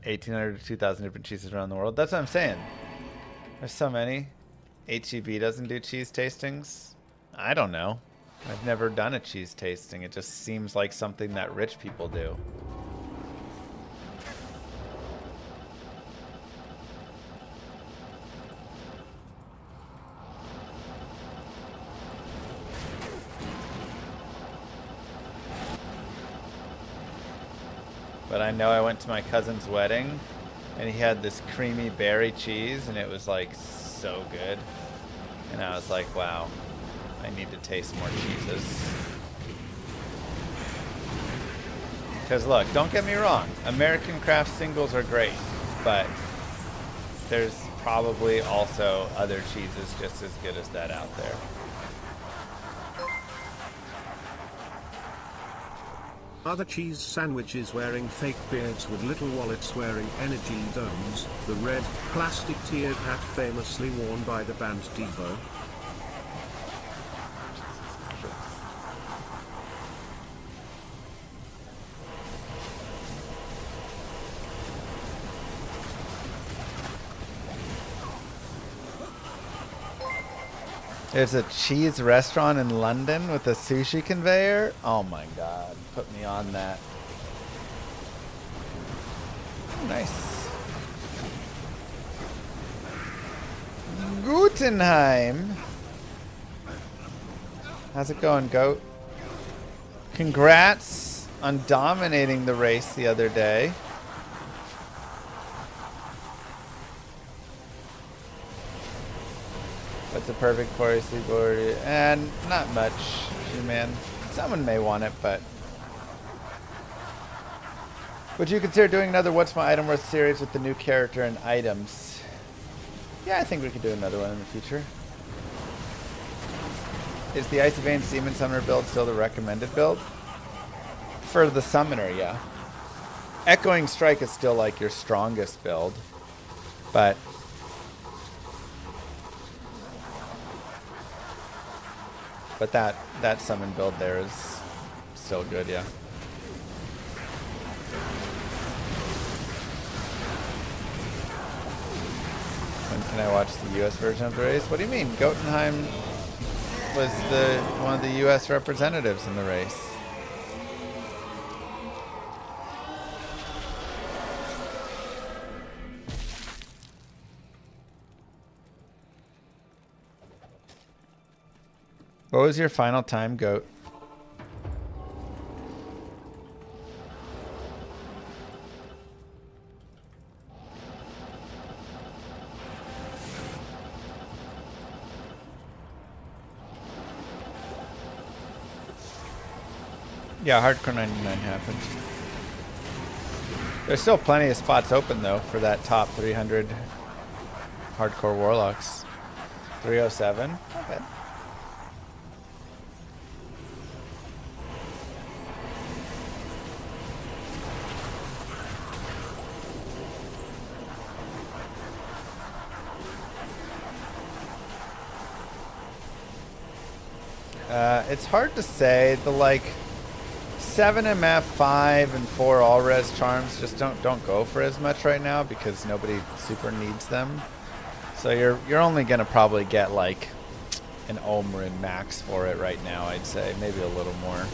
$1,800 to 2,000 different cheeses around the world. That's what I'm saying. There's so many. HEB doesn't do cheese tastings. I don't know. I've never done a cheese tasting. It just seems like something that rich people do. But I know I went to my cousin's wedding and he had this creamy berry cheese and it was like so good. And I was like, wow, I need to taste more cheeses. Because look, don't get me wrong, American craft singles are great, but there's probably also other cheeses just as good as that out there. Other cheese sandwiches wearing fake beards with little wallets wearing energy domes, the red, plastic tiered hat famously worn by the band Devo. There's a cheese restaurant in London with a sushi conveyor. Oh my god, put me on that. Nice. Gutenheim. How's it going, Goat? Congrats on dominating the race the other day. What's a perfect forest board? And not much, man. Someone may want it, but would you consider doing another What's My Item Worth series with the new character and items? Yeah, I think we could do another one in the future. Is the Icy Veins Demon Summoner build still the recommended build? For the Summoner, yeah. Echoing Strike is still like your strongest build, but that summon build there is still good, yeah. When can I watch the US version of the race? What do you mean? Gotenheim was one of the US representatives in the race. What was your final time, Goat? Yeah, Hardcore 99 happened. There's still plenty of spots open, though, for that top 300 Hardcore Warlocks. 307? Not bad. It's hard to say. The like 7 MF, 5, and 4 all res charms just don't go for as much right now because nobody super needs them. So you're only gonna probably get like an Omrin max for it right now. I'd say maybe a little more.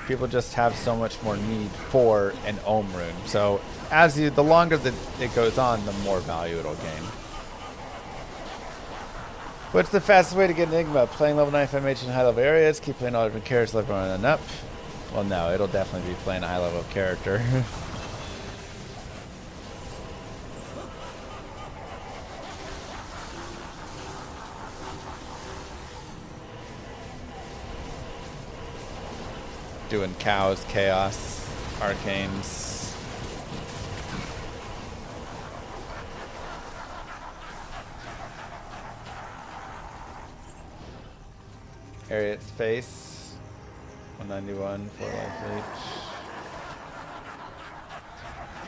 people just have so much more need for an Ohm rune. So the longer that it goes on, the more value it'll gain. What's the fastest way to get Enigma? Playing level 9 FMH in high level areas, keep playing all different characters, level 1 and up. Well, no, it'll definitely be playing a high level character. Doing cows, chaos, arcanes. Harriet's face. 191, 4 life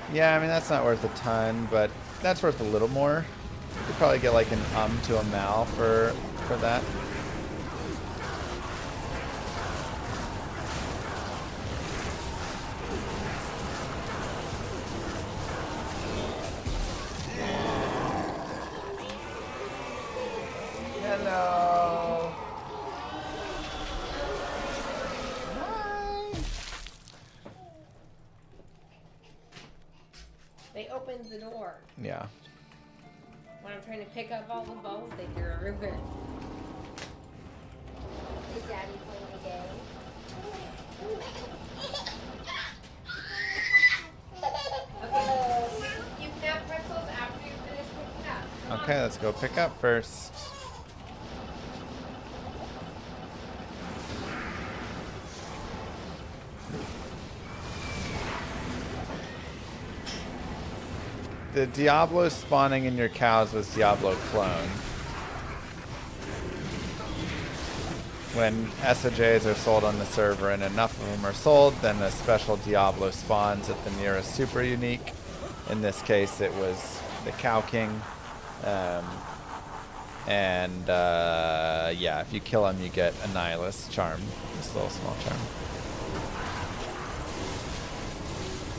each. Yeah, I mean that's not worth a ton, but that's worth a little more. You could probably get like an to a mal for that. Hello. Hi. They opened the door. Yeah. When I'm trying to pick up all the balls, they threw everywhere. Did Daddy play the game? Okay. You can have pretzels after you finish picking up. Come Okay, on. let's go pick up first. The Diablo spawning in your cows was Diablo clone. When SOJs are sold on the server and enough of them are sold, then a special Diablo spawns at the nearest super unique. In this case, it was the Cow King. Yeah, if you kill him, you get a Nihilist charm. This little small charm.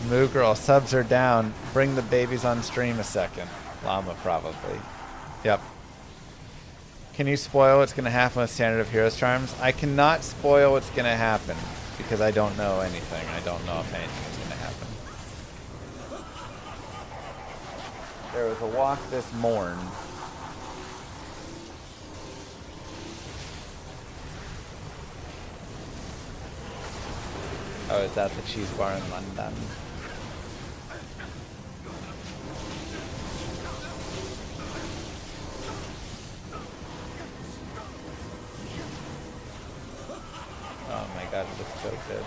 Moo Girl, subs are down. Bring the babies on stream a second. Llama, probably. Yep. Can you spoil what's going to happen with Standard of Heroes charms? I cannot spoil what's going to happen because I don't know anything. I don't know if anything's going to happen. There was a walk this morn. Oh, is that the cheese bar in London? Oh my god, it looks so good.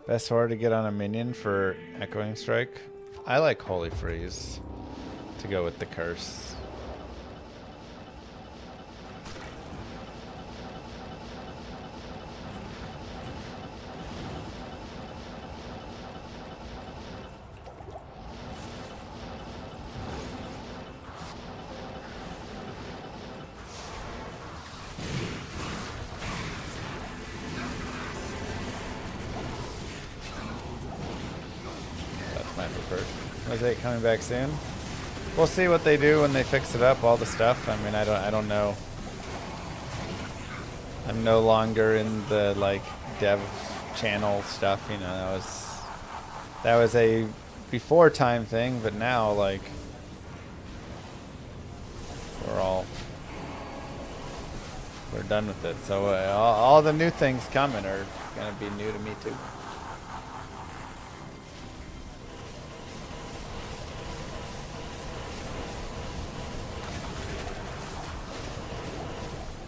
Best sword to get on a minion for Echoing Strike? I like Holy Freeze to go with the curse. Mosaic coming back soon. We'll see what they do when they fix it up, all the stuff. I mean, I don't know. I'm no longer in the like dev channel stuff, you know, that was a before time thing, but now like we're done with it. So all the new things coming are gonna be new to me too.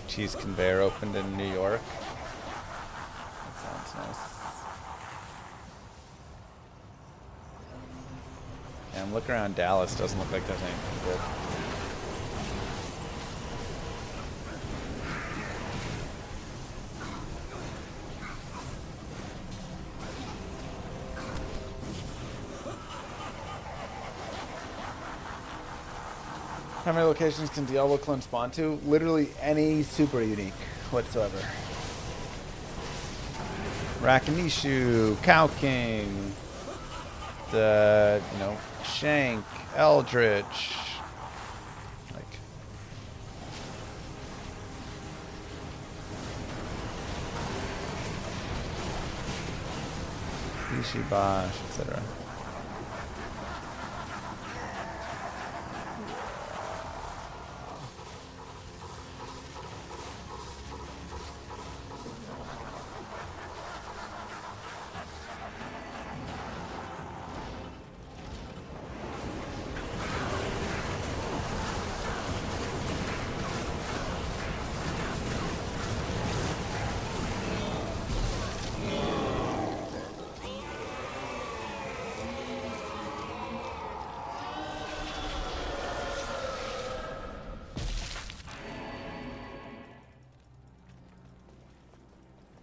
Cheese conveyor opened in New York. That sounds nice. Yeah, I'm looking around Dallas. Doesn't look like there's anything good. How many locations can Diablo clone spawn to? Literally any super unique whatsoever. Rakanishu, Cow King, the, you know, Shank, Eldritch, like Ishibash, etc.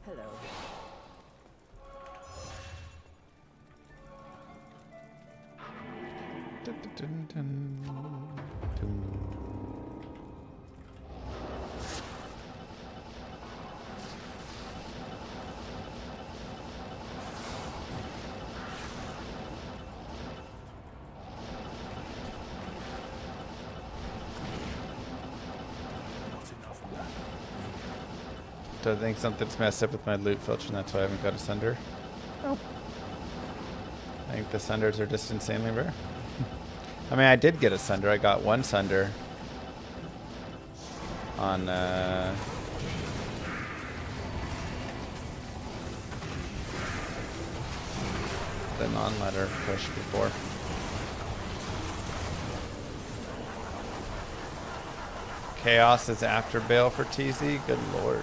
Hello. Dun, dun, dun, dun. Do I think something's messed up with my loot filter and that's why I haven't got a sunder? Nope. I think the sunders are just insanely rare. I mean, I did get a sunder. I got one sunder on the non-letter push before. Chaos is after bail for TZ? Good lord.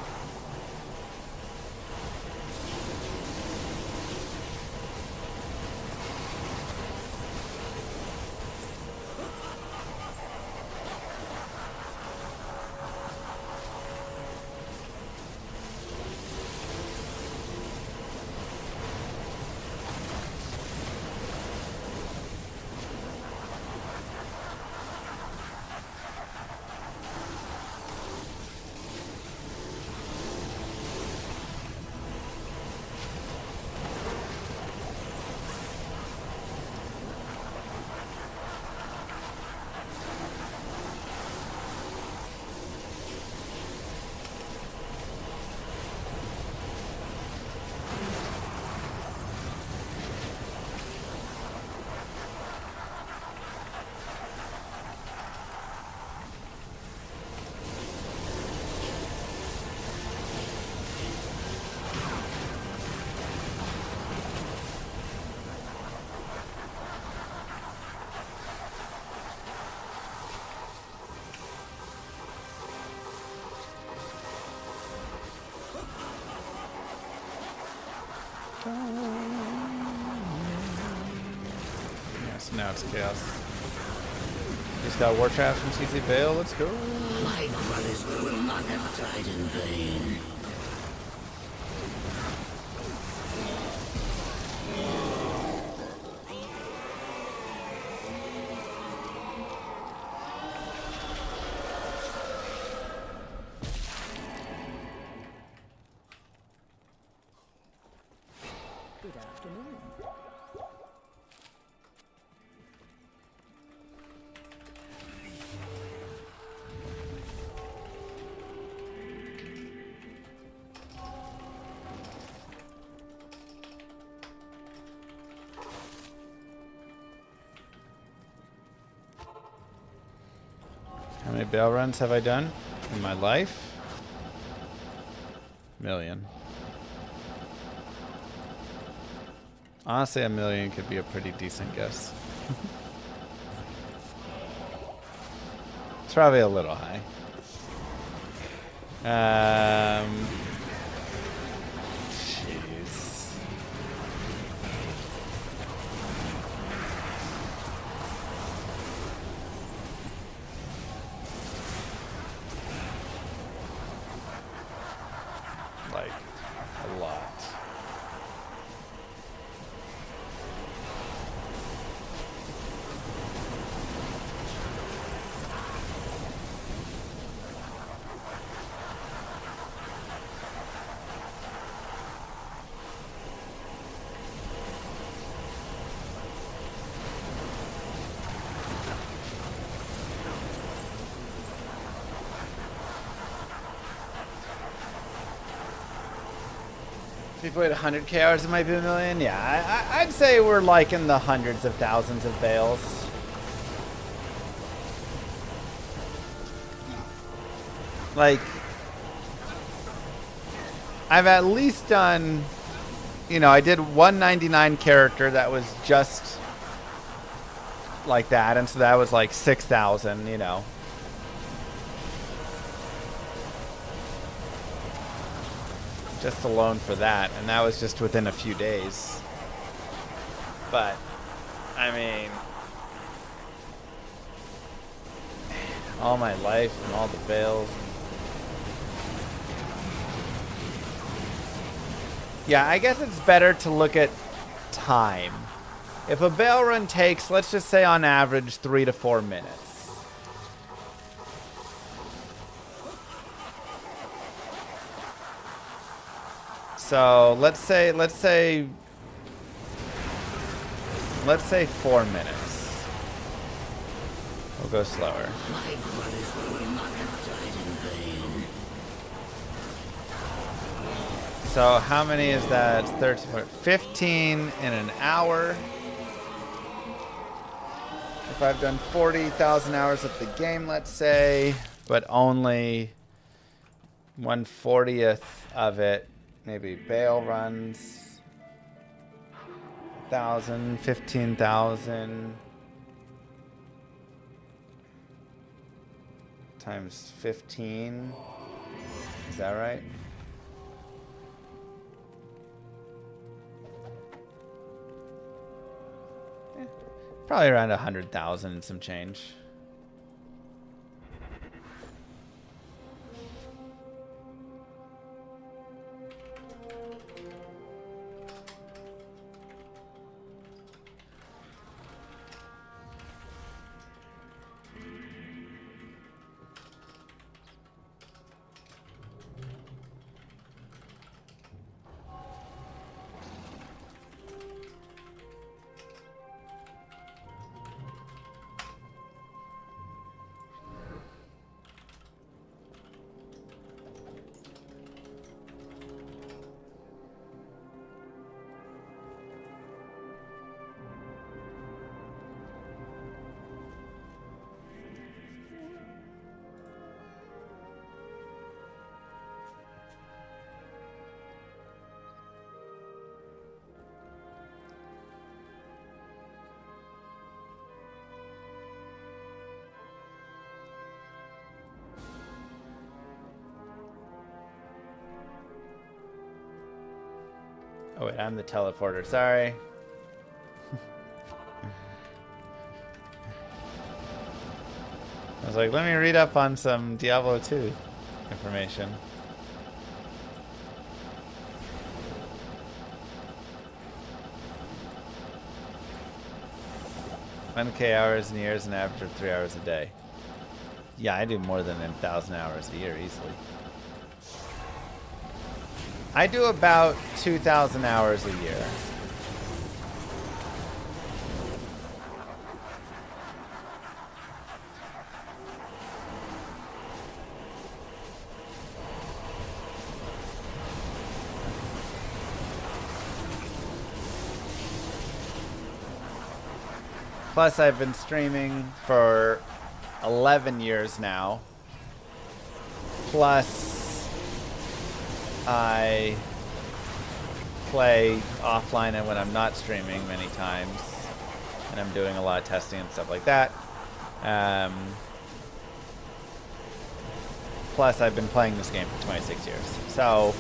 Yeah, so now it's chaos. Just got war traps from CC Vale. Let's go. My brothers will not have died in vain. Good afternoon. How many bail runs have I done in my life? Million. Honestly, a million could be a pretty decent guess. It's probably a little high. Jeez. Like, a lot. If you played 100k hours, it might be a million. Yeah, I'd say we're like in the hundreds of thousands of bales. Like, I've at least done, you know, I did 199 character that was just like that, and so that was like 6,000, you know. Just alone for that, and that was just within a few days. But, I mean, all my life and all the bales. Yeah, I guess it's better to look at time. If a bail run takes, let's just say on average, 3 to 4 minutes. So let's say 4 minutes. We'll go slower. My brothers will not have died in vain. So how many is that? It's 13, 15 in an hour. If I've done 40,000 hours of the game, let's say, but only 1/40th of it. Maybe bail runs, 1,000, 15,000 times 15. Is that right? Yeah, probably around 100,000 and some change. Oh wait, I'm the teleporter, sorry. I was like, let me read up on some Diablo 2 information. $1,000 hours in years, an average of 3 hours a day. Yeah, I do more than 1,000 hours a year easily. I do about 2,000 hours a year. Plus, I've been streaming for 11 years now. Plus, I play offline and when I'm not streaming many times. And I'm doing a lot of testing and stuff like that. Plus, I've been playing this game for 26 years. So,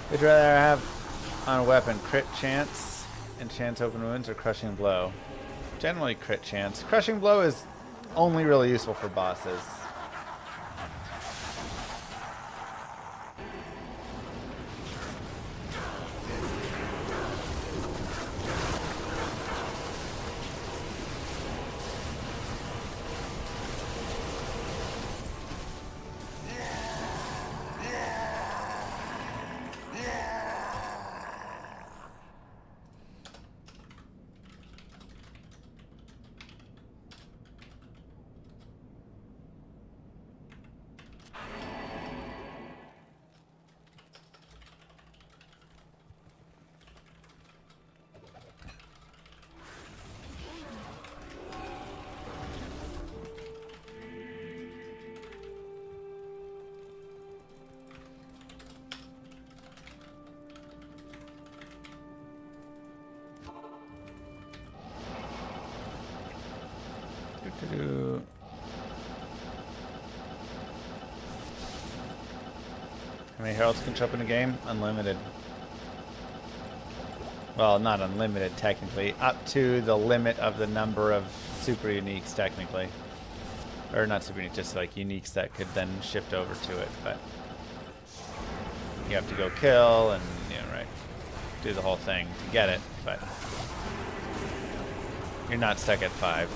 would you rather have on a weapon crit chance, enchant open wounds, or crushing blow? Generally crit chance. Crushing blow is only really useful for bosses. How many heralds can show up in a game? Unlimited. Well, not unlimited technically. Up to the limit of the number of super uniques technically. Or not super unique, just like uniques that could then shift over to it. But you have to go kill and, you know, right, do the whole thing to get it. But you're not stuck at 5.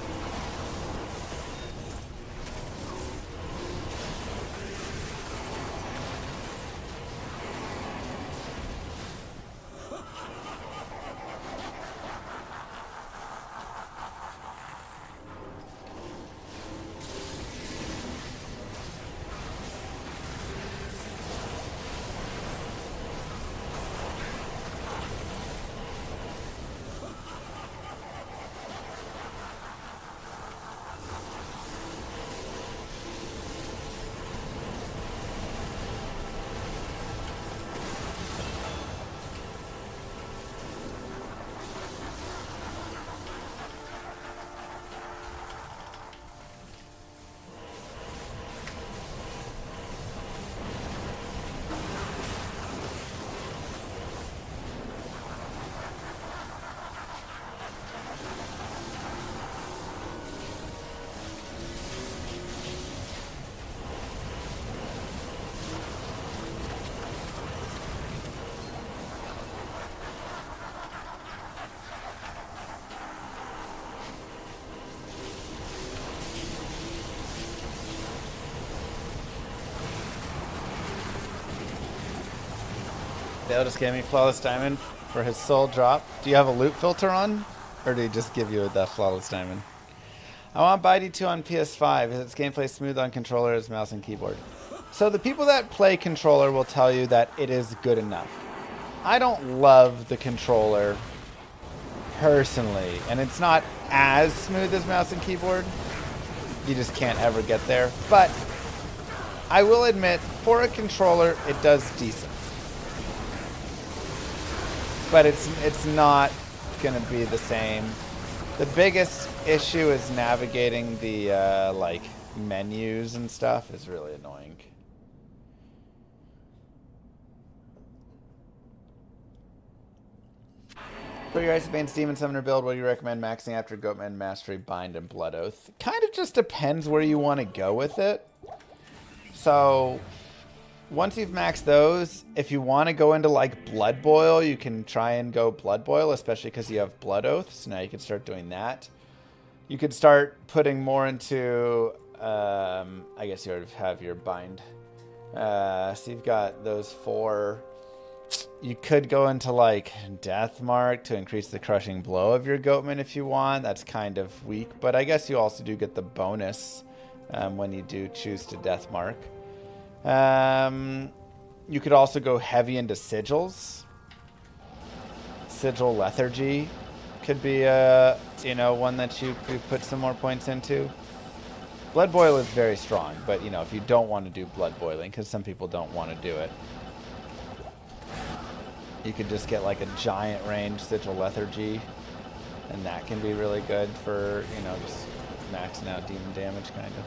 They'll just gave me Flawless Diamond for his soul drop. Do you have a loot filter on? Or did he just give you that Flawless Diamond? I want Bidey 2 on PS5. Is its gameplay smooth on controller as mouse and keyboard? So the people that play controller will tell you that it is good enough. I don't love the controller personally, and it's not as smooth as mouse and keyboard. You just can't ever get there. But I will admit, for a controller, it does decent. But it's not going to be the same. The biggest issue is navigating the like menus and stuff is really annoying. For your Ice of Bane's Demon Summoner build, what do you recommend maxing after Goatman, Mastery, Bind, and Blood Oath? Kind of just depends where you want to go with it. So once you've maxed those, if you want to go into like Blood Boil, you can try and go Blood Boil, especially because you have Blood Oath. So now you can start doing that. You could start putting more into, I guess you already have your bind. So you've got those 4. You could go into like Death Mark to increase the crushing blow of your goatman if you want. That's kind of weak, but I guess you also do get the bonus when you do choose to Death Mark. You could also go heavy into sigils. Sigil lethargy could be one that you could put some more points into. Blood Boil is very strong, but if you don't want to do blood boiling, because some people don't want to do it, you could just get like a giant range sigil lethargy, and that can be really good for just maxing out demon damage kind of.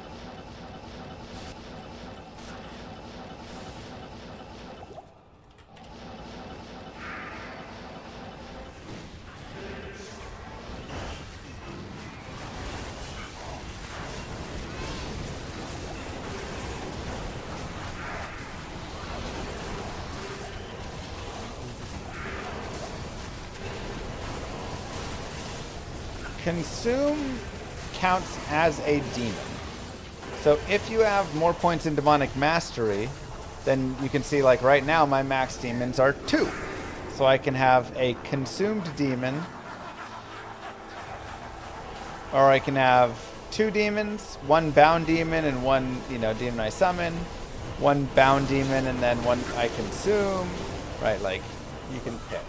Consume counts as a demon. So if you have more points in demonic mastery, then you can see like right now my max demons are 2. So I can have a consumed demon, or I can have 2 demons, 1 bound demon and 1 demon I summon, 1 bound demon and then 1 I consume. Right, like you can pick.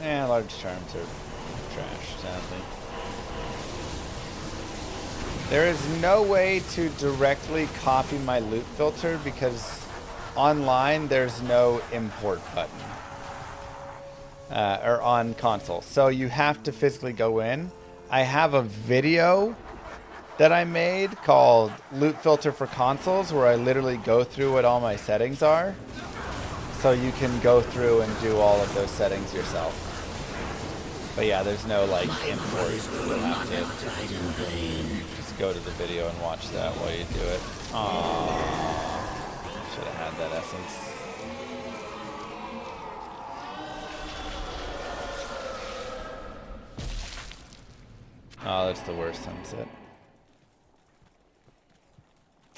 Yeah, large charms are trash, sadly. There is no way to directly copy my loot filter because online there's no import button. Or on console. So you have to physically go in. I have a video that I made called Loot Filter for Consoles where I literally go through what all my settings are. So you can go through and do all of those settings yourself. But yeah, there's no like import. You'll have to just go to the video and watch that while you do it. Aww. Should have had that essence. Oh, that's the worst sunset.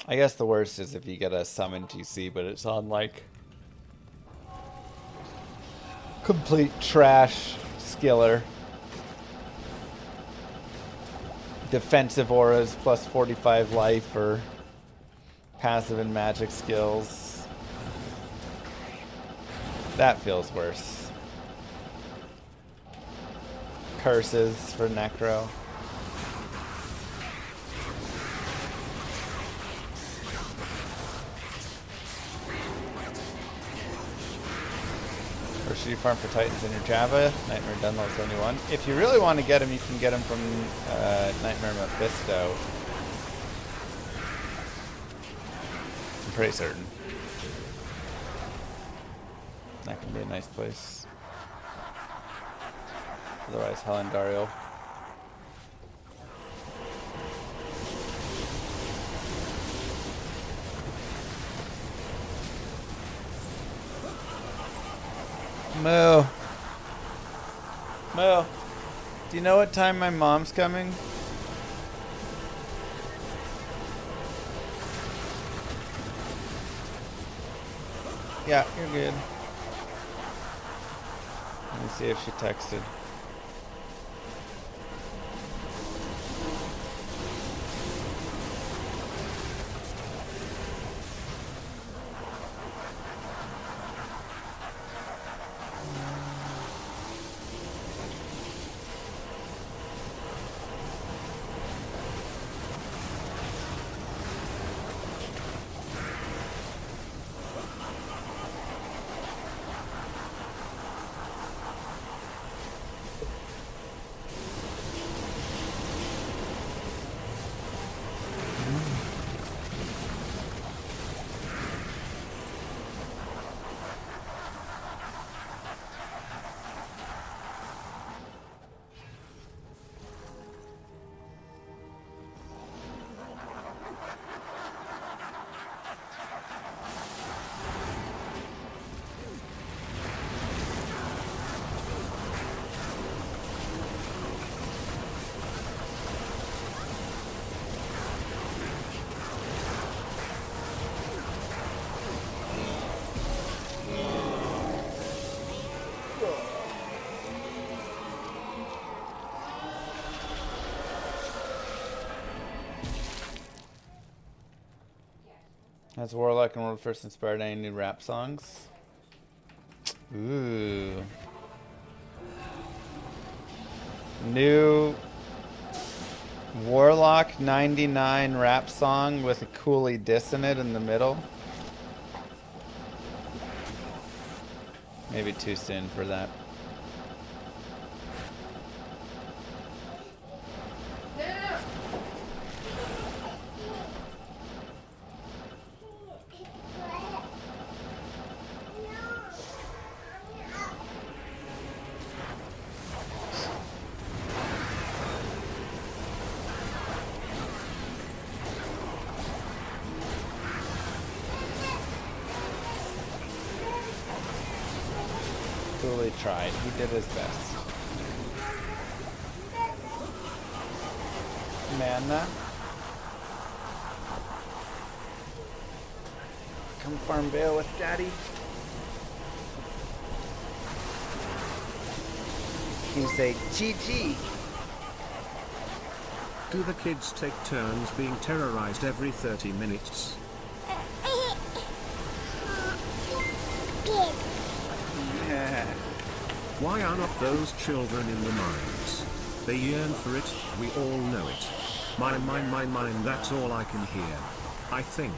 I guess the worst is if you get a summon GC, but it's on like complete trash skiller. Defensive auras plus 45 life or passive and magic skills. That feels worse. Curses for Necro. Or should you farm for Titans in your Java? Nightmare Dunlow 71. If you really want to get him, you can get him from Nightmare Mephisto. I'm pretty certain. That can be a nice place. Otherwise, Helendario. Moo. Moo. Do you know what time my mom's coming? Yeah, you're good. Let me see if she texted. Has Warlock and World first inspired any new rap songs? Ooh. New Warlock 99 rap song with a Cooley diss in it in the middle. Maybe too soon for that. Cooley tried. He did his best. Mana. Come farm Vale with Daddy. You say GG. Do the kids take turns being terrorized every 30 minutes? Why are not those children in the mines? They yearn for it, we all know it. Mine, that's all I can hear. I think.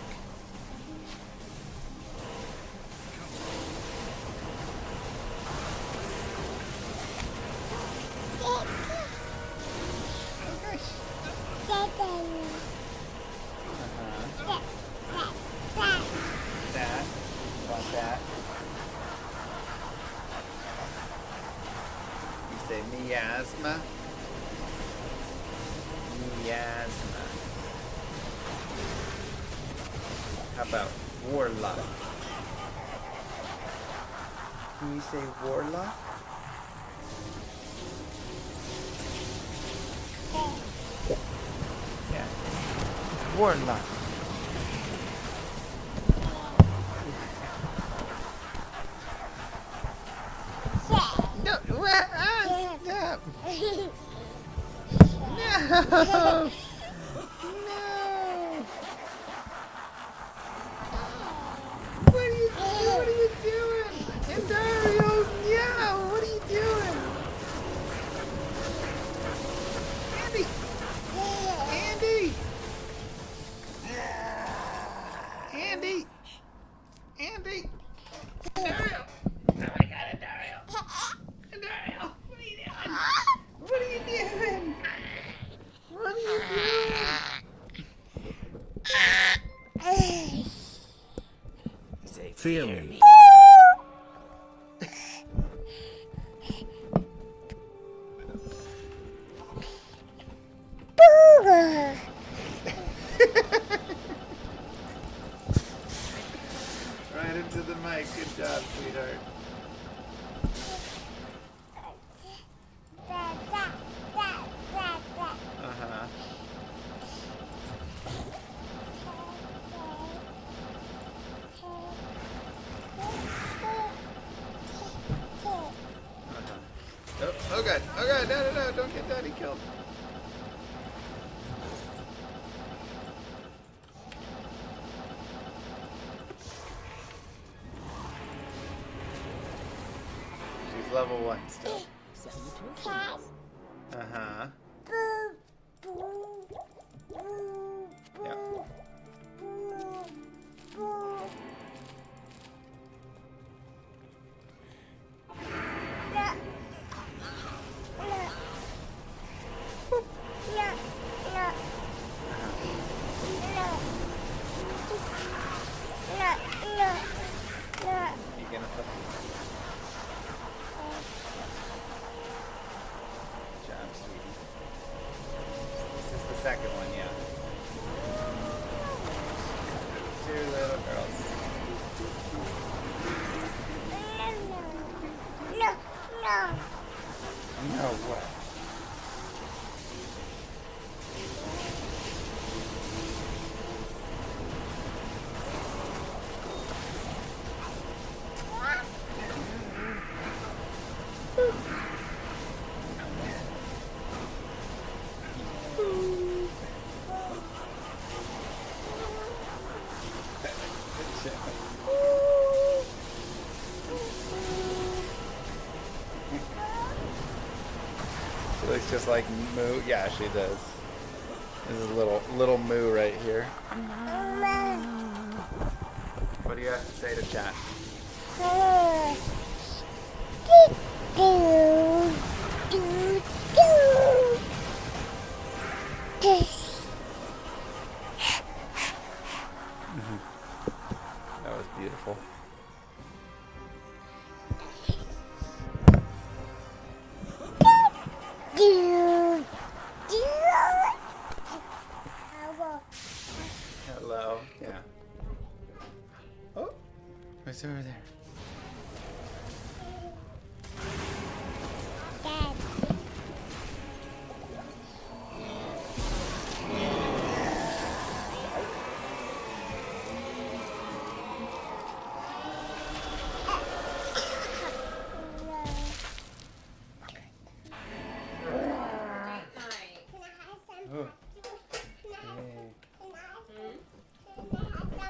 Miasma. Miasma. How about Warlock? Can you say Warlock? Yeah. Warlock. No, stop. No. No. What are you doing? Dario, no. What are you doing? Andy. Andy. Andy. Andy. Dario. Oh my God, Dario. Dario, what are you doing? What are you doing? What are you doing? Say, Fear me. Right into the mic. Good job, sweetheart. Uh-huh. Uh-huh. god. Oh god, no. Don't get Daddy killed. She's level 1 still. Uh-huh. Yeah. You gonna put Good job, sweetie. This is the second one, yeah. 2 little girls. No, what? She looks just like Moo. Yeah, she does. This is a little Moo right here. What do you have to say to chat? That was beautiful. Hello. Yeah. Oh, what's over there?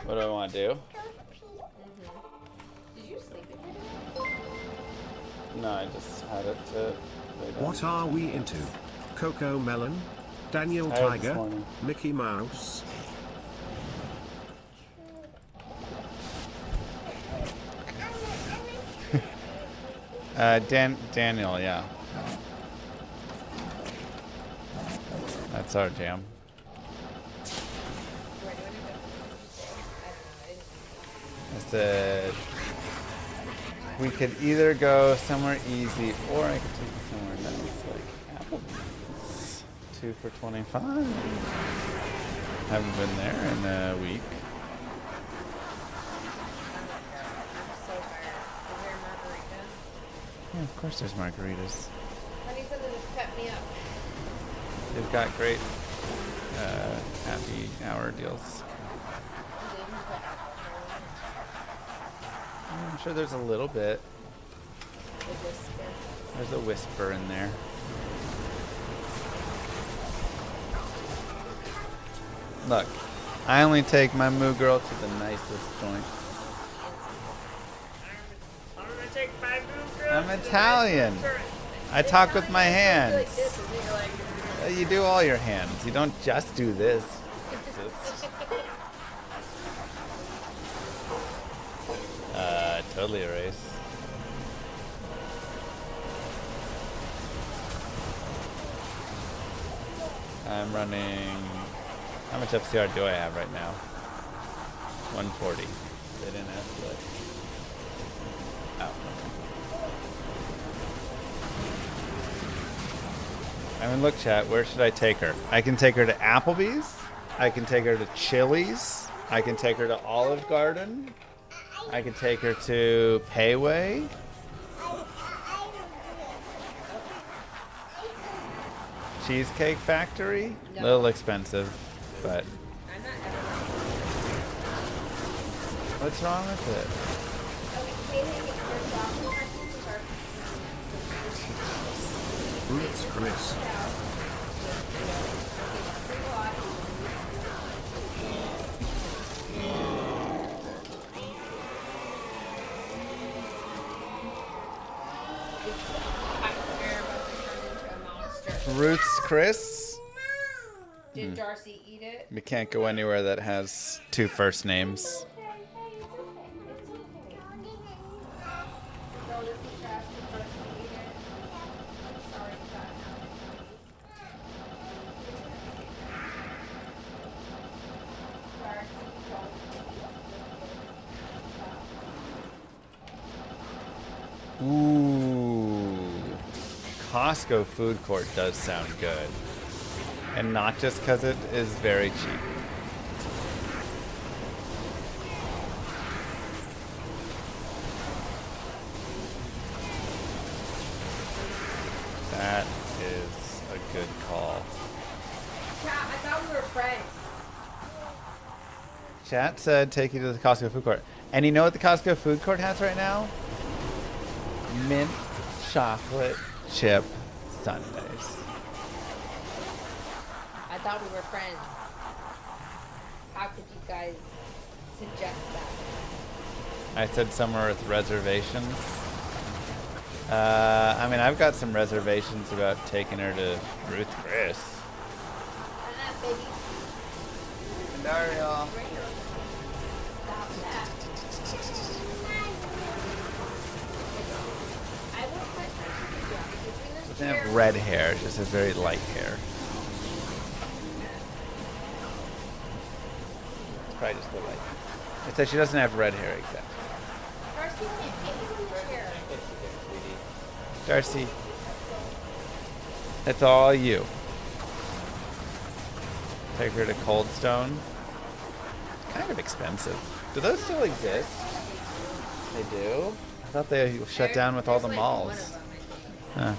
What do I want to do? Did you sleep again? No, I just had it to lay down. What are we into? Coco Melon? Daniel Tired this Tiger? morning. Mickey Mouse? Daniel, yeah. That's our jam. I said we could either go somewhere easy or I could take you somewhere nice like Applebee's. 2 for $25. Haven't been there in a week. Yeah, of course there's margaritas. I need something to pep me up. They've got great happy hour deals. I'm sure there's a little bit. There's a whisper in there. Look, I only take my Moo girl to the nicest joints. I'm gonna take my move. I'm Italian. I talk with my hands. You do all your hands. You don't just do this. Totally erase. I'm running. How much FCR do I have right now? 140. They didn't ask that. Oh. I mean, look, chat. Where should I take her? I can take her to Applebee's. I can take her to Chili's. I can take her to Olive Garden. I can take her to Payway. Cheesecake Factory. A little expensive, but. What's wrong with it? Roots Chris. Roots Chris. Did Darcy eat it? We can't go anywhere that has 2 first names. Ooh. Costco food court does sound good. And not just because it is very cheap. That is a good call. Yeah, I thought we were friends. Chat said take you to the Costco food court. And you know what the Costco food court has right now? Mint chocolate chip sundaes. I thought we were friends. How could you guys suggest that? I said somewhere with reservations. I mean, I've got some reservations about taking her to Ruth Chris. Dario. Doesn't have red hair, just has very light hair. It's probably just the light. It says she doesn't have red hair exactly. Darcy can't take your chair. Darcy, it's all you. Take her to Coldstone. Kind of expensive. Do those still exist? They do? I thought they shut down with all the malls. Huh.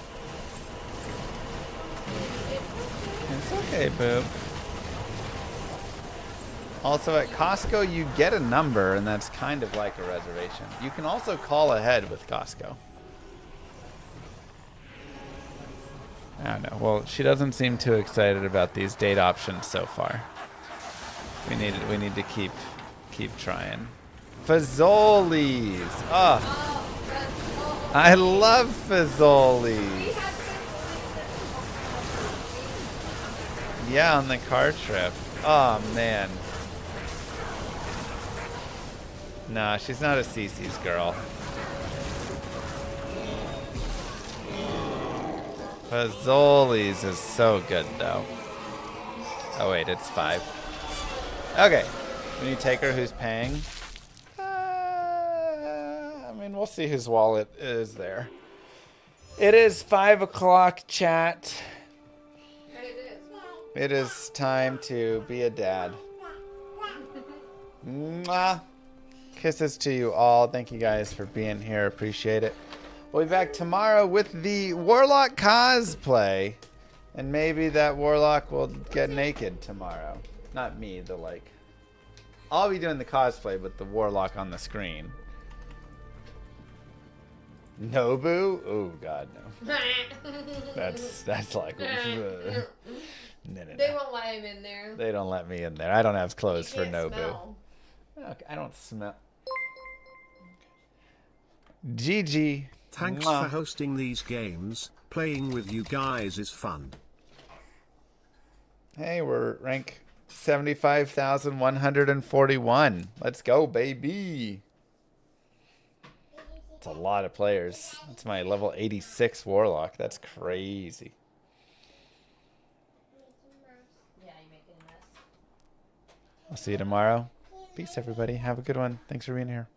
It's okay, boob. Also, at Costco, you get a number, and that's kind of like a reservation. You can also call ahead with Costco. I don't know. Well, she doesn't seem too excited about these date options so far. We need to keep trying. Fazoli's. Oh, I love Fazoli's. Yeah, on the car trip. Oh man. Nah, she's not a Cece's girl. Fazoli's is so good though. Oh wait, it's 5. Okay. When you take her, who's paying? I mean, we'll see whose wallet is there. It is 5 o'clock, chat. It is time to be a dad. Mwah. Kisses to you all. Thank you guys for being here. Appreciate it. We'll be back tomorrow with the Warlock cosplay. And maybe that Warlock will get naked tomorrow. Not me, the like. I'll be doing the cosplay, but the Warlock on the screen. Nobu? Oh God, no. That's like. No. They won't let him in there. They don't let me in there. I don't have clothes for Nobu. Smell. Okay, I don't smell. GG. Thanks for hosting these games. Playing with you guys is fun. Hey, we're rank 75,141. Let's go, baby. It's a lot of players. That's my level 86 Warlock. That's crazy. I'll see you tomorrow. Peace, everybody. Have a good one. Thanks for being here.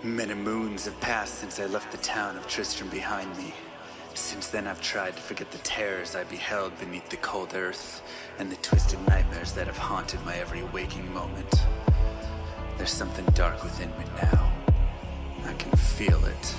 Many moons have passed since I left the town of Tristram behind me. Since then I've tried to forget the terrors I beheld beneath the cold earth and the twisted nightmares that have haunted my every waking moment. There's something dark within me now. I can feel it.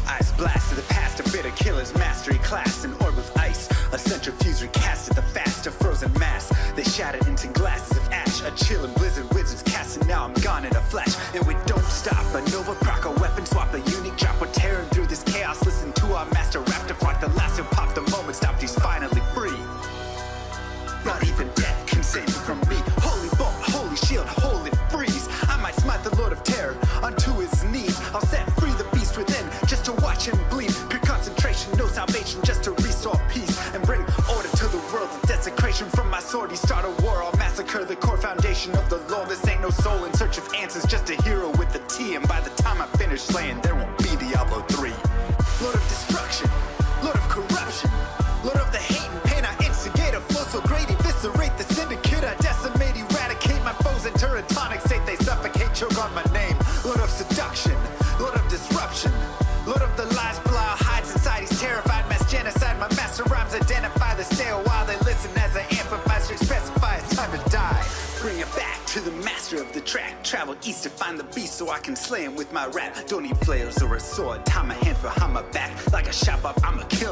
Eyes blast of the past, a bitter killer's mastery class, an orb of ice, a centrifuge recasted the fast, a frozen mass. They shattered into glasses of ash, a chill and blizzard wizards cast, and now I'm gone in a flash. And we don't stop, a nova proc, a weapon swap, a unique drop. We're tearing through this chaos. Listen to our master raptor flock, the last who popped the moment stopped. He's finally free. Not even death can save you from me. Holy bolt, holy shield, holy freeze. I might smite the Lord of Terror onto his knees. I'll set free the beast within just to watch him bleed. Pure concentration, no salvation, just to restore peace and bring order to the world. The desecration from my sword, he start a war. I'll massacre the core foundation of the law. This ain't no soul in search of answers, just a hero with a T. And by the time I finish slaying, there won't be Diablo 3. Lord of destruction, Lord of corruption, Lord of the hate and pain. I instigate a flow so great, eviscerate the syndicate. I decimate, eradicate my foes in tonic state. They suffocate, choke on my name. Lord of seduction, Lord of disruption, Lord of the lies, blah, hides inside. He's terrified, mass genocide. My master rhymes identify the stale while they listen as I amplify, strict specify it's time to die. Bring it back to the master of the track. Travel east to find the beast so I can slay him with my rap. Don't need flails or a sword. Tie my hand behind my back like a shop up. I'm a killer.